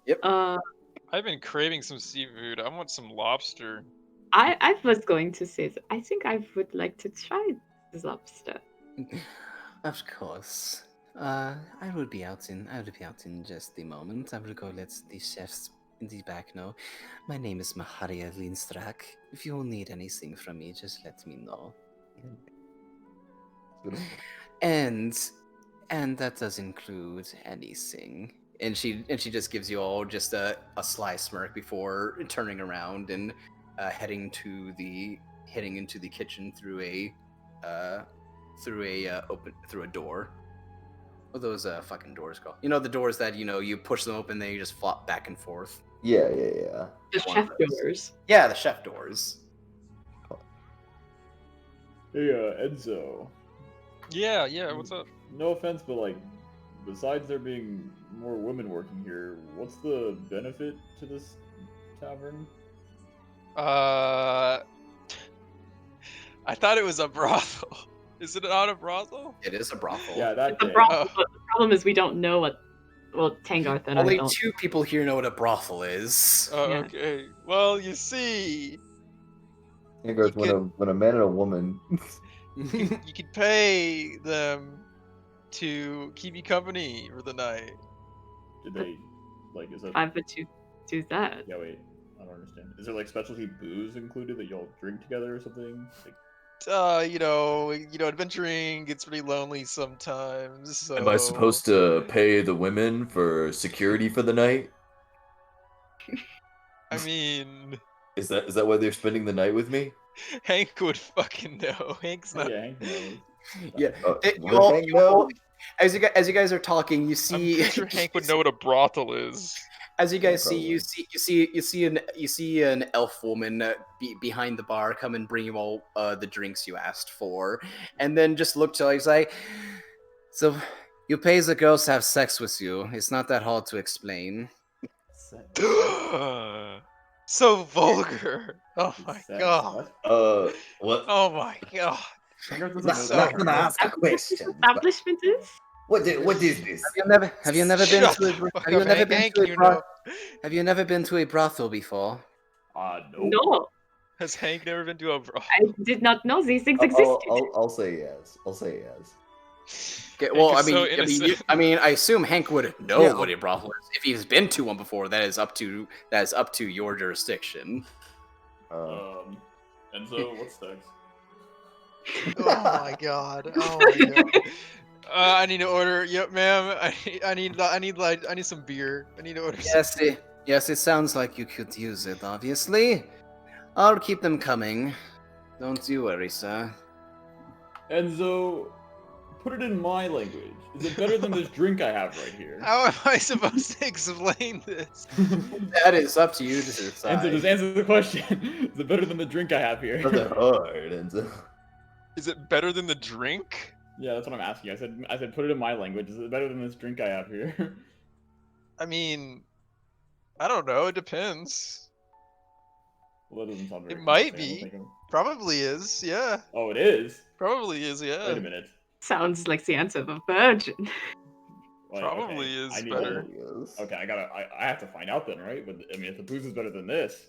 Yep. I've been craving some seafood. I want some lobster. I was going to say that I think I would like to try this lobster. Of course. I will be out in just a moment. I will go let the chefs in the back know. My name is Maharia Lindstrak. If you will need anything from me, just let me know. And that does include anything. And she just gives you all just a sly smirk before turning around and heading into the kitchen through a door. What are those fucking doors called? You know, the doors that you push them open, they just flop back and forth. Yeah. The chef doors. Yeah, the chef doors. Hey, Enzo. Yeah, what's up? No offense, but like, besides there being more women working here, what's the benefit to this tavern? I thought it was a brothel. Is it not a brothel? It is a brothel. Yeah, that The day. problem, but the problem is we don't know what. Well, Tangarth and I Only don't. 2 people here know what a brothel is. Oh, Yeah. okay. Well, you see, Hey, girls, You when a man and a woman. you could pay them to keep you company for the night. Did they, like, is that... I would do that. Yeah, wait. I don't understand. Is there, like, specialty booze included that y'all drink together or something? Like, Adventuring gets pretty lonely sometimes. So... Am I supposed to pay the women for security for the night? I mean, Is that why they're spending the night with me? Hank would fucking know. Hank's not. yeah, Hank knows. Yeah. What, Hank, no? As you guys are talking, you I'm see. pretty sure Hank would know what a brothel is. As you guys Yeah, see, you see an elf woman behind the bar come and bring you all the drinks you asked for, and then just look to you. He's like, "So you pay the girls to have sex with you? It's not that hard to explain." So vulgar. Oh my Sex, god. what? What? Oh my god. Tangarth doesn't Not, know not that. gonna ask a question. but Establishment is. what is this? Have you never been Shut to the a fuck have you up, never Hank. been Hank, to a you bro- know. Have you never been to a brothel before? Nope. No, Has Hank never been to a brothel? I did not know these things existed. I'll say yes. I'll say yes. Okay, well, Hank is so innocent. I assume Hank would know Yeah. what a brothel is. If he's been to one before, that is up to your jurisdiction. And so, what's sex? Oh my god. Oh my god. I need to order. Yep, ma'am. I need some beer. I need to order. Yes, it sounds like you could use it. Obviously, I'll keep them coming. Don't you worry, sir. Enzo, put it in my language. Is it better than this drink I have right here? How am I supposed to explain this? That is up to you to decide. Enzo, just answer the question. Is it better than the drink I have here? Not that hard, and Is it better than the drink? Yeah, that's what I'm asking. I said put it in my language. Is it better than this drink I have here? I mean, I don't know. It depends. Well, that doesn't sound very It might convincing, I be. don't think Probably is. Yeah. Oh, it is? Probably is. Yeah. Wait a minute. Sounds like the answer of a virgin. Wait, Probably is I need better. to- Okay, I have to find out then, right? But I mean, if the booze is better than this,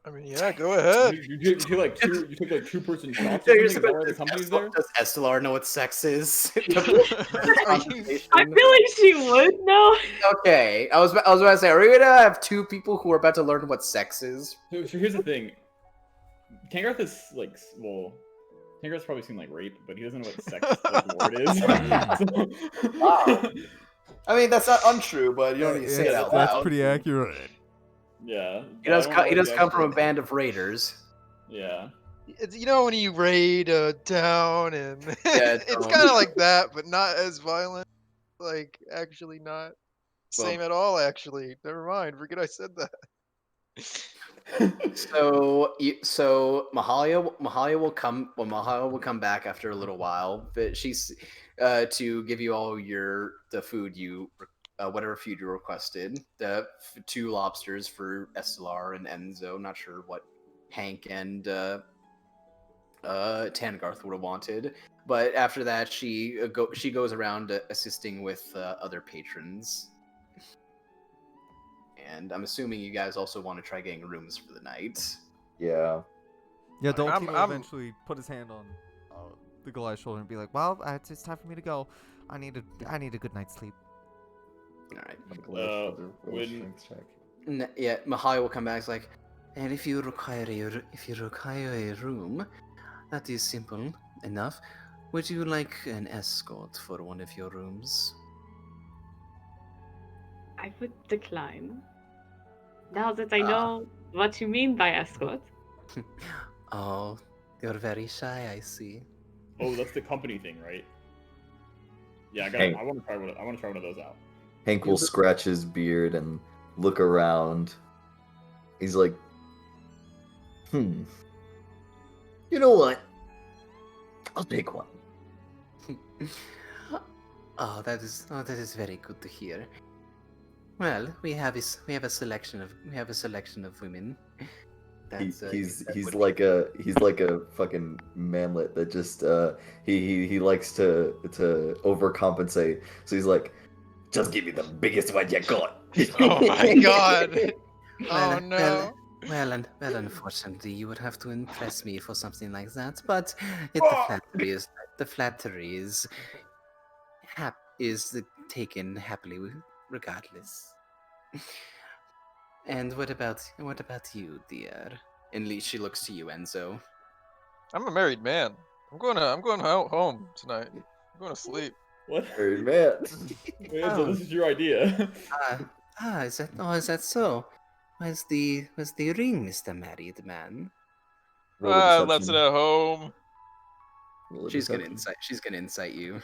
I mean, yeah. Go ahead. you took like 2-person shots. Yeah, Or you're something? Is that why the company's there? Does Estelar know what sex is? I feel like she would know. Okay, I was about to say, are we gonna have 2 people who are about to learn what sex is? So here's the thing. Tangarth is like, well, Tangarth's probably seen like rape, but he doesn't know what sex like, the word is. Wow. I mean, that's not untrue, but you don't need to say it out That's loud. pretty accurate. Yeah. He does come from a band of raiders. Yeah. You know when you raid a town and Yeah, it's kind of like that, but not as violent. Like actually not same at all. Actually, never mind. Forget I said that. So Mahalia will come. Well, Mahalia will come back after a little while, but she's to give you all the food you whatever food you requested. The 2 lobsters for Estelar and Enzo. Not sure what Hank and Tangarth would have wanted, but after that she goes around assisting with other patrons. And I'm assuming you guys also want to try getting rooms for the night. Yeah. Yeah, I'm- Dolphin will I'm- eventually put his hand on the Goliath's shoulder and be like, "Well, it's time for me to go. I need a good night's sleep." All right. When Yeah, Mahai will come back. It's like, and if you require a room, that is simple enough. Would you like an escort for one of your rooms? I would decline. Now that I know what you mean by escort. Oh, you're very shy, I see. Oh, that's the company thing, right? Yeah, Hey. I want to try one of those out. Hank will scratch his beard and look around. He's like, You know what? I'll take one. That is very good to hear. Well, we have a selection of women. He's like a fucking manlet that just he likes to overcompensate. So he's like, just give me the biggest one you got. Oh my god! Oh Well, no! Well, unfortunately, you would have to impress me for something like that. But the flattery is taken happily regardless. And what about you, dear? And she looks to you, Enzo. I'm a married man. I'm going home tonight. I'm going to sleep. What? Hey, man. Wait, so this is your idea? Is that so? Where's the ring, Mr. Married Man? Roll a I left it deception. at home. Roll a She's gonna deception. incite you.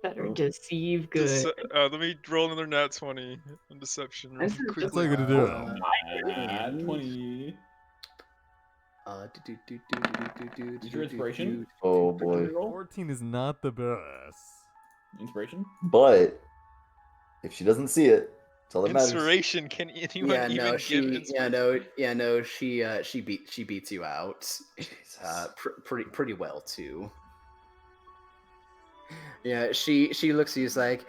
Better deceive good. Let me roll another nat 20 on deception real This is That's quickly. all you're gonna do. 20. Is your inspiration? Oh Did boy. you roll? 14 is not the best. Inspiration? But if she doesn't see it, that's all that matters. Inspiration, can anyone Yeah, even no, give inspiration? she beats you out. Pretty well too. Yeah, she looks at you like,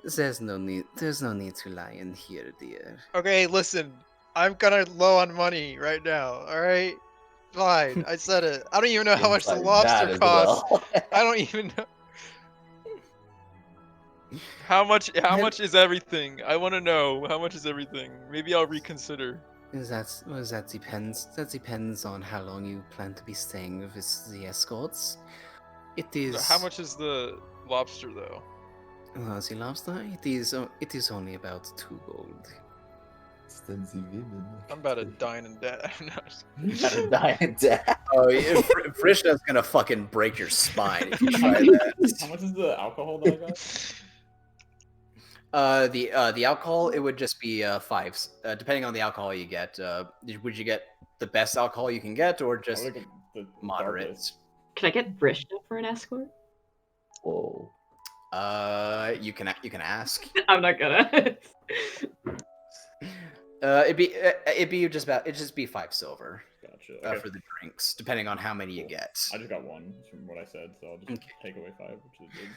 there's no need to lie in here, dear. Okay, listen. I'm kinda low on money right now, alright? Fine, I said it. I don't even know how much the Inside lobster that as costs. well. I don't even know. How much is everything? I want to know how much is everything. Maybe I'll reconsider. That depends. That depends on how long you plan to be staying with the escorts. It is. How much is the lobster though? The lobster? It is only about 2 gold. Extensive women. I'm about to dine and die. Gotta die and die. Oh, yeah, Vrishna's gonna fucking break your spine if you try that. How much is the alcohol that I got? The alcohol, it would just be 5s. Depending on the alcohol you get. Would you get the best alcohol you can get, or just The moderate? darkest. Can I get Brishna for an escort? Whoa. You can ask. I'm not gonna. It'd just be 5 silver Gotcha. Okay. for the drinks, depending on how many you get. I just got 1 from what I said, so I'll just take away 5, which is good.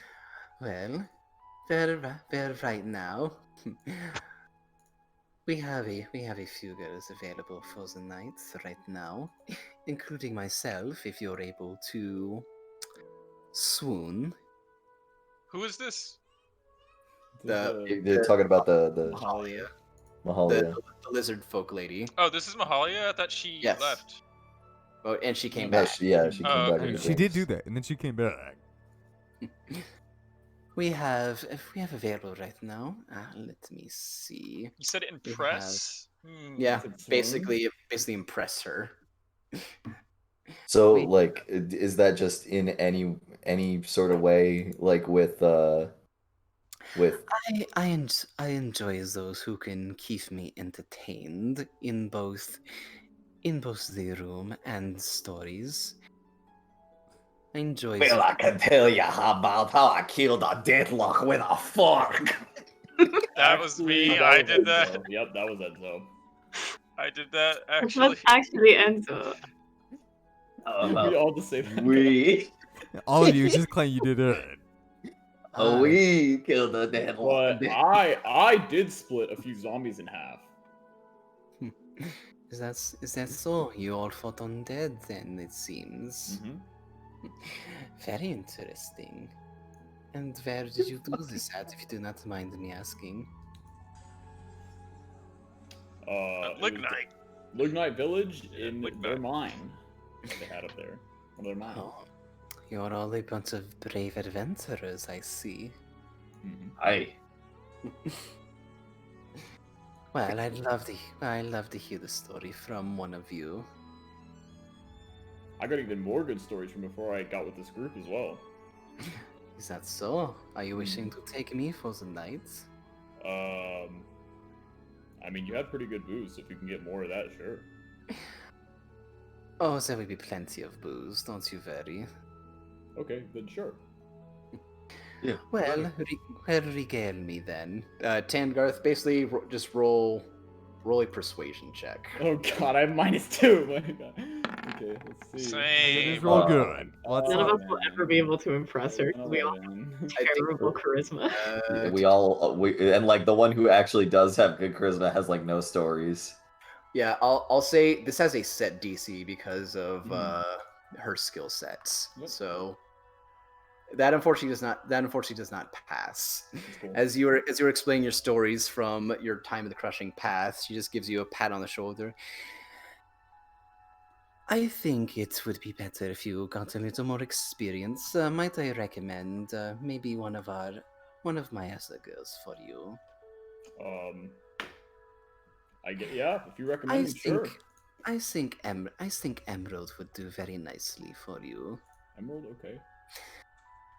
Well, right now, we have a few girls available for the night right now, including myself. If you're able to swoon, Who is this? They're talking about the Mahalia, Mahalia. the lizard folk lady. Oh, this is Mahalia. I thought she Yes. left. Oh, and she came Yeah, back. she came Oh, back. okay. with She did do drinks. that, and then she came back. We have available right now. Let me see. You said We have- impress? Yeah, Is it swoon? basically impress her. So Wait. like, is that just in any sort of way, like with I enjoy those who can keep me entertained in both the room and stories. I enjoy Well, I can tell you about how I killed a deadlock with a fork. That was Actually, me. that I was did that. Enzo. Yep, that was Enzo. I did that It actually. was actually Enzo. We all just say that. We All of you just claim you did it. we killed a deadlock. But I did split a few zombies in half. Is that so? You all fought undead then, it seems. Mm-hmm. Very interesting. And where did you do this at, if you do not mind me asking? It was Lignite. Lignite Village Yeah, in Lignite. their mine that they had up there. One of their mines. Oh, you're all a bunch of brave adventurers, I see. Mhm. Aye. Well, I'd love to hear the story from one of you. I got even more good stories from before I got with this group as well. Is that so? Are you wishing to take me for the night? I mean, you have pretty good booze, so if you can get more of that, sure. Oh, there will be plenty of booze, don't you worry. Okay, then sure. Well, regale me then. Tangarth, basically just roll a persuasion check. Oh god, I have -2. My god. Okay, let's see. Same. Just roll good. What's None of up? us will ever be able to impress her. 'Cause we all have I think- terrible charisma. We all and like the one who actually does have good charisma has like no stories. Yeah, I'll say this has a set DC because of Mhm. her skill sets. Yep. So that unfortunately does not pass. That's cool. As you were explaining your stories from your time in the crushing path, she just gives you a pat on the shoulder. I think it would be better if you got a little more experience. Might I recommend maybe one of my other girls for you? Yeah, if you recommend it, sure. I think Emerald would do very nicely for you. Emerald, okay.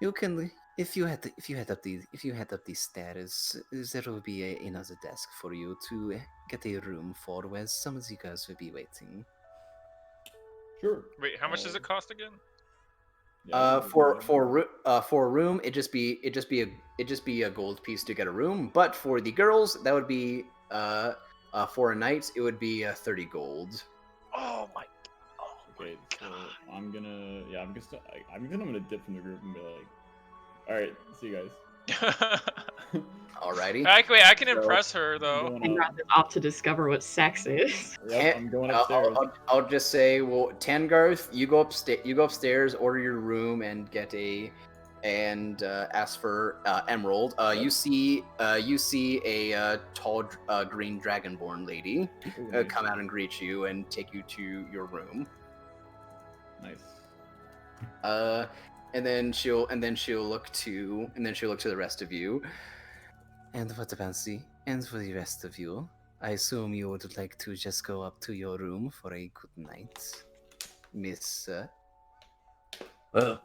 You can if you head up these stairs, there will be another desk for you to get a room for where some of the girls will be waiting. Sure. Wait, how much does it cost again? Yeah, For a room, it'd just be a gold piece to get a room. But for the girls, that would be for a night, it would be 30 gold. Oh my. Okay, so I'm gonna dip from the group and be like, all right, see you guys. Alrighty. I can So- impress her I'm though. going And up. not opt to discover what sex is. Yep, I'm going upstairs. I'll just say, well, Tangarth, you go upstairs, order your room, and ask for Emerald. You see a tall green dragonborn lady Ooh, nice. come out and greet you and take you to your room. Nice. And then she'll look to the rest of you. And what about for the rest of you? I assume you would like to just go up to your room for a good night, Miss. Well,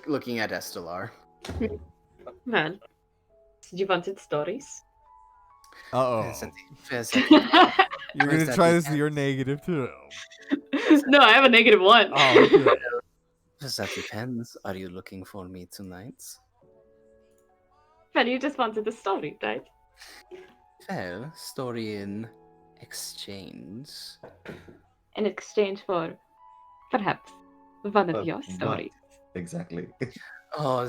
Looking at Estelar. Well, did you wanted stories? Uh-oh. First, You're Where's gonna that try big this to your negative too. No, I have a -1. Oh, okay. that depends. Are you looking for me tonight? Well, you just wanted a story, right? Well, story in exchange. In exchange for perhaps one of your what? stories. Exactly. Oh,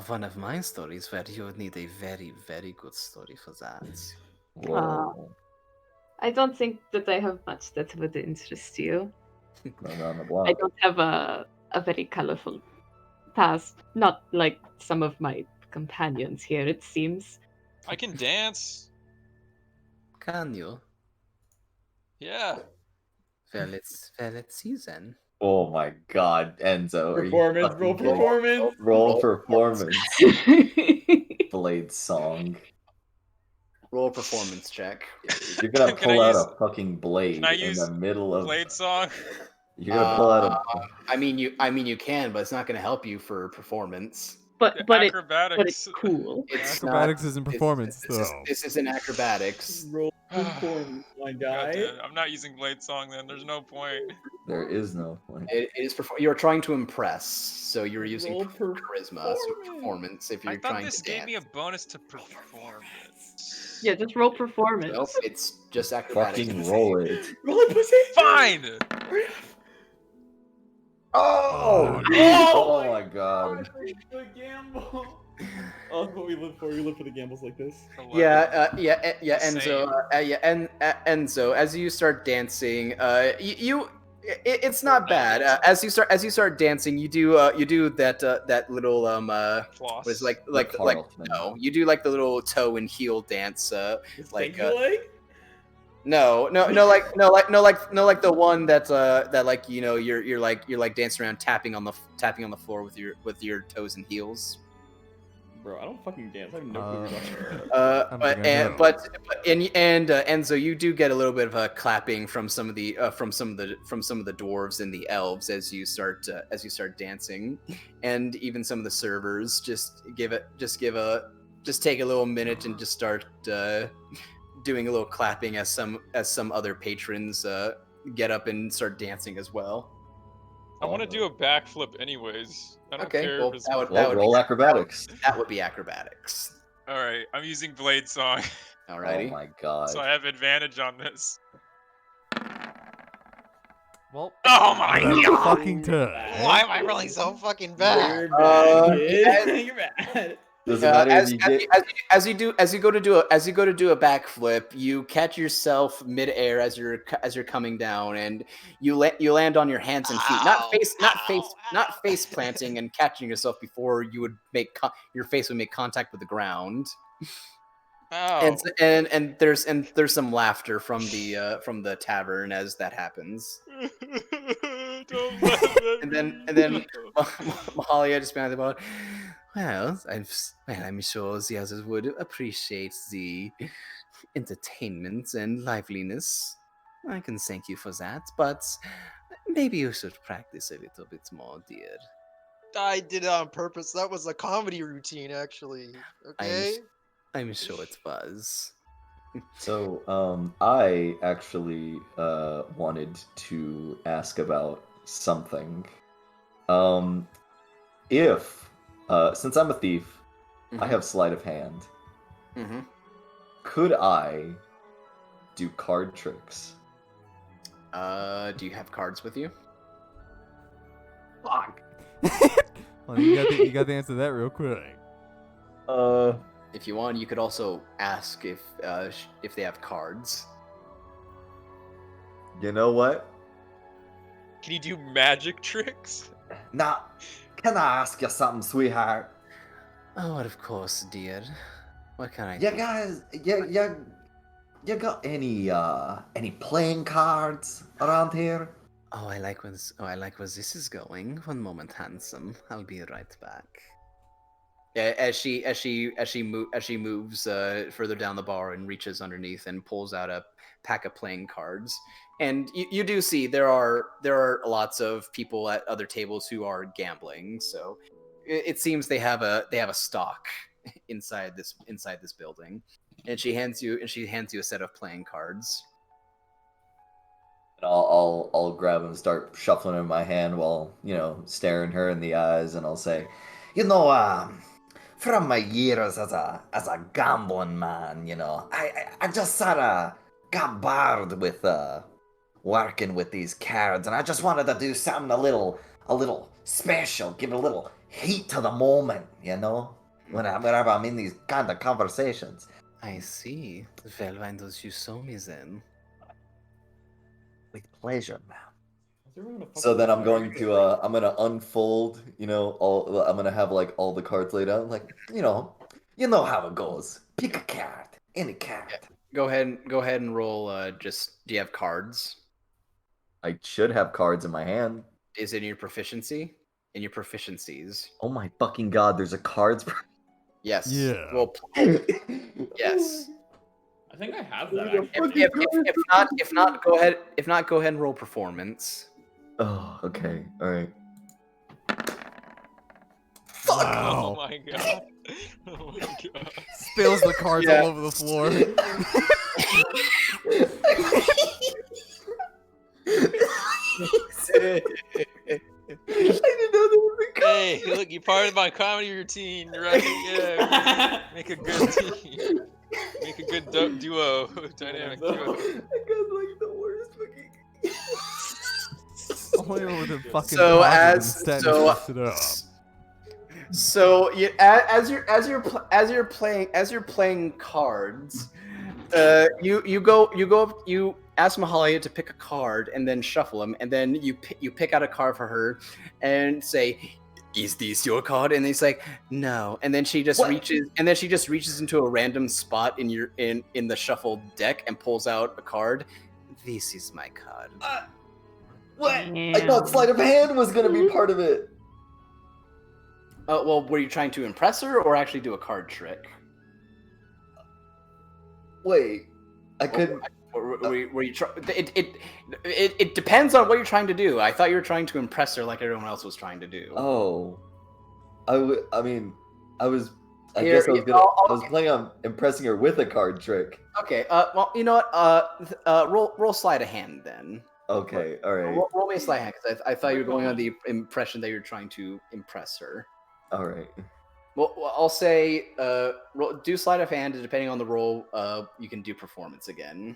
one of my stories where you would need a very, very good story for that. Whoa. I don't think that I have much that would interest you. Not on the I block. don't have a very colorful past, not like some of my companions here, it seems. I can dance. Can you? Yeah. Well, let's see then. Oh my god, Enzo. Are you Performance, fucking roll kidding? performance. Roll performance. Blade song. Roll a performance check. You're gonna Can I pull out use- a fucking blade Can I in use the middle of. Blade song? You're gonna pull out a. I mean, you can, but it's not going to help you for performance. but it's Acrobatics. cool. It's Acrobatics not, isn't performance, this though. this isn't acrobatics. Roll performance, my God guy. damn, I'm not using Blade song then. There's no point. There is no point. It is you're trying to impress, so you're using Roll charisma, so performance. If I you're thought trying this to gave me a dance. bonus to performance. Yeah, just roll performance. Nope, it's just acrobatics. Fucking roll it. Roll it, pussy. Fine. Oh! Oh Oh my my god. The gamble. Oh, that's what we live for. We live for the gambles like this. 11. Yeah, Insane. Enzo, as you start dancing, it's not bad. As you start dancing, you do that little Floss. what is it, The like Carlton. no, you do like the little toe and heel dance, like Thank you, leg? no, like the one that like you're like dancing around tapping on the floor with your toes and heels. Bro, I don't fucking dance. I have no clue what you're talking about. But Enzo, you do get a little bit of a clapping from some of the dwarves and the elves as you start dancing, and even some of the servers just take a little minute and just start doing a little clapping as some other patrons get up and start dancing as well. I want to do a backflip anyways. I don't Okay, care well, if it's that would- Well, roll acrobatics. That would be acrobatics. All right, I'm using Blade song, Alrighty. Oh my god. so I have advantage on this. Well, Oh my that's god! fucking tough. Why am I rolling so fucking bad? You're bad, yeah. kid. You're bad. Does it matter if As you get. you go to do a backflip, you catch yourself midair as you're coming down, and you land on your hands and feet, Ow, not face planting and catching yourself before you would your face would make contact with the ground. Oh. And there's some laughter from the tavern as that happens. Don't laugh at And me. then Mahalia just behind the bar. Well, I'm sure the others would appreciate the entertainment and liveliness. I can thank you for that, but maybe you should practice a little bit more, dear. I did it on purpose. That was a comedy routine, actually. Okay. I'm sure it was. So, I actually wanted to ask about something. If since I'm a thief, I have sleight of hand. Mm-hmm. Could I do card tricks? Do you have cards with you? Fuck. Well, you got the answer to that real quick. If you want, you could also ask if they have cards. You know what? Can you do magic tricks? Now, can I ask you something, sweetheart? Oh, of course, dear. What can I You do? guys, you got any playing cards around here? Oh, I like where this is going. One moment, handsome. I'll be right back. Yeah, as she moves further down the bar and reaches underneath and pulls out a pack of playing cards. And you do see there are lots of people at other tables who are gambling. So it seems they have a stock inside this building. And she hands you a set of playing cards. And I'll grab and start shuffling in my hand while, staring her in the eyes, and I'll say, from my years as a gambling man, I just sort of got bored with working with these cards, and I just wanted to do something a little special, give it a little heat to the moment, whenever I'm in these kind of conversations. I see. Well, why don't you show me then? With pleasure, man. Is everyone a So fucking then I'm liar? going to I'm gonna unfold, I'm gonna have like all the cards laid out, like, you know how it goes. Pick a card, any card. Go ahead and roll. Do you have cards? I should have cards in my hand. is in your proficiency. In your proficiencies. Oh my fucking god! There's a cards. Yes. Yeah. Well, yes. I think I have that. If not, go ahead. If not, go ahead and roll performance. Oh, okay. All right. Oh Wow. my god. Oh my god. Spills the cards Yeah. all over the floor. Hey, look, you're part of my comedy routine, right? Yeah. Make a good team. Make a good duo. Dynamic duo. Only with a fucking So positive as instead so messed it up. so you, as you're playing cards, you ask Mahalia to pick a card and then shuffle them, and then you pick out a card for her and say, "Is this your card?" And he's like, "No." And then she just reaches into a random spot in the shuffled deck and pulls out a card. This is my card. What? I thought sleight of hand was gonna be part of it. Well, were you trying to impress her or actually do a card trick? Wait, I couldn't. Were you it depends on what you're trying to do. I thought you were trying to impress her like everyone else was trying to do. Oh, I was. I Here, guess I was gonna. I'll- I was planning on impressing her with a card trick. Okay. Well, you know what? Roll sleight of hand then. Okay, all right, Roll me a sleight of hand because I thought you were going on the impression that you're trying to impress her. all right. Well, I'll say do sleight of hand, and depending on the roll, you can do performance again.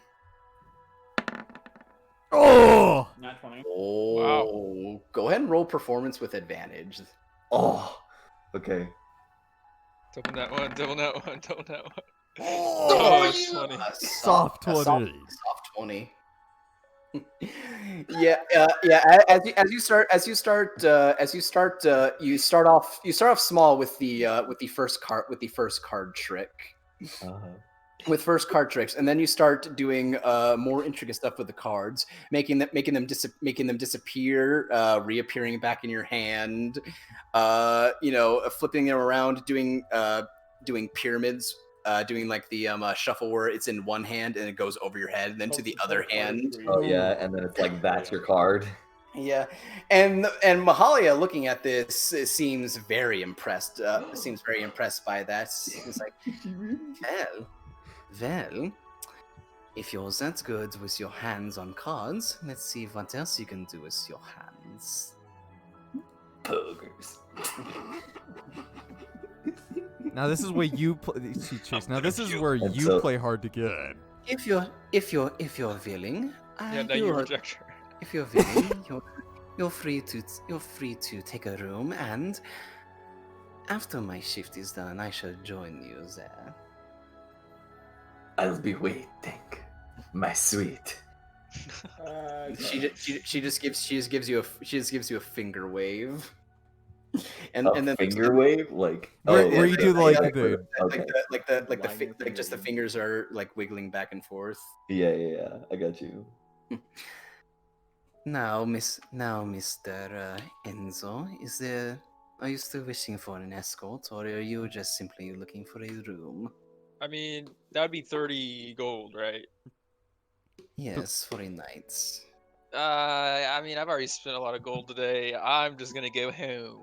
Oh! Not 20. Oh, Wow. Go ahead and roll performance with advantage. Oh, okay. Double that one, double that one, double that one. Oh, that's funny. Soft a 20. Soft 20. Yeah. As you start off small with the first card trick. Uh-huh. With first card tricks, and then you start doing more intricate stuff with the cards, making them disappear, reappearing back in your hand, flipping them around, doing pyramids, doing like the shuffle where it's in one hand and it goes over your head, and then to the other hand. Oh yeah, and then it's like that's your card. Yeah, and Mahalia, looking at this, seems very impressed. Seems very impressed by that. It's like, well, if you're that good with your hands on cards, let's see what else you can do with your hands. Pogers. Now this is where you play. Now this is where And you so- play hard to get. If you're willing, Yeah, now you reject her. if you're willing, you're free to take a room, and after my shift is done, I shall join you there. I'll be waiting, my sweet. She just gives you a finger wave, and A then finger wave, like Where you do like okay. just the fingers are like wiggling back and forth. Yeah, I got you. Now, Mr. Enzo, are you still wishing for an escort, or are you just simply looking for a room? I mean, that would be 30 gold, right? Yes, for a night. I mean, I've already spent a lot of gold today. I'm just gonna go home.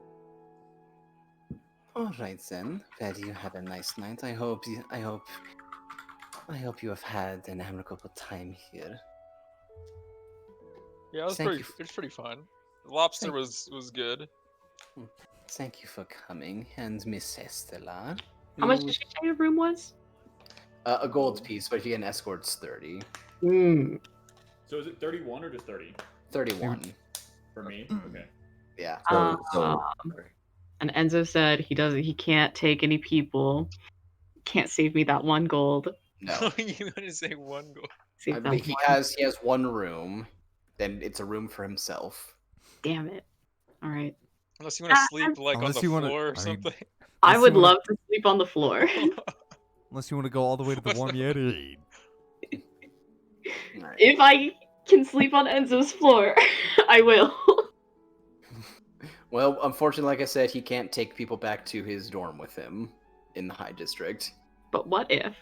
All right then. Glad you had a nice night. I hope you have had an amicable time here. Yeah, it Thank you. was pretty fun. The lobster Thank- was good. Thank you for coming, and Miss Estela. How much did she say your room was? A gold piece, but if you get an escort, it's 30. So is it 31 or just 30? 31. For me? Okay. Yeah. So, And Enzo said he can't take any people. Can't save me that one gold. No. You want to say one gold? Save I that think he one. has one room. Then it's a room for himself. Damn it. All right. Unless you want to sleep like on Unless the you wanna- floor or I mean- something. I Unless would you wanna- love to sleep on the floor. Unless you want to go all the way to the What's warm the- Yeti. Alright. If I can sleep on Enzo's floor, I will. Well, unfortunately, like I said, he can't take people back to his dorm with him in the High District. But what if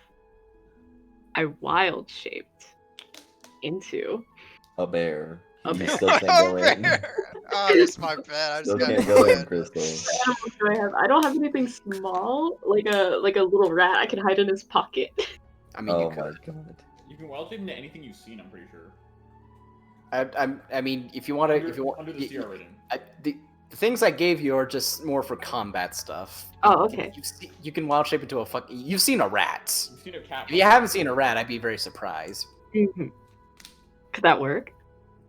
I wild shaped into A bear. a You bear? still can't go in. Oh, this is my bad. I just Still got can't go in, bad. Crystal. What do I have? I don't have anything small, like a little rat I can hide in his pocket. I mean, Oh you my could. god. You can wild shape into anything you've seen. I'm pretty sure. I mean, if you want to, if you want, Under the CR rating. the things I gave you are just more for combat stuff. Oh, okay. You can wild shape into a You've seen a rat. You've seen a cat. If you haven't seen a rat, I'd be very surprised. Mhm. Could that work?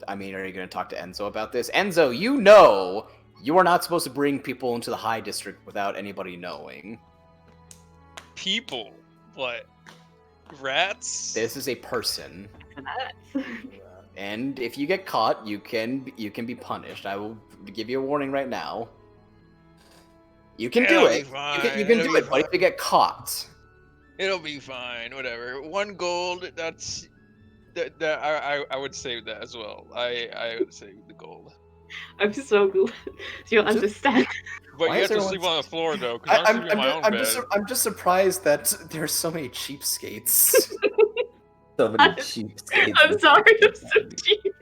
I mean, are you going to talk to Enzo about this? Enzo, you know you are not supposed to bring people into the High District without anybody knowing. People? What? Rats? This is a person, That's- and if you get caught, you can be punished. I will give you a warning right now. You can do It'll be it. You fine, can it'll do be it, but if you get caught, It'll be fine. Whatever. 1 gold. That's. I would save that as well. I would save the gold. I'm so glad you understand. But Why you is have to everyone sleep on the floor though, because I'm sleeping in my own bed. I'm just surprised that there's so many cheapskates. So many cheapskates. I'm sorry, I'm so cheap.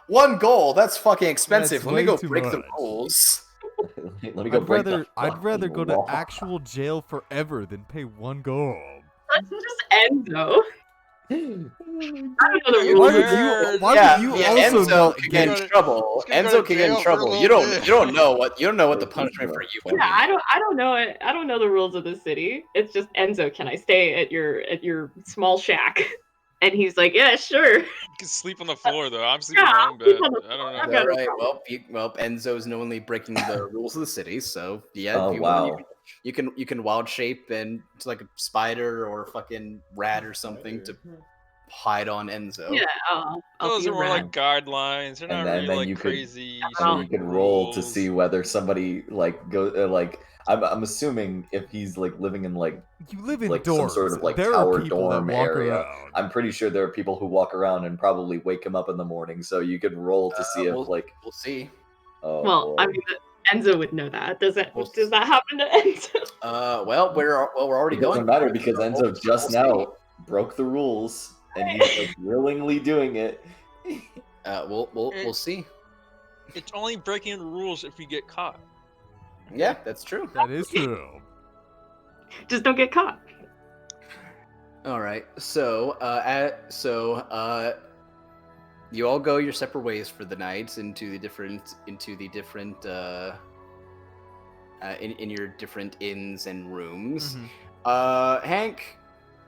1 goal. That's fucking expensive. That's Let me way go too break the much. rules. Let me go break the I'd rather fucking go to law. actual jail forever than pay 1 gold. That's just Enzo. I don't know the You Why rules. would can- you? Why Yeah, would you yeah, also Enzo not could get get? in trouble. He's gonna go Enzo to could get in jail for a trouble. little You bit. don't know what the punishment for you would Yeah, be. I don't know it. I don't know the rules of the city. It's just Enzo. Can I stay at your small shack? And he's like, yeah, sure. You can sleep on the floor though. I'm sleeping in Yeah, my I'll own sleep bed. on the I don't floor. know. I've got All no right. problem. Well, Enzo's knowingly breaking the rules of the city. So yeah, Oh if you want, wow. you can wild shape and it's like a spider or a fucking rat or something to hide on Enzo. Yeah, I'll Those be are a more rat. like guidelines. They're not And really then like you could- crazy. And then you strict can roll to rules. see whether somebody like go like I'm assuming if he's like living in like You live in like dorms. some sort of like there tower are people that dorm walk area. around. I'm pretty sure there are people who walk around and probably wake him up in the morning. So you could roll to see if like We'll see. oh Well, boy. I mean, Enzo would know that. Does that Well, does that happen to Enzo? Well, we're already It going. doesn't matter because Enzo just We'll see. now broke the rules and he's like willingly doing it. We'll see. It's only breaking the rules if you get caught. Yeah, that's true. That is true. Just don't get caught. All right. So, you all go your separate ways for the night into the different in your different inns and rooms. Mhm. Hank,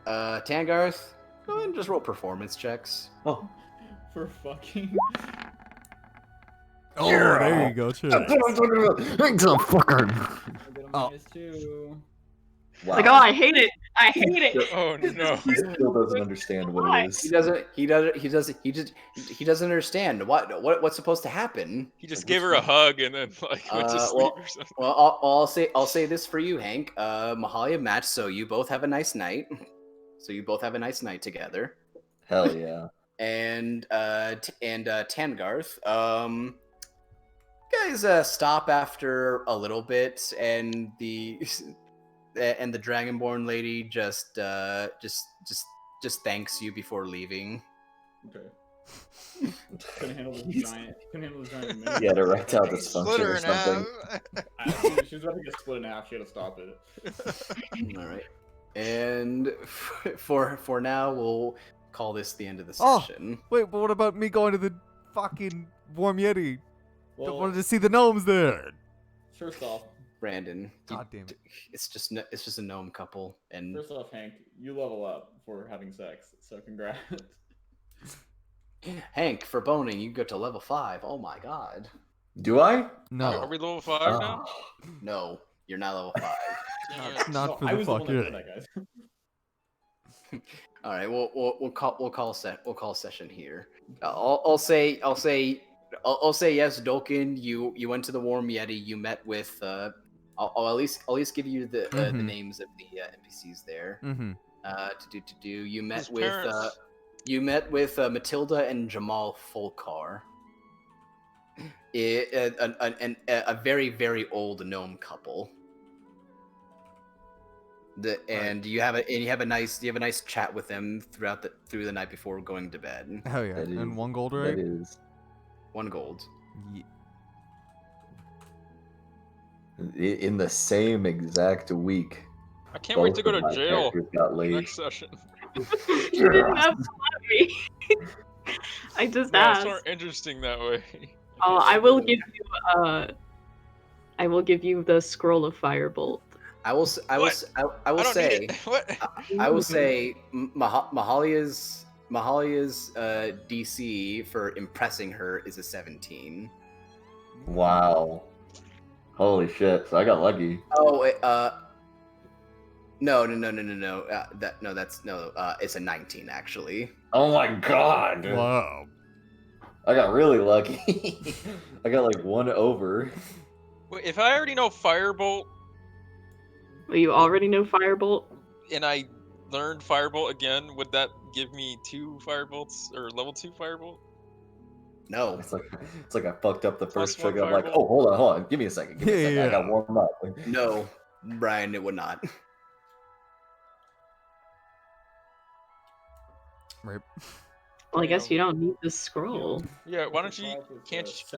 Tangarth, go ahead and just roll performance checks. Oh, For fucking. Oh, there you go. Sure. fucker. I get a Oh. -2. Wow. Like, oh, I hate it. I hate it. Oh no. He still doesn't understand what Why? it is. He doesn't understand what's supposed to happen. He just gave her a hug and then like went to sleep or something. Well, I'll say this for you, Hank. Mahalia match, so you both have a nice night. So you both have a nice night together. Hell yeah. And Tangarth, guys stop after a little bit, and the dragonborn lady just thanks you before leaving. Okay. Couldn't handle this giant. Minion. He had erectile Split dysfunction her or in something. She was about to get split in half. She had to stop it. All right, and for now, we'll call this the end of the Oh. session. Wait, but what about me going to the fucking Warm Yeti? I Well, wanted to see the gnomes there. first off, Brandon, God damn it. it's just a gnome couple, and First off, Hank, you level up for having sex, so congrats. Hank, for boning, you go to level 5. Oh my god. Do I? Are No, we level 5 now? No, you're not level 5. Damn. not for I the was the one that fuck did that, guys. All right, we'll call session here. I'll say yes, Dolkin. You went to the Warm Yeti. You met with. I'll at least give you the Mhm. names of the NPCs there. Mm-hmm. To do. You met His with parents. Matilda and Jamal Folkar. A very, very old gnome couple. You have a nice chat with them through the night before going to bed. Hell yeah. That And is- 1 gold, That right? is 1 gold. in the same exact week. I can't wait to both go of to my jail characters got laid. next session. You didn't have to let me. I just No, it's asked. more interesting that way. Oh, I will give you the scroll of firebolt. I will I don't say need it. What? I will say Mahalia's DC for impressing her is a 17. Wow. Holy shit! So I got lucky. Oh, no. It's a 19 actually. Oh my god! Wow. I got really lucky. I got like 1 over. Wait, if I already know Firebolt Well, you already know firebolt. and I learned Firebolt again, would that give me 2 Firebolts or level 2 Firebolt? No. It's like I fucked up the Plus first 1 trigger. I'm like, firebolt? oh, hold on. Give me a second. I got Yeah. warm up. No, Brian, it would not. Right. Well, I guess you don't need the scroll. Yeah, why don't you? Can't you?